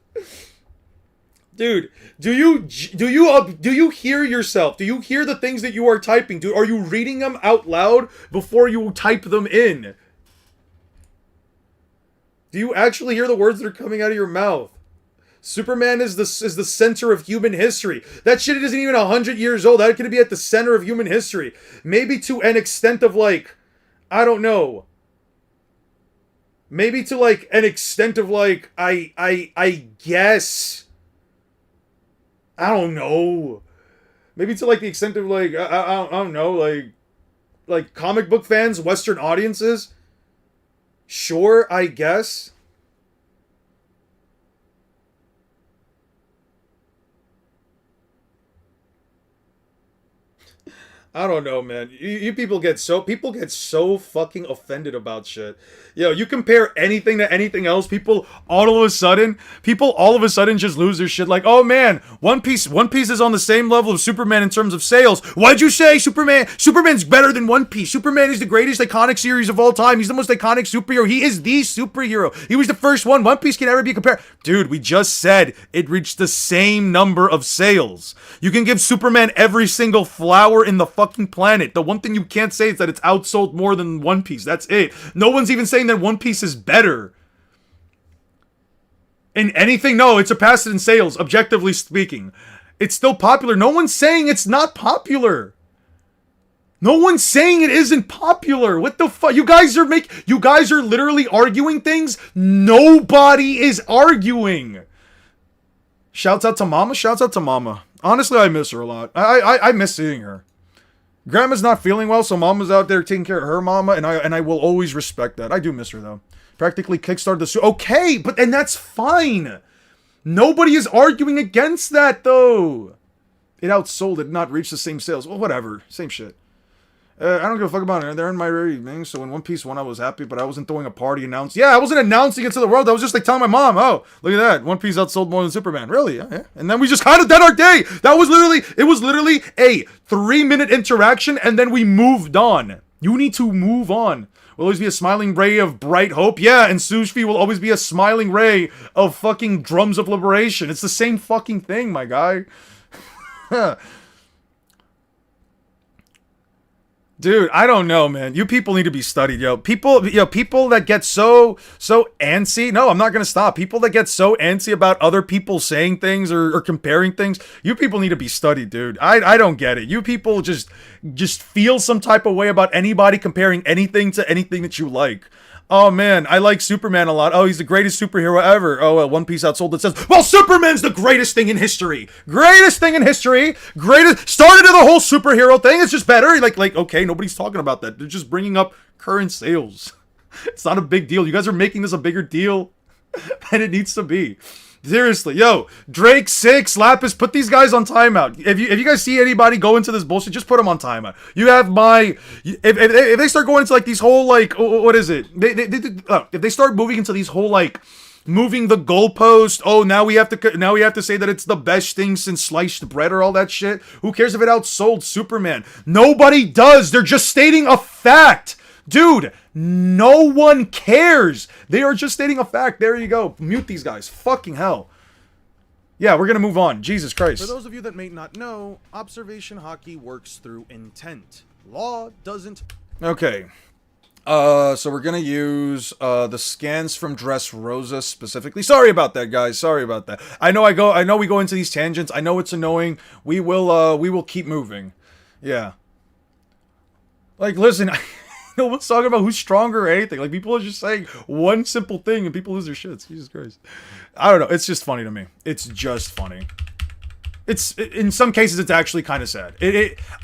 Dude, do you hear yourself? Do you hear the things that you are typing? Are you reading them out loud before you type them in? Do you actually hear the words that are coming out of your mouth? Superman is the center of human history. That shit isn't even 100 years old. That could be at the center of human history. Maybe to an extent of, like, I don't know. Maybe to, like, an extent of, like, I guess... I don't know. Maybe to, like, the extent of, like, I don't know, like comic book fans, Western audiences? Sure, I guess. I don't know, man. You people get so fucking offended about shit. Yo, you compare anything to anything else, people all of a sudden just lose their shit. Like, oh man, One Piece is on the same level of Superman in terms of sales. Why'd you say Superman's better than One Piece? Superman is the greatest iconic series of all time. He's the most iconic superhero. He is the superhero. He was the first one. One Piece can never be compared. Dude, we just said it reached the same number of sales. You can give Superman every single flower in the fucking planet. The one thing you can't say is that it's outsold more than One Piece. That's it. No one's even saying that One Piece is better in anything. No, it surpassed it in sales, objectively speaking. It's still popular. No one's saying it's not popular. No one's saying it isn't popular. What the fuck? You guys are literally arguing things nobody is arguing. Shouts out to Mama. Shouts out to Mama. Honestly, I miss her a lot. I miss seeing her. Grandma's not feeling well, so Mama's out there taking care of her mama, and I will always respect that. I do miss her though. Practically kickstarted the okay, and that's fine. Nobody is arguing against that though. It outsold, it did not reach the same sales. Well, whatever, same shit. I don't give a fuck about it. They're in my rare evening, so when One Piece won, I was happy, but I wasn't throwing a party announcing. Yeah, I wasn't announcing it to the world. I was just like telling my mom, oh, look at that. One Piece outsold more than Superman. Really? Yeah. And then we just kind of did our day. It was literally a 3-minute interaction, and then we moved on. You need to move on. Will always be a smiling ray of bright hope. Yeah, and Sushvi will always be a smiling ray of fucking drums of liberation. It's the same fucking thing, my guy. Dude, I don't know, man. You people need to be studied, yo. People that get so antsy. No, I'm not gonna stop. People that get so antsy about other people saying things or comparing things. You people need to be studied, dude. I don't get it. You people just feel some type of way about anybody comparing anything to anything that you like. Oh man, I like Superman a lot. Oh, he's the greatest superhero ever. Oh, One Piece outsold it says, well, Superman's the greatest thing in history. Greatest thing in history. Started to the whole superhero thing. It's just better. Like, okay, nobody's talking about that. They're just bringing up current sales. It's not a big deal. You guys are making this a bigger deal than it needs to be. Seriously, yo, Drake, Six, Lapis, put these guys on timeout. If you guys see anybody go into this bullshit, just put them on timeout. You have my, if they start going into like these whole like, what is it? If they start moving into these whole like, moving the goalpost. Oh, now we have to say that it's the best thing since sliced bread or all that shit. Who cares if it outsold Superman? Nobody does. They're just stating a fact. Dude, no one cares. They are just stating a fact. There you go. Mute these guys. Fucking hell. Yeah, we're gonna move on. Jesus Christ. For those of you that may not know, observation hockey works through intent. Law doesn't. Okay. So we're gonna use the scans from Dressrosa specifically. Sorry about that, guys. Sorry about that. I know we go into these tangents. I know it's annoying. We will keep moving. Yeah. Like, listen. No one's talking about who's stronger or anything. Like, people are just saying one simple thing and people lose their shits. Jesus Christ. I don't know. It's just funny to me. It's just funny. In some cases, it's actually kind of sad.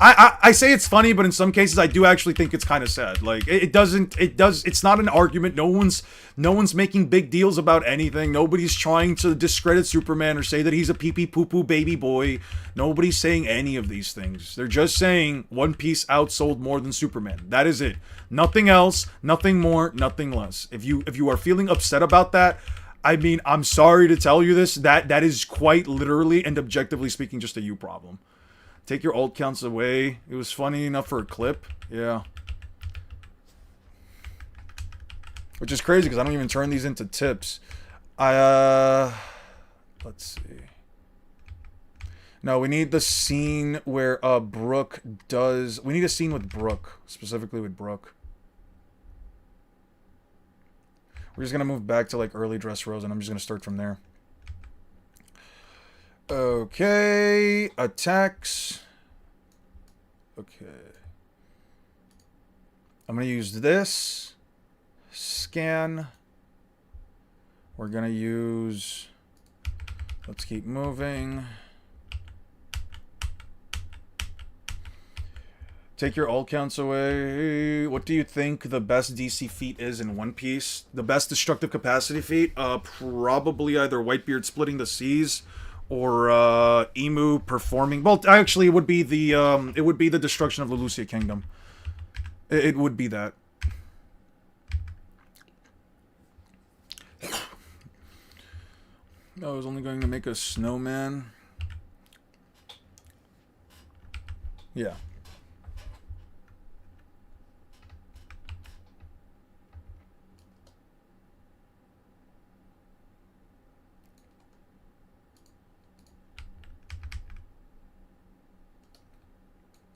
I say it's funny, but in some cases, I do actually think it's kind of sad. Like, it's not an argument. No one's making big deals about anything. Nobody's trying to discredit Superman or say that he's a pee-pee poo-poo baby boy. Nobody's saying any of these things. They're just saying One Piece outsold more than Superman. That is it. Nothing else, nothing more, nothing less. If you are feeling upset about that, I mean, I'm sorry to tell you this, that is quite literally and objectively speaking just a you problem. Take your alt counts away. It was funny enough for a clip. Yeah. Which is crazy because I don't even turn these into tips. Let's see. No, we need the scene where Brooke does... We need a scene with Brooke. Specifically with Brooke. We're just going to move back to like early Dressrosa and I'm just going to start from there. Okay. Attacks. Okay. I'm going to use this. Scan. We're going to use... Let's keep moving. Take your alt counts away. What do you think the best DC feat is in One Piece? The best destructive capacity feat? Probably either Whitebeard splitting the seas or Emu performing. Well, actually, it would be the destruction of the Lucia Kingdom. It would be that. I was only going to make a snowman. Yeah.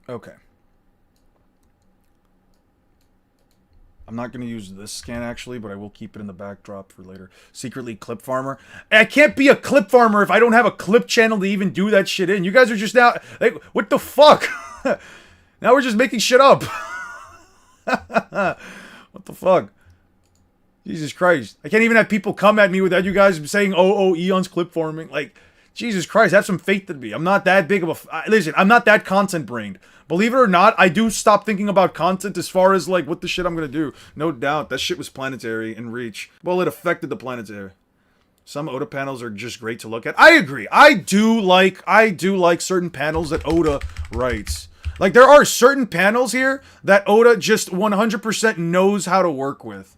Okay. I'm not going to use this scan, actually, but I will keep it in the backdrop for later. Secretly clip farmer. I can't be a clip farmer if I don't have a clip channel to even do that shit in. You guys are just now... Like, what the fuck? Now we're just making shit up. What the fuck? Jesus Christ. I can't even have people come at me without you guys saying, oh, Eon's clip farming. Like, Jesus Christ, have some faith in me. I'm not that big of a... Listen, I'm not that content-brained. Believe it or not, I do stop thinking about content as far as, like, what the shit I'm gonna do. No doubt, that shit was planetary in reach. Well, it affected the planetary. Some Oda panels are just great to look at. I agree. I do like certain panels that Oda writes. Like, there are certain panels here that Oda just 100% knows how to work with.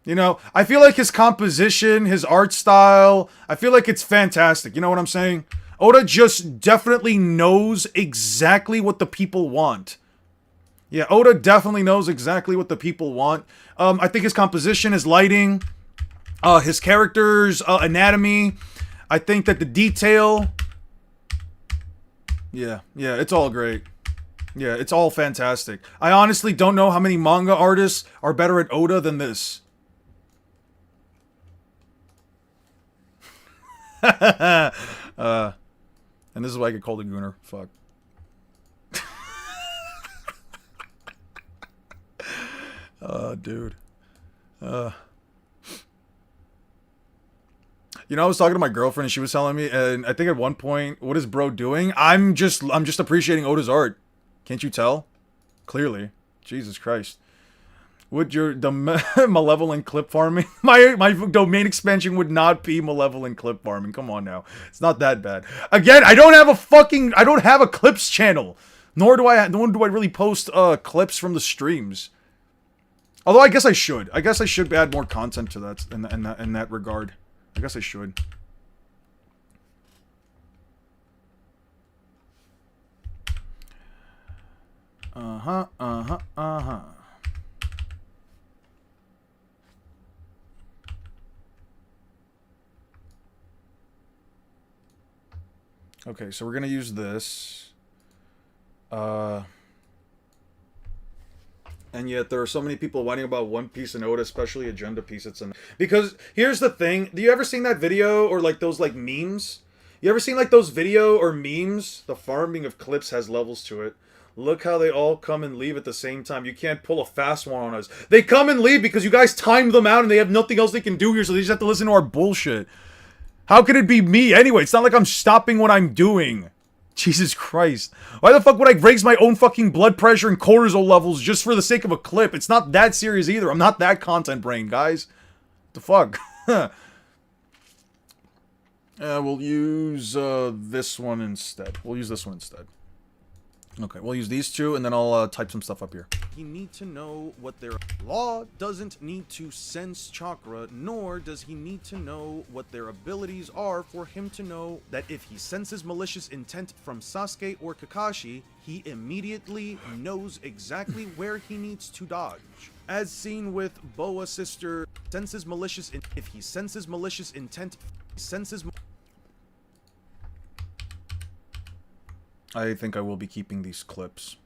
You know, I feel like his composition, his art style, I feel like it's fantastic. You know what I'm saying? Oda just definitely knows exactly what the people want. Yeah, Oda definitely knows exactly what the people want. I think his composition, his lighting, his characters' anatomy, I think that the detail... Yeah, it's all great. Yeah, it's all fantastic. I honestly don't know how many manga artists are better at Oda than this. And this is why I get called a gooner. Fuck. Dude. You know, I was talking to my girlfriend and she was telling me, and I think at one point, what is bro doing? I'm just appreciating Oda's art. Can't you tell? Clearly. Jesus Christ. Would the malevolent clip farming? My domain expansion would not be malevolent clip farming. Come on now. It's not that bad. Again, I don't have a clips channel. Nor do I really post clips from the streams. Although I guess I should. I guess I should add more content to that in that regard. I guess I should. Okay, so we're gonna use this. And yet there are so many people whining about One Piece and Oda, especially Agenda Piece. Because here's the thing. Do you ever seen that video or like those like memes? You ever seen like those video or memes? The farming of clips has levels to it. Look how they all come and leave at the same time. You can't pull a fast one on us. They come and leave because you guys timed them out and they have nothing else they can do here, so they just have to listen to our bullshit. How could it be me anyway? It's not like I'm stopping what I'm doing. Jesus Christ. Why the fuck would I raise my own fucking blood pressure and cortisol levels just for the sake of a clip? It's not that serious either. I'm not that content brain, guys. The fuck? We'll use this one instead. Okay, we'll use these two, and then I'll type some stuff up here. You need to know what their law doesn't need to sense chakra, nor does he need to know what their abilities are for him to know that if he senses malicious intent from Sasuke or Kakashi, he immediately knows exactly where he needs to dodge. As seen with Boa Sister, senses malicious if he senses malicious intent, I think I will be keeping these clips.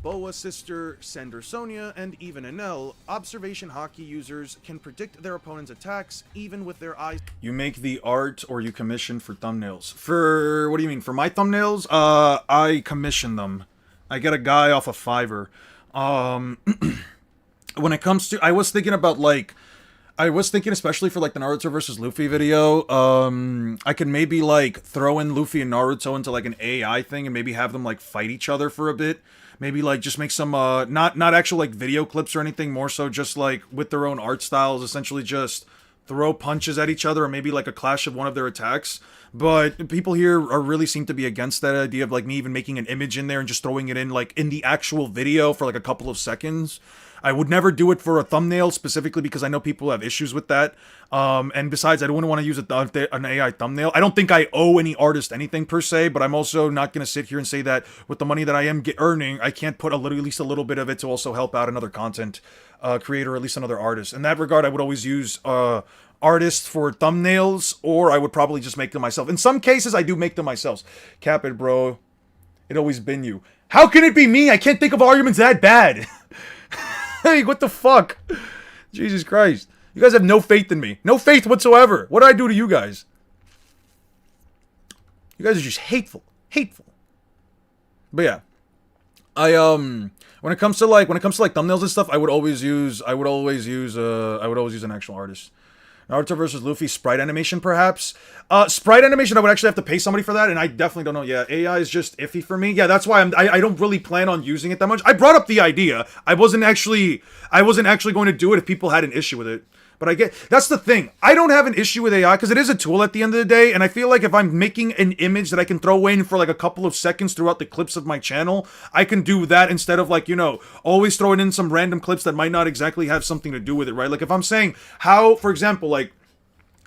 Boa Sister, Sender Sonia, and even Enel, observation hockey users can predict their opponent's attacks even with their eyes. You make the art or you commission for thumbnails. For, what do you mean? For my thumbnails? I commission them. I get a guy off of Fiverr. When it comes to, I was thinking especially for like the Naruto versus Luffy video, I could maybe like throw in Luffy and Naruto into like an AI thing and maybe have them like fight each other for a bit. Maybe like just make some, not actual like video clips or anything, more so just like with their own art styles, essentially just throw punches at each other or maybe like a clash of one of their attacks. But people here really seem to be against that idea of like me even making an image in there and just throwing it in like in the actual video for like a couple of seconds. I would never do it for a thumbnail specifically because I know people have issues with that. And besides, I don't want to use an AI thumbnail. I don't think I owe any artist anything per se, but I'm also not going to sit here and say that with the money that I am earning, I can't put at least a little bit of it to also help out another content creator, or at least another artist. In that regard, I would always use artists for thumbnails, or I would probably just make them myself. In some cases, I do make them myself. Cap it, bro. It always been you. How can it be me? I can't think of arguments that bad. Hey, what the fuck? Jesus Christ. You guys have no faith in me. No faith whatsoever. What did I do to you guys? You guys are just hateful. Hateful. But yeah. when it comes to like thumbnails and stuff, I would always use an actual artist. Naruto versus Luffy sprite animation, perhaps. Sprite animation, I would actually have to pay somebody for that, and I definitely don't know. Yeah, AI is just iffy for me. Yeah, that's why I don't really plan on using it that much. I brought up the idea. I wasn't actually going to do it if people had an issue with it. But that's the thing. I don't have an issue with AI because it is a tool at the end of the day, and I feel like if I'm making an image that I can throw in for like a couple of seconds throughout the clips of my channel, I can do that instead of like, always throwing in some random clips that might not exactly have something to do with it, right? Like if I'm saying how, for example, like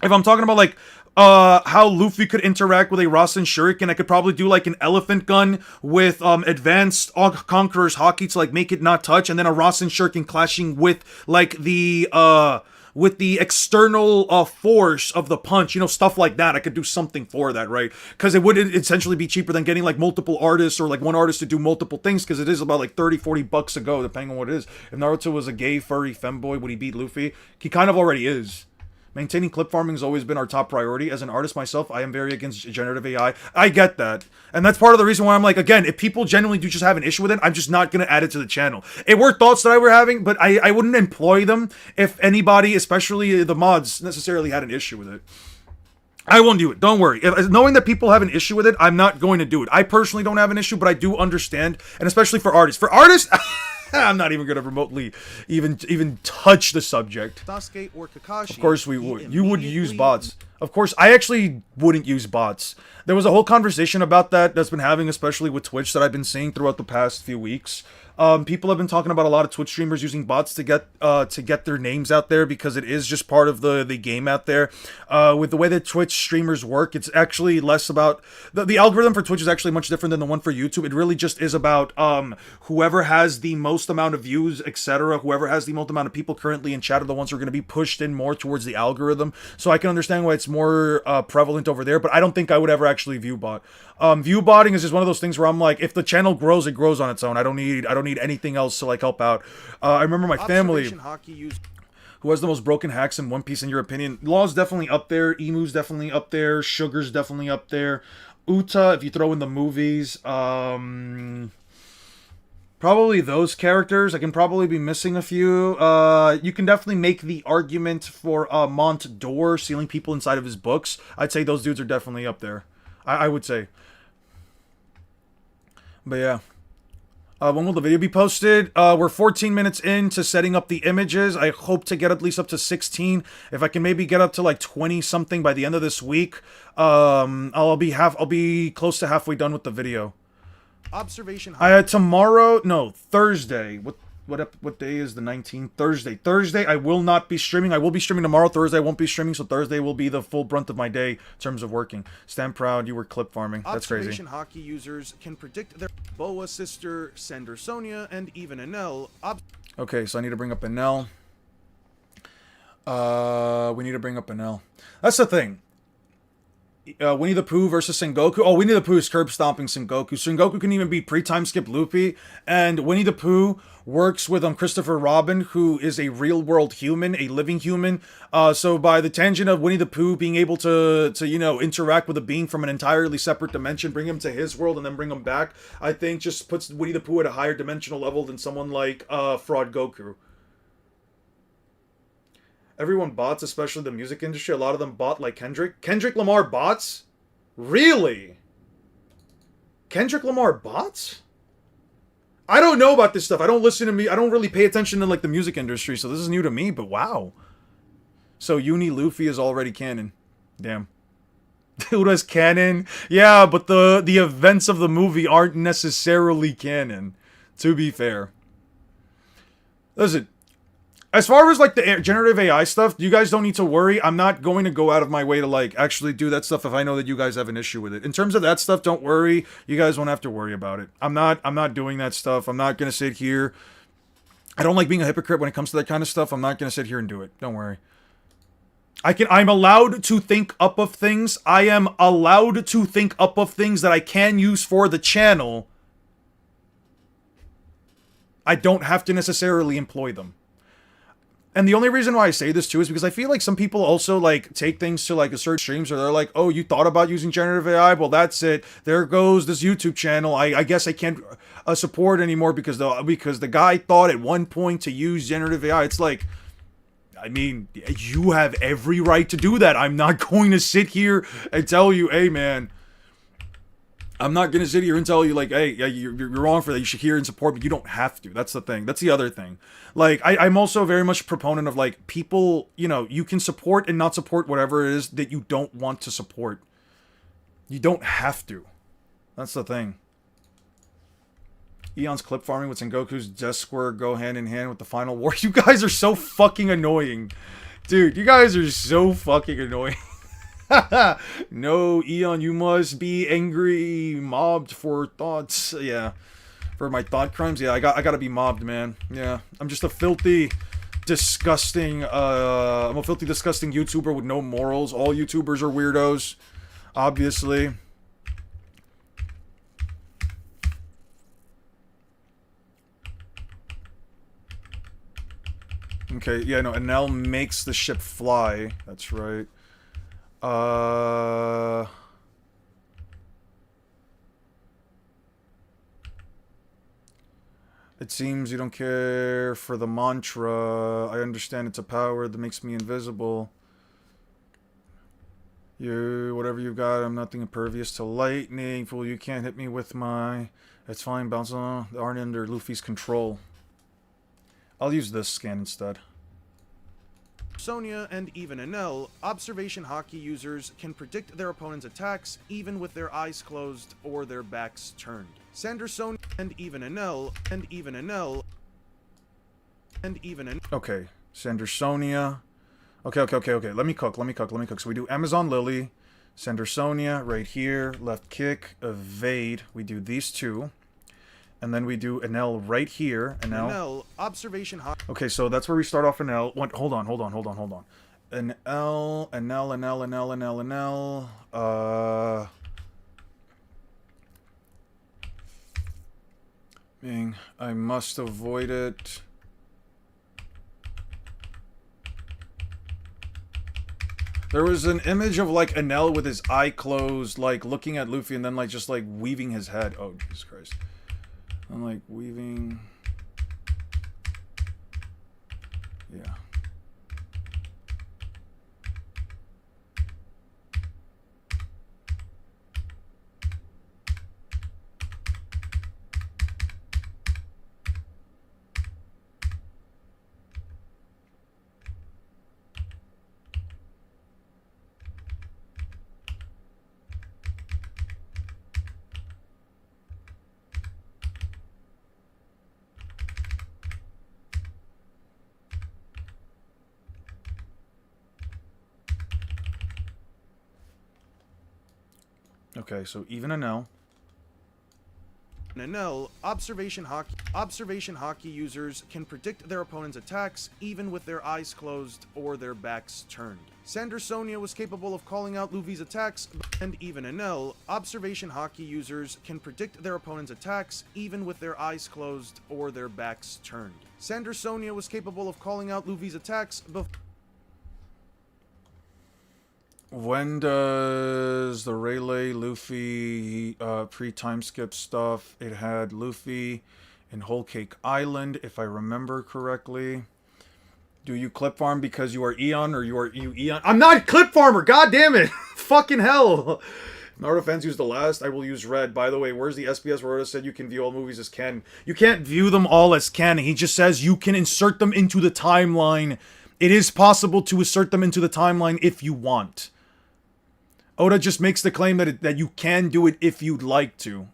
if I'm talking about like how Luffy could interact with a Rasen Shuriken, I could probably do like an elephant gun with advanced Conqueror's Haki to like make it not touch, and then a Rasen Shuriken clashing with like the external force of the punch, stuff like that. I could do something for that, right? Because it would essentially be cheaper than getting like multiple artists or like one artist to do multiple things, because it is about like 30-40 bucks a go, depending on what it is. If Naruto was a gay, furry femboy, would he beat Luffy? He kind of already is. Maintaining clip farming has always been our top priority. As an artist myself, I am very against generative AI. I get that. And that's part of the reason why I'm like, again, if people genuinely do just have an issue with it, I'm just not going to add it to the channel. It were thoughts that I were having, but I wouldn't employ them if anybody, especially the mods, necessarily had an issue with it. I won't do it. Don't worry. Knowing that people have an issue with it, I'm not going to do it. I personally don't have an issue, but I do understand, and especially for artists. For artists... I'm not even going to remotely even touch the subject. Sasuke or Kakashi. Of course we would. You would use bots. Of course, I actually wouldn't use bots. There was a whole conversation about that's been having, especially with Twitch, that I've been seeing throughout the past few weeks. People have been talking about a lot of Twitch streamers using bots to get their names out there, because it is just part of the game out there. With the way that Twitch streamers work, it's actually less about the algorithm for Twitch is actually much different than the one for YouTube. It really just is about whoever has the most amount of views, etc. Whoever has the most amount of people currently in chat are the ones who are going to be pushed in more towards the algorithm. So I can understand why it's more prevalent over there, but I don't think I would ever actually view bot. View botting is just one of those things where I'm like, if the channel grows, it grows on its own. I don't need anything else to like help out. I remember my family, who has the most broken hacks in One Piece in your opinion. Law's definitely up there. Emu's definitely up there. Sugar's definitely up there. Uta, if you throw in the movies. Probably those characters. I can probably be missing a few. You can definitely make the argument for Mont Dor sealing people inside of his books. I'd say those dudes are definitely up there. I would say. But yeah. When will the video be posted? We're 14 minutes into setting up the images. I hope to get at least up to 16. If I can maybe get up to like 20 something by the end of this week, I'll be close to halfway done with the video. Observation. Thursday. What day is the 19th? Thursday, I will not be streaming. I will be streaming tomorrow. Thursday, I won't be streaming, so Thursday will be the full brunt of my day in terms of working. Stand proud, you were clip farming. That's crazy. Observation hockey users can predict their Boa sister, Sender Sonia, and even Enel. Okay, so I need to bring up Enel. We need to bring up Enel. That's the thing. Winnie the Pooh versus Sengoku. Oh, Winnie the Pooh is curb stomping Sengoku. Sengoku can even be pre-time skip Luffy, and Winnie the Pooh works with Christopher Robin, who is a real-world human, a living human. So by the tangent of Winnie the Pooh being able to interact with a being from an entirely separate dimension, bring him to his world, and then bring him back, I think just puts Winnie the Pooh at a higher dimensional level than someone like Fraud Goku. Everyone bots, especially the music industry. A lot of them bot like Kendrick. Kendrick Lamar bots? Really? Kendrick Lamar bots? I don't know about this stuff. I don't really pay attention to like the music industry, so this is new to me, but wow. So Uni Luffy is already canon. Damn. Uda's canon? Yeah, but the events of the movie aren't necessarily canon, to be fair. Listen. As far as, like, the generative AI stuff, you guys don't need to worry. I'm not going to go out of my way to, like, actually do that stuff if I know that you guys have an issue with it. In terms of that stuff, don't worry. You guys won't have to worry about it. I'm not doing that stuff. I'm not going to sit here. I don't like being a hypocrite when it comes to that kind of stuff. I'm not going to sit here and do it. Don't worry. I'm allowed to think up of things. I am allowed to think up of things that I can use for the channel. I don't have to necessarily employ them. And the only reason why I say this too is because I feel like some people also like take things to like a certain streams where they're like, oh, you thought about using generative AI? Well, that's it. There goes this YouTube channel. I guess I can't support anymore because the guy thought at one point to use generative AI. It's like, I mean, you have every right to do that. I'm not going to sit here and tell you, hey, man, I'm not going to sit here and tell you, like, hey, yeah, you're wrong for that. You should hear and support, but you don't have to. That's the thing. That's the other thing. Like, I'm also very much a proponent of, like, people, you know, you can support and not support whatever it is that you don't want to support. You don't have to. That's the thing. Eon's clip farming with Sengoku's desk square go hand in hand with the final war. You guys are so fucking annoying. Dude, you guys are so fucking annoying. No, Eon, you must be angry, mobbed for thoughts. Yeah. For my thought crimes. Yeah, I gotta be mobbed, man. Yeah. I'm just a filthy, disgusting, I'm a filthy, disgusting YouTuber with no morals. All YouTubers are weirdos. Obviously. Okay, yeah, no, Enel makes the ship fly. That's right. It seems you don't care for the mantra. I understand it's a power that makes me invisible. Whatever you've got, I'm nothing impervious to lightning. Fool, you can't hit me with my... It's fine, bounce on. They aren't under Luffy's control. I'll use this scan instead. Sonya and even Enel, observation hockey users can predict their opponent's attacks even with their eyes closed or their backs turned. Sander Sonya and even Enel, Okay, Sander Sonya. Okay. Let me cook. So we do Amazon Lily, Sander Sonya right here, left kick, evade. We do these two. And then we do Enel right here. Enel, observation hockey. Okay, so that's where we start off Enel. Hold on. Enel. I must avoid it. There was an image of like Enel with his eye closed, like looking at Luffy and then like just like weaving his head. Oh, Jesus Christ. I'm like weaving. Yeah. Okay, so even Enel. Enel, observation hockey users can predict their opponent's attacks even with their eyes closed or their backs turned. Sander Sonya was capable of calling out Luffy's attacks, and even Enel, observation hockey users can predict their opponent's attacks even with their eyes closed or their backs turned. Sander Sonya was capable of calling out Luffy's attacks When does the Rayleigh Luffy pre-time skip stuff? It had Luffy in Whole Cake Island, if I remember correctly. Do you clip farm because you are Eon or you Eon? I'm not clip farmer, god damn it! Fucking hell! Naruto fans use the last, I will use red. By the way, where's the SBS where Oda said you can view all movies as canon? You can't view them all as canon. He just says you can insert them into the timeline. It is possible to insert them into the timeline if you want. Oda just makes the claim that you can do it if you'd like to.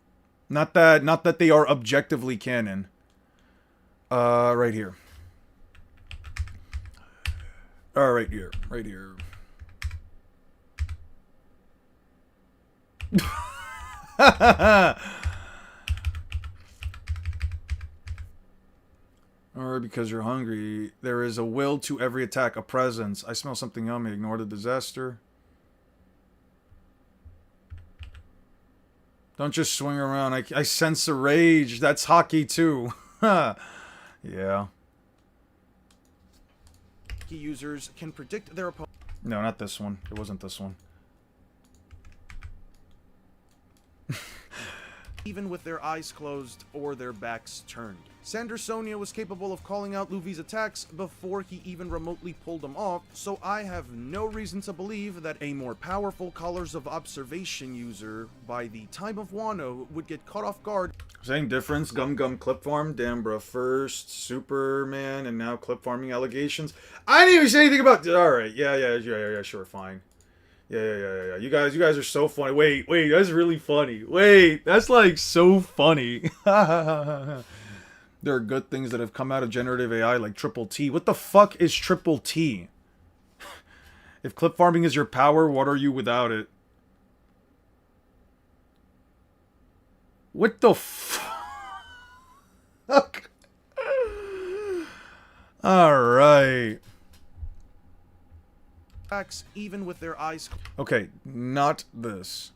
Not that they are objectively canon. Right here. Right here. Right here. Or because you're hungry. There is a will to every attack, a presence. I smell something yummy. Ignore the disaster. Don't just swing around. I sense a rage. That's hockey too. Yeah. users can predict their opponent. No, not this one. It wasn't this one. Even with their eyes closed or their backs turned. Sandersonia was capable of calling out Luffy's attacks before he even remotely pulled them off, so I have no reason to believe that a more powerful Colors of Observation user by the time of Wano would get caught off guard. Same difference. Gum Gum Clip Farm. Damn, bruh. First Superman and now clip farming allegations. I didn't even say anything about. Alright. Yeah. Sure, fine. Yeah. You guys are so funny. Wait, that's really funny. Wait, that's like so funny. There are good things that have come out of generative AI like Triple T. What the fuck is Triple T? If clip farming is your power, what are you without it? What the fuck? Alright. Even with their eyes. Okay, not this.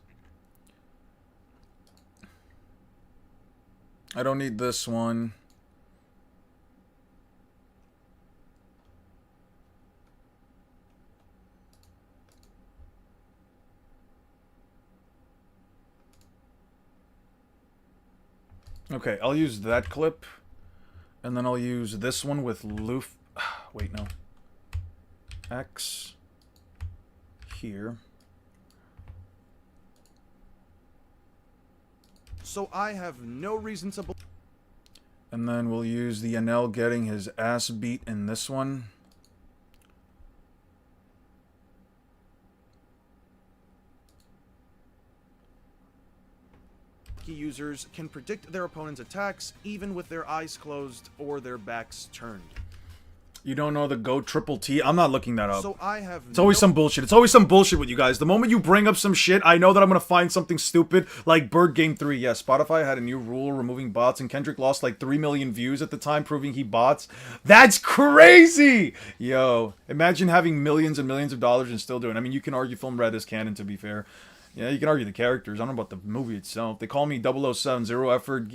I don't need this one. Okay, I'll use that clip. And then I'll use this one with Luffy. Wait, no. X. Here. So I have no reason to believe. And then we'll use the Enel getting his ass beat in this one. Users can predict their opponent's attacks even with their eyes closed or their backs turned. You don't know the GOAT Triple T? I'm not looking that up. So I have It's always some bullshit. It's always some bullshit with you guys. The moment you bring up some shit, I know that I'm gonna find something stupid like Bird Game 3. Yes, Spotify had a new rule removing bots, and Kendrick lost like 3 million views at the time, proving he bots. That's crazy! Yo, imagine having millions and millions of dollars and still doing. I mean, you can argue Film Red is canon, to be fair. Yeah, you can argue the characters. I don't know about the movie itself. They call me 007. Zero effort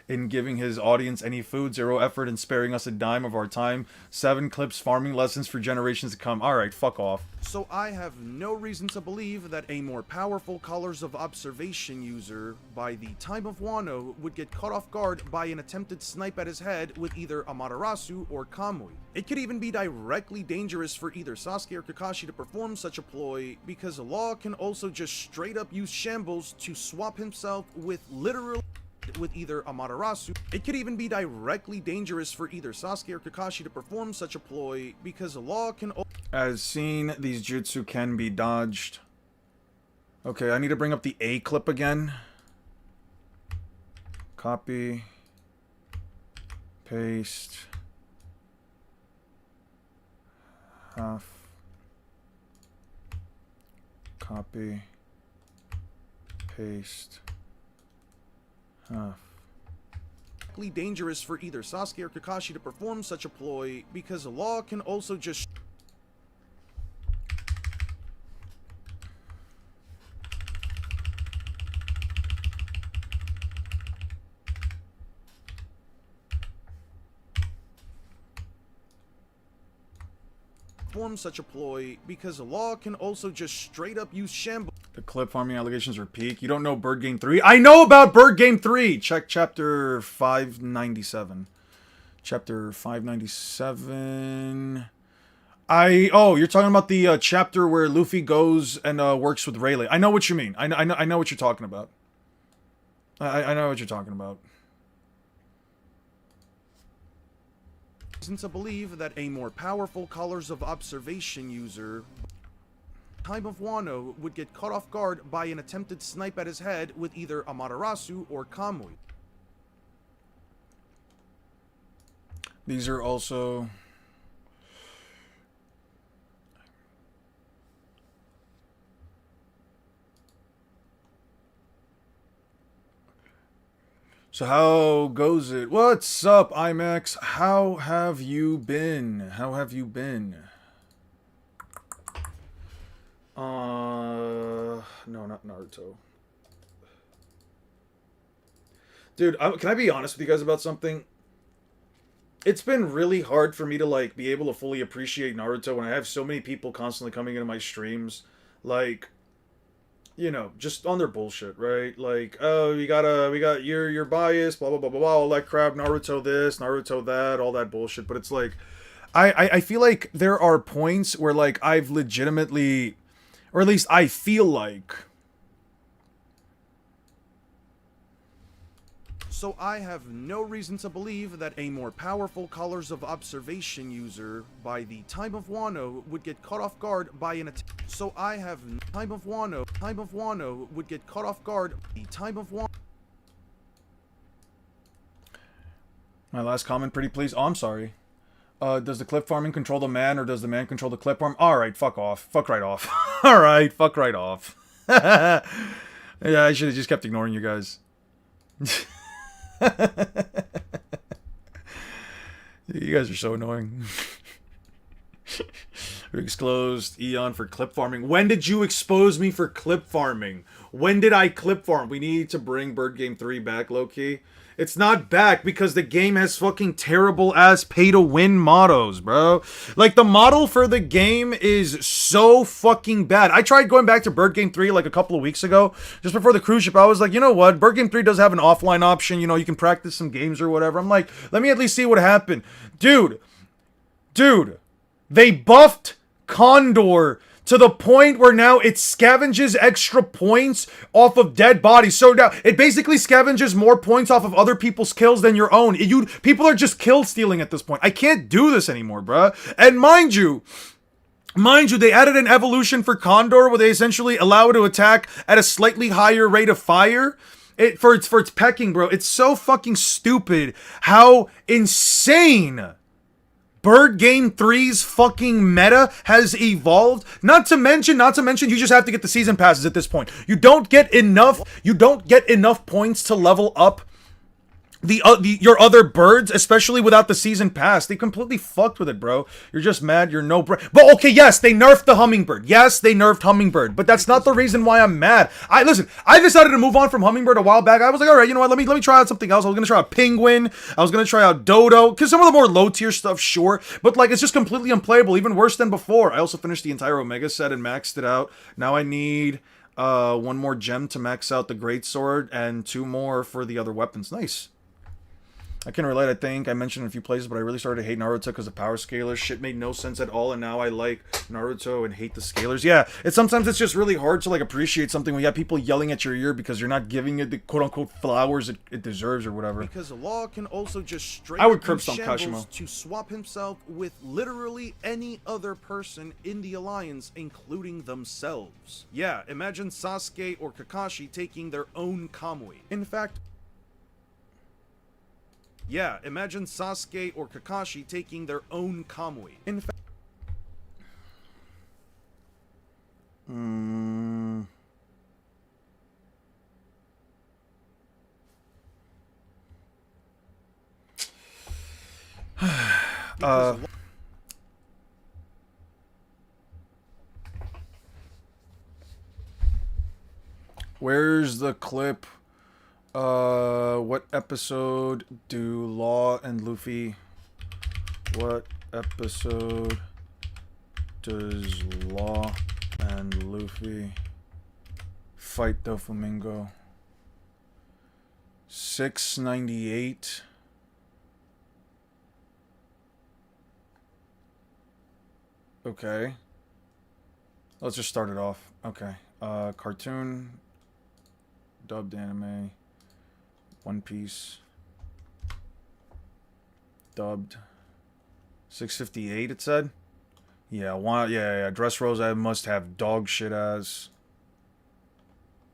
in giving his audience any food. Zero effort in sparing us a dime of our time. 7 clips farming lessons for generations to come. Alright, fuck off. So I have no reason to believe that a more powerful Colors of Observation user by the time of Wano would get caught off guard by an attempted snipe at his head with either Amaterasu or Kamui. It could even be directly dangerous for either Sasuke or Kakashi to perform such a ploy, because Law can also just straight up use shambles to swap himself with either Amaterasu. It could even be directly dangerous for either Sasuke or Kakashi to perform such a ploy, because Law can. As seen, these jutsu can be dodged. Okay, I need to bring up the A clip again. Copy. Paste. Half. Copy. Paste. Half. Dangerous for either Sasuke or Kakashi to perform such a ploy, because Law can also just such a ploy, because Law can also just straight up use shambles. The clip farming allegations are peak. You don't know Bird Game 3? I know about Bird Game 3! Check chapter 597. Chapter 597. Oh, you're talking about the chapter where Luffy goes and works with Rayleigh. I know what you mean. I know what you're talking about. I know what you're talking about. To believe that a more powerful Colors of Observation user time of Wano would get caught off guard by an attempted snipe at his head with either Amaterasu or Kamui. These are also... So how goes it? What's up, IMAX? How have you been? How have you been? No, not Naruto. Dude, can I be honest with you guys about something? it's been really hard for me to like be able to fully appreciate Naruto when I have so many people constantly coming into my streams, like, you know, just on their bullshit, right? Like, oh, you're biased, blah blah blah blah blah, all that crap, Naruto this, Naruto that, all that bullshit. But it's like, I feel like there are points where like I've legitimately, or at least I feel like. So I have no reason to believe that a more powerful Colors of Observation user by the Time of Wano would get caught off guard by an attack. So I have Time of Wano would get caught off guard. The Time of Wano. My last comment, pretty please. Oh, I'm sorry. Does the clip farming control the man, or does the man control the clip farm? Alright, fuck off. Fuck right off. Alright, fuck right off. Yeah, I should have just kept ignoring you guys. You guys are so annoying. We exposed Eon for clip farming. When did you expose me for clip farming? When did I clip farm? We need to bring Bird Game 3 back, low-key. It's not back because the game has fucking terrible ass pay to win mottos, bro. Like, the model for the game is so fucking bad. I tried going back to Bird Game 3 like a couple of weeks ago, just before the cruise ship. I was like, you know what? Bird Game 3 does have an offline option. You know, you can practice some games or whatever. I'm like, let me at least see what happened. Dude, they buffed Condor to the point where now it scavenges extra points off of dead bodies. So now it basically scavenges more points off of other people's kills than your own. People are just kill stealing at this point. I can't do this anymore, bruh. And mind you, they added an evolution for Condor where they essentially allow it to attack at a slightly higher rate of fire. For its pecking, bro. It's so fucking stupid how insane Bird Game 3's fucking meta has evolved. Not to mention, you just have to get the season passes at this point. You don't get enough points to level up your other birds, especially without the season pass. They completely fucked with it, bro. You're just mad. You're no But okay, yes, they nerfed the Hummingbird. Yes, they nerfed Hummingbird, but that's not the reason why I'm mad. I decided to move on from Hummingbird a while back. I was like, all right, you know what? Let me try out something else. I was gonna try out Penguin. I was gonna try out Dodo, because some of the more low tier stuff, sure, but like it's just completely unplayable, even worse than before. I also finished the entire Omega set and maxed it out. Now I need one more gem to max out the Great Sword and 2 more for the other weapons. Nice. I can relate. I think I mentioned in a few places, but I really started to hate Naruto because of power scalers. Shit made no sense at all, and now I like Naruto and hate the scalers. Yeah, sometimes it's just really hard to like appreciate something when you have people yelling at your ear because you're not giving it the quote-unquote flowers it deserves or whatever. Because Law can also just straight I would up curb use stomp shambles Kashimo to swap himself with literally any other person in the Alliance, including themselves. Yeah, imagine Sasuke or Kakashi taking their own Kamui. In fact, yeah, imagine Sasuke or Kakashi taking their own Kamui. In fact, where's the clip? What episode do Law and Luffy... What episode does Law and Luffy fight Doflamingo? 698. Okay. Let's just start it off. Okay. Cartoon. Dubbed anime. One Piece. Dubbed. 658 it said? Yeah, yeah. Dressrosa must have dog shit as.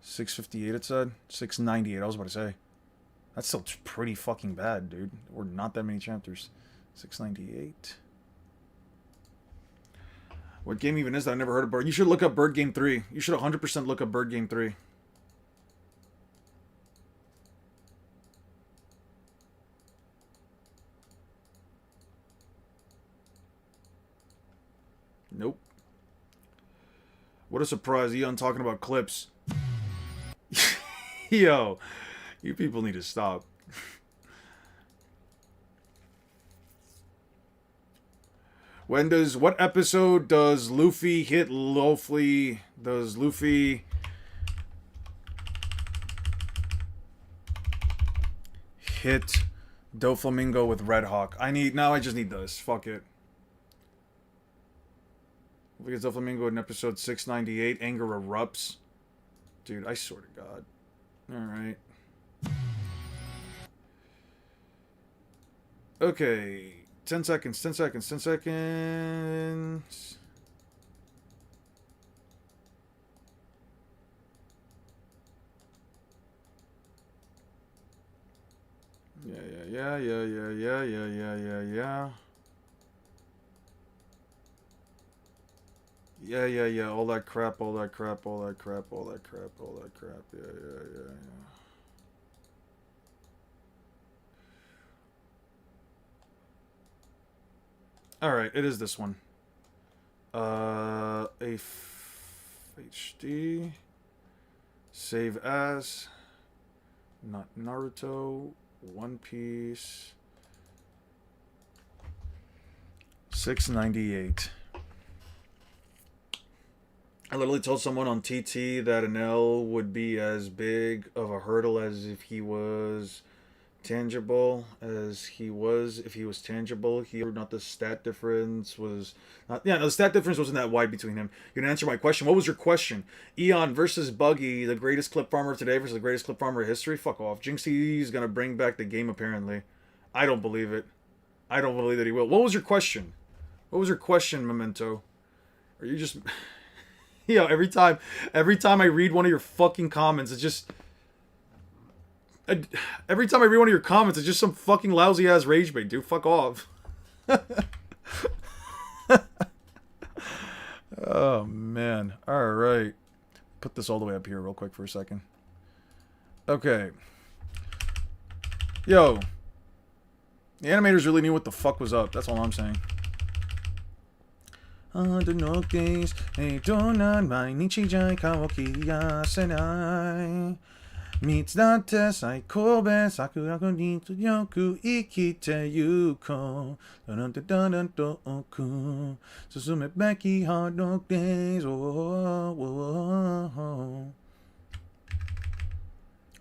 658 it said? 698, I was about to say. That's still pretty fucking bad, dude. Or not that many chapters. 698. What game even is that? I never heard of Bird. You should look up Bird Game 3. You should 100% look up Bird Game 3. Nope. What a surprise. Eon talking about clips. Yo, you people need to stop. What episode does Luffy hit Luffy? Does Luffy hit Doflamingo with Red Hawk? I just need this. Fuck it. Luffy gets Doflamingo in episode 698. Anger erupts. Dude, I swear to God. Alright. Okay. 10 seconds, 10 seconds, 10 seconds. Yeah. Yeah. All that crap. Yeah. Alright, it is this one. HD. Save as. Not Naruto. One Piece. 698. I literally told someone on TT that an L would be as big of a hurdle as if he was tangible if he was tangible. Not the stat difference was not, the stat difference wasn't that wide between him. You didn't answer my question. What was your question? Eon versus Buggy, the greatest clip farmer today versus the greatest clip farmer in history? Fuck off. Jinxie is gonna bring back the game apparently. I don't believe it. I don't believe that he will. What was your question? What was your question, Memento? Are you just every time I read one of your fucking comments, it's just every time I read one of your comments, it's just some fucking lousy ass rage bait, dude. Fuck off. Oh man. Alright. Put this all the way up here real quick for a second. Okay. Yo. The animators really knew what the fuck was up. That's all I'm saying. のケース、どんな毎日じゃいかを気がせない見つだって最高べ桜に強く生きてゆこうだなんてだなんとく進めべき hard dog days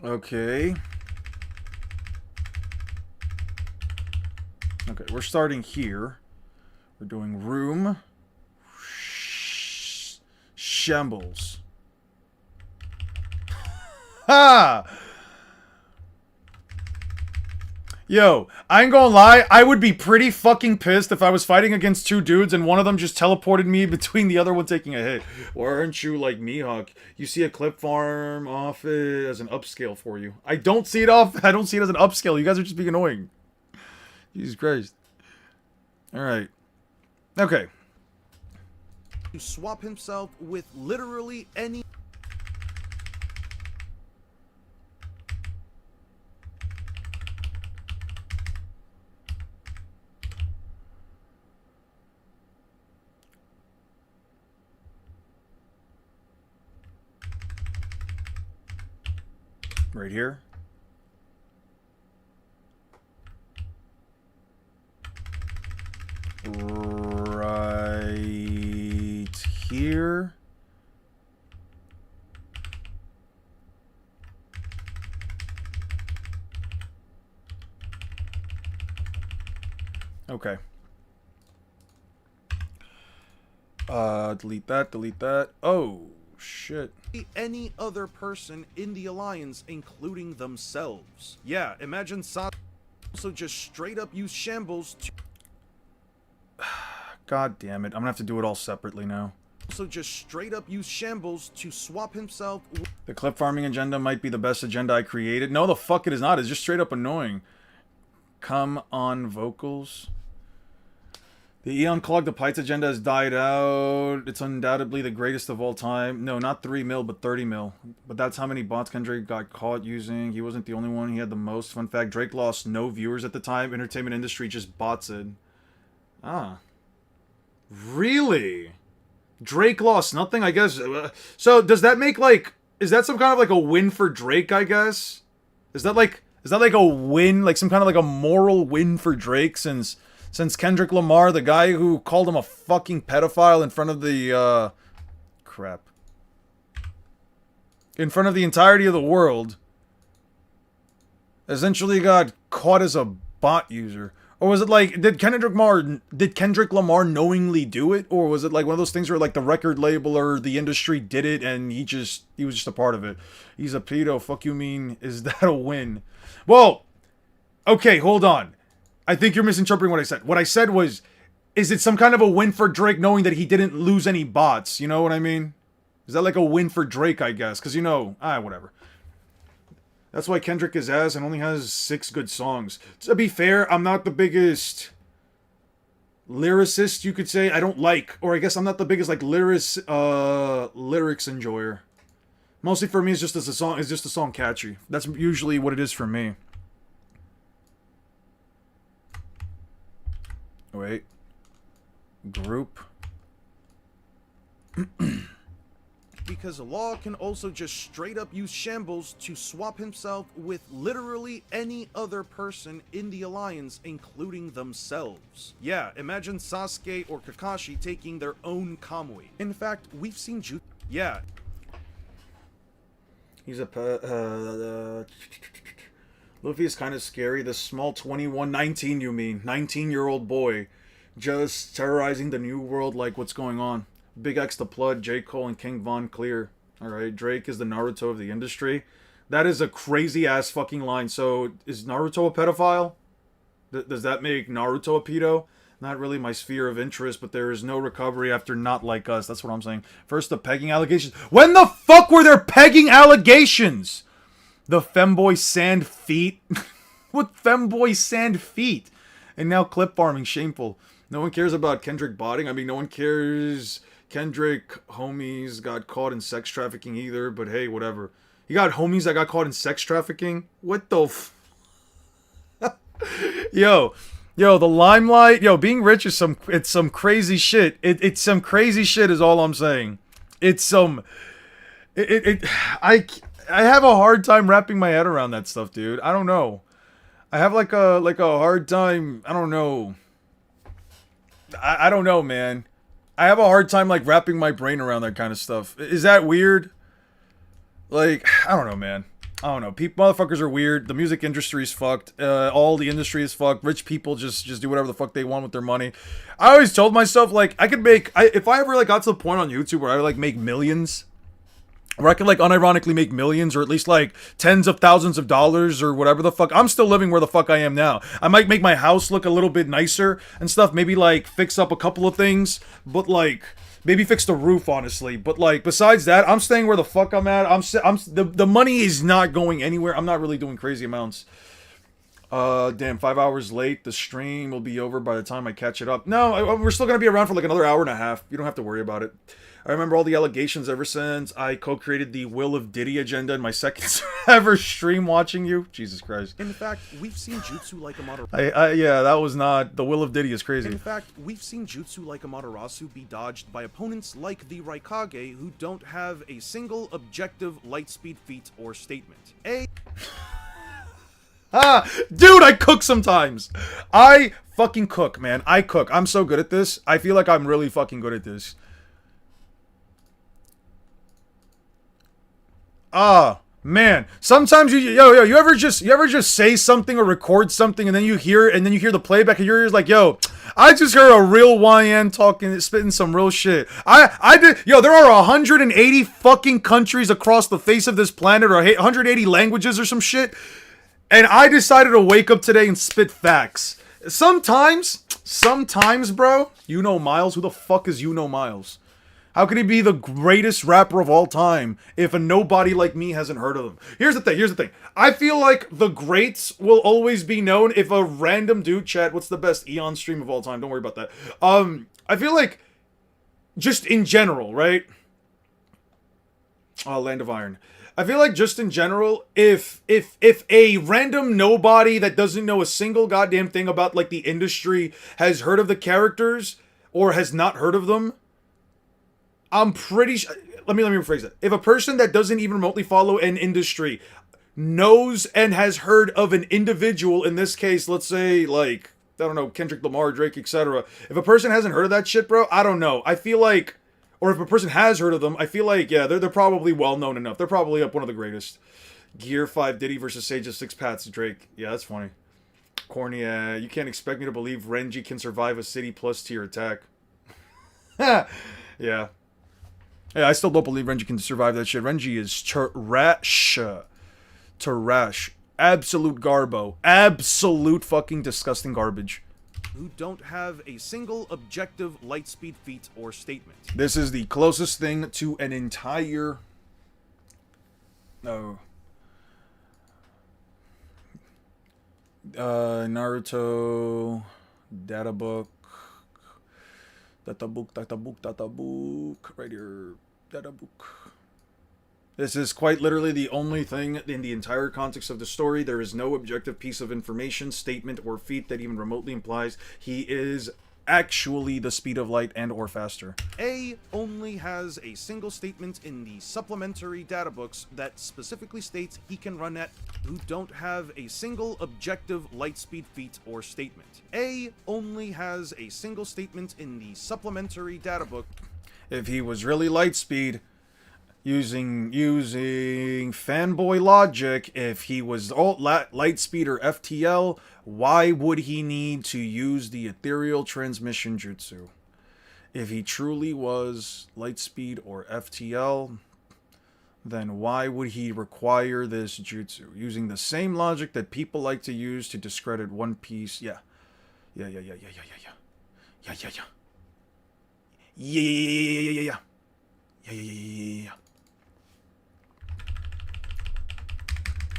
Okay. Okay, we're starting here. We're doing room. Shambles. Ha! Yo, I ain't gonna lie, I would be pretty fucking pissed if I was fighting against two dudes and one of them just teleported me between the other one taking a hit. Or aren't you like Mihawk? You see a clip farm off it as an upscale for you. I don't see it as an upscale. You guys are just being annoying. Jesus Christ. Alright. Okay. To swap himself with literally any... Right here. Right here. Okay. Delete that. Oh, shit. any other person in the Alliance, including themselves. Yeah, imagine Sasuke also just straight up use Shambles to... God damn it. I'm gonna have to do it all separately now. Also just straight up use Shambles to swap himself with... The clip farming agenda might be the best agenda I created. No, the fuck it is not. It's just straight up annoying. Come on, vocals. The Eon Clog the Pipes agenda has died out. It's undoubtedly the greatest of all time. No, not 3 mil, but 30 mil. But that's how many bots Kendrick got caught using. He wasn't the only one. He had the most. Fun fact, Drake lost no viewers at the time. Entertainment industry just bots it. Ah. Really? Drake lost nothing, I guess. So does that make like... Is that some kind of like a win for Drake, I guess? Is that like a win? Like some kind of like a moral win for Drake since Since Kendrick Lamar, the guy who called him a fucking pedophile in front of the, crap. In front of the entirety of the world, essentially got caught as a bot user. Or was it like, did Kendrick Lamar knowingly do it? Or was it like one of those things where like the record label or the industry did it and he was just a part of it? He's a pedo, fuck you mean, is that a win? Well, okay, hold on. I think you're misinterpreting what I said. What I said was, is it some kind of a win for Drake knowing that he didn't lose any bots? You know what I mean? Is that like a win for Drake, I guess? Because, you know, whatever. That's why Kendrick is ass and only has 6 good songs. To be fair, I'm not the biggest lyricist, you could say. I don't like, or I guess I'm not the biggest like lyrics enjoyer. Mostly for me, it's just a song catchy. That's usually what it is for me. Wait. Group. Because Law can also just straight up use Shambles to swap himself with literally any other person in the Alliance, including themselves. Yeah, imagine Sasuke or Kakashi taking their own Kamui. In fact, we've seen Yeah. He's a Luffy is kind of scary. This small 19-year-old boy just terrorizing the new world like what's going on. Big X the Blood, J. Cole, and King Von Clear. Alright, Drake is the Naruto of the industry. That is a crazy-ass fucking line. So, is Naruto a pedophile? Does that make Naruto a pedo? Not really my sphere of interest, but there is no recovery after Not Like Us. That's what I'm saying. First, the pegging allegations. When the fuck were there pegging allegations? The femboy sand feet? What femboy sand feet? And now clip farming, shameful. No one cares about Kendrick botting. I mean, no one cares... Kendrick homies got caught in sex trafficking either, but hey, whatever. You got homies that got caught in sex trafficking? What the Yo, the limelight, being rich is some crazy shit. It's some crazy shit is all I'm saying. It's some... I have a hard time wrapping my head around that stuff, dude. I don't know. I have like a hard time, I don't know. I don't know, man. I have a hard time, like, wrapping my brain around that kind of stuff. Is that weird? Like, I don't know, man. I don't know. Motherfuckers are weird. The music industry's fucked. All the industry is fucked. Rich people just do whatever the fuck they want with their money. I always told myself, like, I could make... if I ever, like, got to the point on YouTube where I would, like, make millions... Where I could, like, unironically make millions, or at least, like, tens of thousands of dollars, or whatever the fuck. I'm still living where the fuck I am now. I might make my house look a little bit nicer and stuff. Maybe, like, fix up a couple of things. But, like, maybe fix the roof, honestly. But, like, besides that, I'm staying where the fuck I'm at. The money is not going anywhere. I'm not really doing crazy amounts. Damn, 5 hours late. The stream will be over by the time I catch it up. No, we're still gonna be around for, like, another hour and a half. You don't have to worry about it. I remember all the allegations ever since I co-created the Will of Diddy agenda in my second ever stream watching you. Jesus Christ. In fact, we've seen Jutsu like Amaterasu. Yeah, that was not... The Will of Diddy is crazy. In fact, we've seen Jutsu like Amaterasu be dodged by opponents like the Raikage who don't have a single objective lightspeed feat or statement. Dude, I cook sometimes. I fucking cook, man. I cook. I'm so good at this. I feel like I'm really fucking good at this. Man, sometimes you ever just say something or record something and then you hear the playback and your ears like, yo, I just heard a real YN talking, spitting some real shit. I did, there are 180 fucking countries across the face of this planet, or 180 languages or some shit, and I decided to wake up today and spit facts. Sometimes, bro, Miles, who the fuck is Miles? How can he be the greatest rapper of all time if a nobody like me hasn't heard of him? Here's the thing. I feel like the greats will always be known if a random dude, chat, what's the best Eon stream of all time? Don't worry about that. I feel like, just in general, right? Oh, Land of Iron. I feel like just in general, if a random nobody that doesn't know a single goddamn thing about, like, the industry has heard of the characters or has not heard of them, I'm pretty sure... Let me rephrase it. If a person that doesn't even remotely follow an industry knows and has heard of an individual, in this case, let's say, like, don't know, Kendrick Lamar, Drake, etc. If a person hasn't heard of that shit, bro, I don't know. I feel like, or if a person has heard of them, I feel like, yeah, they're probably well known enough. They're probably up one of the greatest. Gear 5 Diddy versus Sage of 6 Pats Drake. Yeah, that's funny. Corny, you can't expect me to believe Renji can survive a city plus tier attack. Yeah. Yeah, I still don't believe Renji can survive that shit. Renji is trash. Trash. Absolute garbo. Absolute fucking disgusting garbage. Who don't have a single objective lightspeed feat or statement. This is the closest thing to an entire... No. Naruto... Databook... Databook... Right here. Databook. This is quite literally the only thing in the entire context of the story. There is no objective piece of information, statement, or feat that even remotely implies he is actually the speed of light and or faster. A only has a single statement in the supplementary data books that specifically states he can run at who don't have a single objective lightspeed feat or statement. A only has a single statement in the supplementary data book. If he was really lightspeed, using fanboy logic, if he was lightspeed or FTL, why would he need to use the ethereal transmission jutsu? If he truly was lightspeed or FTL, then why would he require this jutsu? Using the same logic that people like to use to discredit One Piece. Yeah.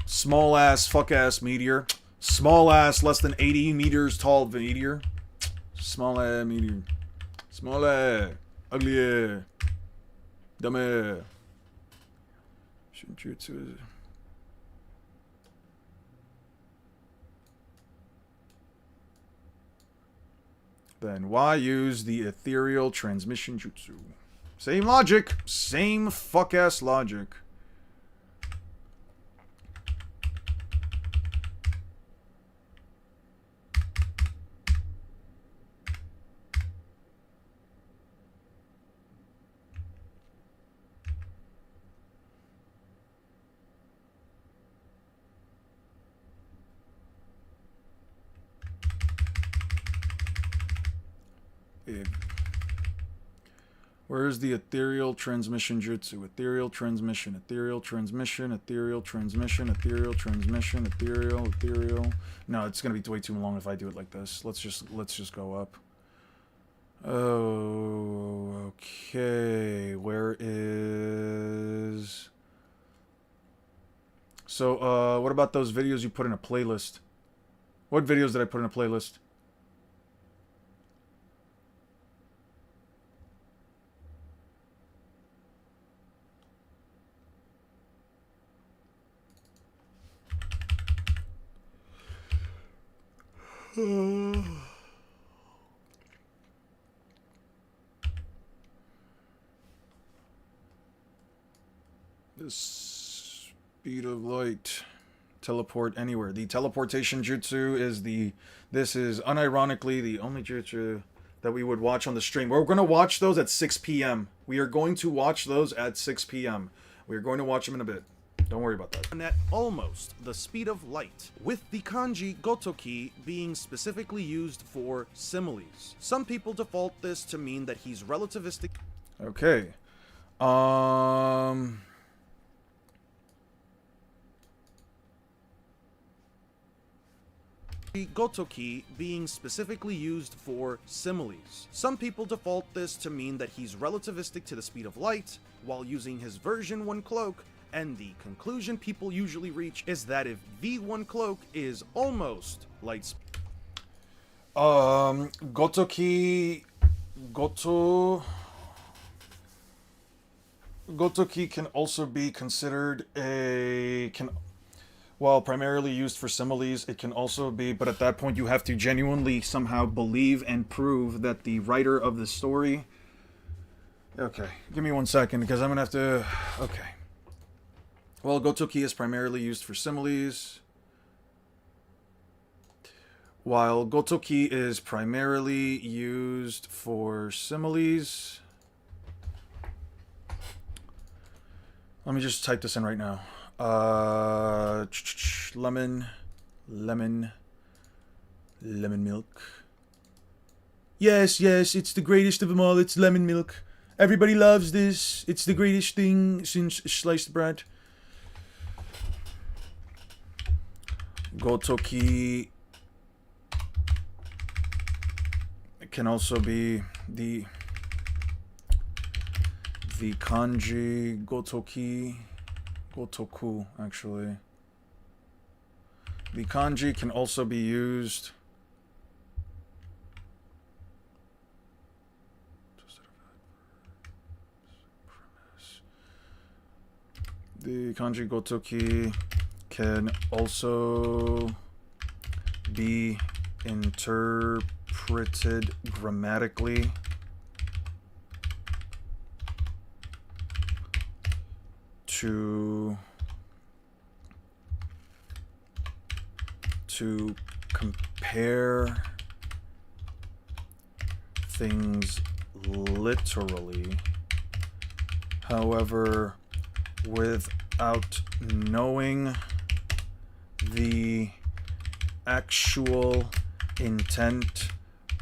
Small ass, fuck ass meteor. Small ass, less than 80 meters tall meteor. Small ass meteor. Small ass. Ugly ass. Dumb ass. Jutsu is... Then why use the ethereal transmission jutsu? Same logic. Same fuck ass logic. Where's the ethereal transmission jutsu? Ethereal transmission, ethereal transmission, ethereal transmission, ethereal transmission, ethereal. No, it's gonna be way too long if I do it like this. Let's just go up. Oh, okay. Where is... So, what about those videos you put in a playlist? What videos did I put in a playlist? The speed of light. Teleport anywhere. The teleportation jutsu is this is unironically the only jutsu that we would watch on the stream. We're going to watch those at 6 p.m. We are going to watch those at 6 p.m. We are going to watch them in a bit. Don't worry about that. And at almost the speed of light, with the kanji gotoki being specifically used for similes. Some people default this to mean that he's relativistic. Okay. Gotoki being specifically used for similes. Some people default this to mean that he's relativistic to the speed of light while using his version 1 cloak, and the conclusion people usually reach is that if V1 cloak is almost light speed. Gotoki can also be considered while primarily used for similes, it can also be, but at that point you have to genuinely somehow believe and prove that the writer of the story... Okay, give me 1 second, because I'm gonna have to... Okay. Well, Gotoki is primarily used for similes. While Gotoki is primarily used for similes, let me just type this in right now. Lemon milk. Yes, it's the greatest of them all. It's lemon milk. Everybody loves this. It's the greatest thing since sliced bread. Gotoki can also be the kanji gotoku, actually. The kanji can also be used the kanji gotoki can also be interpreted grammatically to compare things literally. However, without knowing the actual intent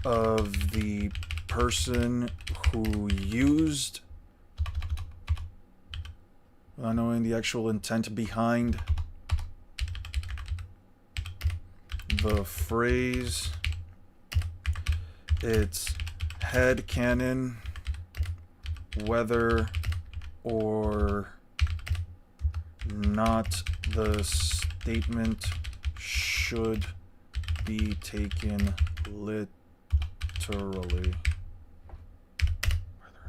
of the person who used, without knowing the actual intent behind the phrase, it's headcanon whether or not the statement should be taken literally. Whether or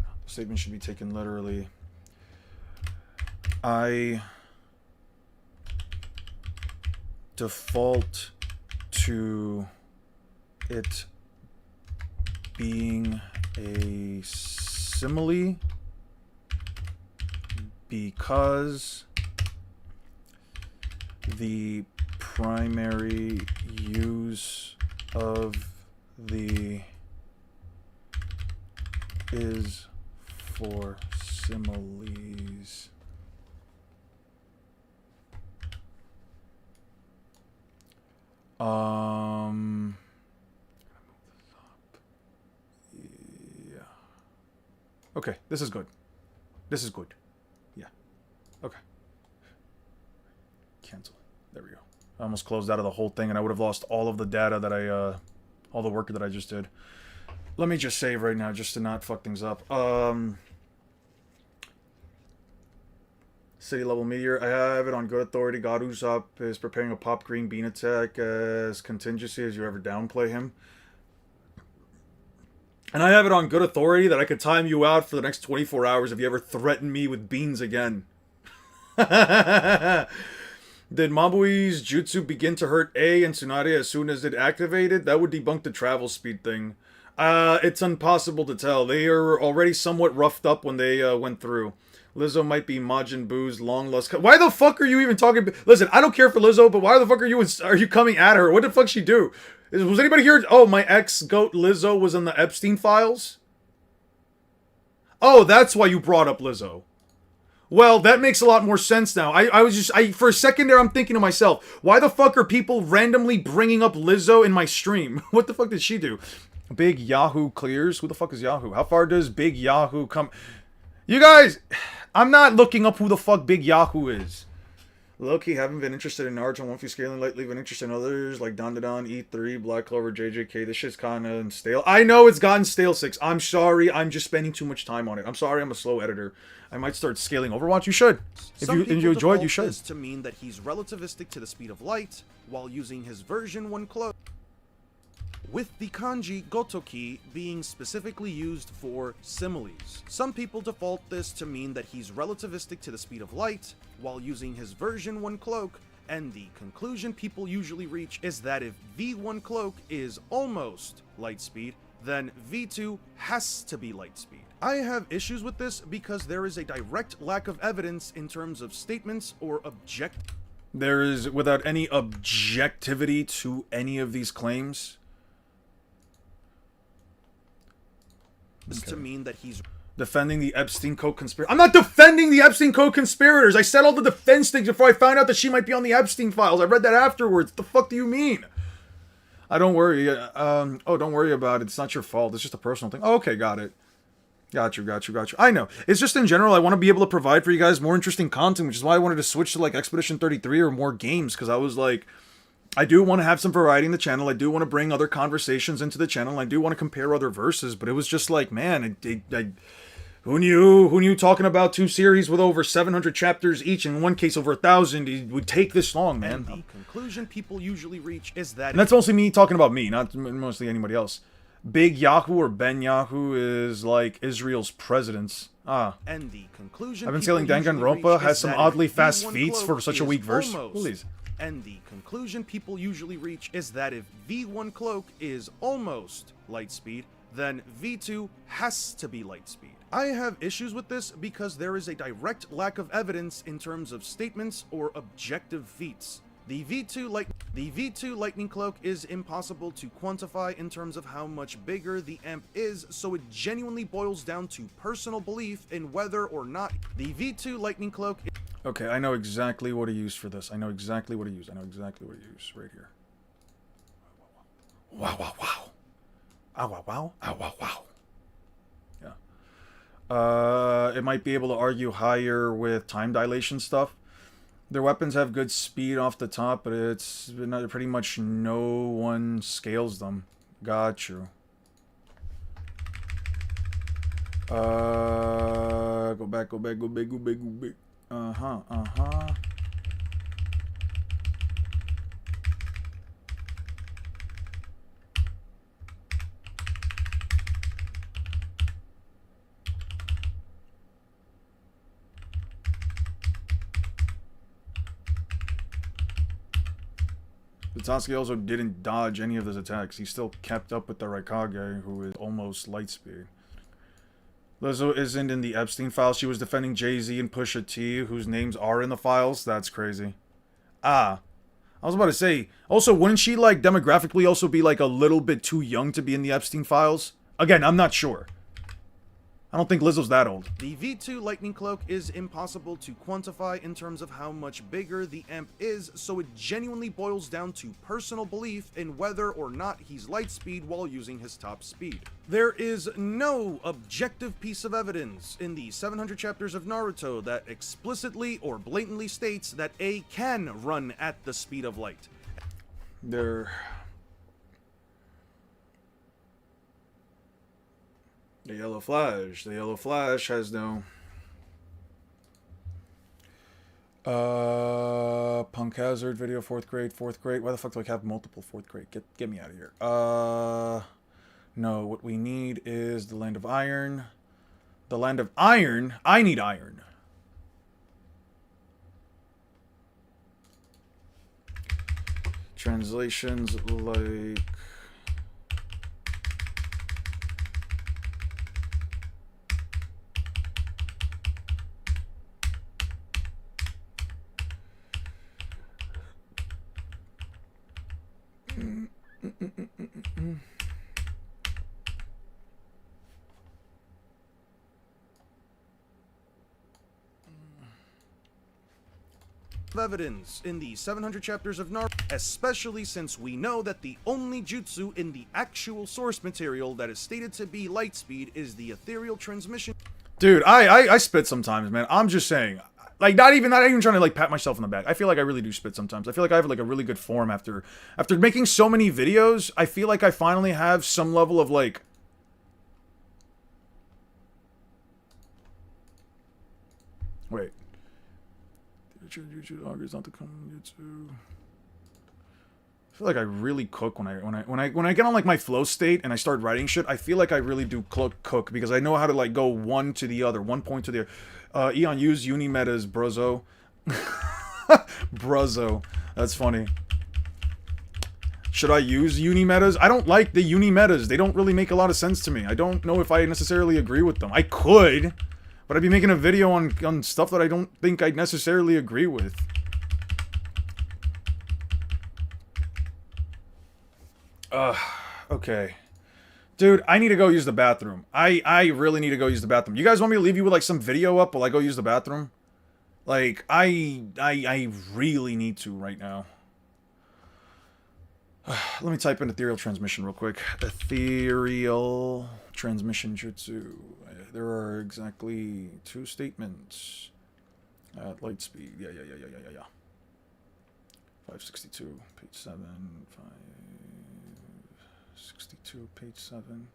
not the statement should be taken literally. I default to it being a simile because the primary use of the is for similes. Yeah. Okay, this is good. This is good. Yeah. Okay. Cancel. There we go. I almost closed out of the whole thing and I would have lost all of the data that all the work that I just did. Let me just save right now just to not fuck things up. City level meteor. I have it on good authority. God Usopp is preparing a pop green bean attack as contingency as you ever downplay him. And I have it on good authority that I could time you out for the next 24 hours if you ever threaten me with beans again. Did Mabui's jutsu begin to hurt A and Tsunade as soon as it activated? That would debunk the travel speed thing. It's impossible to tell. They are already somewhat roughed up when they went through. Lizzo might be Majin Buu's long lost. Why the fuck are you even talking? Listen, I don't care for Lizzo, but why the fuck are you coming at her? What the fuck she do? Was anybody here? Oh, my ex-goat Lizzo was in the Epstein files? Oh, that's why you brought up Lizzo. Well, that makes a lot more sense now. I was just, for a second there, I'm thinking to myself, why the fuck are people randomly bringing up Lizzo in my stream? What the fuck did she do? Big Yahoo clears? Who the fuck is Yahoo? How far does Big Yahoo come? You guys, I'm not looking up who the fuck Big Yahoo is. Low-key, haven't been interested in Naruto, won't be scaling lately, been interested in others like Dandadan, E3, Black Clover, JJK. This shit's kinda stale. I know it's gotten stale, 6. I'm sorry, I'm just spending too much time on it. I'm sorry, I'm a slow editor. I might start scaling Overwatch. You should. If you enjoy it, you should. This to mean that he's relativistic to the speed of light, while using his version when close. With the kanji gotoki being specifically used for similes. Some people default this to mean that he's relativistic to the speed of light, while using his version when cloak, and the conclusion people usually reach is that if V1 cloak is almost light speed, then V2 has to be light speed. I have issues with this because there is a direct lack of evidence in terms of statements or There is, without any objectivity to any of these claims. To mean that he's Defending the Epstein co-conspirator. I'm not defending the Epstein co-conspirators. I said all the defense things before I found out that she might be on the Epstein files. I read that afterwards. What the fuck do you mean? I don't worry. Oh, don't worry about it. It's not your fault. It's just a personal thing. Oh, okay, got it. Got you. I know. It's just in general, I want to be able to provide for you guys more interesting content, which is why I wanted to switch to like Expedition 33 or more games, because I was like, I do want to have some variety in the channel. I do want to bring other conversations into the channel. I do want to compare other verses, but it was just like, man, who knew talking about 2 series with over 700 chapters each, in one case over 1,000, it would take this long, man. And the conclusion people usually reach is that... And that's mostly me talking about me, not mostly anybody else. Big Yahoo or Ben Yahoo is like Israel's president. And the conclusion I've been sailing Danganronpa has some oddly fast feats for such a weak verse. Please. And the conclusion people usually reach is that if V1 Cloak is almost Lightspeed, then V2 has to be Lightspeed. I have issues with this because there is a direct lack of evidence in terms of statements or objective feats. The V2 Lightning Cloak is impossible to quantify in terms of how much bigger the amp is, so it genuinely boils down to personal belief in whether or not the V2 Lightning Cloak is... Okay, I know exactly what to use for this. I know exactly what to use. Right here. Wow, wow, wow. Ow, wow, wow. Ow, wow, wow. Yeah. It might be able to argue higher with time dilation stuff. Their weapons have good speed off the top, but it's pretty much no one scales them. Got you. Go back. Uh-huh. Satsuki also didn't dodge any of his attacks. He still kept up with the Raikage, who is almost Lightspeed. Lizzo isn't in the Epstein files. She was defending Jay-Z and Pusha T, whose names are in the files. That's crazy. I was about to say, also, wouldn't she, like, demographically also be, like, a little bit too young to be in the Epstein files? Again, I'm not sure. I don't think Lizzo's that old. The V2 Lightning Cloak is impossible to quantify in terms of how much bigger the amp is, so it genuinely boils down to personal belief in whether or not he's Lightspeed while using his top speed. There is no objective piece of evidence in the 700 chapters of Naruto that explicitly or blatantly states that A can run at the speed of light. The Yellow Flash. The Yellow Flash has no... Punk Hazard video, 4th grade. Why the fuck do I have multiple 4th grade? Get me out of here. No, what we need is the Land of Iron. The Land of Iron? I need iron. Translations like... Evidence in the 700 chapters of Naruto, especially since we know that the only jutsu in the actual source material that is stated to be Lightspeed is the ethereal transmission. Dude, I spit sometimes, man. I'm just saying. Like, not even trying to, like, pat myself on the back. I feel like I really do spit sometimes. I feel like I have, like, a really good form after making so many videos. I feel like I finally have some level of, like... Wait. Augers not to come jutsu. I feel like I really cook when I get on, like, my flow state and I start writing shit. I feel like I really do cook because I know how to, like, go one to the other, one point to the other. Eon, use Unimetas, brozo. Brozo. That's funny. Should I use Unimetas? I don't like the Unimetas. They don't really make a lot of sense to me. I don't know if I necessarily agree with them. I could, but I'd be making a video on stuff that I don't think I'd necessarily agree with. Okay. Dude, I need to go use the bathroom. I really need to go use the bathroom. You guys want me to leave you with like some video up while I go use the bathroom? Like, I really need to right now. Let me type in ethereal transmission real quick. Ethereal transmission jutsu. There are exactly 2 statements at light speed. Yeah. 562, page 7. 562, page 7.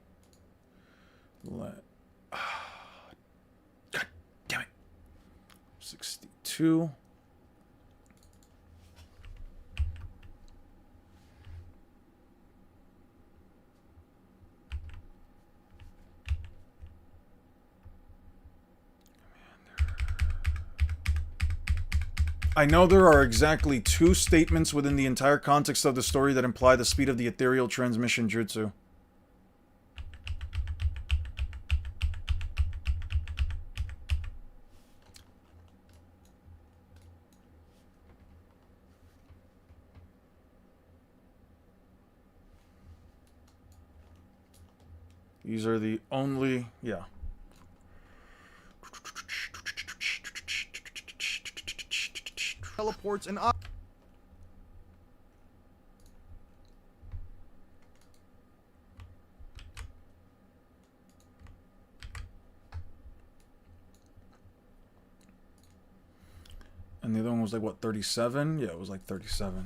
God damn it. 62. I know there are exactly 2 statements within the entire context of the story that imply the speed of the ethereal transmission jutsu. These are the only... yeah. Teleports and And the other one was like, what, 37? Yeah, it was like 37.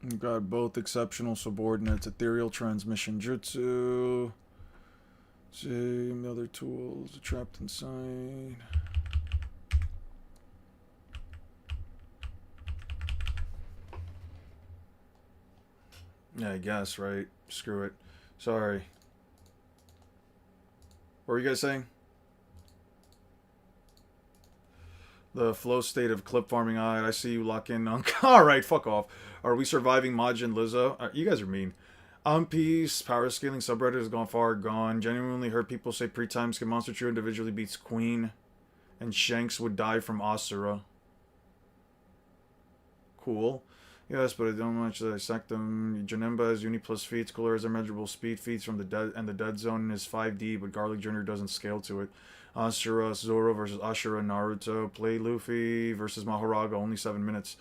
You got both exceptional subordinates, ethereal transmission jutsu. Same other tools trapped inside. Yeah, I guess, right? Screw it. Sorry. What were you guys saying? The flow state of clip farming. I see you lock in on... Alright, fuck off. Are we surviving Majin Lizzo? You guys are mean. Peace. Power scaling subreddit has gone far gone. Genuinely heard people say pre-time skin Monster True individually beats Queen. And Shanks would die from Asura. Cool. Yes, but I don't much dissect them. Janemba has uni plus feats. Cooler has immeasurable speed feats from the dead, and the dead zone is 5D, but Garlic Jr. doesn't scale to it. Asura, Zoro versus Ashura, Naruto. Play Luffy versus Mahoraga. Only 7 minutes.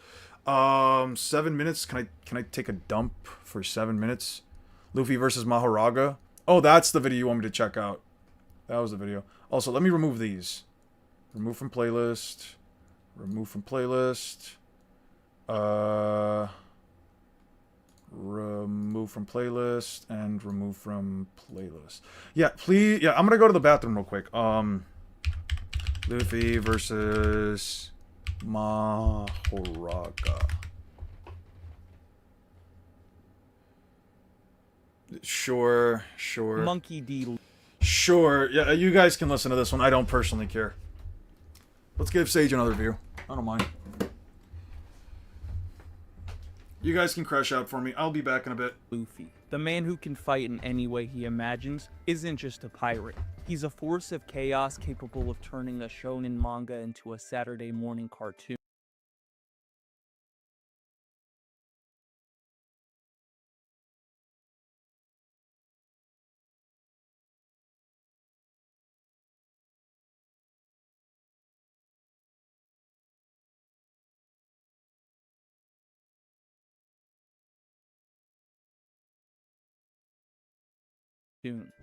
7 minutes. Can I take a dump for 7 minutes? Luffy versus Mahoraga. Oh, that's the video you want me to check out. That was the video. Also, let me remove these. Remove from playlist. Remove from playlist. Remove from playlist and remove from playlist. Yeah, please. Yeah, I'm gonna go to the bathroom real quick. Luffy versus Mahoraga. Sure. Monkey D. Sure. Yeah, you guys can listen to this one. I don't personally care. Let's give Sage another view. I don't mind. You guys can crash out for me. I'll be back in a bit. Luffy, the man who can fight in any way he imagines, isn't just a pirate. He's a force of chaos capable of turning a shonen manga into a Saturday morning cartoon.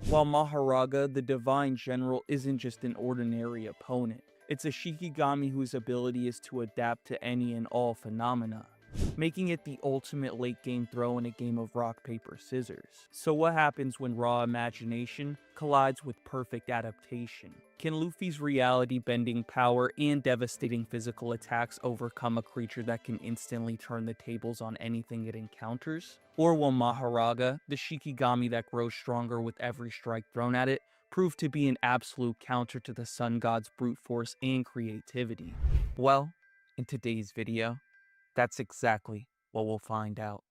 While Mahoraga, the Divine General, isn't just an ordinary opponent. It's a Shikigami whose ability is to adapt to any and all phenomena, making it the ultimate late game throw in a game of rock, paper, scissors. So what happens when raw imagination collides with perfect adaptation? Can Luffy's reality-bending power and devastating physical attacks overcome a creature that can instantly turn the tables on anything it encounters? Or will Mahoraga, the Shikigami that grows stronger with every strike thrown at it, prove to be an absolute counter to the Sun God's brute force and creativity? Well, in today's video, that's exactly what we'll find out.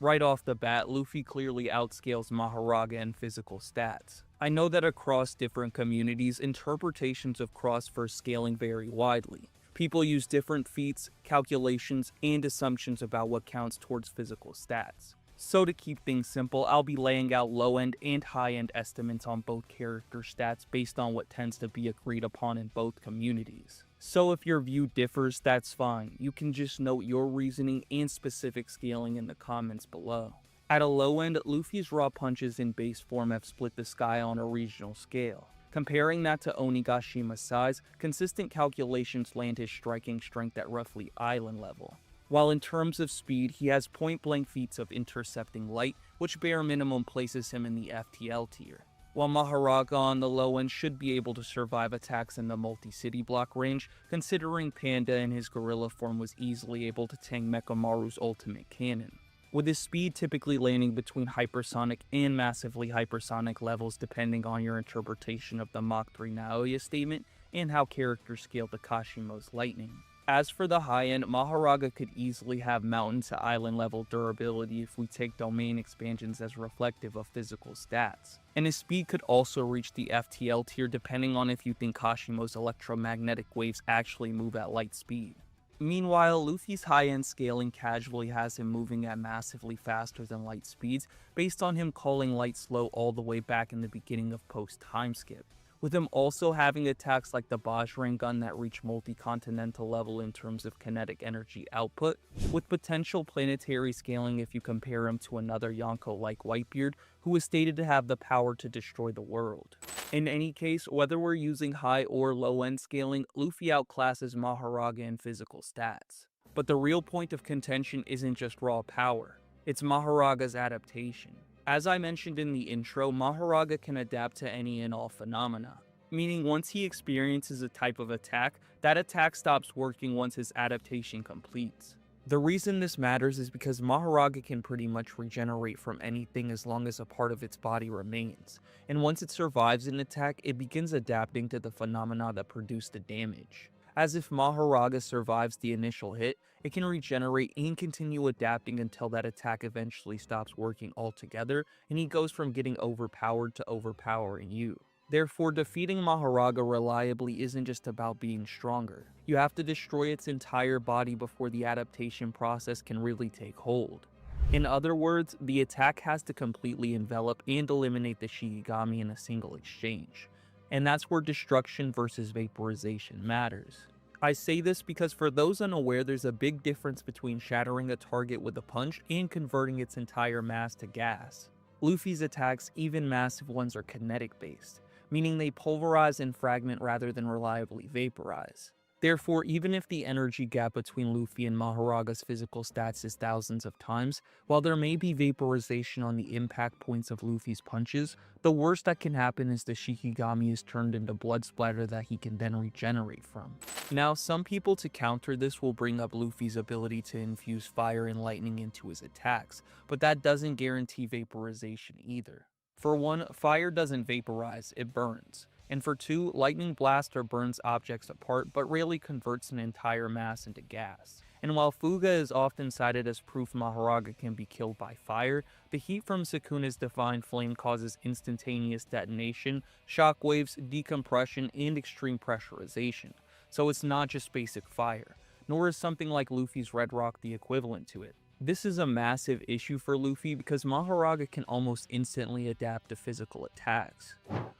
Right off the bat, Luffy clearly outscales Mahoraga in physical stats. I know that across different communities, interpretations of cross-verse scaling vary widely. People use different feats, calculations, and assumptions about what counts towards physical stats. So to keep things simple, I'll be laying out low-end and high-end estimates on both character stats based on what tends to be agreed upon in both communities. So if your view differs, that's fine. You can just note your reasoning and specific scaling in the comments below. At a low end, Luffy's raw punches in base form have split the sky on a regional scale. Comparing that to Onigashima's size, consistent calculations land his striking strength at roughly island level. While in terms of speed, he has point-blank feats of intercepting light, which bare minimum places him in the FTL tier. While Mahoraga on the low end should be able to survive attacks in the multi-city block range, considering Panda in his gorilla form was easily able to tank Mechamaru's ultimate cannon, with his speed typically landing between hypersonic and massively hypersonic levels depending on your interpretation of the Mach 3 Naoya statement and how characters scale to Kashimo's lightning. As for the high end, Mahoraga could easily have mountain to island level durability if we take domain expansions as reflective of physical stats. And his speed could also reach the FTL tier depending on if you think Kashimo's electromagnetic waves actually move at light speed. Meanwhile, Luffy's high-end scaling casually has him moving at massively faster than light speeds based on him calling light slow all the way back in the beginning of post-time skip, with him also having attacks like the Bajrang gun that reach multi-continental level in terms of kinetic energy output, with potential planetary scaling if you compare him to another Yonko like Whitebeard, who is stated to have the power to destroy the world. In any case, whether we're using high or low-end scaling, Luffy outclasses Mahoraga in physical stats. But the real point of contention isn't just raw power, it's Mahoraga's adaptation. As I mentioned in the intro, Mahoraga can adapt to any and all phenomena, meaning once he experiences a type of attack, that attack stops working once his adaptation completes. The reason this matters is because Mahoraga can pretty much regenerate from anything as long as a part of its body remains, and once it survives an attack, it begins adapting to the phenomena that produced the damage. As if Mahoraga survives the initial hit, it can regenerate and continue adapting until that attack eventually stops working altogether and he goes from getting overpowered to overpowering you. Therefore, defeating Mahoraga reliably isn't just about being stronger. You have to destroy its entire body before the adaptation process can really take hold. In other words, the attack has to completely envelop and eliminate the Shikigami in a single exchange. And that's where destruction versus vaporization matters. I say this because for those unaware, there's a big difference between shattering a target with a punch and converting its entire mass to gas. Luffy's attacks, even massive ones, are kinetic based, meaning they pulverize and fragment rather than reliably vaporize. Therefore, even if the energy gap between Luffy and Mahoraga's physical stats is thousands of times, while there may be vaporization on the impact points of Luffy's punches, the worst that can happen is the Shikigami is turned into blood splatter that he can then regenerate from. Now, some people to counter this will bring up Luffy's ability to infuse fire and lightning into his attacks, but that doesn't guarantee vaporization either. For one, fire doesn't vaporize, it burns. And for two, lightning blaster burns objects apart but rarely converts an entire mass into gas. And while Fuga is often cited as proof Mahoraga can be killed by fire, the heat from Sukuna's Divine Flame causes instantaneous detonation, shockwaves, decompression, and extreme pressurization. So it's not just basic fire, nor is something like Luffy's Red Rock the equivalent to it. This is a massive issue for Luffy because Mahoraga can almost instantly adapt to physical attacks,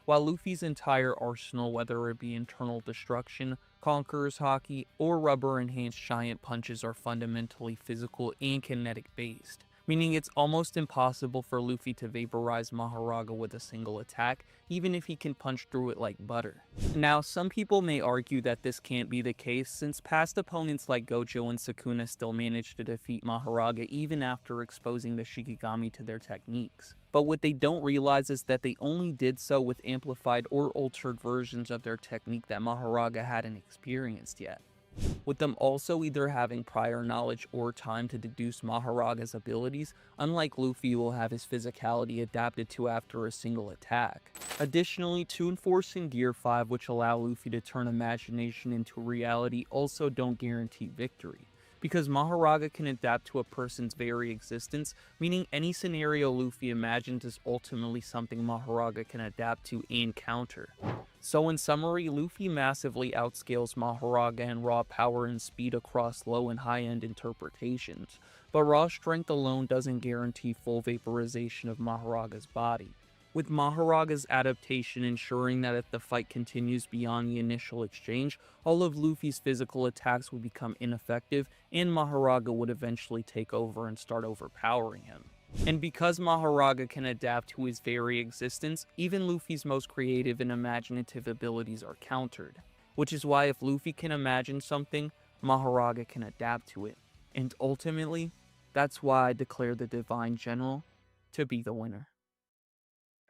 while Luffy's entire arsenal, whether it be internal destruction, Conqueror's Haki, or rubber-enhanced giant punches, are fundamentally physical and kinetic based, meaning it's almost impossible for Luffy to vaporize Mahoraga with a single attack, even if he can punch through it like butter. Now, some people may argue that this can't be the case, since past opponents like Gojo and Sukuna still managed to defeat Mahoraga even after exposing the Shikigami to their techniques. But what they don't realize is that they only did so with amplified or altered versions of their technique that Mahoraga hadn't experienced yet, with them also either having prior knowledge or time to deduce Mahoraga's abilities, unlike Luffy will have his physicality adapted to after a single attack. Additionally, Toon Force and Gear 5, which allow Luffy to turn imagination into reality, also don't guarantee victory, because Mahoraga can adapt to a person's very existence, meaning any scenario Luffy imagines is ultimately something Mahoraga can adapt to and counter. So in summary, Luffy massively outscales Mahoraga in raw power and speed across low and high-end interpretations, but raw strength alone doesn't guarantee full vaporization of Mahoraga's body, with Mahoraga's adaptation ensuring that if the fight continues beyond the initial exchange, all of Luffy's physical attacks would become ineffective and Mahoraga would eventually take over and start overpowering him. And because Mahoraga can adapt to his very existence, even Luffy's most creative and imaginative abilities are countered, which is why if Luffy can imagine something, Mahoraga can adapt to it. And ultimately, that's why I declare the Divine General to be the winner.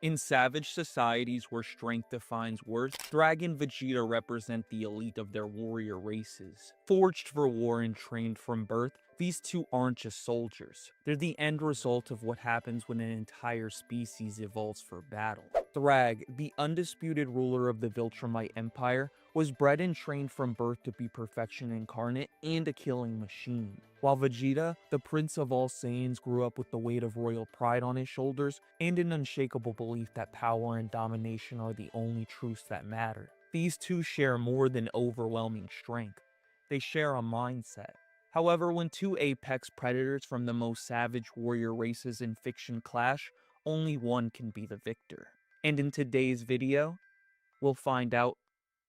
In savage societies where strength defines worth, Dragon and Vegeta represent the elite of their warrior races. Forged for war and trained from birth, these two aren't just soldiers. They're the end result of what happens when an entire species evolves for battle. Thrag, the undisputed ruler of the Viltrumite Empire, was bred and trained from birth to be perfection incarnate and a killing machine. While Vegeta, the prince of all Saiyans, grew up with the weight of royal pride on his shoulders and an unshakable belief that power and domination are the only truths that matter. These two share more than overwhelming strength. They share a mindset. However, when two apex predators from the most savage warrior races in fiction clash, only one can be the victor. And in today's video, we'll find out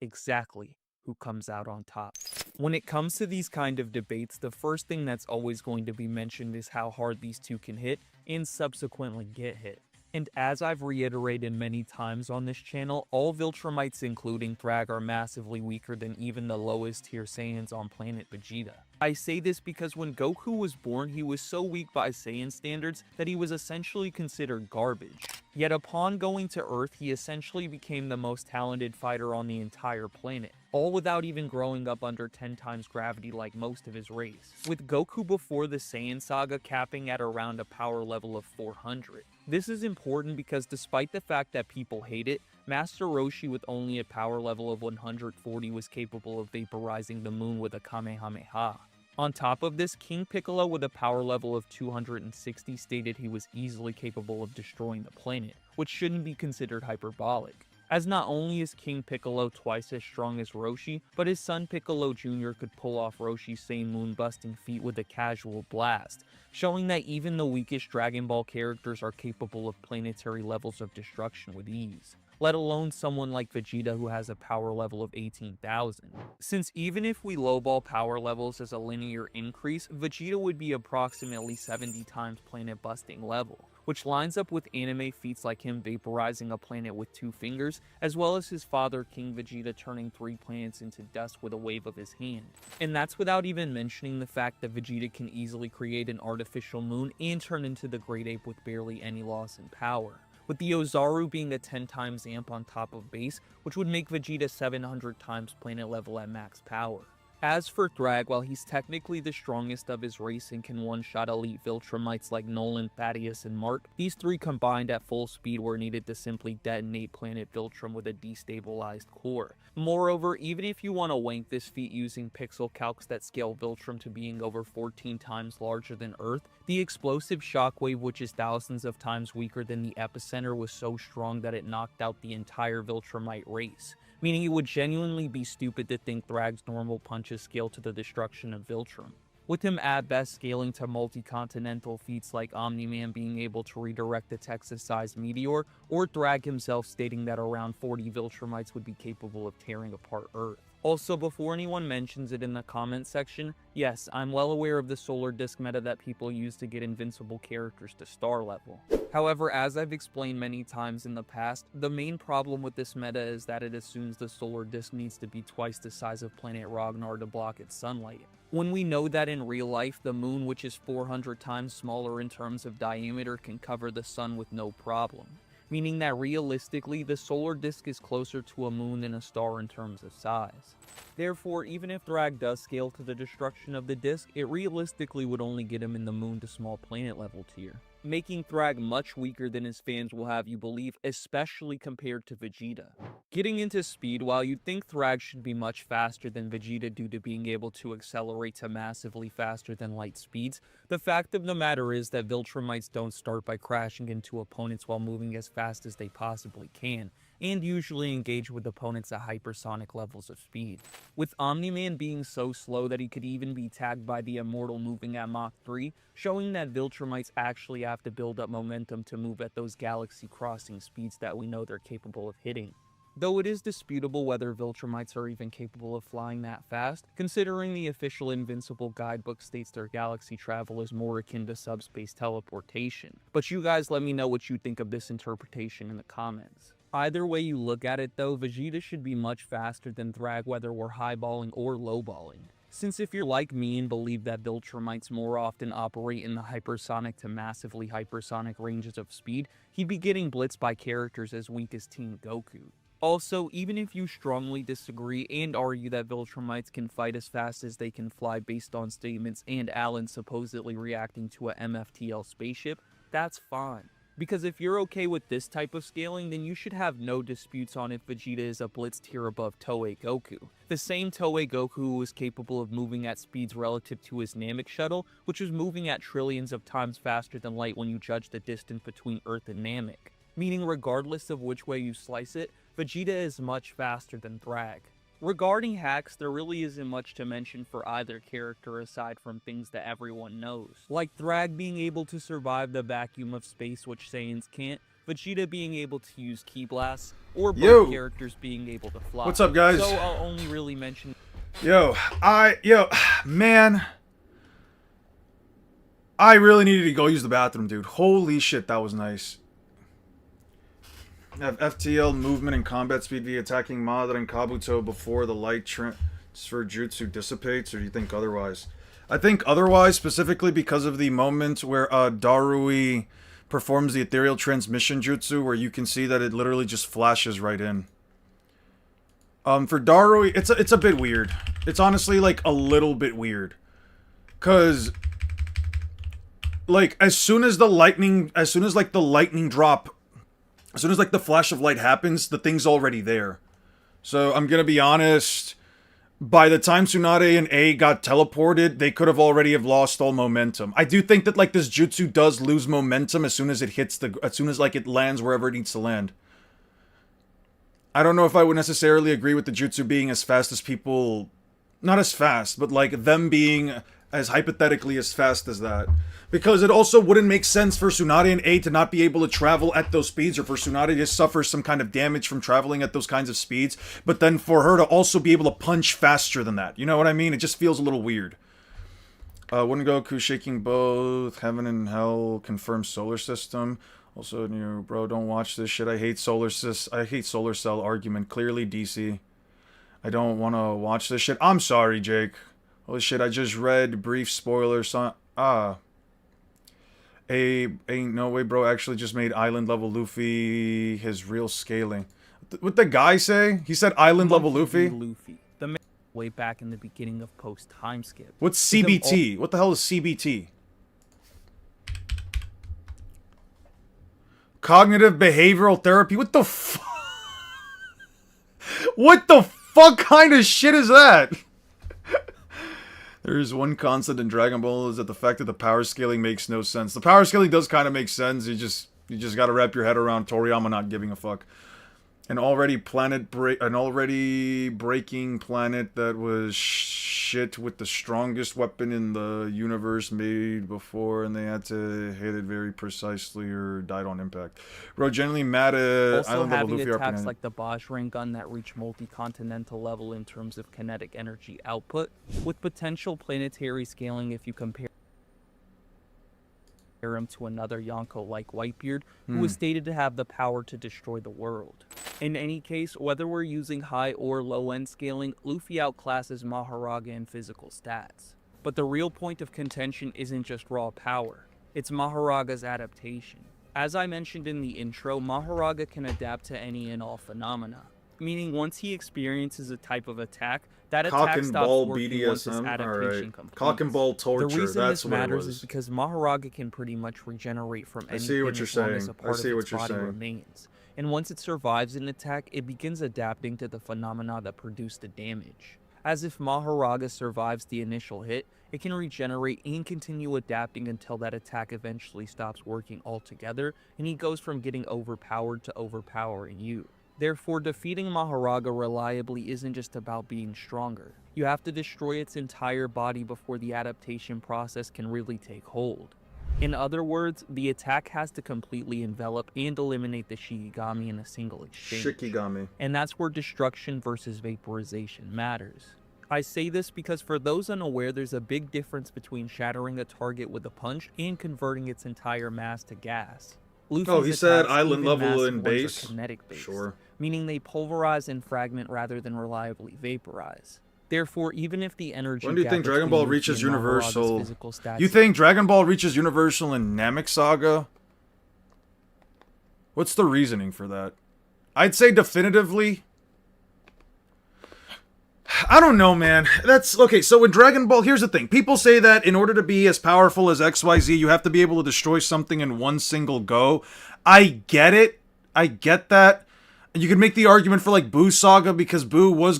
exactly who comes out on top. When it comes to these kind of debates, the first thing that's always going to be mentioned is how hard these two can hit and subsequently get hit. And as I've reiterated many times on this channel, all Viltrumites including Thrag are massively weaker than even the lowest tier Saiyans on planet Vegeta. I say this because when Goku was born, he was so weak by Saiyan standards that he was essentially considered garbage. Yet upon going to Earth, he essentially became the most talented fighter on the entire planet, all without even growing up under 10 times gravity like most of his race, with Goku before the Saiyan saga capping at around a power level of 400. This is important because despite the fact that people hate it, Master Roshi with only a power level of 140 was capable of vaporizing the moon with a Kamehameha. On top of this, King Piccolo with a power level of 260 stated he was easily capable of destroying the planet, which shouldn't be considered hyperbolic, as not only is King Piccolo twice as strong as Roshi, but his son Piccolo Jr. could pull off Roshi's same moon-busting feat with a casual blast, showing that even the weakest Dragon Ball characters are capable of planetary levels of destruction with ease, let alone someone like Vegeta who has a power level of 18,000. Since even if we lowball power levels as a linear increase, Vegeta would be approximately 70 times planet busting level, which lines up with anime feats like him vaporizing a planet with 2 fingers, as well as his father King Vegeta turning 3 planets into dust with a wave of his hand. And that's without even mentioning the fact that Vegeta can easily create an artificial moon and turn into the Great Ape with barely any loss in power, with the Ozaru being a 10 times amp on top of base, which would make Vegeta 700 times planet level at max power. As for Thrag, while he's technically the strongest of his race and can one-shot elite Viltrumites like Nolan, Thaddeus, and Mark, these 3 combined at full speed were needed to simply detonate planet Viltrum with a destabilized core. Moreover, even if you want to wank this feat using pixel calcs that scale Viltrum to being over 14 times larger than Earth, the explosive shockwave, which is thousands of times weaker than the epicenter, was so strong that it knocked out the entire Viltrumite race, meaning it would genuinely be stupid to think Thrag's normal punches scale to the destruction of Viltrum, with him at best scaling to multi-continental feats like Omni-Man being able to redirect the Texas-sized meteor, or Thrag himself stating that around 40 Viltrumites would be capable of tearing apart Earth. Also, before anyone mentions it in the comment section, yes, I'm well aware of the solar disc meta that people use to get invincible characters to star level. However, as I've explained many times in the past, the main problem with this meta is that it assumes the solar disc needs to be twice the size of planet Ragnar to block its sunlight. When we know that in real life, the moon, which is 400 times smaller in terms of diameter, can cover the sun with no problem. Meaning that realistically, the solar disk is closer to a moon than a star in terms of size. Therefore, even if Thrag does scale to the destruction of the disk, it realistically would only get him in the moon to small planet level tier, making Thrag much weaker than his fans will have you believe, especially compared to Vegeta. Getting into speed, while you'd think Thrag should be much faster than Vegeta due to being able to accelerate to massively faster than light speeds, the fact of the matter is that Viltrumites don't start by crashing into opponents while moving as fast as they possibly can, and usually engage with opponents at hypersonic levels of speed. With Omni-Man being so slow that he could even be tagged by the Immortal moving at Mach 3, showing that Viltrumites actually have to build up momentum to move at those galaxy-crossing speeds that we know they're capable of hitting. Though it is disputable whether Viltrumites are even capable of flying that fast, considering the official Invincible guidebook states their galaxy travel is more akin to subspace teleportation. But you guys let me know what you think of this interpretation in the comments. Either way you look at it though, Vegeta should be much faster than Thrag whether we're highballing or lowballing. Since if you're like me and believe that Viltrumites more often operate in the hypersonic to massively hypersonic ranges of speed, he'd be getting blitzed by characters as weak as Teen Goku. Also, even if you strongly disagree and argue that Viltrumites can fight as fast as they can fly based on statements and Alan supposedly reacting to a MFTL spaceship, that's fine. Because if you're okay with this type of scaling, then you should have no disputes on if Vegeta is a blitz tier above Toei Goku. The same Toei Goku who was capable of moving at speeds relative to his Namek shuttle, which was moving at trillions of times faster than light when you judge the distance between Earth and Namek. Meaning regardless of which way you slice it, Vegeta is much faster than Thrag. Regarding hacks, there really isn't much to mention for either character aside from things that everyone knows. Like Thrag being able to survive the vacuum of space which Saiyans can't, Vegeta being able to use Ki Blasts, or both characters being able to fly. What's up, guys? So I'll only really mention... Man. I really needed to go use the bathroom, dude. Holy shit, that was nice. Have FTL movement and combat speed via attacking Madara and Kabuto before the light transfer jutsu dissipates, or do you think otherwise? I think otherwise, specifically because of the moment where Darui performs the ethereal transmission jutsu, where you can see that it literally just flashes right in. For Darui, it's a bit weird. It's honestly like a little bit weird, cause like as soon as the lightning drop. As soon as, like, the flash of light happens, the thing's already there. So, I'm gonna be honest, by the time Tsunade and A got teleported, they could have already lost all momentum. I do think that, like, this jutsu does lose momentum as soon as it it lands wherever it needs to land. I don't know if I would necessarily agree with the jutsu being as fast as people... Not as fast, but, like, them being as hypothetically as fast as that. Because it also wouldn't make sense for Tsunade and A to not be able to travel at those speeds, or for Tsunade to suffer some kind of damage from traveling at those kinds of speeds, but then for her to also be able to punch faster than that. You know what I mean? It just feels a little weird. Wouldn't Goku shaking both heaven and hell confirms solar system. Also, bro, don't watch this shit. I hate solar cell argument. Clearly DC. I don't want to watch this shit. I'm sorry, Jake. Holy shit, I just read brief spoilers on... Ain't no way, bro actually just made island level Luffy his real scaling. What the guy say? He said island level Luffy? The man way back in the beginning of post time skip. What's CBT? What the hell is CBT? Cognitive behavioral therapy? What the fuck? What the fuck kind of shit is that? There's one constant in Dragon Ball is that the fact that the power scaling makes no sense. The power scaling does kind of make sense. You just gotta wrap your head around Toriyama not giving a fuck. an already breaking planet that was shit with the strongest weapon in the universe made before, and they had to hit it very precisely or died on impact. Bro, generally mad at Also, island level having Luffy attacks RP9. like the Bajrang gun that reach multi-continental level in terms of kinetic energy output, with potential planetary scaling if you compare him to another Yonko like Whitebeard, who is stated to have the power to destroy the world. In any case, whether we're using high or low end scaling, Luffy outclasses Maharaga in physical stats. But the real point of contention isn't just raw power, it's Maharaga's adaptation. As I mentioned in the intro, Maharaga can adapt to any and all phenomena, meaning once he experiences a type of attack, that Cock attack and stops ball working once his BDSM. adaptation Alright. completes. Cock and ball torture. The reason That's this what it matters was. is because Maharaga can pretty much regenerate from I see anything what you're as long as saying. a I part see of what its you're body saying. remains. And once it survives an attack, it begins adapting to the phenomena that produced the damage. As if Maharaga survives the initial hit, it can regenerate and continue adapting until that attack eventually stops working altogether, and he goes from getting overpowered to overpowering you. Therefore, defeating Maharaga reliably isn't just about being stronger. You have to destroy its entire body before the adaptation process can really take hold. In other words, the attack has to completely envelop and eliminate the Shikigami in a single exchange. Shikigami. And that's where destruction versus vaporization matters. I say this because for those unaware, there's a big difference between shattering a target with a punch and converting its entire mass to gas. Luffy's he said attacks, island even level massive and ones, are base? kinetic-based, Sure. meaning they pulverize and fragment rather than reliably vaporize. Therefore, even if the energy When do you gap think Dragon between Ball Luffy reaches and Maharaga's Universal? physical stats You think Dragon Ball reaches Universal in Namek Saga? What's the reasoning for that? I'd say definitively. I don't know, man. That's okay. So in Dragon Ball, here's the thing. People say that in order to be as powerful as XYZ, you have to be able to destroy something in one single go. I get it. I get that. And you could make the argument for like Boo Saga because Boo was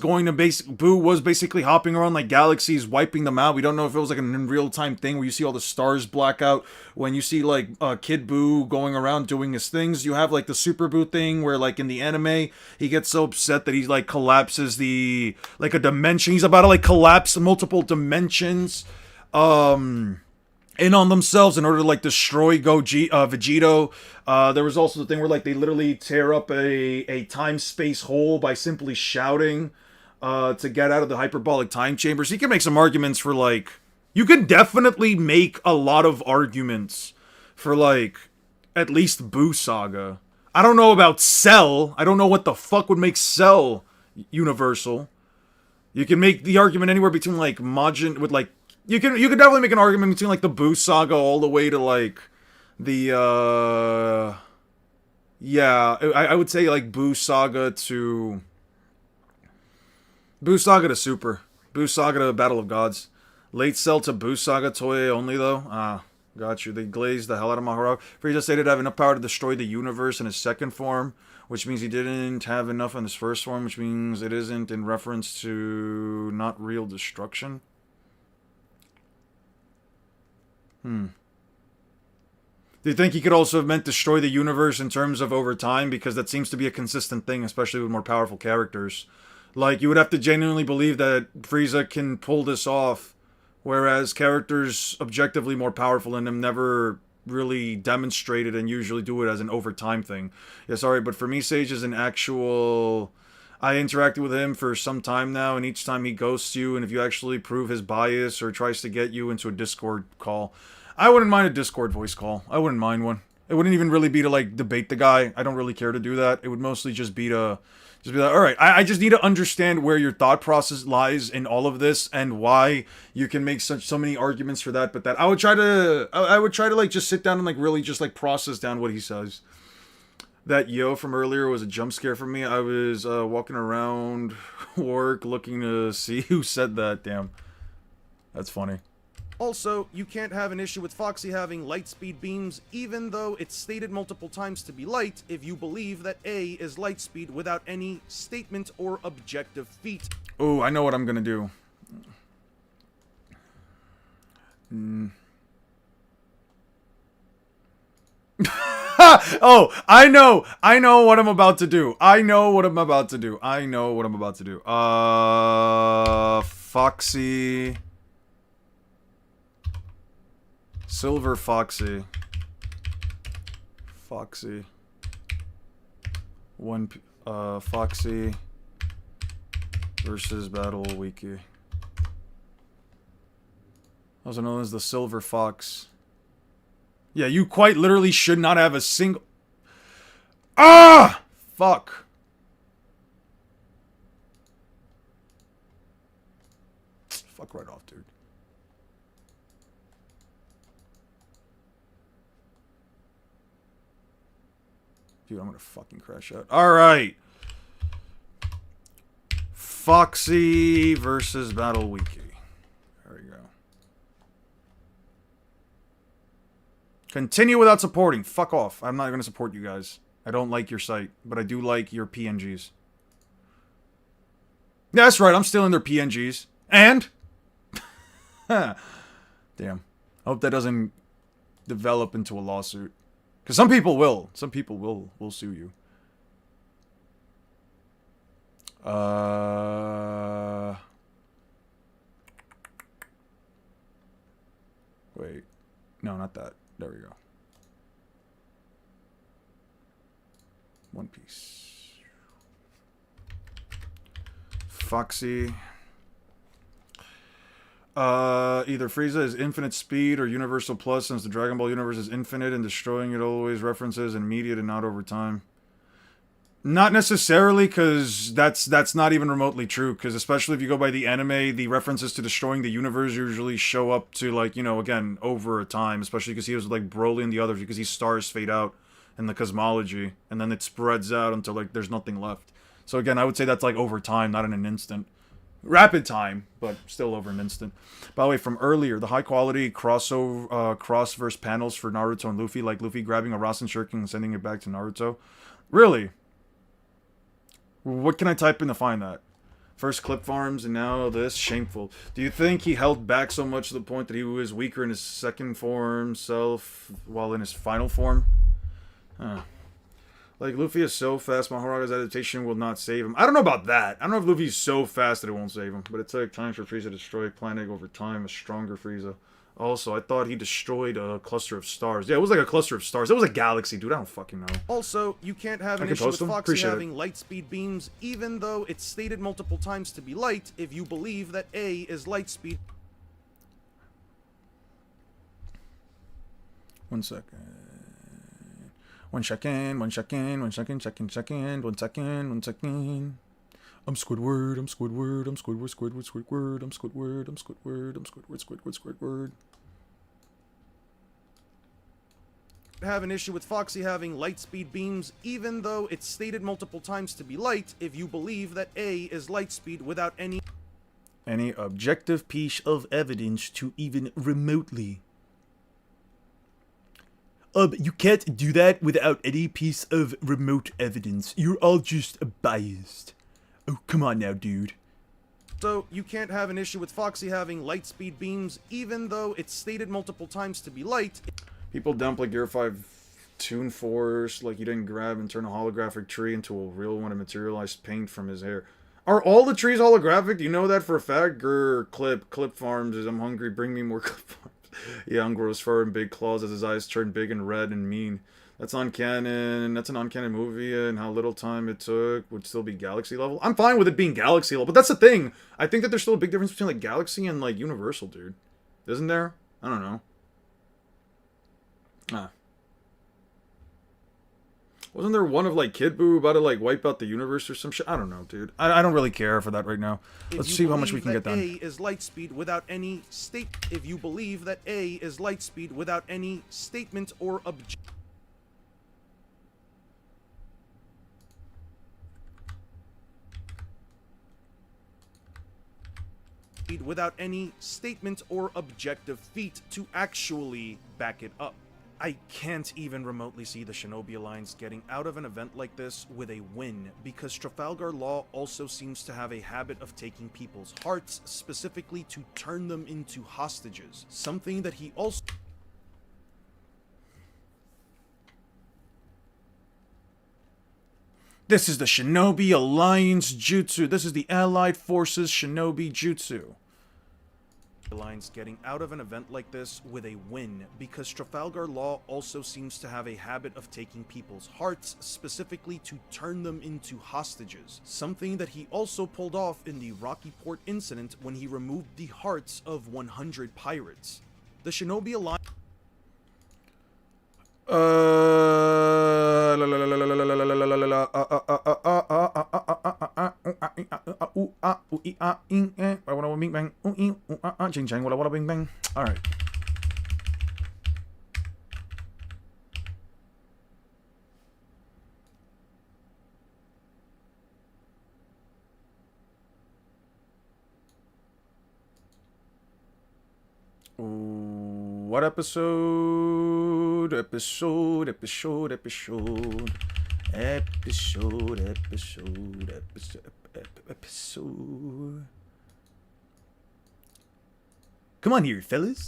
basically hopping around like galaxies, wiping them out. We don't know if it was like an in real time thing where you see all the stars black out. When you see like Kid Boo going around doing his things, you have like the Super Boo thing where like in the anime he gets so upset that he like collapses a dimension. He's about to like collapse multiple dimensions. In on themselves in order to like destroy Vegito. There was also the thing where like they literally tear up a time-space hole by simply shouting to get out of the hyperbolic time chamber. So you can make some arguments for like, you can definitely make a lot of arguments for like at least Boo Saga. I don't know about Cell. I don't know what the fuck would make Cell universal. You can make the argument anywhere between like Majin with like you could definitely make an argument between like the Boo Saga all the way to like the yeah, I would say like Boo Saga to Super. Boo Saga to Battle of Gods. Late Cell to Boo Saga Toei only though. Ah, got you. They glazed the hell out of Maharaga. Frieza stated to have enough power to destroy the universe in his second form, which means he didn't have enough in his first form, which means it isn't in reference to not real destruction. Do you think he could also have meant destroy the universe in terms of over time? Because that seems to be a consistent thing, especially with more powerful characters. Like, you would have to genuinely believe that Frieza can pull this off, whereas characters objectively more powerful than him never really demonstrated and usually do it as an over time thing. Yeah, sorry, but for me, Sage is an actual... I interacted with him for some time now, and each time he ghosts you, and if you actually prove his bias or tries to get you into a Discord call, I wouldn't mind a Discord voice call. I wouldn't mind one. It wouldn't even really be to, like, debate the guy. I don't really care to do that. It would mostly just be to... Just be like, alright, I just need to understand where your thought process lies in all of this, and why you can make so many arguments for that, but that. I would try to, like, just sit down and, like, really just, like, process down what he says. That yo from earlier was a jump scare for me. I was walking around work looking to see who said that. Damn. That's funny. Also, you can't have an issue with Foxy having light speed beams, even though it's stated multiple times to be light, if you believe that A is light speed without any statement or objective feat. Oh, I know what I'm gonna do. Oh, I know what I'm about to do. I know what I'm about to do. Foxy. Silver Foxy. Foxy. Foxy versus Battle Wiki. Also known as the Silver Fox. Yeah, you quite literally should not have a single... Ah! Fuck. Fuck right off, dude. Dude, I'm gonna fucking crash out. Alright. Foxy versus Battle Wiki. There we go. Continue without supporting. Fuck off. I'm not gonna support you guys. I don't like your site, but I do like your PNGs. Yeah, that's right. I'm stealing their PNGs. And? Damn. I hope that doesn't develop into a lawsuit. Because some people will. Some people will sue you. Wait. No, not that. There we go. One Piece. Foxy. Either Frieza is infinite speed or universal plus, since the Dragon Ball universe is infinite and destroying it always references immediate and not over time. Not necessarily, because that's not even remotely true, because especially if you go by the anime, the references to destroying the universe usually show up to, like, you know, again, over a time, especially because he was like Broly and the others, because these stars fade out in the cosmology, and then it spreads out until, like, there's nothing left. So again, I would say that's, like, over time, not in an instant. Rapid time, but still over an instant. By the way, from earlier, the high-quality cross-verse panels for Naruto and Luffy, like Luffy grabbing a Rasen Shuriken and sending it back to Naruto. Really? What can I type in to find that? First clip farms and now this? Shameful. Do you think he held back so much to the point that he was weaker in his second form self while in his final form? Huh. Like, Luffy is so fast, Mahoraga's adaptation will not save him. I don't know about that. I don't know if Luffy's so fast that it won't save him. But it took time for Frieza to destroy planet over time, a stronger Frieza. Also, I thought he destroyed a cluster of stars. Yeah, it was like a cluster of stars. It was a galaxy, dude. I don't fucking know. Also, you can't have an issue with Foxy having light speed beams, even though it's stated multiple times to be light, if you believe that A is light speed. 1 second. 1 second, 1 second, 1 second, 1 second. I'm Squidward, I'm Squidward, I'm Squidward, Squidward, Squidward, I'm Squidward, I'm Squidward, I'm Squidward, Squidward, Squidward. Have an issue with Foxy having light speed beams, even though it's stated multiple times to be light, if you believe that A is light speed without any objective piece of evidence to even remotely. You can't do that without any piece of remote evidence. You're all just biased. Oh, come on now, dude. So, you can't have an issue with Foxy having light speed beams, even though it's stated multiple times to be light. People dump like Gear 5 Toon Force, like you didn't grab and turn a holographic tree into a real one and materialized paint from his hair. Are all the trees holographic? Do you know that for a fact? Grr, clip farms, I'm hungry, bring me more clip farms. Young grows fur and big claws as his eyes turn big and red and mean. That's uncanon. That's an uncanon movie, and how little time it took would still be galaxy level. I'm fine with it being galaxy level, but that's the thing. I think that there's still a big difference between like galaxy and like universal, dude. Isn't there? I don't know. Wasn't there one of like Kid Buu about to like wipe out the universe or some shit? I don't know, dude. I don't really care for that right now. Let's see how much we can get done. A is light speed without any state. If you believe that A is light speed without any statement or objective feat to actually back it up. I can't even remotely see the Shinobi Alliance getting out of an event like this with a win, because Trafalgar Law also seems to have a habit of taking people's hearts, specifically to turn them into hostages, something that he also... This is the Shinobi Alliance Jutsu. This is the Allied Forces Shinobi Jutsu. Alliance getting out of an event like this with a win, because Trafalgar Law also seems to have a habit of taking people's hearts, specifically to turn them into hostages, something that he also pulled off in the Rocky Port incident when he removed the hearts of 100 pirates. The Shinobi Alliance All right. What episode? Episode. Come on here, fellas.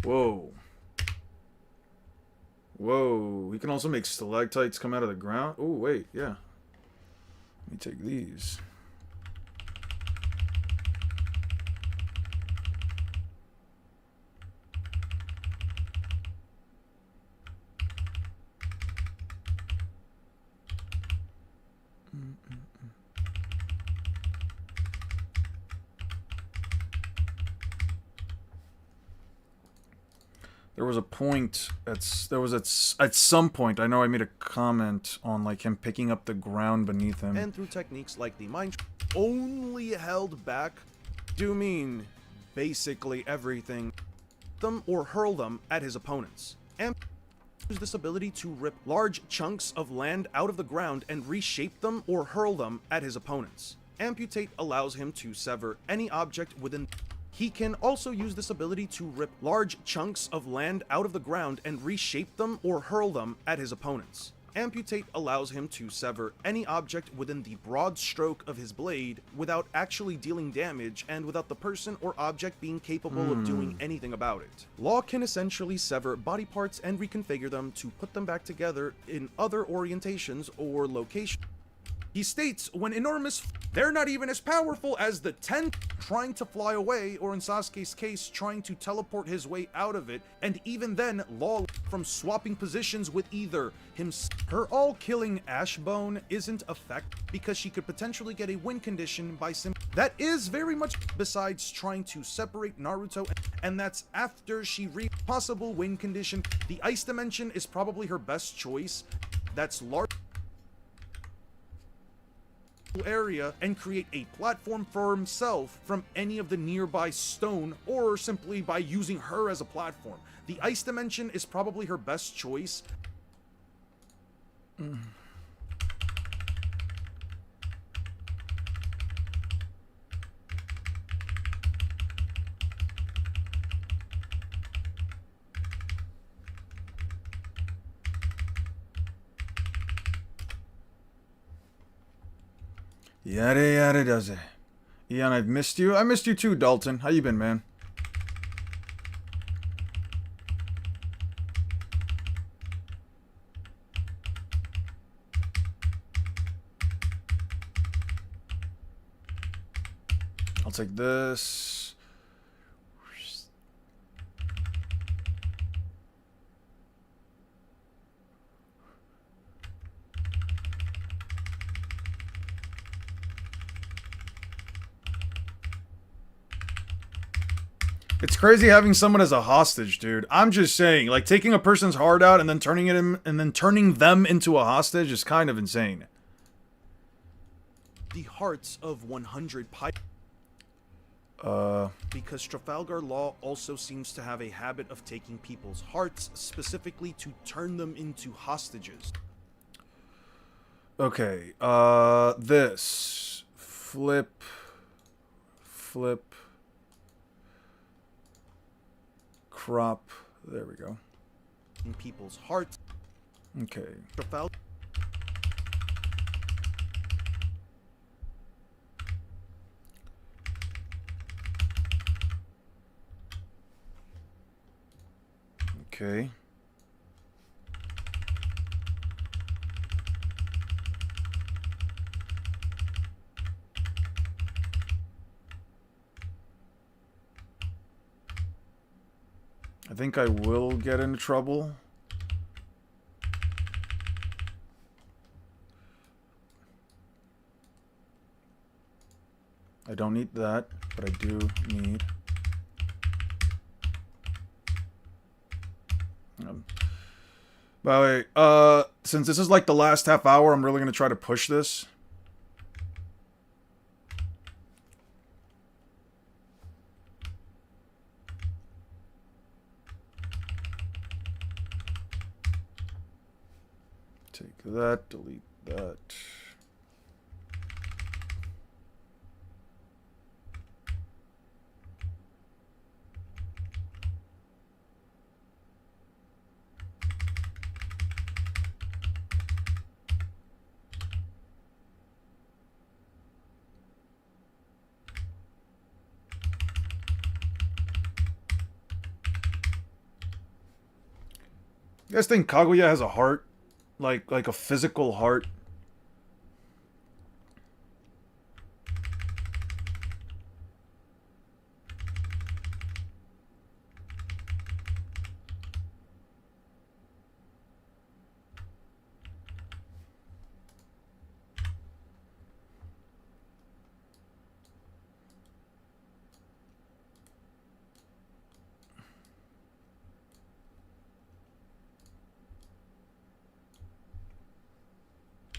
Whoa. Whoa. We can also make stalactites come out of the ground. Oh, wait. Yeah. Let me take these. There was a point at some point, I know I made a comment on like him picking up the ground beneath him. and through techniques like the mind only held back do mean basically everything them or hurl them at his opponents. And use this ability to rip large chunks of land out of the ground and reshape them or hurl them at his opponents. Amputate allows him to sever any object within. He can also use this ability to rip large chunks of land out of the ground and reshape them or hurl them at his opponents. Amputate allows him to sever any object within the broad stroke of his blade without actually dealing damage and without the person or object being capable of doing anything about it. Law can essentially sever body parts and reconfigure them to put them back together in other orientations or locations. He states, when enormous, they're not even as powerful as the 10 trying to fly away, or in Sasuke's case, trying to teleport his way out of it, and even then, Law from swapping positions with either him. Her all-killing Ashbone isn't effective because she could potentially get a win condition by that is very much besides trying to separate Naruto, and that's after she possible win condition. The Ice Dimension is probably her best choice. That's large area and create a platform for himself from any of the nearby stone, or simply by using her as a platform. The Ice Dimension is probably her best choice. Yada yada does it. Ian, I've missed you. I missed you too, Dalton. How you been, man? I'll take this. It's crazy having someone as a hostage, dude. I'm just saying, like taking a person's heart out and then turning them into a hostage is kind of insane. The hearts of 100 because Trafalgar Law also seems to have a habit of taking people's hearts, specifically to turn them into hostages. Okay, this. Flip. crop. There we go. In people's hearts. Okay. Trafalgar. Okay. I think I will get into trouble. I don't need that, but I do need... By the way, since this is like the last half hour, I'm really going to try to push this. Take that, delete that. You guys think Kaguya has a heart? Like a physical heart?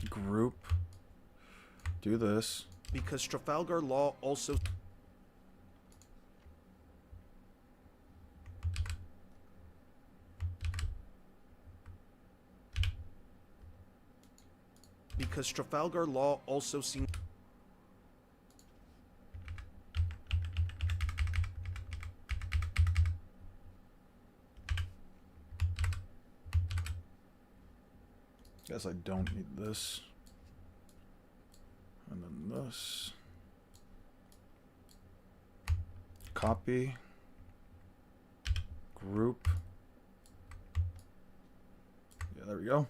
Group. Do this. Because Trafalgar Law also... Because Trafalgar Law also seems... Guess I don't need this. And then this. Copy. Group. Yeah, there we go.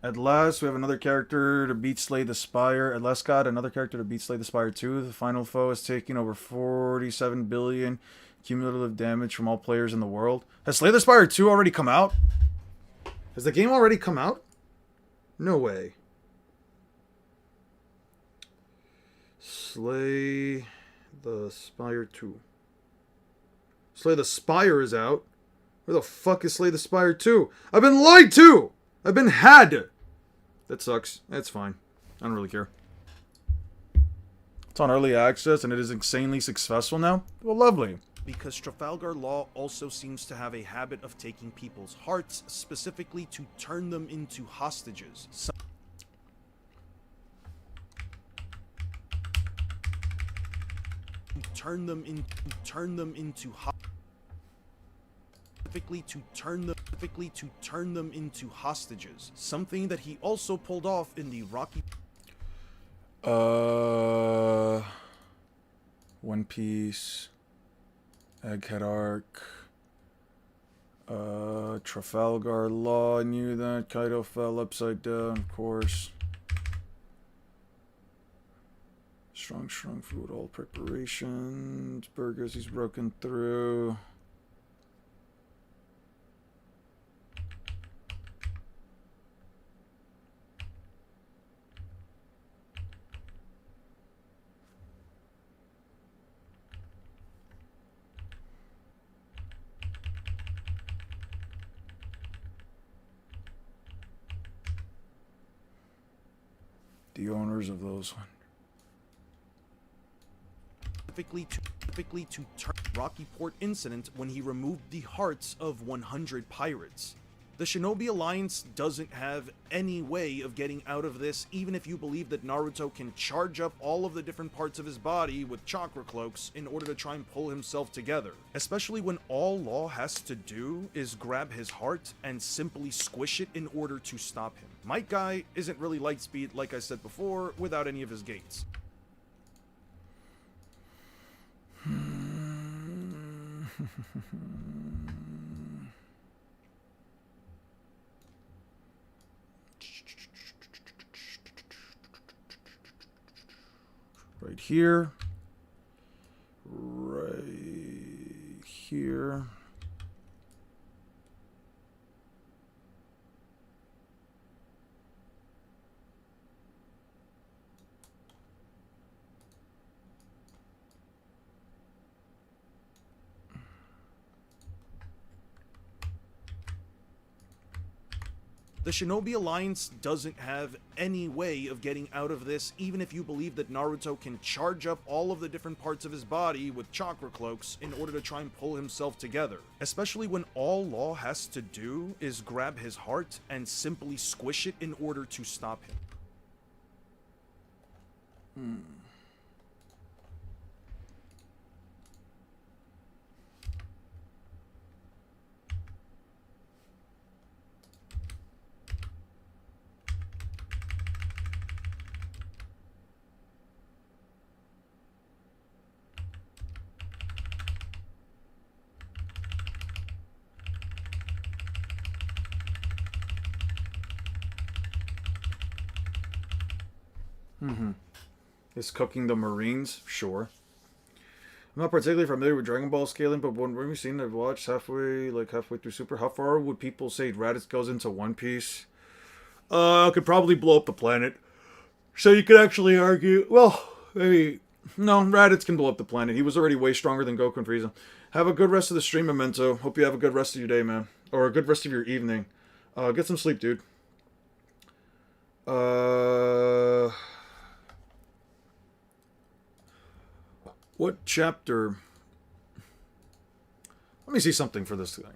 At last, we have another character to beat Slay the Spire. At last, got another character to beat Slay the Spire 2. The final foe is taking over 47 billion cumulative damage from all players in the world. Has Slay the Spire 2 already come out? Has the game already come out? No way. Slay the Spire 2. Slay the Spire is out. Where the fuck is Slay the Spire 2? I've been lied to! I've been had! That sucks. That's fine. I don't really care. It's on early access and it is insanely successful now. Well, lovely. Because Trafalgar Law also seems to have a habit of taking people's hearts, specifically to turn them into hostages. Turn them into hostages. Something that he also pulled off in the Rocky... One Piece... Egghead Arc, Trafalgar Law, I knew that. Kaido fell upside down, of course. Strong food, all preparations. Burgers, he's broken through. The owners of those ones. Specifically to turn Rocky Port incident when he removed the hearts of 100 pirates. The Shinobi Alliance doesn't have any way of getting out of this, even if you believe that Naruto can charge up all of the different parts of his body with chakra cloaks in order to try and pull himself together. Especially when all Law has to do is grab his heart and simply squish it in order to stop him. Might Guy isn't really Lightspeed, like I said before, without any of his gates. Right here. Right here. The Shinobi Alliance doesn't have any way of getting out of this, even if you believe that Naruto can charge up all of the different parts of his body with chakra cloaks in order to try and pull himself together. Especially when all Law has to do is grab his heart and simply squish it in order to stop him. Is cooking the Marines? Sure. I'm not particularly familiar with Dragon Ball scaling, but when we've seen I've watched halfway through Super, how far would people say Raditz goes into One Piece? Could probably blow up the planet. So you could actually argue, well, maybe, no, Raditz can blow up the planet. He was already way stronger than Goku and Frieza. Have a good rest of the stream, Memento. Hope you have a good rest of your day, man. Or a good rest of your evening. Get some sleep, dude. What chapter? Let me see something for this thing.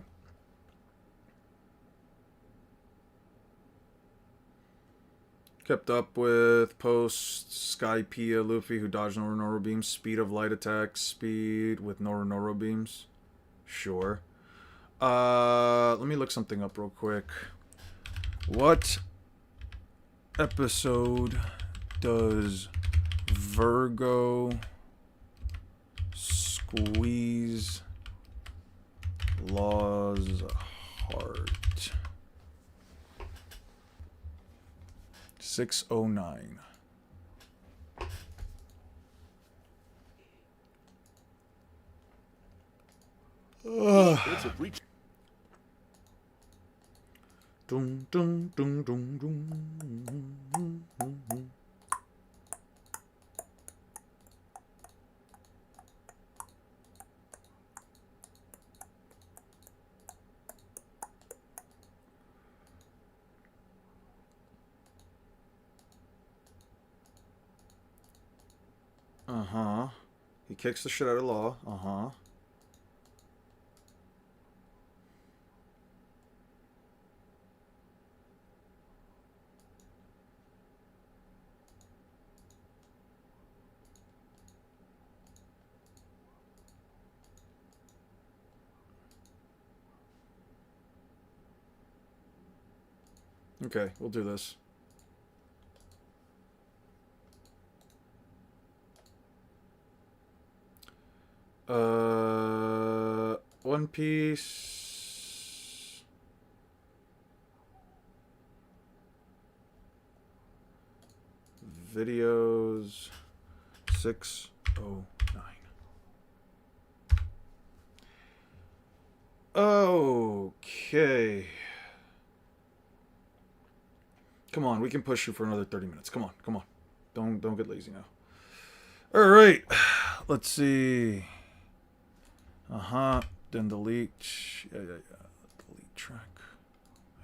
Kept up with post Skypiea Luffy who dodged Noro beams. Speed of light attack. Speed with Noro beams. Sure. Let me look something up real quick. What episode does Virgo squeeze Law's heart? 609. Dum dum dum dum dum. Uh-huh. He kicks the shit out of Law. Uh-huh. Okay, we'll do this. One Piece. Videos 609. Okay. Come on, we can push you for another 30 minutes. Come on, come on. Don't get lazy now. All right. Let's see. Then delete. Yeah. Delete track.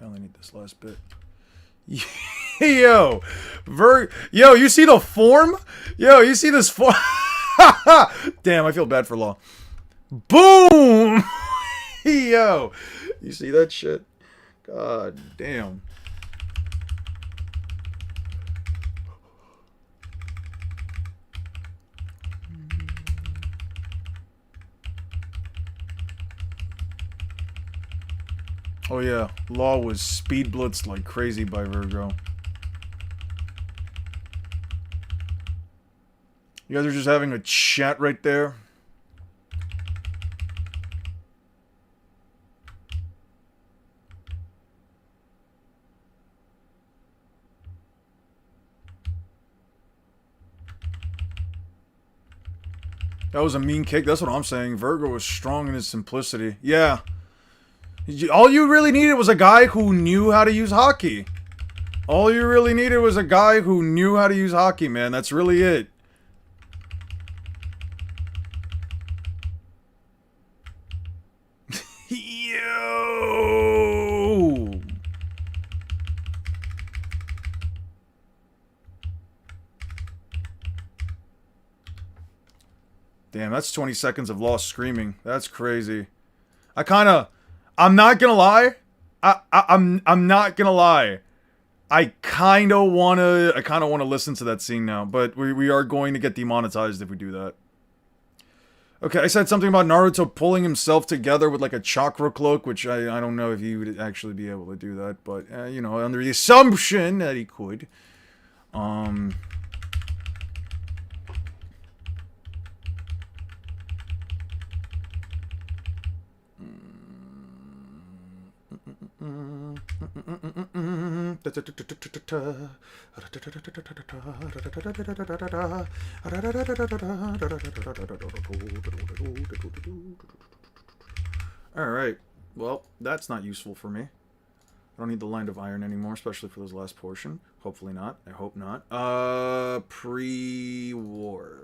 I only need this last bit. Yo, yo, you see the form? Yo, you see this form? Damn, I feel bad for Law. Boom! Yo, you see that shit? God damn. Oh yeah, Law was speed blitzed like crazy by Virgo. You guys are just having a chat right there. That was a mean kick. That's what I'm saying. Virgo was strong in his simplicity. Yeah. All you really needed was a guy who knew how to use hockey. All you really needed was a guy who knew how to use hockey, man. That's really it. Yo! Damn, that's 20 seconds of Lost screaming. That's crazy. I'm not gonna lie. I'm not gonna lie. I kind of wanna listen to that scene now, but we are going to get demonetized if we do that. Okay, I said something about Naruto pulling himself together with like a chakra cloak, which I don't know if he would actually be able to do that, but you know, under the assumption that he could. Alright, well, that's not useful for me. I don't need the Land of Iron anymore, especially for this last portion. Hopefully not. I hope not. Pre-war.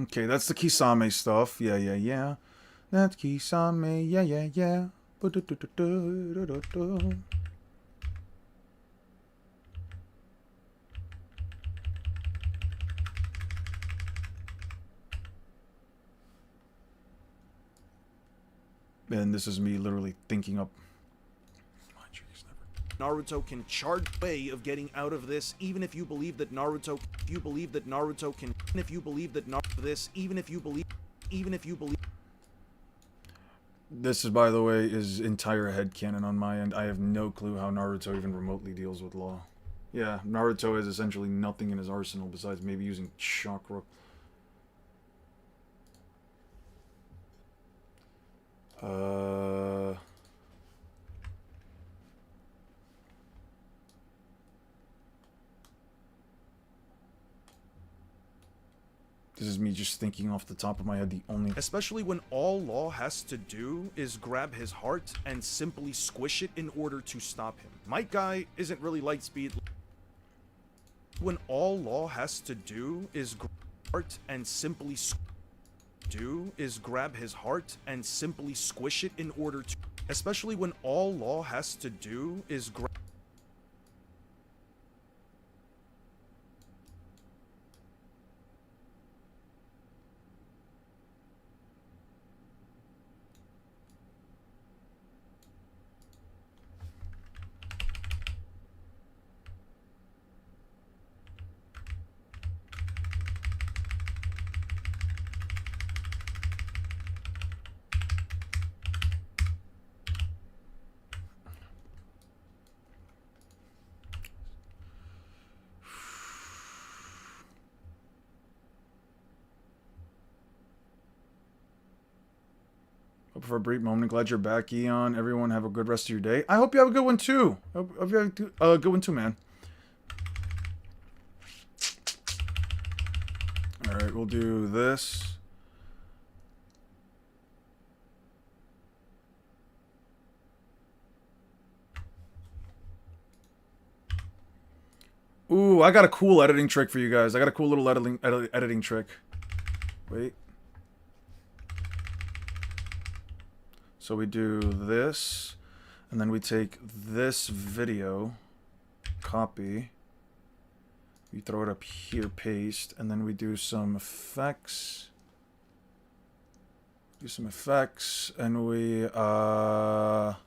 Okay, that's the Kisame stuff. Yeah. That's Kisame. Yeah. And this is me literally thinking up. Naruto can charge way of getting out of this, even if you believe that Naruto can, This is, by the way, is entire headcanon on my end. I have no clue how Naruto even remotely deals with law. Yeah, Naruto has essentially nothing in his arsenal besides maybe using chakra. This is me just thinking off the top of my head, the only... Especially when all Law has to do is grab his heart and simply squish it in order to stop him. Might Guy isn't really light speed. When all Law has to do is grab his heart and simply grab his heart and simply squish it in order to... Especially when all Law has to do is grab... Hope for a brief moment. Glad you're back, Eon. Everyone have a good rest of your day. I hope you have a good one too. Hope you have a good one too, man. Alright, we'll do this. Ooh, I got a cool editing trick for you guys. I got a cool little editing trick. Wait. So we do this, and then we take this video, copy, we throw it up here, paste, and then we do some effects. Do some effects, and we, what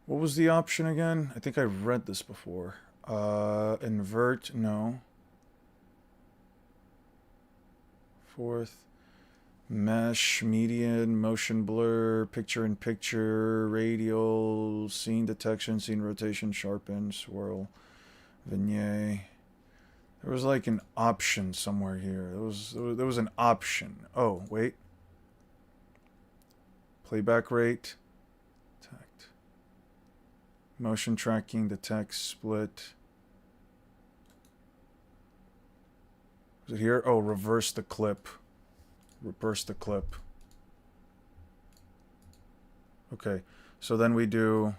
was the option again? I think I read this before. Invert, no. Fourth. Mesh, median, motion blur, picture-in-picture, radial, scene detection, scene rotation, sharpen, swirl, vignette. There was like an option somewhere here. There was an option. Oh, wait. Playback rate. Detect. Motion tracking, detect, split. Was it here? Oh, reverse the clip. Reverse the clip. Okay, so then we do...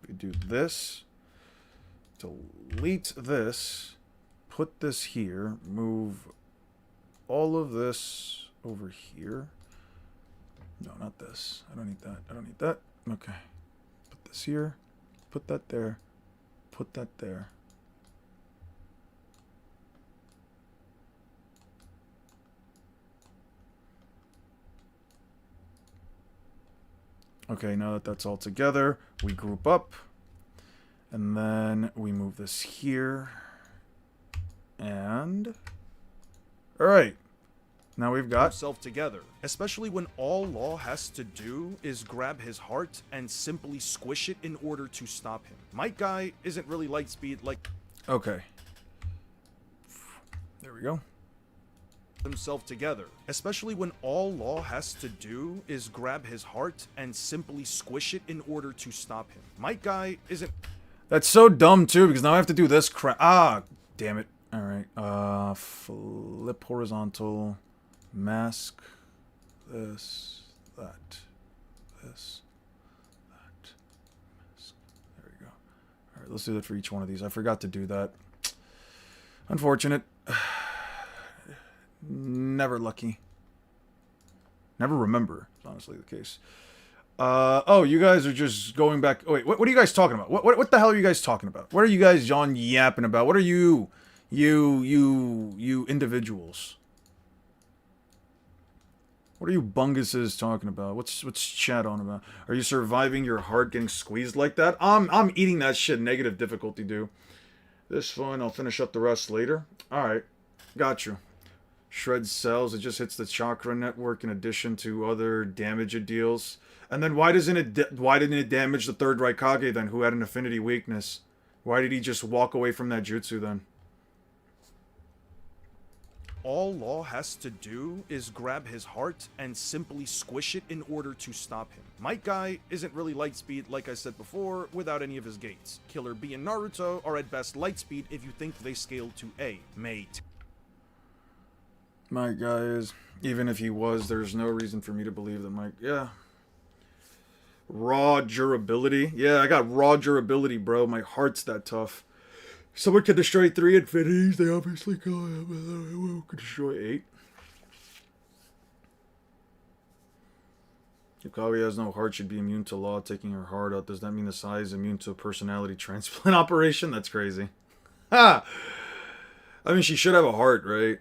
We do this. Delete this. Put this here. Move all of this over here. No, not this. I don't need that. I don't need that. Okay. Put this here. Put that there. Put that there. Okay, now that that's all together, we group up. And then we move this here. And... Alright. Now we've got... himself together, especially when all Law has to do is grab his heart and simply squish it in order to stop him. Might Guy isn't really Lightspeed like... Okay. There we go. Himself together, especially when all Law has to do is grab his heart and simply squish it in order to stop him. Might Guy isn't... That's so dumb too, because now I have to do this crap. Ah, damn it. Alright, flip horizontal... Mask, this, that, this, that, mask. There we go. Alright, let's do that for each one of these. I forgot to do that. Unfortunate. Never lucky. Never remember, is honestly the case. Oh, you guys are just going back. Oh, wait, what are you guys talking about? What the hell are you guys talking about? What are you guys yapping about? What are you individuals? What are you bunguses talking about? What's chat on about? Are you surviving your heart getting squeezed like that? I'm eating that shit negative difficulty, dude. This fun, I'll finish up the rest later. Alright. Got you. Shreds cells, it just hits the chakra network in addition to other damage it deals. And then why didn't it damage the third Raikage then, who had an affinity weakness? Why did he just walk away from that jutsu then? All Law has to do is grab his heart and simply squish it in order to stop him. Might Guy isn't really Lightspeed, like I said before, without any of his gates. Killer Bee and Naruto are at best Lightspeed if you think they scale to A. Mate. Might Guy is. Even if he was, there's no reason for me to believe that Might... Yeah. Raw durability. Yeah, I got raw durability, bro. My heart's that tough. Someone can destroy 3 infinities, they obviously can destroy 8. If Kaguya has no heart, should be immune to Law taking her heart out. Does that mean the Sai is immune to a personality transplant operation? That's crazy. Ha! I mean, she should have a heart, right?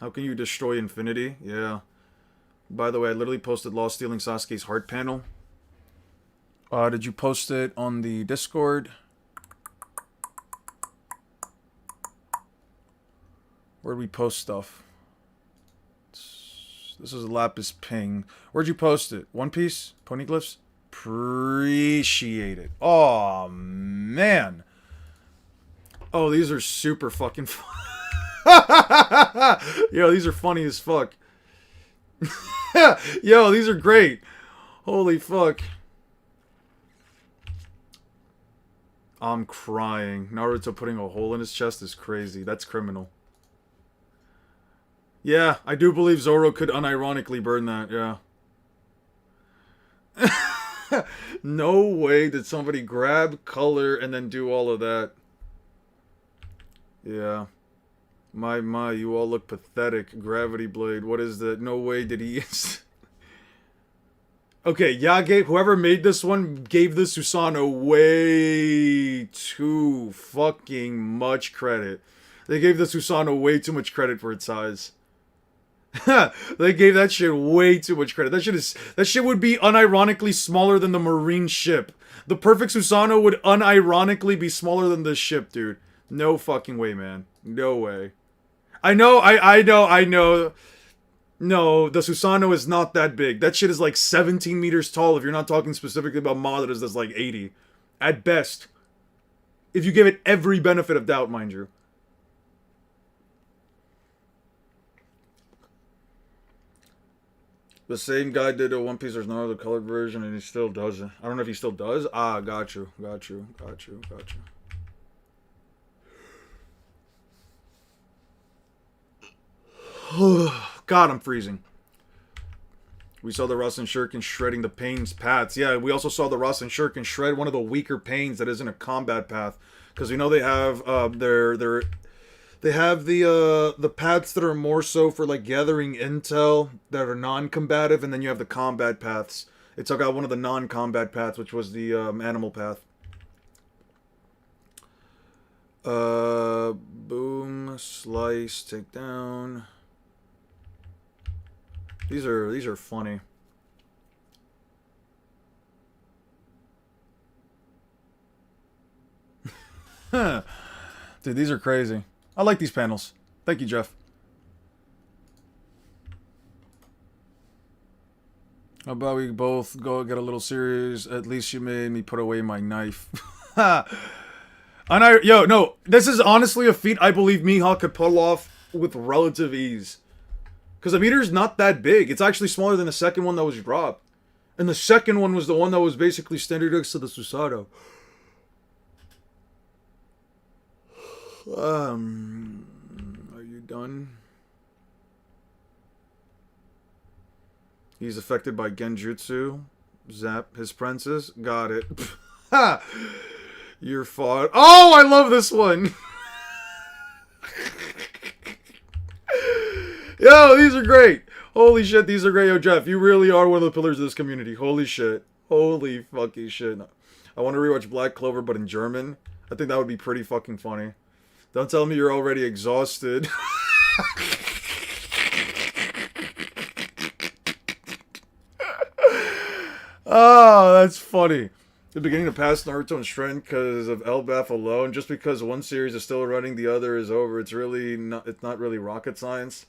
How can you destroy infinity? Yeah. By the way, I literally posted Law stealing Sasuke's heart panel. Did you post it on the Discord? Where'd we post stuff? This is a Lapis Ping. Where'd you post it? One Piece? Poneglyphs? Appreciate it. Oh, man. Oh, these are super fucking Yo, these are funny as fuck. Yo, these are great. Holy fuck. I'm crying. Naruto putting a hole in his chest is crazy. That's criminal. Yeah, I do believe Zoro could unironically burn that, yeah. No way did somebody grab color and then do all of that. Yeah. My, you all look pathetic. Gravity Blade, what is that? No way did he... Okay, Yage, whoever made this one gave the Susanoo way too fucking much credit. They gave the Susanoo way too much credit for its size. They gave that shit way too much credit. That shit would be unironically smaller than the Marine ship. The perfect Susanoo would unironically be smaller than this ship, dude. No fucking way, man. No way. I know. No, the Susanoo is not that big. That shit is like 17 meters tall if you're not talking specifically about Madara's that's like 80. At best. If you give it every benefit of doubt, mind you. The same guy did a One Piece, there's no other colored version, and he still does it. I don't know if he still does. Ah, got you. God, I'm freezing. We saw the Rasen Shuriken shredding the Pain's paths. Yeah, we also saw the Rasen Shuriken shred one of the weaker Pains that isn't a combat path. Because we know they have they have the paths that are more so for like gathering intel that are non-combative, and then you have the combat paths. It took out one of the non-combat paths, which was the animal path. Boom, slice, take down. These are funny. Dude, these are crazy. I like these panels. Thank you, Jeff. How about we both go get a little serious? At least you made me put away my knife. Yo, no, this is honestly a feat I believe Mihawk could pull off with relative ease. Because the meter's not that big. It's actually smaller than the second one that was dropped. And the second one was the one that was basically standard next to the Susanoo. Are you done? He's affected by Genjutsu. Zap his princess. Got it. Ha! You're fought. Oh, I love this one! Yo, these are great! Holy shit, these are great. Yo, Jeff, you really are one of the pillars of this community. Holy shit. Holy fucking shit. I want to rewatch Black Clover, but in German. I think that would be pretty fucking funny. Don't tell me you're already exhausted. Oh, that's funny. The beginning of past Naruto and Strength because of Elbaf alone. Just because one series is still running, the other is over. It's not really rocket science.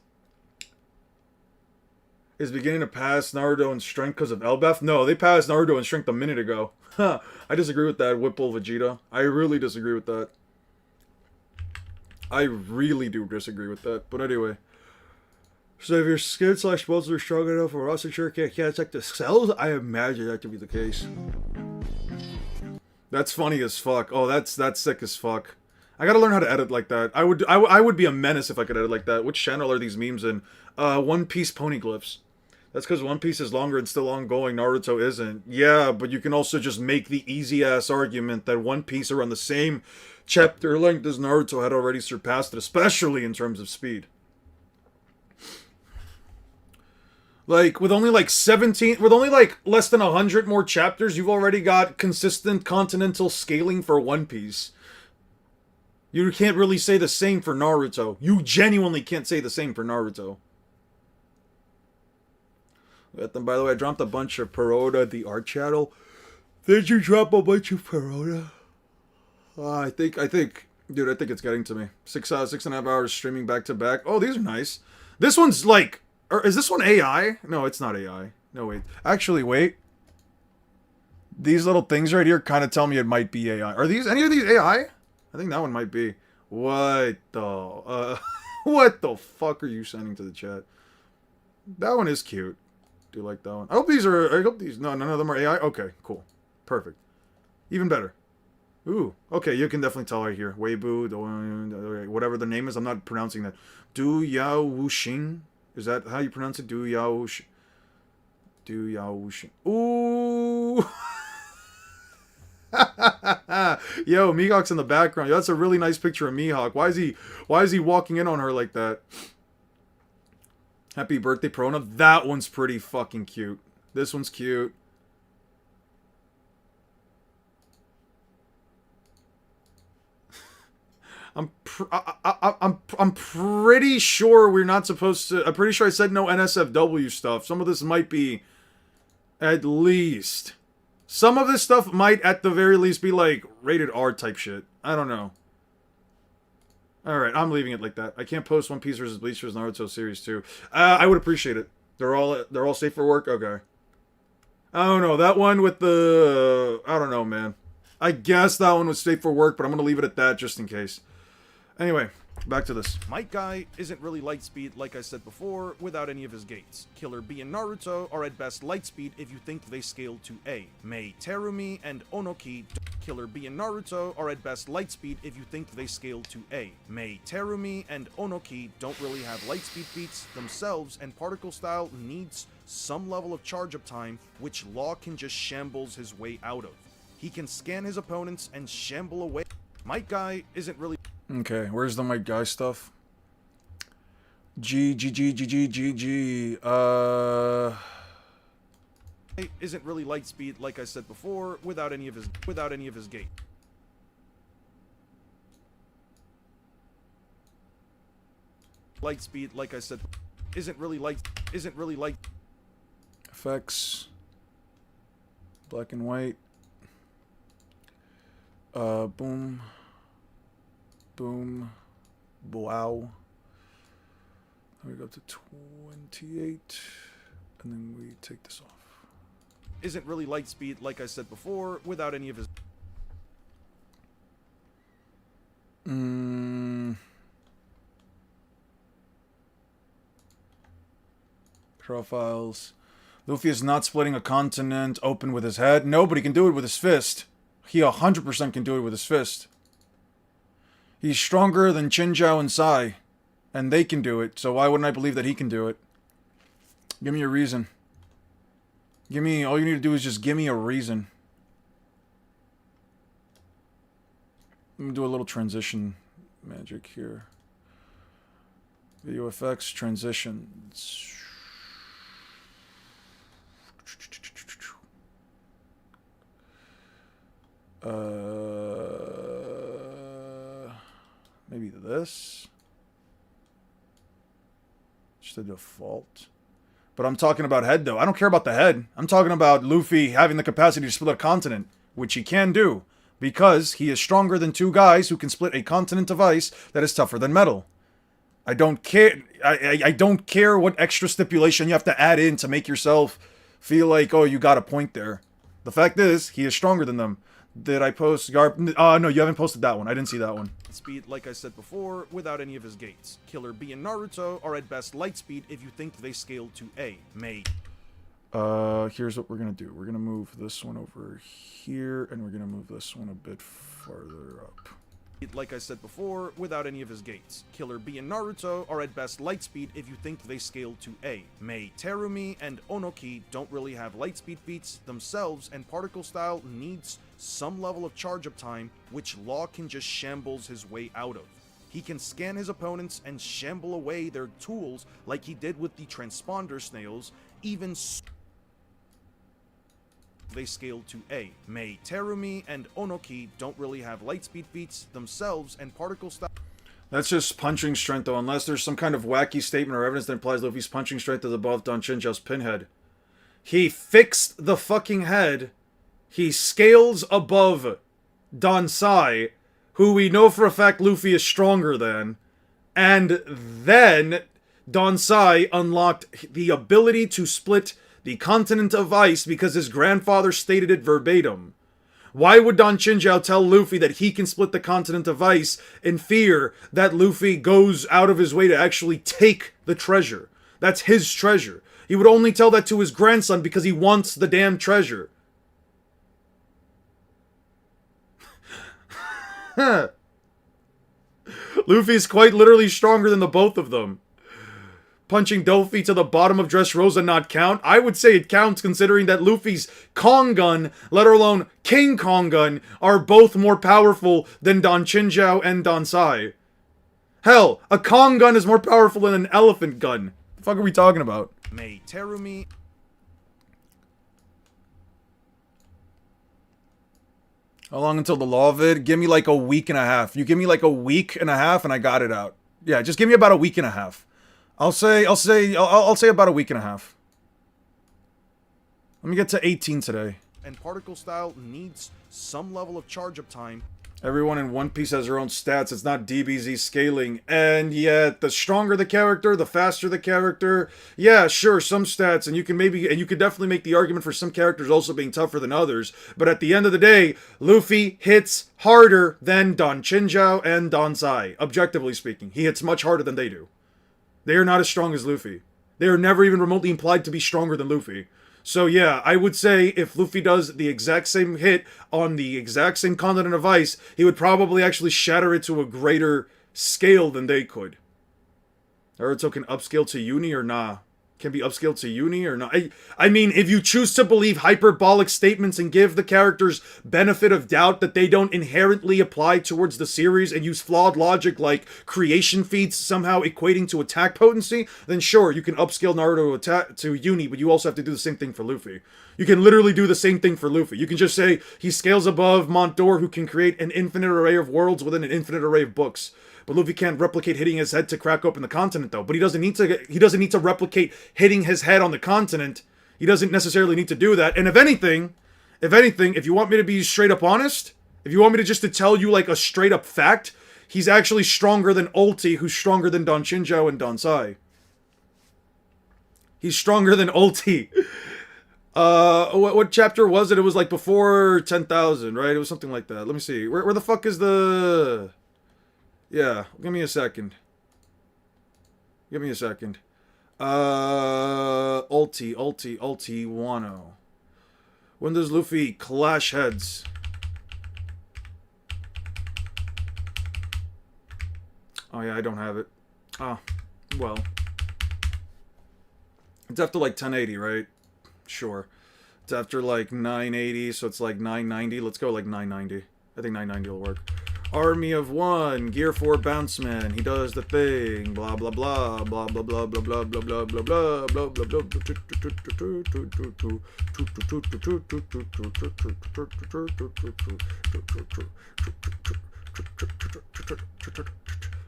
Is beginning to pass Naruto and Strength because of Elbaf? No, they passed Naruto and Strength a minute ago. Huh. I disagree with that, Whipple Vegeta. I really disagree with that. I really do disagree with that. But anyway. So if your skin / bones are strong enough for Rasen Shuriken can't attack the cells, I imagine that to be the case. That's funny as fuck. Oh, that's sick as fuck. I gotta learn how to edit like that. I would be a menace if I could edit like that. Which channel are these memes in? One Piece Poneglyphs. That's because One Piece is longer and still ongoing. Naruto isn't. Yeah, but you can also just make the easy-ass argument that One Piece around the same chapter length as Naruto had already surpassed it, especially in terms of speed. Like, with only like 17, with only like less than 100 more chapters, you've already got consistent continental scaling for One Piece. You can't really say the same for Naruto. You genuinely can't say the same for Naruto. By the way, I dropped a bunch of Perota, the art channel. Did you drop a bunch of Perota? I think, dude, I think it's getting to me. 6.5 hours streaming back to back. Oh, these are nice. This one's like, or is this one AI? No, it's not AI. No, wait. Actually, wait. These little things right here kind of tell me it might be AI. Are these, any of these AI? I think that one might be. What the, what the fuck are you sending to the chat? That one is cute. Do you like that one? I hope these, no, none of them are AI. Okay, cool. Perfect. Even better. Ooh, okay, you can definitely tell right here. Weibo, whatever the name is, I'm not pronouncing that. Du Yao Wuxing? Is that how you pronounce it? Du Yao Wuxing. Du Yao Wuxing. Ooh! Yo, Mihawk's in the background. Yo, that's a really nice picture of Mihawk. Why is he walking in on her like that? Happy birthday, Perona. That one's pretty fucking cute. This one's cute. I'm pretty sure we're not supposed to. I'm pretty sure I said no NSFW stuff. Some of this might be, at least, some of this stuff might at the very least be like rated R type shit. I don't know. All right, I'm leaving it like that. I can't post One Piece versus Bleach versus Naruto series 2. I would appreciate it. They're all safe for work. Okay. I don't know, that one with the I don't know, man. I guess that one was safe for work, but I'm gonna leave it at that just in case. Anyway, back to this. Might Guy isn't really Lightspeed, like I said before, without any of his gates. Killer Bee and Naruto are at best Lightspeed if you think they scale to A. Mei, Terumi, and Onoki. Killer Bee and Naruto are at best Lightspeed if you think they scale to A. Mei, Terumi, and Onoki don't really have Lightspeed feats themselves, and Particle Style needs some level of charge up time, which Law can just shambles his way out of. He can scan his opponents and shamble away. Might Guy isn't really... Okay, where's the Might Guy stuff? G. Isn't really Lightspeed, like I said before, without any of his gate. Lightspeed, like I said, isn't really light. Effects. Black and white. Boom. Boom. Wow. Then we go to 28. And then we take this off. Isn't really Lightspeed, like I said before, without any of his... Profiles. Luffy is not splitting a continent open with his head. Nobody can do it with his fist. He 100% can do it with his fist. He's stronger than Chinjao and Sai. And they can do it, so why wouldn't I believe that he can do it? Give me a reason. All you need to do is just give me a reason. Let me do a little transition magic here. Video effects, transitions. Maybe this. Just the default. But I'm talking about head, though. I don't care about the head. I'm talking about Luffy having the capacity to split a continent, which he can do, because he is stronger than two guys who can split a continent of ice that is tougher than metal. I don't care. I don't care what extra stipulation you have to add in to make yourself feel like, oh, you got a point there. The fact is, he is stronger than them. Did I post Garp? No, you haven't posted that one. I didn't see that one. Speed, like I said before, without any of his gates. Killer Bee and Naruto are at best Lightspeed if you think they scale to A. Mei. Here's what we're gonna do. We're gonna move this one over here, and we're gonna move this one a bit farther up. Like I said before, without any of his gates. Killer Bee and Naruto are at best Lightspeed if you think they scale to A. Mei, Terumi, and Onoki don't really have Lightspeed feats themselves, and Particle Style needs some level of charge up time, which Law can just shambles his way out of. He can scan his opponents and shamble away their tools like he did with the transponder snails, even they scale to A. Mei, Terumi, and Onoki don't really have Lightspeed feats themselves, and Particle Style... That's just punching strength, though, unless there's some kind of wacky statement or evidence that implies Luffy's punching strength is above Don Chinjao's pinhead. He fixed the fucking head. He scales above Don Sai, who we know for a fact Luffy is stronger than, and then Don Sai unlocked the ability to split the continent of ice because his grandfather stated it verbatim. Why would Don Chinjao tell Luffy that he can split the continent of ice in fear that Luffy goes out of his way to actually take the treasure? That's his treasure. He would only tell that to his grandson because he wants the damn treasure. Luffy's quite literally stronger than the both of them. Punching Doffy to the bottom of Dressrosa not count? I would say it counts considering that Luffy's Kong gun, let alone King Kong gun, are both more powerful than Don Chinjao and Don Sai. Hell, a Kong gun is more powerful than an elephant gun. The fuck are we talking about? May Terumi. How long until the law vid? Give me like a week and a half. You give me like a week and a half and I got it out. Yeah, just give me about a week and a half. I'll say about a week and a half. Let me get to 18 today. And particle style needs some level of charge up time. Everyone in One Piece has their own stats. It's not DBZ scaling. And yet, the stronger the character, the faster the character. Yeah, sure, some stats. And you could definitely make the argument for some characters also being tougher than others. But at the end of the day, Luffy hits harder than Don Chinjao and Don Sai. Objectively speaking, he hits much harder than they do. They are not as strong as Luffy. They are never even remotely implied to be stronger than Luffy. So yeah, I would say if Luffy does the exact same hit on the exact same continent of ice, he would probably actually shatter it to a greater scale than they could. Naruto can upscale to uni or nah? Can be upscaled to uni or not? I mean, if you choose to believe hyperbolic statements and give the characters benefit of doubt that they don't inherently apply towards the series and use flawed logic like creation feats somehow equating to attack potency, then sure, you can upscale Naruto to uni, but you also have to do the same thing for Luffy. You can literally do the same thing for Luffy. You can just say he scales above Montdor, who can create an infinite array of worlds within an infinite array of books. But Luffy can't replicate hitting his head to crack open the continent, though. But he doesn't need to replicate hitting his head on the continent. He doesn't necessarily need to do that. And if anything, if you want me to be straight up honest, if you want me to just to tell you like a straight up fact, he's actually stronger than Ulti, who's stronger than Don Chinjao and Don Sai. He's stronger than Ulti. What chapter was it? It was like before 10,000, right? It was something like that. Let me see. Where the fuck is the... Yeah, give me a second. Ulti, Wano. When does Luffy clash heads? Oh yeah, I don't have it. Ah, well. It's after like 1080, right? Sure. It's after like 980, so it's like 990. Let's go like 990. I think 990 will work. Army of One, Gear 4 Bounceman, he does the thing, blah blah blah, blah blah blah blah blah blah blah blah blah blah blah blah.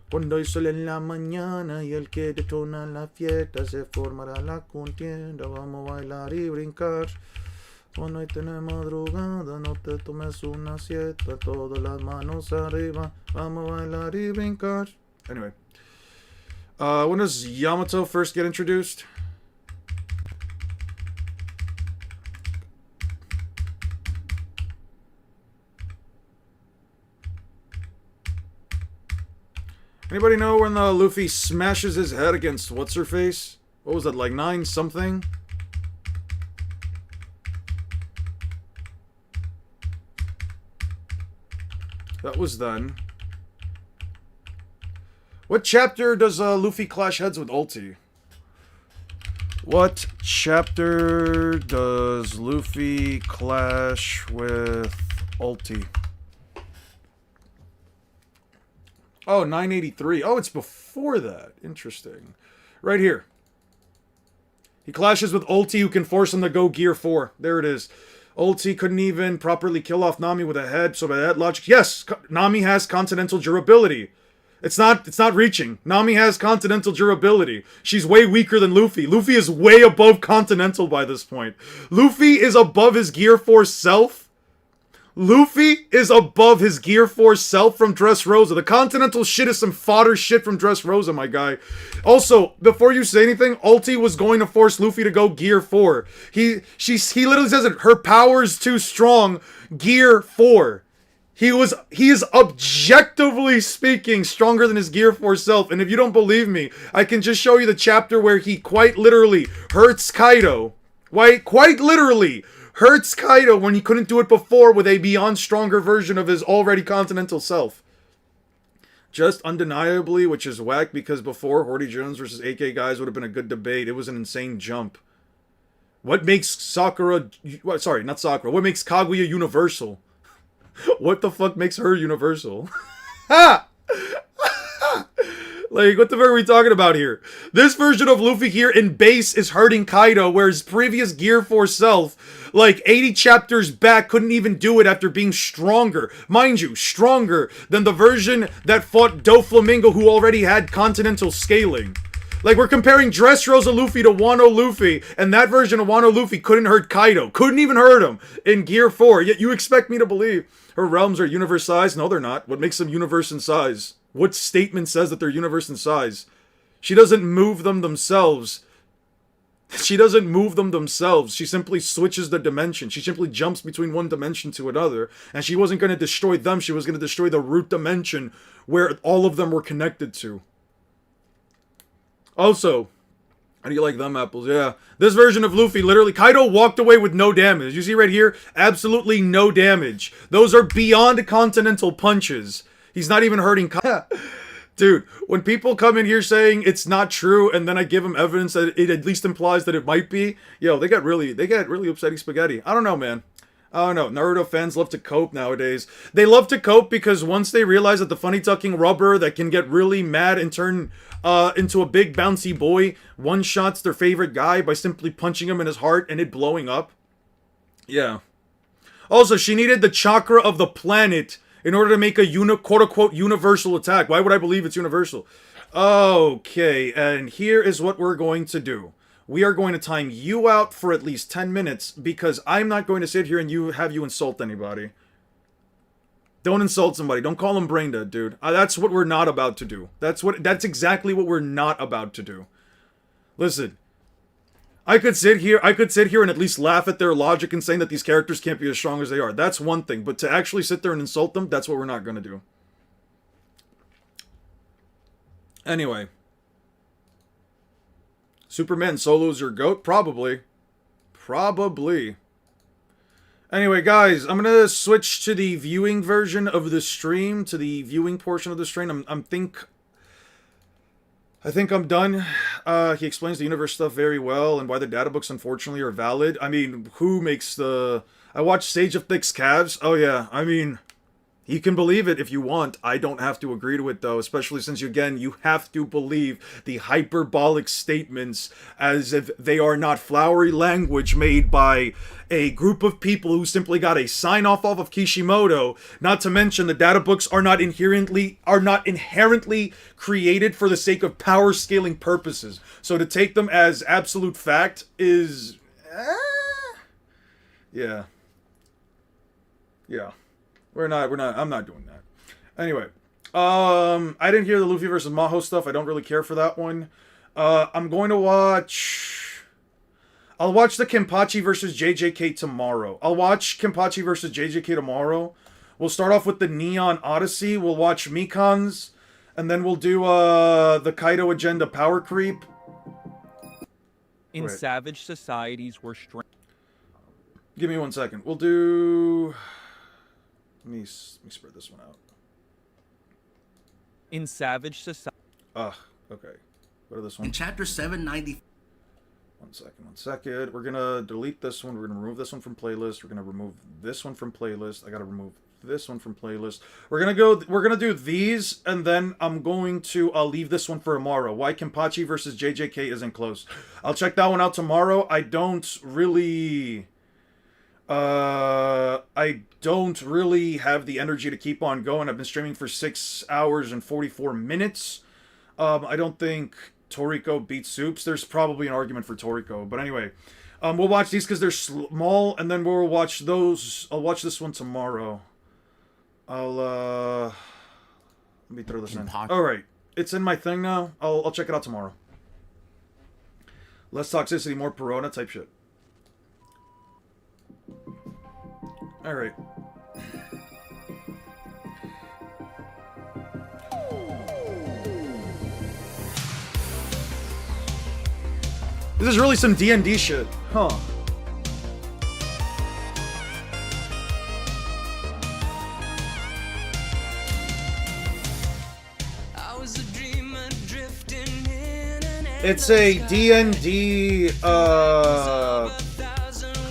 Cuando hay sol en la mañana y el que detona la fiesta se formará la contienda, vamos a bailar y brincar. Cuando hay tener madrugada, no te tomes una siesta, todas las manos arriba, vamos a bailar y brincar. Anyway, when does Yamato first get introduced? Anybody know when Luffy smashes his head against what's-her-face? What was that, like 9 something? That was then. What chapter does Luffy clash heads with Ulti? What chapter does Luffy clash with Ulti? Oh, 983. Oh, it's before that. Interesting. Right here. He clashes with Ulti, who can force him to go Gear 4. There it is. Ulti couldn't even properly kill off Nami with a head, so by that logic, yes, Nami has continental durability. It's not reaching. Nami has continental durability. She's way weaker than Luffy. Luffy is way above continental by this point. Luffy is above his Gear 4 self. Luffy is above his Gear 4 self from Dressrosa. The continental shit is some fodder shit from Dressrosa, my guy. Also, before you say anything, Ulti was going to force Luffy to go Gear 4. He literally says it. Her power's too strong. Gear 4. He is objectively speaking stronger than his Gear 4 self. And if you don't believe me, I can just show you the chapter where he quite literally hurts Kaido. Quite literally hurts Kaido when he couldn't do it before with a beyond stronger version of his already continental self. Just undeniably, which is whack because before, Horty Jones versus AK Guys would have been a good debate. It was an insane jump. What makes Sakura... Sorry, not Sakura. What makes Kaguya universal? What the fuck makes her universal? Ha! Like, what the fuck are we talking about here? This version of Luffy here in base is hurting Kaido, where his previous Gear 4 self, like 80 chapters back, couldn't even do it after being stronger. Mind you, stronger than the version that fought Doflamingo, who already had continental scaling. Like, we're comparing Dressrosa Luffy to Wano Luffy, and that version of Wano Luffy couldn't hurt Kaido. Couldn't even hurt him in Gear 4, yet you expect me to believe her realms are universe size? No, they're not. What makes them universe in size? What statement says that they're universe in size? She doesn't move them themselves. She doesn't move them themselves. She simply switches the dimension. She simply jumps between one dimension to another. And she wasn't going to destroy them. She was going to destroy the root dimension where all of them were connected to. Also, how do you like them apples? Yeah. This version of Luffy, literally, Kaido walked away with no damage. You see right here? Absolutely no damage. Those are beyond continental punches. He's not even hurting Dude, when people come in here saying it's not true, and then I give them evidence that it at least implies that it might be, yo, they get really upsetting spaghetti. I don't know, man. I don't know. Naruto fans love to cope nowadays. They love to cope because once they realize that the funny-tucking rubber that can get really mad and turn into a big bouncy boy one-shots their favorite guy by simply punching him in his heart and it blowing up. Yeah. Also, she needed the chakra of the planet in order to make a quote-unquote universal attack. Why would I believe it's universal? Okay, and here is what we're going to do. We are going to time you out for at least 10 minutes because I'm not going to sit here and have you insult anybody. Don't insult somebody. Don't call them brain dead, dude. That's what we're not about to do. That's exactly what we're not about to do. Listen. I could sit here and at least laugh at their logic and saying that these characters can't be as strong as they are. That's one thing, but to actually sit there and insult them, that's what we're not going to do. Anyway. Superman Solo's your GOAT? Probably. Probably. Anyway, guys, I'm going to switch to the viewing version of the stream, to the viewing portion of the stream. I think I'm done. He explains the universe stuff very well and why the data books, unfortunately, are valid. I mean, who makes the... I watched Sage of Thick's Calves. Oh, yeah. I mean, you can believe it if you want. I don't have to agree to it, though, especially since, again, you have to believe the hyperbolic statements as if they are not flowery language made by a group of people who simply got a sign-off of Kishimoto. Not to mention, the data books are not inherently created for the sake of power scaling purposes. So to take them as absolute fact is... Yeah. Yeah. I'm not doing that. Anyway. I didn't hear the Luffy versus Maho stuff. I don't really care for that one. I'm going to watch... I'll watch the Kenpachi versus JJK tomorrow. We'll start off with the Neon Odyssey. We'll watch Mikan's. And then we'll do the Kaido Agenda Power Creep. In savage societies where strength... Give me 1 second. We'll do... Let me spread this one out. In savage society... Okay. Go to this one. In chapter 790... 1 second. We're gonna delete this one. We're gonna remove this one from playlist. We're gonna remove this one from playlist. I gotta remove this one from playlist. We're gonna do these, and then I'm going to leave this one for tomorrow. Why Kenpachi versus JJK isn't close. I'll check that one out tomorrow. I don't really have the energy to keep on going. I've been streaming for 6 hours and 44 minutes. I don't think Toriko beats Soups. There's probably an argument for Toriko, but anyway, we'll watch these because they're small, and then we'll watch those. I'll watch this one tomorrow. Let me throw this in. All right, it's in my thing now. I'll check it out tomorrow. Less toxicity, more Perona type shit. All right. This is really some D&D shit. Huh. It's a D&D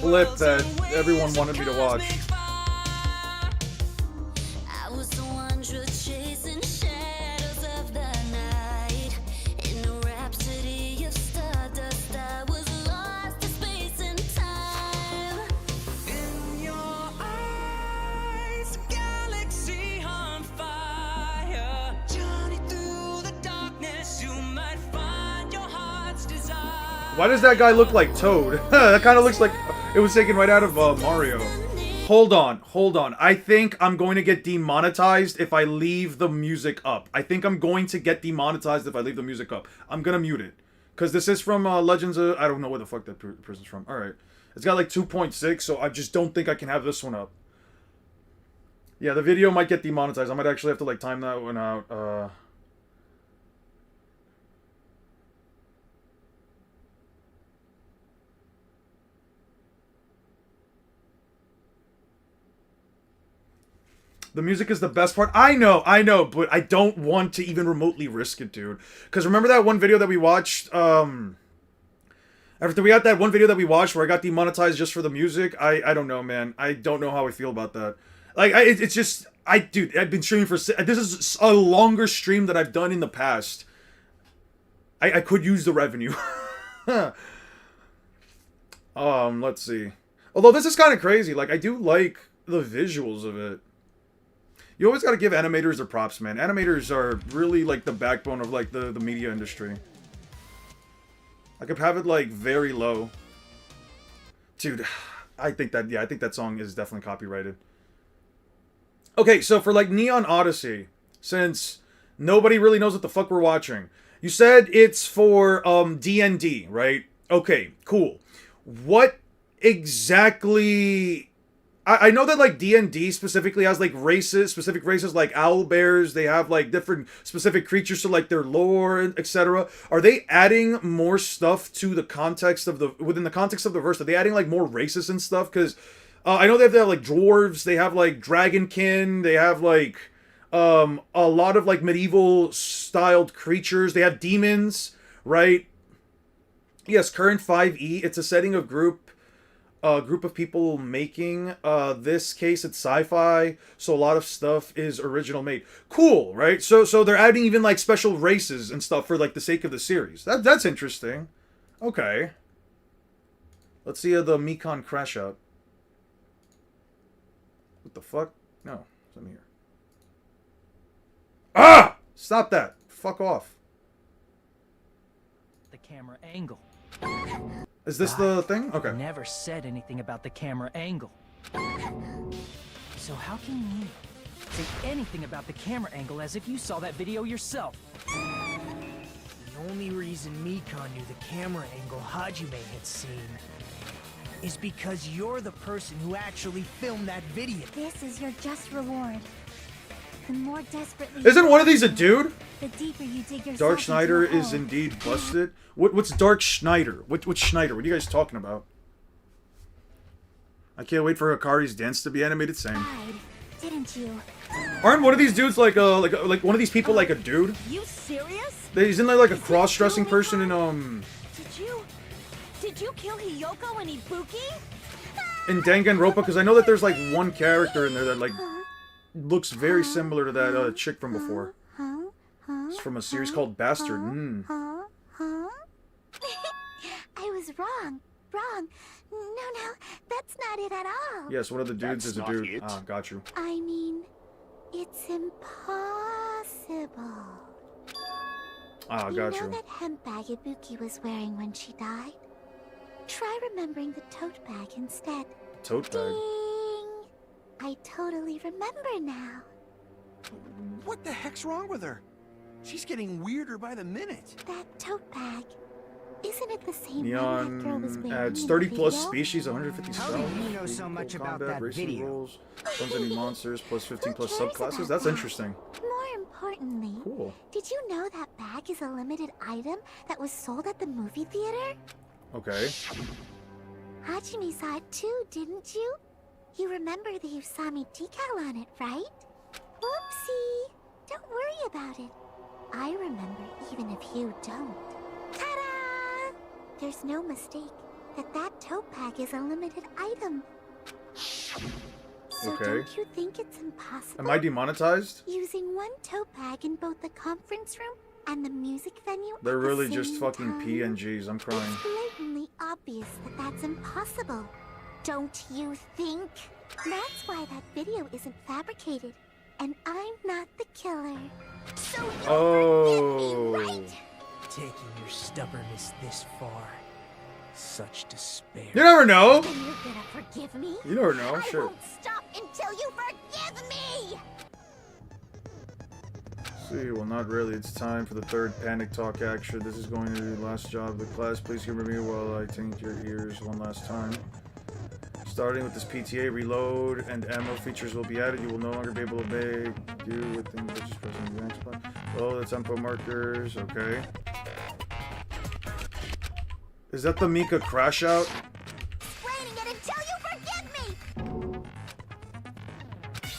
clip that everyone wanted me to watch. I was the one chasing shadows of the night. In a rhapsody of stardust, I was lost to space and time. In your eyes, galaxy on fire. Journey through the darkness, you might find your heart's desire. Why does that guy look like Toad? That kind of looks like it was taken right out of Mario. Hold on. I think I'm going to get demonetized if I leave the music up. I'm going to mute it. Because this is from Legends of... I don't know where the fuck that person's from. Alright. It's got like 2.6, so I just don't think I can have this one up. Yeah, the video might get demonetized. I might actually have to like time that one out. The music is the best part. I know, but I don't want to even remotely risk it, dude. Because remember that one video that we watched, after we got that one video that we watched where I got demonetized just for the music? I don't know, man. I don't know how I feel about that. Like, it's just, dude, I've been streaming for, this is a longer stream that I've done in the past. I could use the revenue. Let's see. Although this is kind of crazy. Like, I do like the visuals of it. You always gotta give animators their props, man. Animators are really, like, the backbone of, like, the media industry. I could have it, like, very low. Dude, I think that song is definitely copyrighted. Okay, so for, like, Neon Odyssey, since nobody really knows what the fuck we're watching, you said it's for, D&D, right? Okay, cool. What exactly... I know that, like, D&D specifically has, like, specific races, like owlbears. They have, like, different specific creatures to, like, their lore, etc. Are they adding more stuff to the context of within the context of the verse? Are they adding, like, more races and stuff? Because I know they have, like, dwarves. They have, like, dragonkin. They have, like, a lot of, like, medieval-styled creatures. They have demons, right? Yes, current 5e. It's a setting of group of people making this case. It's sci-fi, so a lot of stuff is original made. Cool, right? So they're adding even like special races and stuff for like the sake of the series. That's interesting. Okay, let's see the Mekon crash out. What the fuck? No, it's in here. Ah! Stop that! Fuck off. The camera angle. Is this the thing? Okay. Never said anything about the camera angle. So how can you say anything about the camera angle as if you saw that video yourself? The only reason Mekon knew the camera angle Hajime had seen is because you're the person who actually filmed that video. This is your just reward. The more desperately... Isn't one of these a dude? The deeper you dig yourself Dark Schneider into a is hole. indeed busted. What's Dark Schneider? What's Schneider? What are you guys talking about? I can't wait for Hikari's dance to be animated. Same. Died, didn't you? Aren't one of these dudes like one of these people like a dude? You serious? Isn't there like a cross-dressing person in Did you kill Hiyoko and Ibuki? in Danganronpa? Because I know that there's like one character in there that like looks very similar to that chick from before. It's from a series called Bastard. I was wrong. No, that's not it at all. Yes, one of the dudes That's is a not dude. it. Ah, got you. I mean, it's impossible. Ah, got You know you. that hemp bag Ibuki was wearing when she died? Try remembering the tote bag instead. Tote bag. Ding! I totally remember now. What the heck's wrong with her? She's getting weirder by the minute. That tote bag. Isn't it the same one that girl was Neon wearing adds in 30 the plus video? species, 150 How spells. did you know so much about combat, that racing video? rules, tons of new monsters, plus 15 Who plus cares subclasses. about That's that? interesting. More importantly, Cool. did you know that bag is a limited item that was sold at the movie theater? Okay. Hajime saw it too, didn't you? You remember the Usami decal on it, right? Whoopsie! Don't worry about it. I remember even if you don't. Ta-da! There's no mistake that Topag is a limited item. So Okay. don't you think it's impossible? Am I demonetized? Using one Topag in both the conference room and the music venue They're at the really just same fucking time? PNGs. I'm crying. It's blatantly obvious that that's impossible. Don't you think? That's why that video isn't fabricated. And I'm not the killer. So you'll forgive me, right? Taking your stubbornness this far. Such despair. You never know. Then you're gonna forgive me? You never know. I Sure. won't stop until you forgive me! See, well, not really. It's time for the third panic talk action. This is going to be the last job of the class. Please humor me while I taint your ears one last time. Starting with this PTA, reload and ammo features will be added. You will no longer be able to do with things such as pressing the X button. Oh, the tempo markers. Okay. Is that the Mika crash out? Explaining it until you forgive me!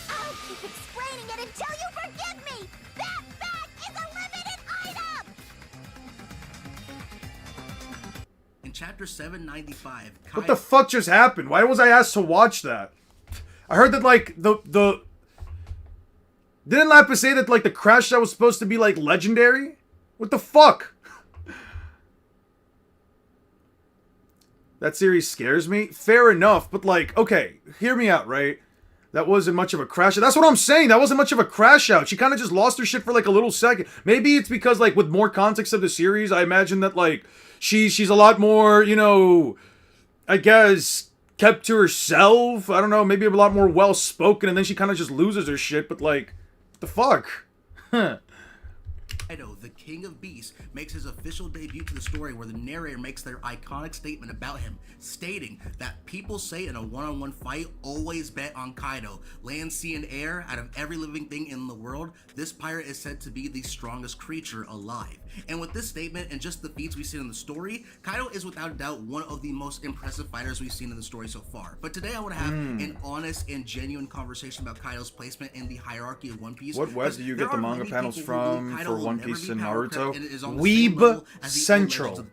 I'll keep explaining it until you forgive me! That bag is a limited item! In chapter 795, What the fuck just happened? Why was I asked to watch that? I heard that like the didn't Lapis say that like the crash that was supposed to be like legendary? What the fuck? That series scares me. Fair enough, but like, okay, hear me out, right? That wasn't much of a crash out. That's what I'm saying. That wasn't much of a crash out. She kind of just lost her shit for like a little second. Maybe it's because like with more context of the series, I imagine that like she's a lot more, you know, I guess kept to herself. I don't know, maybe a lot more well spoken, and then she kind of just loses her shit. But like, what the fuck? Huh. Kaido, the King of Beasts, makes his official debut to the story where the narrator makes their iconic statement about him, stating that people say in a one-on-one fight, always bet on Kaido. Land, sea, and air, out of every living thing in the world, this pirate is said to be the strongest creature alive. And with this statement and just the feats we've seen in the story, Kaido is without a doubt one of the most impressive fighters we've seen in the story so far. But today I want to have an honest and genuine conversation about Kaido's placement in the hierarchy of One Piece. What web do you get the manga panels from for One Piece Piece and Naruto? Weeb Central.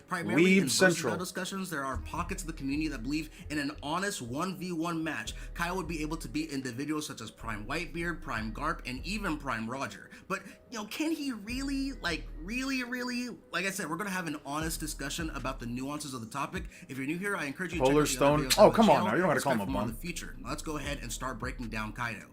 Primarily in Weeb Central. discussions, there are pockets of the community that believe in an honest 1v1 match. Kaido would be able to beat individuals such as Prime Whitebeard, Prime Garp, and even Prime Roger. But, you know, can he really, like I said, we're going to have an honest discussion about the nuances of the topic. If you're new here, I encourage you to Polar check out the other Stone. videos Oh, on the come on channel now. You don't gotta and call him expect a more in bum. the future. Now let's go ahead and start breaking down Kaido.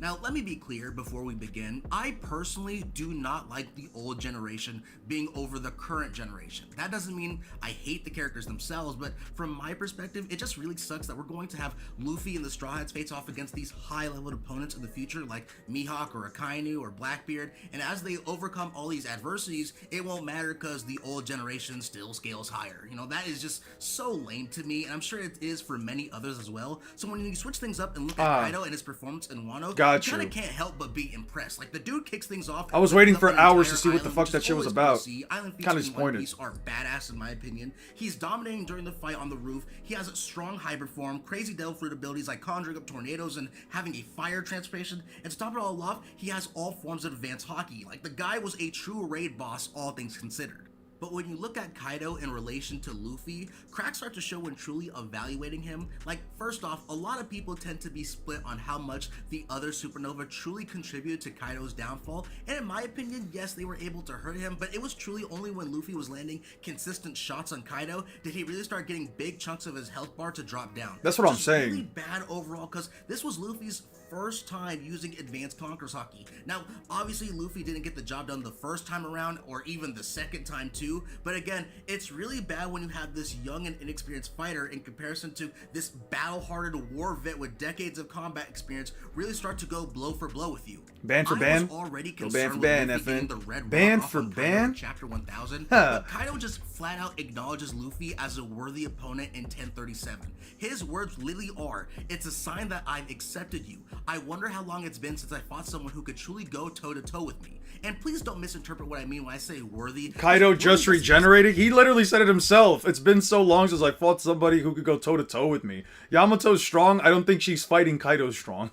Now, let me be clear before we begin, I personally do not like the old generation being over the current generation. That doesn't mean I hate the characters themselves, but from my perspective, it just really sucks that we're going to have Luffy and the Straw Hats face off against these high-level opponents in the future, like Mihawk or Akainu or Blackbeard, and as they overcome all these adversities, it won't matter because the old generation still scales higher. You know, that is just so lame to me, and I'm sure it is for many others as well. So when you switch things up and look at Kaido and his performance in Wano, you kind of can't help but be impressed. Like, the dude kicks things off. I was waiting for the hours to entire see what the island, fuck which that is shit was always good to about. see. Island feats Kinda in One disappointed. Piece are badass in my opinion. He's dominating during the fight on the roof. He has a strong hybrid form, crazy devil fruit abilities like conjuring up tornadoes and having a fire transformation. And to top it all off, he has all forms of advanced hockey. Like, the guy was a true raid boss, all things considered. But when you look at Kaido in relation to Luffy, cracks start to show when truly evaluating him. Like, first off, a lot of people tend to be split on how much the other supernova truly contributed to Kaido's downfall, and in my opinion, yes, they were able to hurt him, but it was truly only when Luffy was landing consistent shots on Kaido did he really start getting big chunks of his health bar to drop down. That's what I'm Which is saying. Really bad overall, because this was Luffy's first time using advanced Conqueror's Haki. Now, obviously Luffy didn't get the job done the first time around or even the second time too, but again, it's really bad when you have this young and inexperienced fighter in comparison to this battle-hardened war vet with decades of combat experience really start to go blow for blow with you. Ban for ban? I was already Go concerned ban for ban, with Luffy getting FN. the red Ban rock off for on Kaido ban? in chapter 1000, but Kaido just flat out acknowledges Luffy as a worthy opponent in 1037. His words literally are, "It's a sign that I've accepted you. I wonder how long it's been since I fought someone who could truly go toe-to-toe with me." And please don't misinterpret what I mean when I say worthy. Kaido Worthy just regenerated. He literally said it himself. It's been so long since I fought somebody who could go toe to toe with me. Yamato's strong. I don't think she's fighting Kaido strong.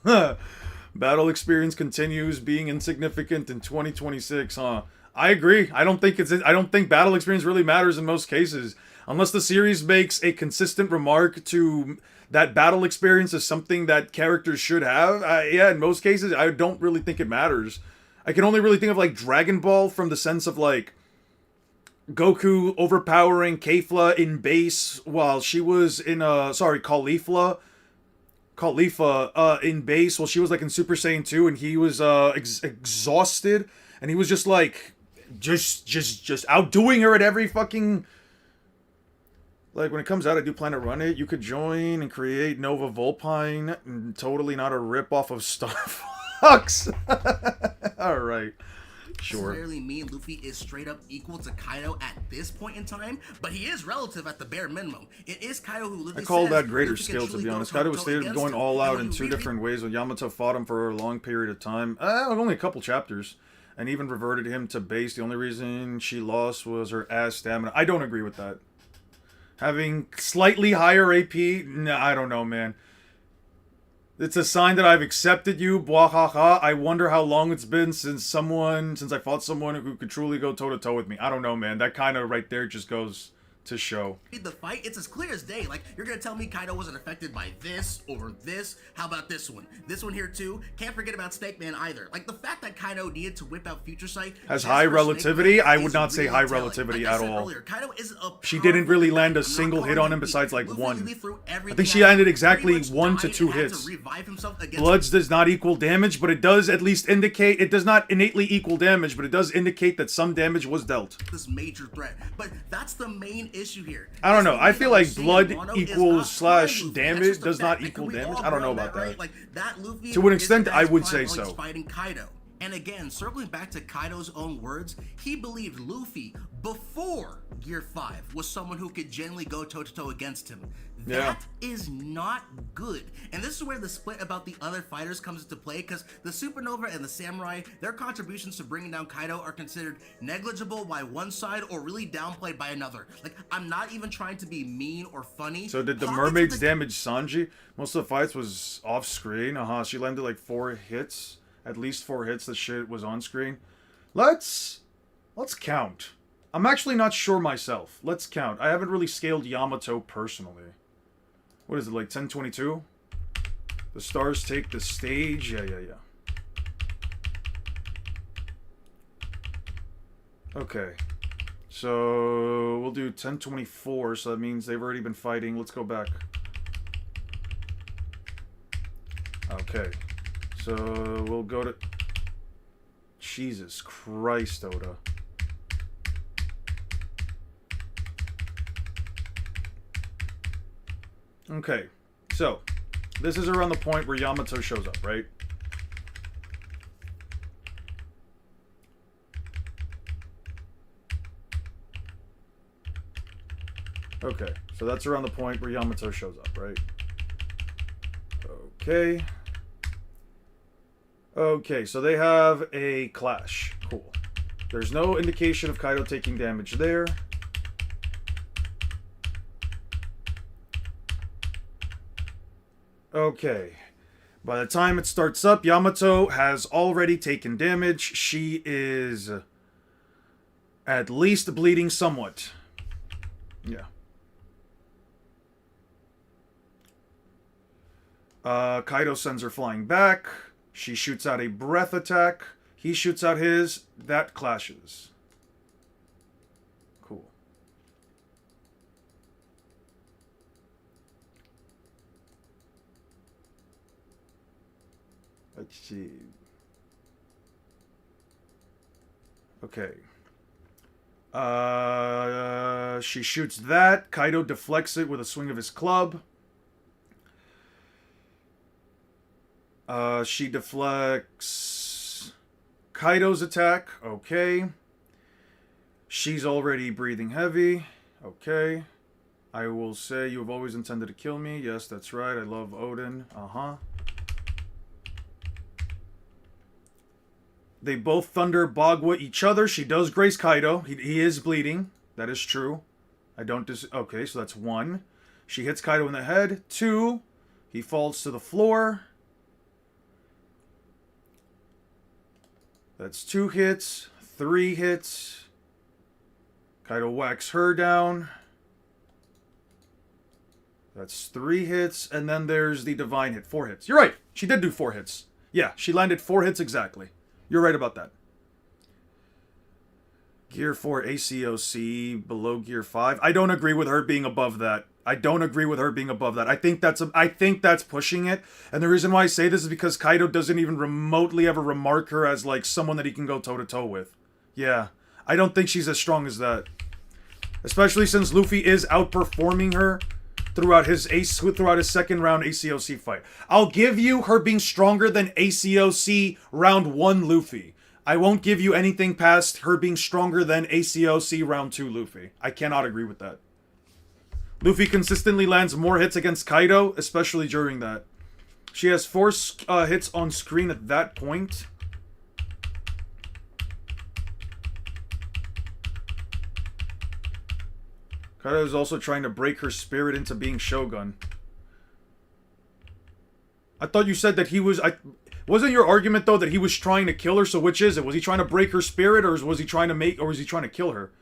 Battle experience continues being insignificant in 2026, huh? I agree. I don't think battle experience really matters in most cases. Unless the series makes a consistent remark to that battle experience is something that characters should have. Yeah, in most cases, I don't really think it matters. I can only really think of like Dragon Ball from the sense of like Goku overpowering Kefla in base while she was in Caulifla in base while she was like in Super Saiyan 2 and he was exhausted and he was just like just outdoing her at every fucking. Like, when it comes out, I do plan to run it. You could join and create Nova Volpine. And totally not a rip-off of Star Fox. Alright. Sure. Clearly, me and Luffy is straight up equal to Kaido at this point in time, but he is relative at the bare minimum. It is Kaido who literally I call says that greater Luffy can skill, to truly be go honest. Kaido was toe-to-toe stated against going him, all and out when in you two read different ways, when Yamato fought him for a long period of time. Only a couple chapters. And even reverted him to base. The only reason she lost was her ass stamina. I don't agree with that. Having slightly higher AP? Nah, I don't know, man. It's a sign that I've accepted you, bwahaha. I wonder how long it's been since I fought someone who could truly go toe-to-toe with me. I don't know, man. That kind of right there just goes to show. the fight, it's as clear as day. Like, you're gonna tell me Kaido wasn't affected by this over this? How about this one? This one here too? Can't forget about Snake Man either. Like, the fact that Kaido needed to whip out Future Sight Has just high for relativity? Snake Man I would is not say really high telling. relativity Like I at said all. earlier, Kaido is a She didn't really powerful land a guy. I'm not single hit calling on him him weak. besides like Luffy one. literally threw I everything think she at him, landed exactly pretty much 1 to died 2 and had hits. to revive himself against Bloods does not equal damage, but it does at least indicate, it does not innately equal damage, but it does indicate that some damage was dealt. this major threat. But that's the main issue here. I don't know. This I Luffy feel that we're like seeing blood in Wano is equals not slash prime Luffy. damage That's just a does not fact. Like, equal can we damage. all I don't know agree on about that. Like, that Luffy To an is extent, at I his would prime say while he's so. fighting Kaido. And again, circling back to Kaido's own words, he believed Luffy, before Gear 5, was someone who could genuinely go toe-to-toe against him. Yeah. That is not good. And this is where the split about the other fighters comes into play, because the Supernova and the Samurai, their contributions to bringing down Kaido are considered negligible by one side or really downplayed by another. Like, I'm not even trying to be mean or funny. So did the Pockets of mermaids damage Sanji? Most of the fights was off screen. She landed like 4 hits. At least 4 hits. The shit was on screen. Let's count. I'm actually not sure myself. Let's count. I haven't really scaled Yamato personally. What is it, like 1022? The stars take the stage. Yeah. Okay. So we'll do 1024, so that means they've already been fighting. Let's go back. Okay. So we'll go to... Jesus Christ, Oda. Okay. So, this is around the point where Yamato shows up, right? Okay, so that's around the point where Yamato shows up, right? Okay. Okay, so they have a clash. Cool. There's no indication of Kaido taking damage there. Okay. By the time it starts up, Yamato has already taken damage. She is at least bleeding somewhat. Yeah. Kaido sends her flying back. She shoots out a breath attack. He shoots out his. That clashes. Cool. Let's see. Okay. She shoots that. Kaido deflects it with a swing of his club. She deflects Kaido's attack. Okay. She's already breathing heavy. Okay. I will say you have always intended to kill me. Yes, that's right. I love Odin. They both thunder Bagua each other. She does grace Kaido. He is bleeding. That is true. I don't okay, so that's 1. She hits Kaido in the head. 2. He falls to the floor. That's 2 hits. 3 hits. Kaido whacks her down. That's 3 hits. And then there's the divine hit. 4 hits. You're right. She did do 4 hits. Yeah, she landed 4 hits exactly. You're right about that. Gear 4 ACOC below Gear 5. I don't agree with her being above that. I don't agree with her being above that. I think that's pushing it. And the reason why I say this is because Kaido doesn't even remotely ever remark her as like someone that he can go toe-to-toe with. Yeah. I don't think she's as strong as that. Especially since Luffy is outperforming her throughout his second round ACOC fight. I'll give you her being stronger than ACOC round 1 Luffy. I won't give you anything past her being stronger than ACOC round 2 Luffy. I cannot agree with that. Luffy consistently lands more hits against Kaido, especially during that. She has 4 hits on screen at that point. Kaido is also trying to break her spirit into being Shogun. I thought you said that he was... Wasn't your argument, though, that he was trying to kill her? So which is it? Was he trying to break her spirit, or was he trying to kill her?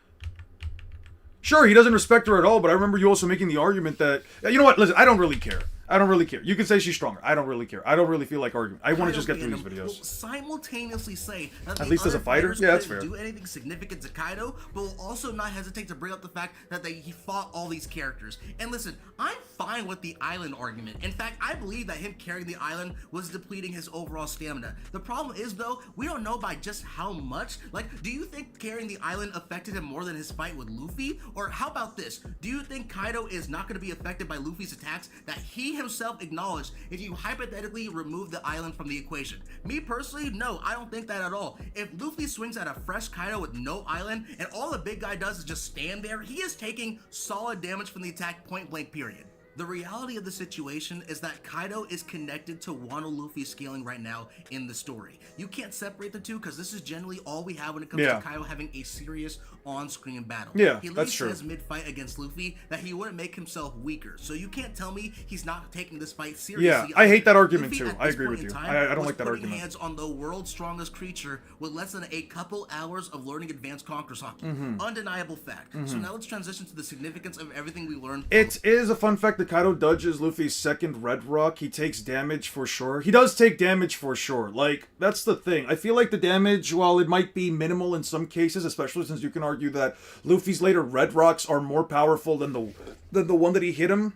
Sure, he doesn't respect her at all, but I remember you also making the argument that... You know what? Listen, I don't really care. I don't really care. You can say she's stronger. I don't really care. I don't really feel like arguing. I want to just get through these videos. Will simultaneously say that at least as a fighter? Yeah, that's fair. Do anything significant to Kaido, but will also not hesitate to bring up the fact that he fought all these characters. And listen, I'm fine with the island argument. In fact, I believe that him carrying the island was depleting his overall stamina. The problem is, though, we don't know by just how much. Like, do you think carrying the island affected him more than his fight with Luffy? Or how about this? Do you think Kaido is not going to be affected by Luffy's attacks that he himself acknowledged if you hypothetically remove the island from the equation? Me personally, no, I don't think that at all. If Luffy swings at a fresh Kaido with no island and all the big guy does is just stand there, he is taking solid damage from the attack point blank period. The reality of the situation is that Kaido is connected to Wano Luffy scaling right now in the story. You can't separate the two because this is generally all we have when it comes to Kaido having a serious on-screen battle. Yeah, he that's true. says mid-fight against Luffy that he wouldn't make himself weaker, so you can't tell me he's not taking this fight seriously. Yeah, I hate that argument Luffy, too. I agree with you. I don't like that argument. Hands on the world's strongest creature with less than a couple hours of learning advanced Conqueror's Haki. Undeniable fact. So now let's transition to the significance of everything we learned. It is a fun fact that Kaido dodges Luffy's second Red Rock. He takes damage for sure. He does take damage for sure. Like, that's the thing. I feel like the damage, while it might be minimal in some cases, especially since you can argue that Luffy's later Red Rocks are more powerful than the one that he hit him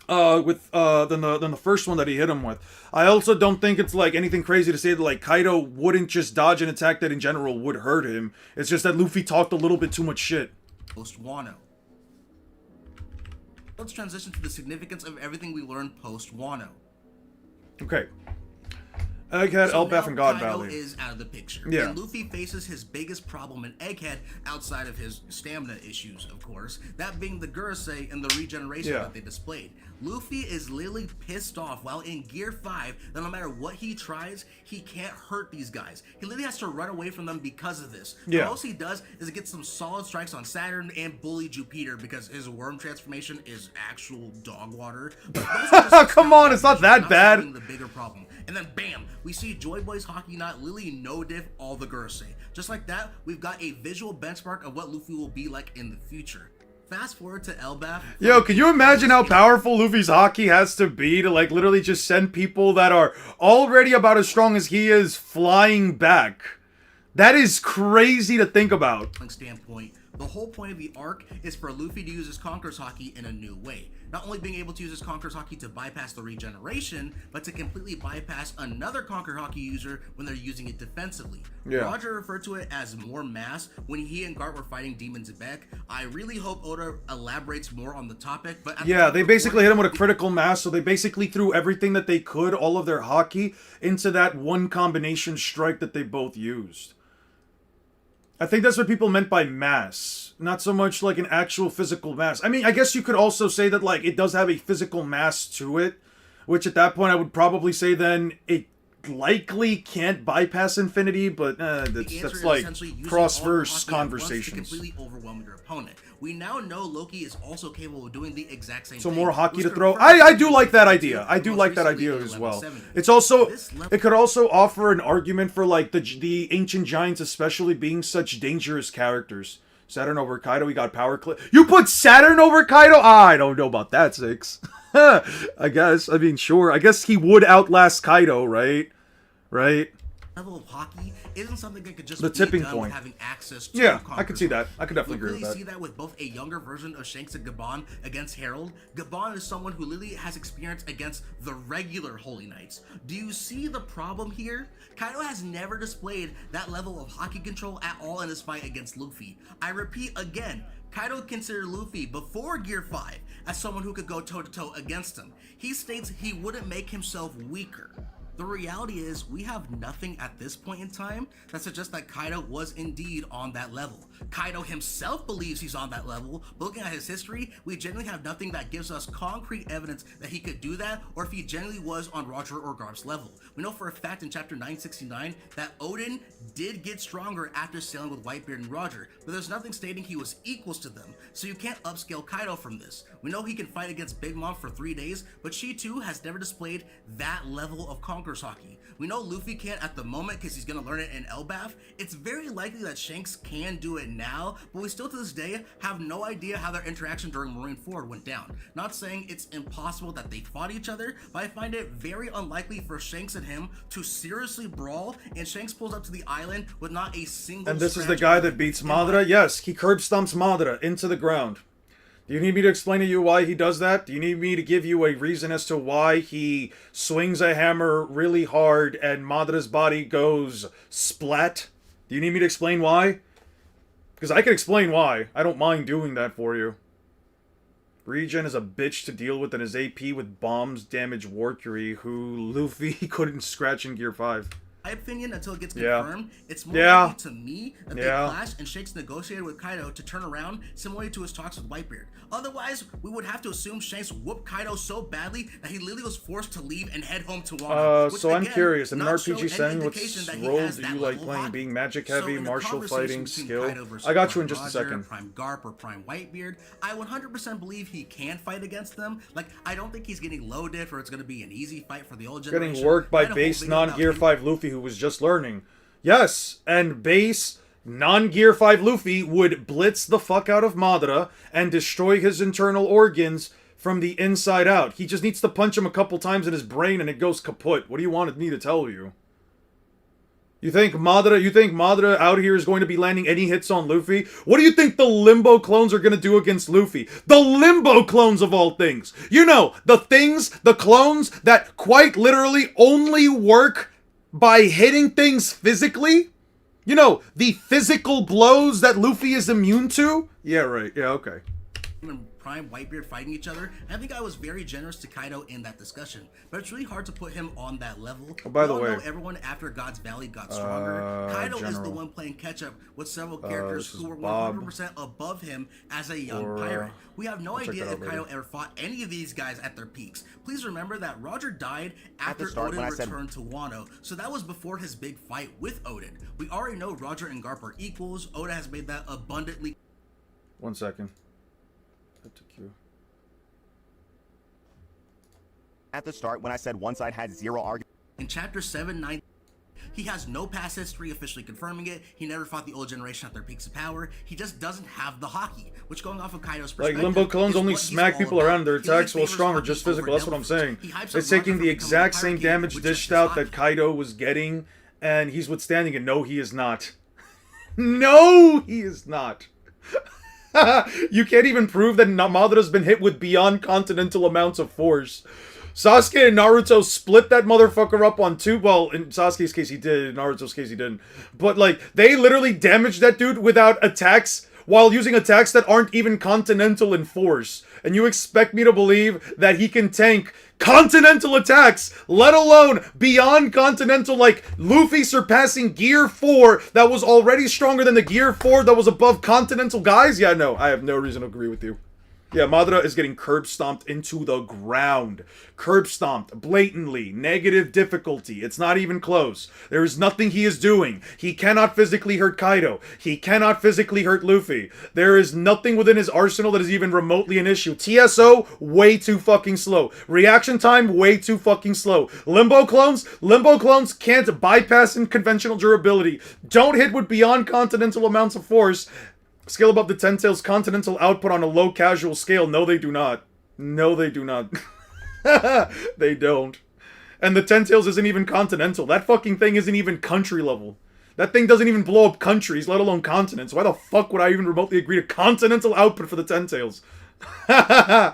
than the first one that he hit him with. I also don't think it's like anything crazy to say that like Kaido wouldn't just dodge an attack that in general would hurt him. It's just that Luffy talked a little bit too much shit. Post Wano. Let's transition to the significance of everything we learned post Wano. Okay. Egghead, Elbaf, and God Kaido Valley is out of the picture. Yeah. And Luffy faces his biggest problem in Egghead, outside of his stamina issues, of course, that being the Gurusei and the regeneration that they displayed. Luffy is literally pissed off while in Gear 5 that no matter what he tries, he can't hurt these guys. He literally has to run away from them because of this. Yeah. All he does is get some solid strikes on Saturn and bully Jupiter because his worm transformation is actual dog water. Come on, it's not that bad. The bigger problem. And then bam, we see Joy Boy's Haki Knot literally no diff all the Gurusei. Just like that, we've got a visual benchmark of what Luffy will be like in the future. Fast forward to Elbaf. Yo, can you imagine how powerful Luffy's Haki has to be to like literally just send people that are already about as strong as he is flying back? That is crazy to think about. Standpoint, the whole point of the arc is for Luffy to use his Conqueror's Haki in a new way. Not only being able to use his Conqueror's Haki to bypass the regeneration, but to completely bypass another Conqueror Haki user when they're using it defensively. Yeah. Roger referred to it as more mass when he and Gart were fighting Demon Zebek. I really hope Oda elaborates more on the topic, but yeah, they basically hit him with a critical mass, so they basically threw everything that they could, all of their Haki, into that one combination strike that they both used. I think that's what people meant by mass. Not so much like an actual physical mass. I mean, I guess you could also say that like it does have a physical mass to it, which at that point I would probably say then it likely can't bypass infinity, but The answer that's is like essentially using cross-verse all your hockey at once to conversations. completely overwhelm your opponent. We now know Loki is also capable of doing the exact same So thing. more It hockey was to throw. confirmed I do like that in idea. I do most like that recently idea in as well. 1170. It's also This level- it could also offer an argument for like the ancient giants, especially being such dangerous characters. Saturn over Kaido, we got power clip. You put Saturn over Kaido? I don't know about that, Six. I guess. I mean, sure. I guess he would outlast Kaido, right? Right? level of hockey isn't something that could just The be tipping done point. with having access to Yeah, I Conqueror's could see that. Rock. I could definitely We agree with really that. see that with both a younger version of Shanks and Gabon against Harold. Gabon is someone who literally has experience against the regular Holy Knights. Do you see the problem here? Kaido has never displayed that level of hockey control at all in his fight against Luffy. I repeat again, Kaido considered Luffy before Gear 5 as someone who could go toe-to-toe against him. He states he wouldn't make himself weaker. The reality is, we have nothing at this point in time that suggests that Kaido was indeed on that level. Kaido himself believes he's on that level, but looking at his history, we genuinely have nothing that gives us concrete evidence that he could do that, or if he genuinely was on Roger or Garp's level. We know for a fact in chapter 969 that Odin did get stronger after sailing with Whitebeard and Roger, but there's nothing stating he was equals to them, so you can't upscale Kaido from this. We know he can fight against Big Mom for 3 days, but she too has never displayed that level of Conqueror's Haki. We know Luffy can't at the moment because he's gonna learn it in Elbaf. It's very likely that Shanks can do it now, but we still to this day have no idea how their interaction during Marineford went down. Not saying it's impossible that they fought each other, but I find it very unlikely for Shanks and him to seriously brawl, and Shanks pulls up to the island with not a single And this is the scratch guy on that him. beats And Madara? Yes, he curb stomps Madara into the ground. Do you need me to explain to you why he does that? Do you need me to give you a reason as to why he swings a hammer really hard and Madara's body goes splat? Do you need me to explain why? Because I can explain why. I don't mind doing that for you. Regen is a bitch to deal with and his AP with bombs damage Warcury, who Luffy couldn't scratch in Gear 5. My opinion, until it gets Yeah. confirmed, it's more Yeah. likely to me that they Yeah. clashed and Shanks negotiated with Kaido to turn around, similarly to his talks with Whitebeard. Otherwise, we would have to assume Shanks whooped Kaido so badly that he literally was forced to leave and head home to Wano. which, So I'm again, curious, in an not show RPG any setting, what indication that he role has do that you like level of playing? hockey. Being magic So heavy, in the martial conversation fighting, between skill? Kaido versus I got you in Prime just a Roger, second. Prime Garp or Prime Whitebeard, I 100% believe he can fight against them. Like, I don't think he's getting low diff or it's going to be an easy fight for the old generation. Getting worked by I had a whole base video about non-Gear him 5 Luffy who was just learning. Yes, and base non-Gear 5 Luffy would blitz the fuck out of Madara and destroy his internal organs from the inside out. He just needs to punch him a couple times in his brain and it goes kaput. What do you want me to tell you? You think Madara out here is going to be landing any hits on Luffy? What do you think the Limbo clones are going to do against Luffy? The Limbo clones of all things. You know, the clones that quite literally only work by hitting things physically? You know, the physical blows that Luffy is immune to? Yeah, right. Yeah, okay. and Prime Whitebeard fighting each other. And I think I was very generous to Kaido in that discussion, but it's really hard to put him on that level. Oh, by We the all way, know everyone after God's Valley got stronger. Kaido is the General. one playing catch up with several characters this who is were Bob. 100% above him as a young Or, pirate. We have no I'll check idea that if out Kaido later. ever fought any of these guys at their peaks. Please remember that Roger died At the after start, Odin when I said- returned to Wano, so that was before his big fight with Odin. We already know Roger and Garp are equals. Oda has made that abundantly 1 second. Hit to Q. At the start, when I said one side had zero argument. in chapter 7, 9, he has no past history officially confirming it. He never fought the old generation at their peaks of power. He just doesn't have the hockey, which going off of Kaido's Like, perspective, Limbo clones is only what he's smack all people about. around. Their He really attacks, while favors stronger, hockey just over physical. That's what I'm Devil Fruits. saying. He hypes up It's Roger taking for the becoming a exact pirate same king damage with dished just his out that hockey. Kaido was getting, and he's withstanding it. No, he is not. No, he is not. You can't even prove that Madara's been hit with beyond continental amounts of force. Sasuke and Naruto split that motherfucker up on two. Well, in Sasuke's case he did, in Naruto's case he didn't. But like, they literally damaged that dude without attacks, while using attacks that aren't even continental in force. And you expect me to believe that he can tank continental attacks, let alone beyond continental, like Luffy surpassing Gear 4 that was already stronger than the Gear 4 that was above continental guys? Yeah, no, I have no reason to agree with you. Yeah, Madara is getting curb stomped into the ground. Curb stomped, blatantly, negative difficulty. It's not even close. There is nothing he is doing. He cannot physically hurt Kaido. He cannot physically hurt Luffy. There is nothing within his arsenal that is even remotely an issue. TSO, way too fucking slow. Reaction time, way too fucking slow. Limbo clones can't bypass in conventional durability. Don't hit with beyond continental amounts of force. Scale above the Ten Tails continental output on a low casual scale. No, they do not. No, they do not. They don't. And the Ten Tails isn't even continental. That fucking thing isn't even country level. That thing doesn't even blow up countries, let alone continents. Why the fuck would I even remotely agree to continental output for the Ten Tails? The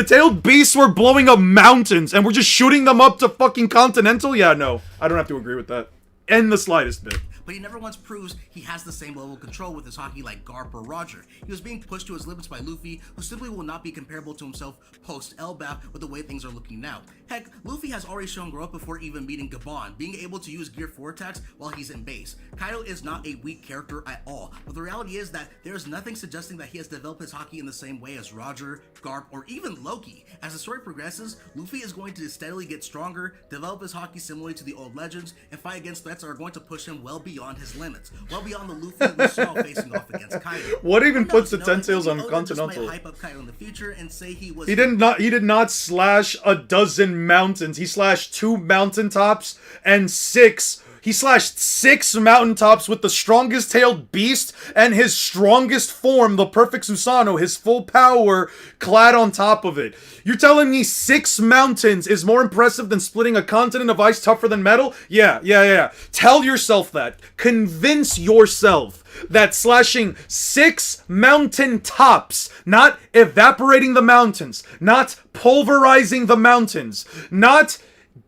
tailed beasts were blowing up mountains and we're just shooting them up to fucking continental? Yeah, no. I don't have to agree with that. In the slightest bit. But he never once proves he has the same level of control with his haki like Garp or Roger. He was being pushed to his limits by Luffy, who simply will not be comparable to himself post-Elbaf with the way things are looking now. Heck, Luffy has already shown growth before even meeting Gabon, being able to use Gear 4 attacks while he's in base. Kaido is not a weak character at all, but the reality is that there is nothing suggesting that he has developed his haki in the same way as Roger, Garp, or even Loki. As the story progresses, Luffy is going to steadily get stronger, develop his haki similarly to the old legends, and fight against threats that are going to push him well beyond his limits, well beyond the Luffy we saw facing off against Kaido. What even puts the Ten Tails on continental? Hype up Kaido in the future and say he was. He did not slash a dozen mountains. He slashed 2 mountaintops and 6. He slashed 6 mountaintops with the strongest tailed beast and his strongest form, the perfect Susanoo, his full power clad on top of it. You're telling me 6 mountains is more impressive than splitting a continent of ice tougher than metal? Yeah. Tell yourself that. Convince yourself that slashing 6 mountain tops, not evaporating the mountains, not pulverizing the mountains, not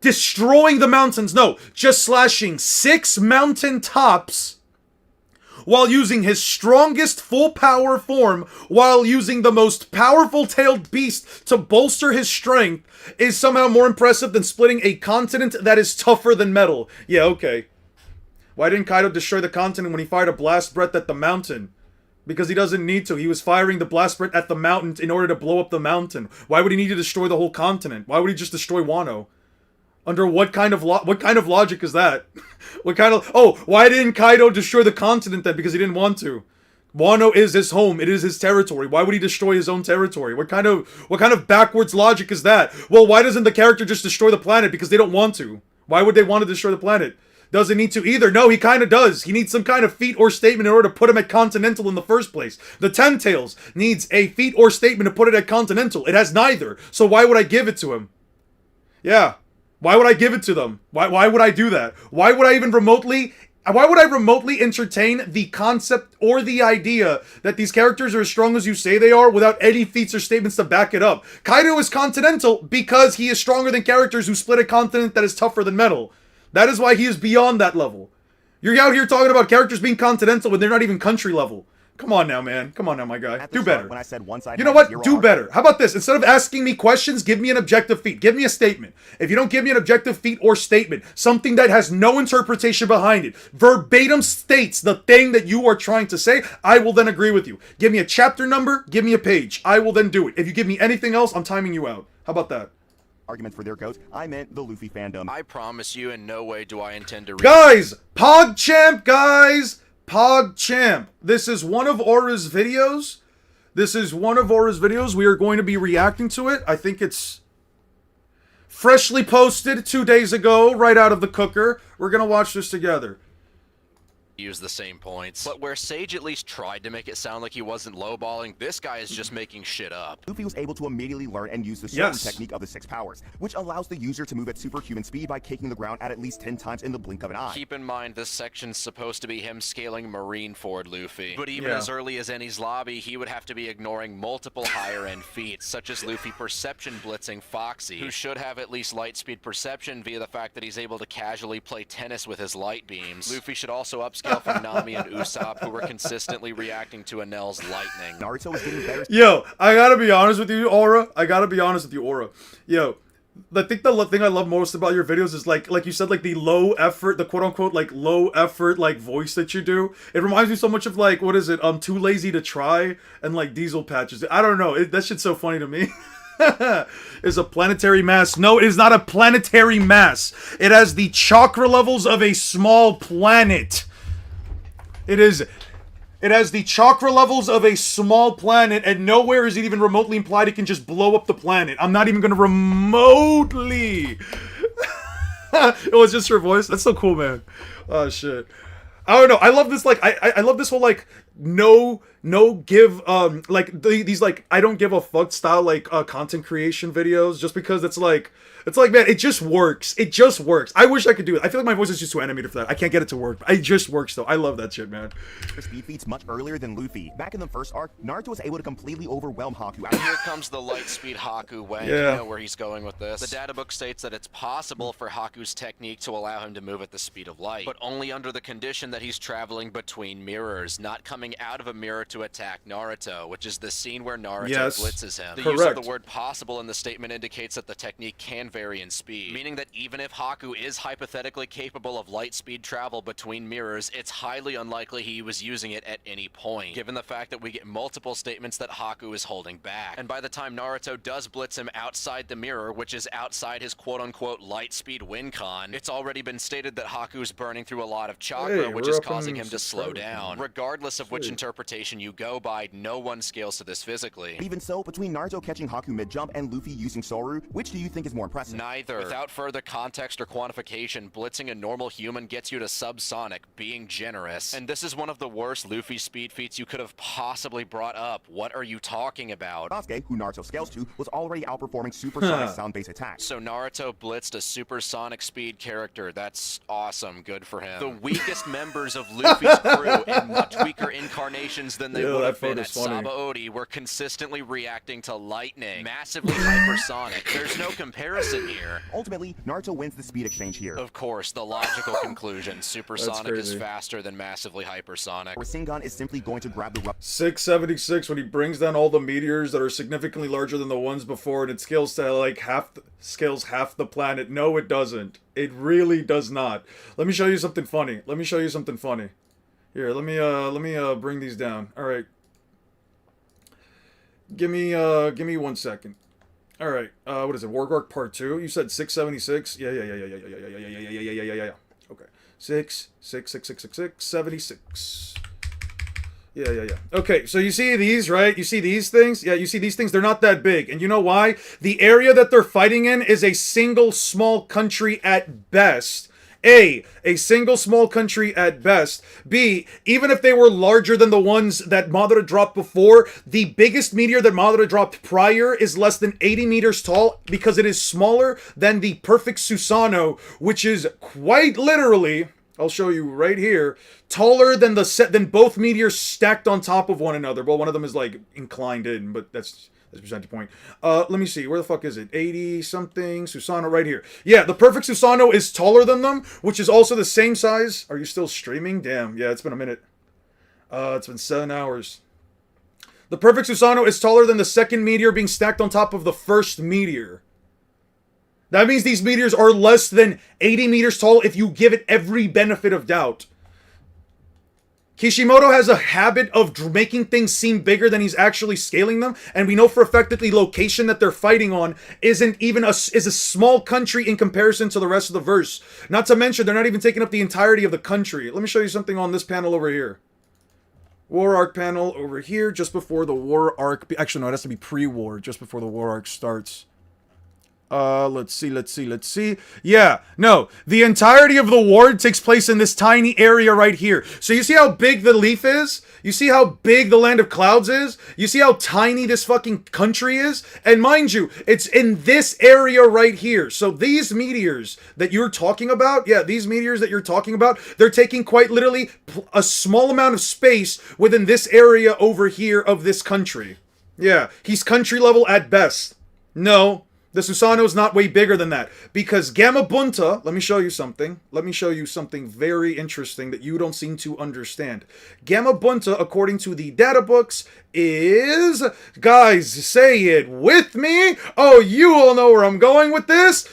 destroying the mountains, no, just slashing 6 mountain tops while using his strongest full power form, while using the most powerful tailed beast to bolster his strength, is somehow more impressive than splitting a continent that is tougher than metal. Yeah, okay. Why didn't Kaido destroy the continent when he fired a blast breath at the mountain? Because he doesn't need to. He was firing the blast breath at the mountain in order to blow up the mountain. Why would he need to destroy the whole continent? Why would he just destroy Wano? Under what kind of logic is that? Why didn't Kaido destroy the continent then? Because he didn't want to. Wano is his home. It is his territory. Why would he destroy his own territory? What kind of backwards logic is that? Well, why doesn't the character just destroy the planet? Because they don't want to. Why would they want to destroy the planet? Doesn't need to either. No, he kind of does. He needs some kind of feat or statement in order to put him at Continental in the first place. The Ten Tails needs a feat or statement to put it at Continental. It has neither. So why would I give it to him? Yeah. Why would I give it to them? Why would I do that? Why would I remotely entertain the concept or the idea that these characters are as strong as you say they are without any feats or statements to back it up? Kaido is Continental because he is stronger than characters who split a continent that is tougher than metal. That is why he is beyond that level. You're out here talking about characters being Continental when they're not even country level. Come on now, man. Come on now, my guy. Do better. When I said one side, you know what? Do better. How about this? Instead of asking me questions, give me an objective feat. Give me a statement. If you don't give me an objective feat or statement, something that has no interpretation behind it, verbatim states the thing that you are trying to say, I will then agree with you. Give me a chapter number, give me a page. I will then do it. If you give me anything else, I'm timing you out. How about that? Arguments for their goats. I meant the Luffy fandom. I promise you, in no way do I intend to. Guys! PogChamp, guys! PogChamp. This is one of Aura's videos. We are going to be reacting to it. I think it's freshly posted 2 days ago, right out of the cooker. We're going to watch this together. Use the same points. But where Sage at least tried to make it sound like he wasn't lowballing, this guy is just making shit up. Luffy was able to immediately learn and use the Sorin technique of the 6 powers, which allows the user to move at superhuman speed by kicking the ground at least 10 times in the blink of an eye. Keep in mind, this section's supposed to be him scaling Marineford Luffy. But even as early as Enies Lobby, he would have to be ignoring multiple higher-end feats, such as Luffy perception blitzing Foxy, who should have at least light speed perception via the fact that he's able to casually play tennis with his light beams. Luffy should also upscale from Nami and Usopp, who were consistently reacting to Enel's lightning. Naruto was getting better. Yo, I gotta be honest with you, Aura. Yo, I think the thing I love most about your videos is like you said, like the low effort, the quote unquote like low effort like voice that you do. It reminds me so much of like, what is it? Too Lazy to Try and like Diesel Patches. I don't know. That shit's so funny to me. Is a planetary mass. No, it is not a planetary mass. It has the chakra levels of a small planet. It has the chakra levels of a small planet, and nowhere is it even remotely implied it can just blow up the planet. I'm not even gonna remotely. It was just your voice. That's so cool, man. Oh shit. I don't know. I love this. Like, I love this whole like no give like these like I don't give a fuck style like content creation videos, just because it's like man, it just works. It just works. I wish I could do it. I feel like my voice is just too animated for that. I can't get it to work. It just works though. I love that shit, man. Speed feats much earlier than Luffy. Back in the first arc, Naruto was able to completely overwhelm Haku. Here comes the light speed Haku Wang. Yeah. You know where he's going with this. The data book states that it's possible for Haku's technique to allow him to move at the speed of light, but only under the condition that he's traveling between mirrors, not coming out of a mirror to attack Naruto, which is the scene where Naruto blitzes him. The use of the word possible in the statement indicates that the technique can vary in speed, meaning that even if Haku is hypothetically capable of light speed travel between mirrors, it's highly unlikely he was using it at any point, given the fact that we get multiple statements that Haku is holding back. And by the time Naruto does blitz him outside the mirror, which is outside his quote-unquote light speed win con, it's already been stated that Haku's burning through a lot of chakra, which is causing him to slow down. Regardless of which interpretation you go by, no one scales to this physically. Even so, between Naruto catching Haku mid-jump and Luffy using Soru, which do you think is more impressive? Neither. Without further context or quantification, blitzing a normal human gets you to subsonic, being generous. And this is one of the worst Luffy speed feats you could have possibly brought up. What are you talking about? Sasuke, who Naruto scales to, was already outperforming supersonic sound-based attacks. So Naruto blitzed a supersonic speed character. That's awesome. Good for him. The weakest members of Luffy's crew and much weaker incarnations than they would have been at Sabaody were consistently reacting to lightning. Massively hypersonic. There's no comparison here. Ultimately, Naruto wins the speed exchange here. Of course, the logical conclusion. Supersonic is faster than massively hypersonic. Rasengan is simply going to grab the 676 when he brings down all the meteors that are significantly larger than the ones before, and it scales to like half the planet. No, it doesn't. It really does not. Let me show you something funny. Here, let me bring these down. All right. Give me 1 second. All right. What is it? War Arc Part 2. You said 676. Yeah. Okay. 76. Yeah. Okay, so you see these, right? You see these things? Yeah, you see these things? They're not that big. And you know why? The area that they're fighting in is a single small country at best. A single small country at best. B, even if they were larger than the ones that Madara dropped before, the biggest meteor that Madara dropped prior is less than 80 meters tall because it is smaller than the perfect Susanoo, which is quite literally, I'll show you right here, taller than than both meteors stacked on top of one another. Well, one of them is like inclined in, but that's beside the point. Let me see. Where the fuck is it? 80 something. Susanoo right here. Yeah, the perfect Susanoo is taller than them, which is also the same size. Are you still streaming? Damn. Yeah, it's been a minute. It's been 7 hours. The perfect Susanoo is taller than the second meteor being stacked on top of the first meteor. That means these meteors are less than 80 meters tall if you give it every benefit of doubt. Kishimoto has a habit of making things seem bigger than he's actually scaling them, and we know for a fact that the location that they're fighting on is a small country in comparison to the rest of the verse. Not to mention, they're not even taking up the entirety of the country. Let me show you something on this panel over here. War Arc panel over here, just before the War Arc... Actually, no, it has to be pre-war, just before the War Arc starts. Let's see. Yeah, no. The entirety of the ward takes place in this tiny area right here. So you see how big the leaf is? You see how big the Land of Clouds is? You see how tiny this fucking country is? And mind you, it's in this area right here. So these meteors that you're talking about, they're taking quite literally a small amount of space within this area over here of this country. Yeah, he's country level at best. No. The Susanoo is not way bigger than that. Because Gamma Bunta, let me show you something. Let me show you something very interesting that you don't seem to understand. Gamma Bunta, according to the data books, is... Guys, say it with me. Oh, you all know where I'm going with this.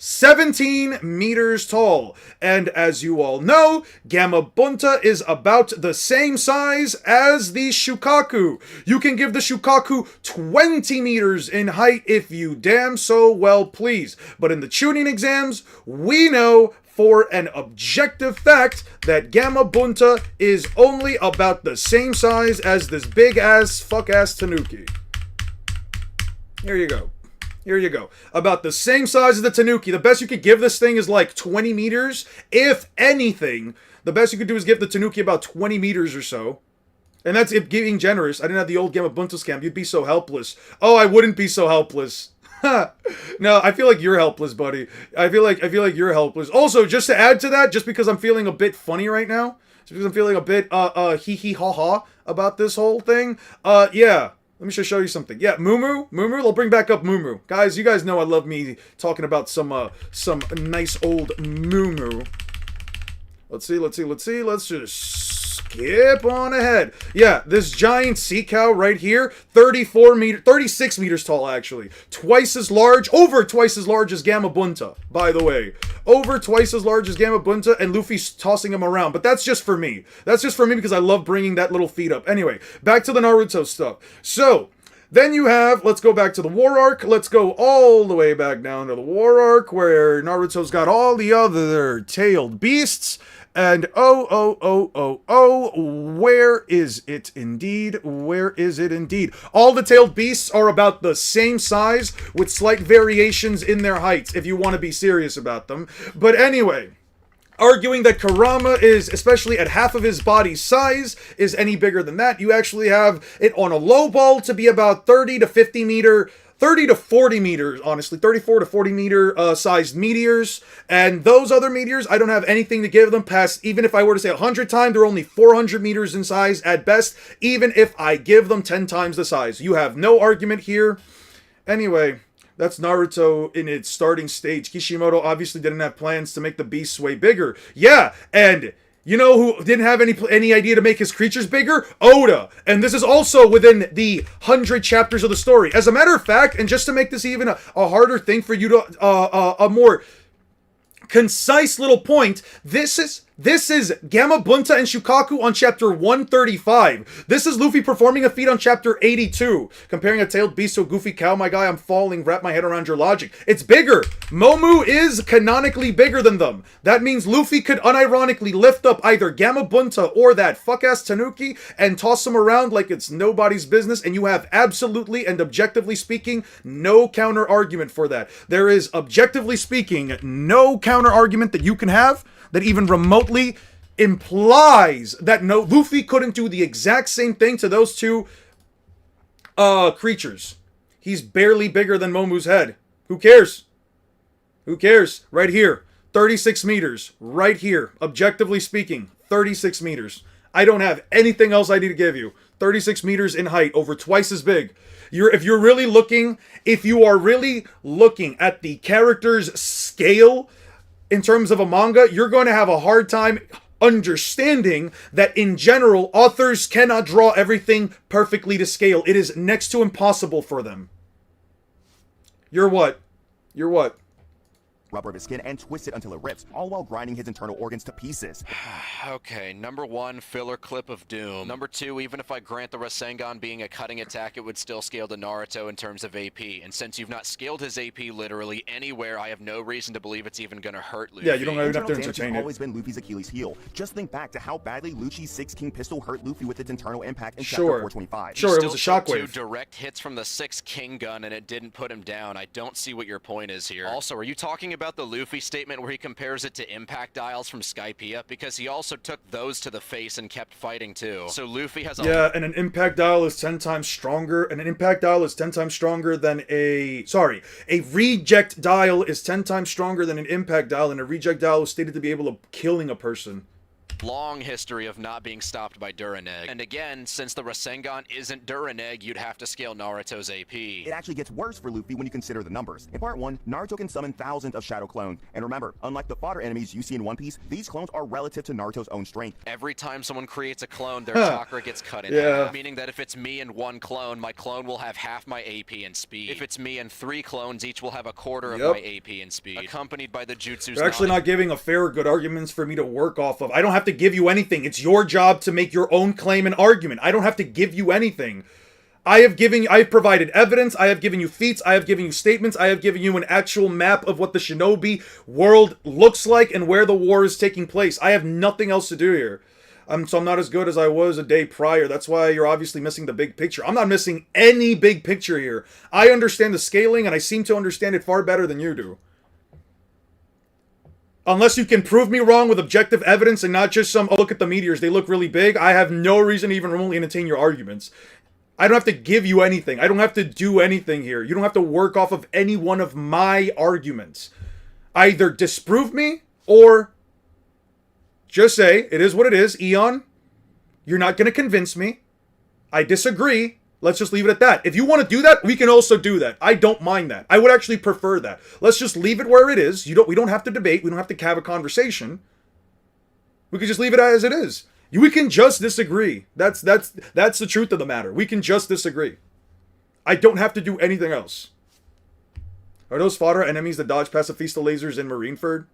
17 meters tall. And as you all know, Gamma Bunta is about the same size as the Shukaku. You can give the Shukaku 20 meters in height if you damn so well please. But in the tuning exams, we know for an objective fact that Gamma Bunta is only about the same size as this big-ass, fuck-ass Tanuki. Here you go. Here you go. About the same size as the Tanuki. The best you could give this thing is like 20 meters. If anything, the best you could do is give the Tanuki about 20 meters or so. And that's if being generous. I didn't have the old Gamma Bunta scam. You'd be so helpless. Oh, I wouldn't be so helpless. No, I feel like you're helpless, buddy. I feel like you're helpless. Also, just to add to that, just because I'm feeling a bit funny right now, just because I'm feeling a bit hee hee ha ha about this whole thing, yeah. Let me just show you something. Yeah, Mumu. I'll bring back up Mumu. Guys, you guys know I love me talking about some nice old Mumu. Let's see. Let's just skip on ahead. Yeah, this giant sea cow right here, 36 meters tall actually. Twice as large, over twice as large as Gamma Bunta, by the way. Over twice as large as Gamma Bunta, and Luffy's tossing him around. But that's just for me. That's just for me because I love bringing that little feat up. Anyway, back to the Naruto stuff. So, then you have, let's go back to the war arc. Let's go all the way back down to the war arc where Naruto's got all the other tailed beasts. And where is it indeed? Where is it indeed? All the tailed beasts are about the same size with slight variations in their heights, if you want to be serious about them. But anyway, arguing that Kurama is, especially at half of his body size, is any bigger than that, you actually have it on a low ball to be about 30 to 40 meters, honestly, 34 to 40 meter sized meteors, and those other meteors, I don't have anything to give them past, even if I were to say 100 times, they're only 400 meters in size at best, even if I give them 10 times the size. You have no argument here. Anyway, that's Naruto in its starting stage. Kishimoto obviously didn't have plans to make the beasts way bigger. Yeah, and... you know who didn't have any idea to make his creatures bigger? Oda. And this is also within the 100 chapters of the story. As a matter of fact, and just to make this even a harder thing for you to, a more concise little point, this is Gamma Bunta and Shukaku on chapter 135. This is Luffy performing a feat on chapter 82. Comparing a tailed beast to a goofy cow, my guy, I'm falling. Wrap my head around your logic. It's bigger. Momu is canonically bigger than them. That means Luffy could unironically lift up either Gamma Bunta or that fuck-ass Tanuki and toss them around like it's nobody's business, and you have absolutely and objectively speaking no counter-argument for that. There is, objectively speaking, no counter-argument that you can have that even remotely implies that Luffy couldn't do the exact same thing to those two creatures. He's barely bigger than Momu's head. Who cares? Who cares? Right here. 36 meters. Right here. Objectively speaking. 36 meters. I don't have anything else I need to give you. 36 meters in height. Over twice as big. If you are really looking at the character's scale in terms of a manga, you're going to have a hard time understanding that in general, authors cannot draw everything perfectly to scale. It is next to impossible for them. You're what? Rubber of his skin and twist it until it rips, all while grinding his internal organs to pieces. Okay, number 1, filler clip of doom. Number 2, even if I grant the Rasengan being a cutting attack, it would still scale to Naruto in terms of AP. And since you've not scaled his AP literally anywhere, I have no reason to believe it's even gonna hurt Luffy. Yeah, you don't have to entertain it. Has always been Luffy's Achilles heel. Just think back to how badly Lucci's 6 King pistol hurt Luffy with its internal impact in chapter 425. Sure, it was a shockwave. 2 direct hits from the 6 King gun and it didn't put him down. I don't see what your point is here. Also, are you talking about the Luffy statement where he compares it to impact dials from Skypiea? Because he also took those to the face and kept fighting too. So Luffy has a... yeah, and an impact dial is 10 times stronger, and an impact dial is 10 times stronger than a... sorry, a reject dial is 10 times stronger than an impact dial, and a reject dial is stated to be able to killing a person. Long history of not being stopped by Duraneg. And again, since the Rasengan isn't Duraneg, you'd have to scale Naruto's AP. It actually gets worse for Luffy when you consider the numbers. In part 1, Naruto can summon thousands of shadow clones. And remember, unlike the fodder enemies you see in One Piece, these clones are relative to Naruto's own strength. Every time someone creates a clone, their chakra gets cut in half. Meaning that if it's me and one clone, my clone will have half my AP and speed. If it's me and 3 clones, each will have a quarter of my AP and speed. Accompanied by the jutsus. You're actually not giving a fair or good arguments for me to work off of. I don't have to give you anything. It's your job to make your own claim and argument. I don't have to give you anything. I have provided evidence, I have given you feats, I have given you statements, I have given you an actual map of what the shinobi world looks like and where the war is taking place. I have nothing else to do here. So I'm not as good as I was a day prior. That's why you're obviously missing the big picture. I'm not missing any big picture here. I understand the scaling, and I seem to understand it far better than you do. Unless you can prove me wrong with objective evidence and not just some, oh, look at the meteors, they look really big, I have no reason to even remotely entertain your arguments. I don't have to give you anything. I don't have to do anything here. You don't have to work off of any one of my arguments. Either disprove me, or just say, it is what it is, Eon. You're not going to convince me. I disagree. Let's just leave it at that. If you want to do that, we can also do that. I don't mind that. I would actually prefer that. Let's just leave it where it is. We don't have to debate. We don't have to have a conversation. We can just leave it as it is. We can just disagree. That's the truth of the matter. We can just disagree. I don't have to do anything else. Are those fodder enemies that dodge pacifista lasers in Marineford?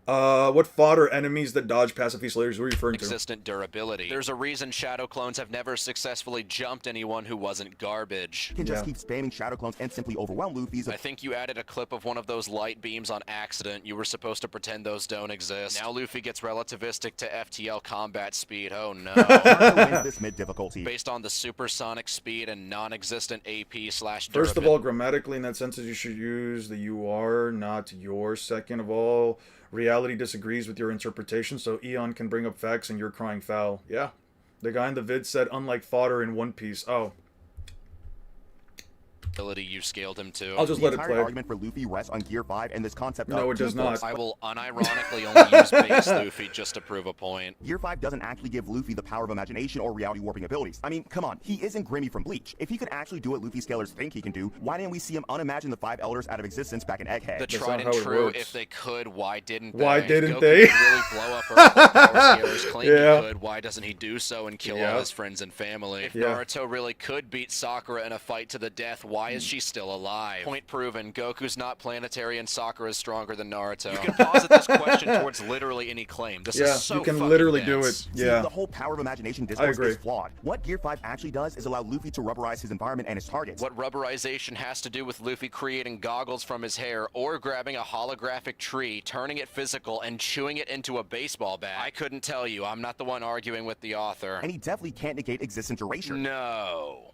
What fodder enemies that dodge pacifist lasers were you referring to? Existent durability. There's a reason shadow clones have never successfully jumped anyone who wasn't garbage. You can just keep spamming shadow clones and simply overwhelm Luffy's. I think you added a clip of one of those light beams on accident. You were supposed to pretend those don't exist. Now Luffy gets relativistic to FTL combat speed. Oh no. Wins this mid difficulty. Based on the supersonic speed and non-existent AP/durability. First of all, grammatically in that sentence you should use the you are, not your. Second of all, reality disagrees with your interpretation, so Eon can bring up facts and you're crying foul. Yeah. The guy in the vid said, unlike fodder in One Piece. Oh. You scaled him to. I'll just let it play. The argument for Luffy rests on Gear 5 and this concept No, it does not. I will unironically only use base Luffy just to prove a point. Gear 5 doesn't actually give Luffy the power of imagination or reality warping abilities. I mean, come on, he isn't Grimmy from Bleach. If he could actually do what Luffy scalers think he can do, why didn't we see him unimagine the 5 elders out of existence back in Egghead? The tried and true, if they could, why didn't they? Why didn't Goku they? Could really blow up Earth like power scalers claim he could. Why doesn't he do so and kill all his friends and family? If Naruto really could beat Sakura in a fight to the death, why is she still alive? Point proven. Goku's not planetary and Sakura is stronger than Naruto. You can posit this question towards literally any claim. This is so you can fucking literally dense. do it. Yeah. See, the whole power of imagination discourse is flawed. What Gear 5 actually does is allow Luffy to rubberize his environment and his targets. What rubberization has to do with Luffy creating goggles from his hair or grabbing a holographic tree, turning it physical, and chewing it into a baseball bat? I couldn't tell you. I'm not the one arguing with the author. And he definitely can't negate existence erasure. No.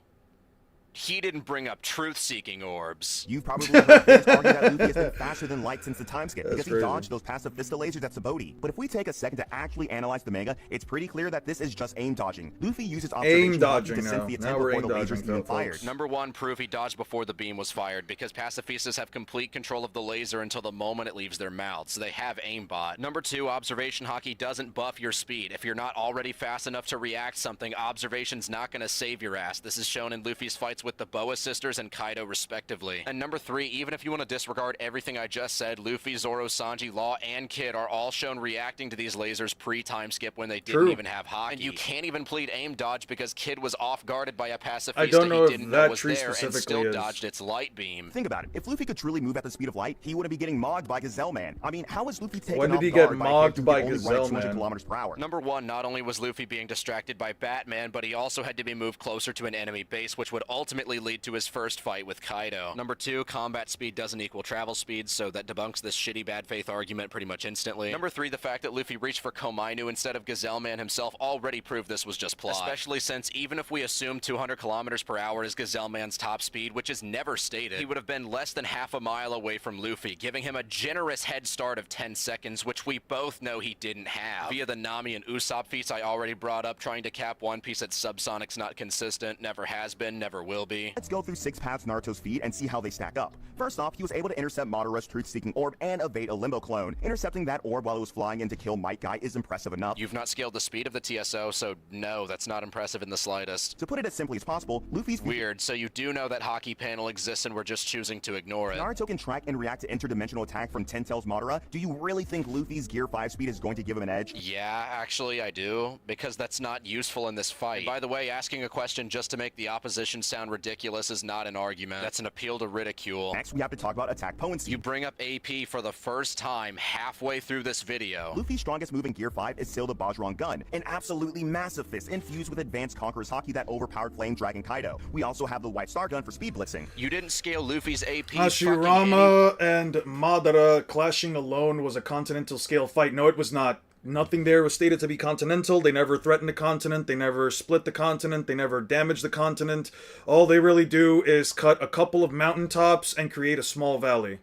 He didn't bring up truth-seeking orbs. You've probably heard fans argue that Luffy has been faster than light since the time skip because he dodged those pacifista lasers at Sabaody. But if we take a second to actually analyze the manga, it's pretty clear that this is just aim dodging. Luffy uses observation to sense the attempt before the lasers even fired. Number one, prove he dodged before the beam was fired because pacifistas have complete control of the laser until the moment it leaves their mouth, so they have aimbot. Number two, observation hockey doesn't buff your speed. If you're not already fast enough to react something, observation's not gonna save your ass. This is shown in Luffy's fights with the Boa sisters and Kaido respectively. And number three, even if you want to disregard everything I just said, Luffy, Zoro, Sanji, Law, and Kid are all shown reacting to these lasers pre-time skip when they didn't even have hockey. And you can't even plead aim dodge because Kid was off-guarded by a pacifista he didn't know was there and still dodged its light beam. Think about it. If Luffy could truly move at the speed of light, he wouldn't be getting mogged by Gazelle Man. I mean, how is Luffy taking off guard by Gazelle Man? 200 kilometers per hour? Number one, not only was Luffy being distracted by Batman, but he also had to be moved closer to an enemy base, which would ultimately lead to his first fight with Kaido. Number two, combat speed doesn't equal travel speed, so that debunks this shitty bad faith argument pretty much instantly. Number three, the fact that Luffy reached for Komainu instead of Gazelle Man himself already proved this was just plot. Especially since even if we assume 200 kilometers per hour is Gazelle Man's top speed, which is never stated, he would have been less than half a mile away from Luffy, giving him a generous head start of 10 seconds, which we both know he didn't have. Via the Nami and Usopp feats I already brought up, trying to cap One Piece at subsonic's not consistent, never has been, never will will be. Let's go through 6 paths Naruto's feet and see how they stack up. First off, he was able to intercept Madara's truth-seeking orb and evade a Limbo clone. Intercepting that orb while it was flying in to kill Might Guy is impressive enough. You've not scaled the speed of the TSO, so no, that's not impressive in the slightest. To put it as simply as possible, Luffy's... Weird, so you do know that hockey panel exists and we're just choosing to ignore it. Naruto can track and react to interdimensional attack from Ten-Tails Madara. Do you really think Luffy's Gear 5 speed is going to give him an edge? Yeah, actually I do, because that's not useful in this fight. And by the way, asking a question just to make the opposition sound ridiculous is not an argument. That's an appeal to ridicule. Next, we have to talk about attack potency. You bring up AP for the first time halfway through this video. Luffy's strongest move in Gear 5 is still the Bajrang Gun, an absolutely massive fist infused with advanced Conqueror's Haki that overpowered Flame Dragon Kaido. We also have the White Star Gun for speed blitzing. You didn't scale Luffy's AP. Hashirama and Madara clashing alone was a continental scale fight. No, it was not. Nothing there was stated to be continental. They never threatened the continent. They never split the continent. They never damaged the continent. All they really do is cut a couple of mountaintops and create a small valley.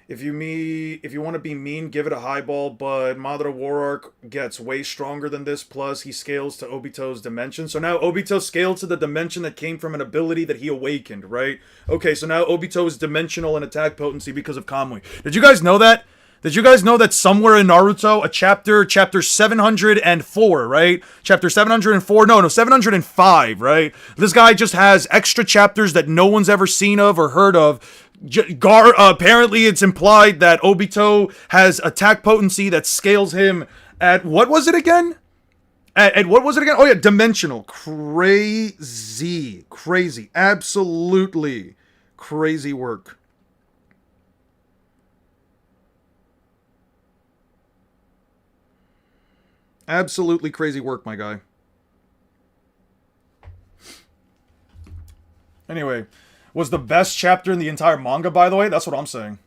If you want to be mean, give it a highball, but Madara War Arc gets way stronger than this, plus he scales to Obito's dimension. So now Obito scaled to the dimension that came from an ability that he awakened, right? Okay, so now Obito is dimensional in attack potency because of Kamui. Did you guys know that? Did you guys know that somewhere in Naruto, chapter 704, right? Chapter 704, no, 705, right? This guy just has extra chapters that no one's ever seen of or heard of. Apparently it's implied that Obito has attack potency that scales him at, what was it again? At what was it again? Oh yeah, dimensional. Crazy. Absolutely crazy work. Absolutely crazy work, my guy. Anyway, was the best chapter in the entire manga, by the way? That's what I'm saying.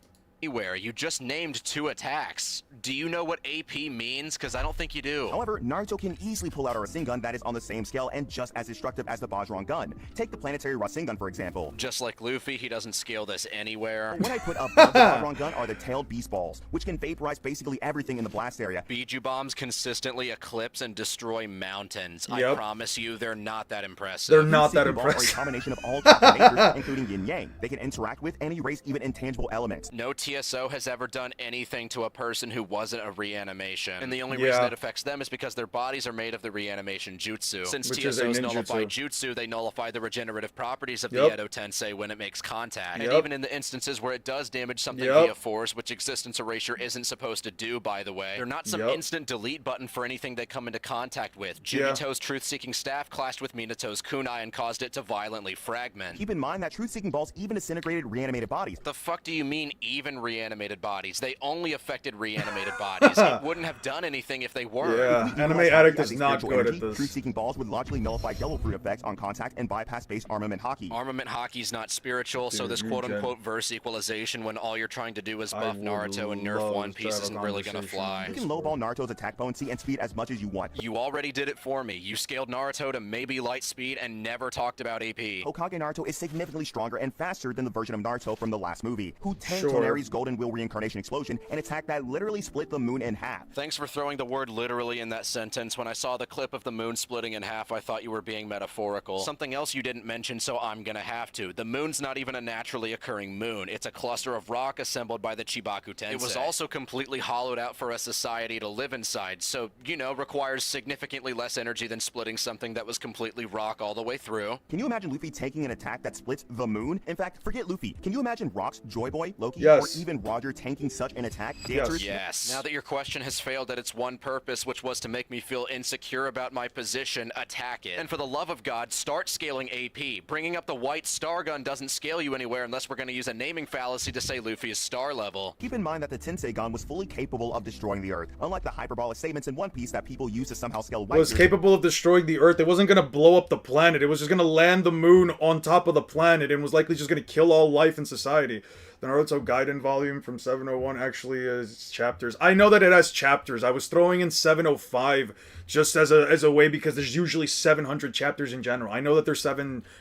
Anywhere. You just named 2 attacks. Do you know what AP means? Because I don't think you do. However, Naruto can easily pull out a Rasengan that is on the same scale and just as destructive as the Bajrang Gun. Take the planetary Rasengan, for example. Just like Luffy, he doesn't scale this anywhere. What I put above the Bajrang Gun are the tailed beast balls, which can vaporize basically everything in the blast area. Biju bombs consistently eclipse and destroy mountains. Yep. I promise you, they're not that impressive. They're not that impressive. Are a combination of all types of natures, including yin yang. They can interact with and erase even intangible elements. No TSO has ever done anything to a person who wasn't a reanimation. And the only reason it affects them is because their bodies are made of the reanimation jutsu. Since TSOs nullify jutsu, they nullify the regenerative properties of the Edo Tensei when it makes contact. And even in the instances where it does damage something via force, which existence erasure isn't supposed to do, by the way, they're not some instant delete button for anything they come into contact with. Junito's truth-seeking staff clashed with Minato's kunai and caused it to violently fragment. Keep in mind that truth-seeking balls even disintegrated reanimated bodies. The fuck do you mean even reanimated bodies? They only affected reanimated bodies. It wouldn't have done anything if they weren't. Yeah, Anime Addict is not good at this. Truth-seeking balls would logically nullify Yellow Fruit effects on contact and bypass base armament Haki. Armament Haki's not spiritual, so this quote-unquote verse equalization when all you're trying to do is buff Naruto and nerf One Piece isn't really gonna fly. You can lowball Naruto's attack potency and speed as much as you want. You already did it for me. You scaled Naruto to maybe light speed and never talked about AP. Hokage Naruto is significantly stronger and faster than the version of Naruto from the last movie, who tanked Toneri's Golden Wheel reincarnation explosion, an attack that literally split the moon in half. Thanks for throwing the word literally in that sentence. When I saw the clip of the moon splitting in half, I thought you were being metaphorical. Something else you didn't mention, so I'm gonna have to. The moon's not even a naturally occurring moon. It's a cluster of rock assembled by the Chibaku Tensei. It was also completely hollowed out for a society to live inside, so, you know, requires significantly less energy than splitting something that was completely rock all the way through. Can you imagine Luffy taking an attack that splits the moon? In fact, forget Luffy. Can you imagine Rock's Joy Boy, Loki, or even Roger tanking such an attack? Yes. Now that your question has failed at its one purpose, which was to make me feel insecure about my position, attack it. And for the love of God, start scaling AP. Bringing up the White Star Gun doesn't scale you anywhere unless we're going to use a naming fallacy to say Luffy is star level. Keep in mind that the Tensei Gun was fully capable of destroying the Earth, unlike the hyperbolic statements in One Piece that people use to somehow scale White. It was capable of destroying the Earth. It wasn't going to blow up the planet. It was just going to land the moon on top of the planet and was likely just going to kill all life in society. The Naruto Gaiden volume from 701 actually has chapters. I know that it has chapters. I was throwing in 705 just as a way because there's usually 700 chapters in general. I know that there's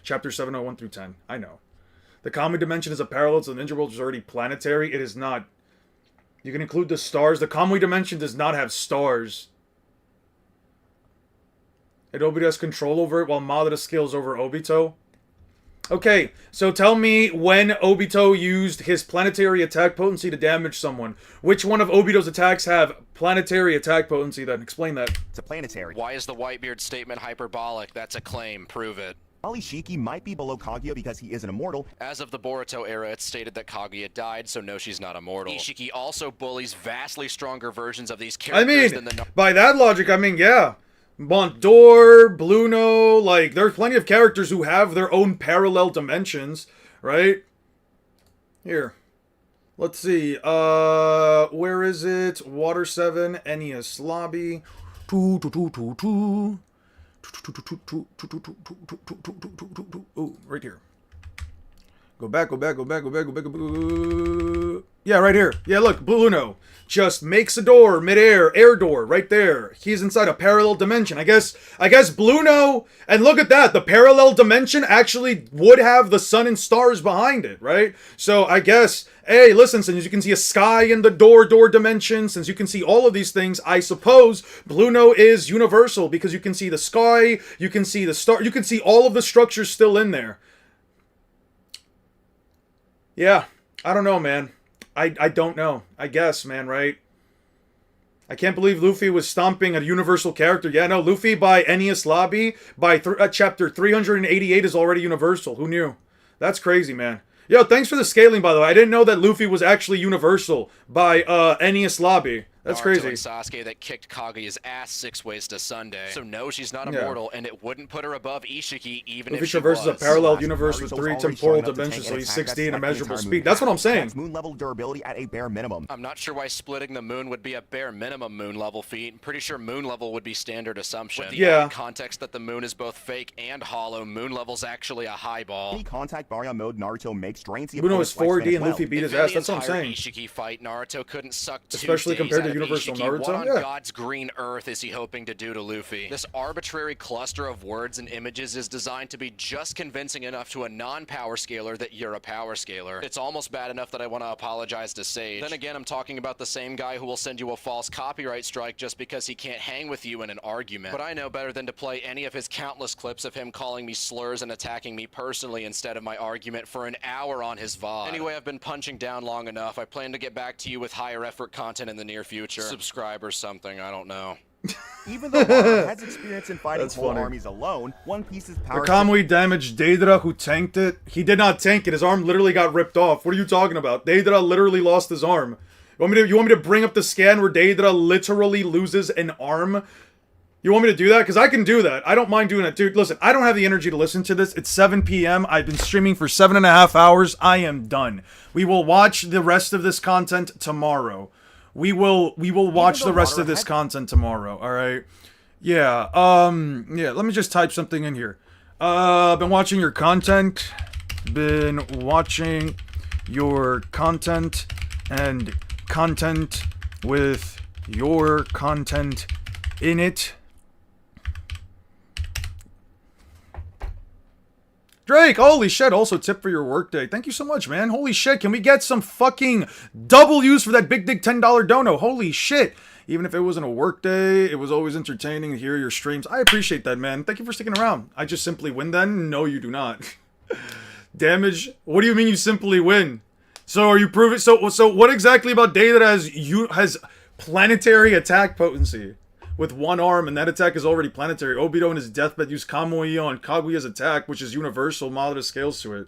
chapters 701 through 10. I know. The Kamui Dimension is a parallel to the Ninja World, which is already planetary. It is not. You can include the stars. The Kamui Dimension does not have stars. And Obito has control over it while Madara scales over Obito. Okay, so tell me when Obito used his planetary attack potency to damage someone. Which one of Obito's attacks have planetary attack potency then? Explain that. It's a planetary. Why is the Whitebeard statement hyperbolic? That's a claim. Prove it. Shiki might be below Kaguya because he is an immortal. As of the Boruto era, it's stated that Kaguya died, so no, she's not immortal. Ishiki also bullies vastly stronger versions of these characters than the... By that logic, I mean, yeah. Montdor, Bluno, like, there's plenty of characters who have their own parallel dimensions, right? Here. Let's see, where is it? Water 7, NES Lobby. Oh, right here. Go back. Yeah, right here. Yeah, look, Bluno just makes a door midair, air door, right there. He's inside a parallel dimension. I guess Bluno, and look at that, the parallel dimension actually would have the sun and stars behind it, right? So I guess, hey, listen, since you can see a sky in the door dimension, since you can see all of these things, I suppose Bluno is universal because you can see the sky, you can see the star, you can see all of the structures still in there. Yeah, I don't know, man. I don't know. I guess, man, right? I can't believe Luffy was stomping a universal character. Yeah, no, Luffy by NES Lobby, by chapter 388 is already universal. Who knew? That's crazy, man. Yo, thanks for the scaling, by the way. I didn't know that Luffy was actually universal by NES Lobby. That's Naruto crazy. And Sasuke that kicked Kaguya's ass 6 ways to Sunday. So no, she's not immortal, and it wouldn't put her above Ishiki even Luffy if she traverses was. a parallel universe with 3 temporal dimensions, so he's 60 in immeasurable speed. That's what I'm saying. Moon level durability at a bare minimum. I'm not sure why splitting the moon would be a bare minimum moon level feat. I'm pretty sure moon level would be standard assumption. With the added context that the moon is both fake and hollow, moon level's actually a highball. Any contact barrier mode Naruto makes drains the Bluno is 4D and Luffy beat his ass. That's what I'm saying. Ishiki fight, Naruto couldn't suck especially compared to Universal Naruto. What on God's green earth is he hoping to do to Luffy? This arbitrary cluster of words and images is designed to be just convincing enough to a non-power scaler that you're a power scaler. It's almost bad enough that I want to apologize to Sage. Then again, I'm talking about the same guy who will send you a false copyright strike just because he can't hang with you in an argument. But I know better than to play any of his countless clips of him calling me slurs and attacking me personally instead of my argument for an hour on his VOD. Anyway, I've been punching down long enough. I plan to get back to you with higher effort content in the near future. Subscribe or something, I don't know. Even though Madara has experience in fighting whole armies alone, One Piece's power... The Kamui damaged Deidara, who tanked it. He did not tank it. His arm literally got ripped off. What are you talking about? Deidara literally lost his arm. You want me to bring up the scan where Deidara literally loses an arm? You want me to do that? Because I can do that. I don't mind doing it. Dude, listen, I don't have the energy to listen to this. It's 7 p.m. I've been streaming for 7.5 hours. I am done. We will watch the rest of this content tomorrow. We will watch the rest of this content tomorrow, alright? Yeah, yeah, let me just type something in here. Been watching your content. Been watching your content and content with your content in it. Drake, holy shit, also tip for your workday. Thank you so much, man. Holy shit, can we get some fucking W's for that big dig $10 dono? Holy shit. Even if it wasn't a workday, it was always entertaining to hear your streams. I appreciate that, man. Thank you for sticking around. I just simply win then? No, you do not. Damage? What do you mean you simply win? So are you proving... So what exactly about Day that has planetary attack potency? With one arm, and that attack is already planetary. Obito in his deathbed used Kamui on Kaguya's attack, which is universal, modest scales to it.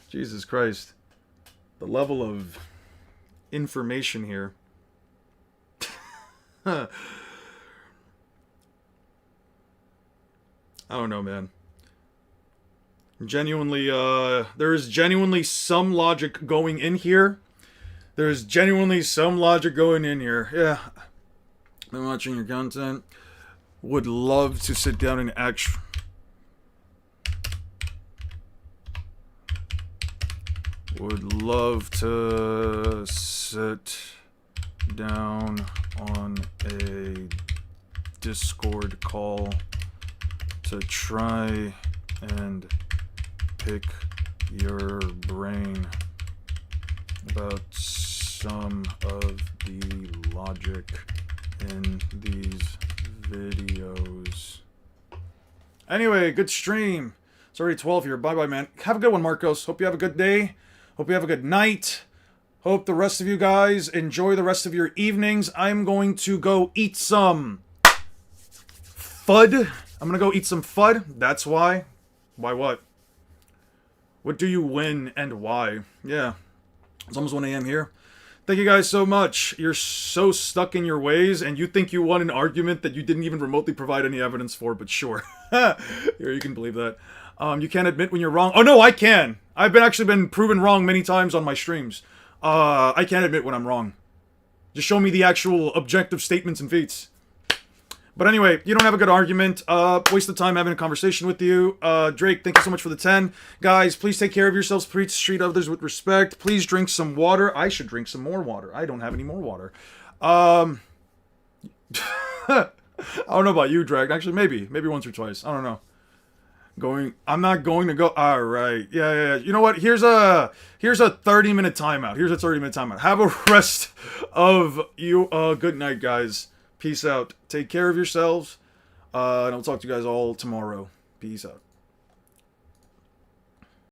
Jesus Christ. The level of information here. I don't know, man. Genuinely, there is genuinely some logic going in here. There's genuinely some logic going in here. Yeah. Been watching your content. Would love to sit down and actually... Would love to sit down on a Discord call to try and pick your brain about some of the logic in these videos. Anyway, good stream. It's already 12 here. Bye-bye, man. Have a good one, Marcos. Hope you have a good day. Hope you have a good night. Hope the rest of you guys enjoy the rest of your evenings. I'm going to go eat some FUD. I'm gonna go eat some FUD. That's why. Why what? What do you win and why? Yeah. It's almost 1 a.m. here. Thank you guys so much. You're so stuck in your ways, and you think you won an argument that you didn't even remotely provide any evidence for, but sure. Here, you can believe that. You can't admit when you're wrong. Oh, no, I can. I've actually been proven wrong many times on my streams. I can't admit when I'm wrong. Just show me the actual objective statements and feats. But anyway, you don't have a good argument. Waste of time having a conversation with you. Drake, thank you so much for the 10. Guys, please take care of yourselves. Please treat others with respect. Please drink some water. I should drink some more water. I don't have any more water. I don't know about you, Drake. Actually, maybe once or twice. I don't know. I'm not going to go. All right. Yeah. You know what? Here's a 30-minute timeout. Here's a 30-minute timeout. Have a rest of you. Good night, guys. Peace out. Take care of yourselves. And I'll talk to you guys all tomorrow. Peace out.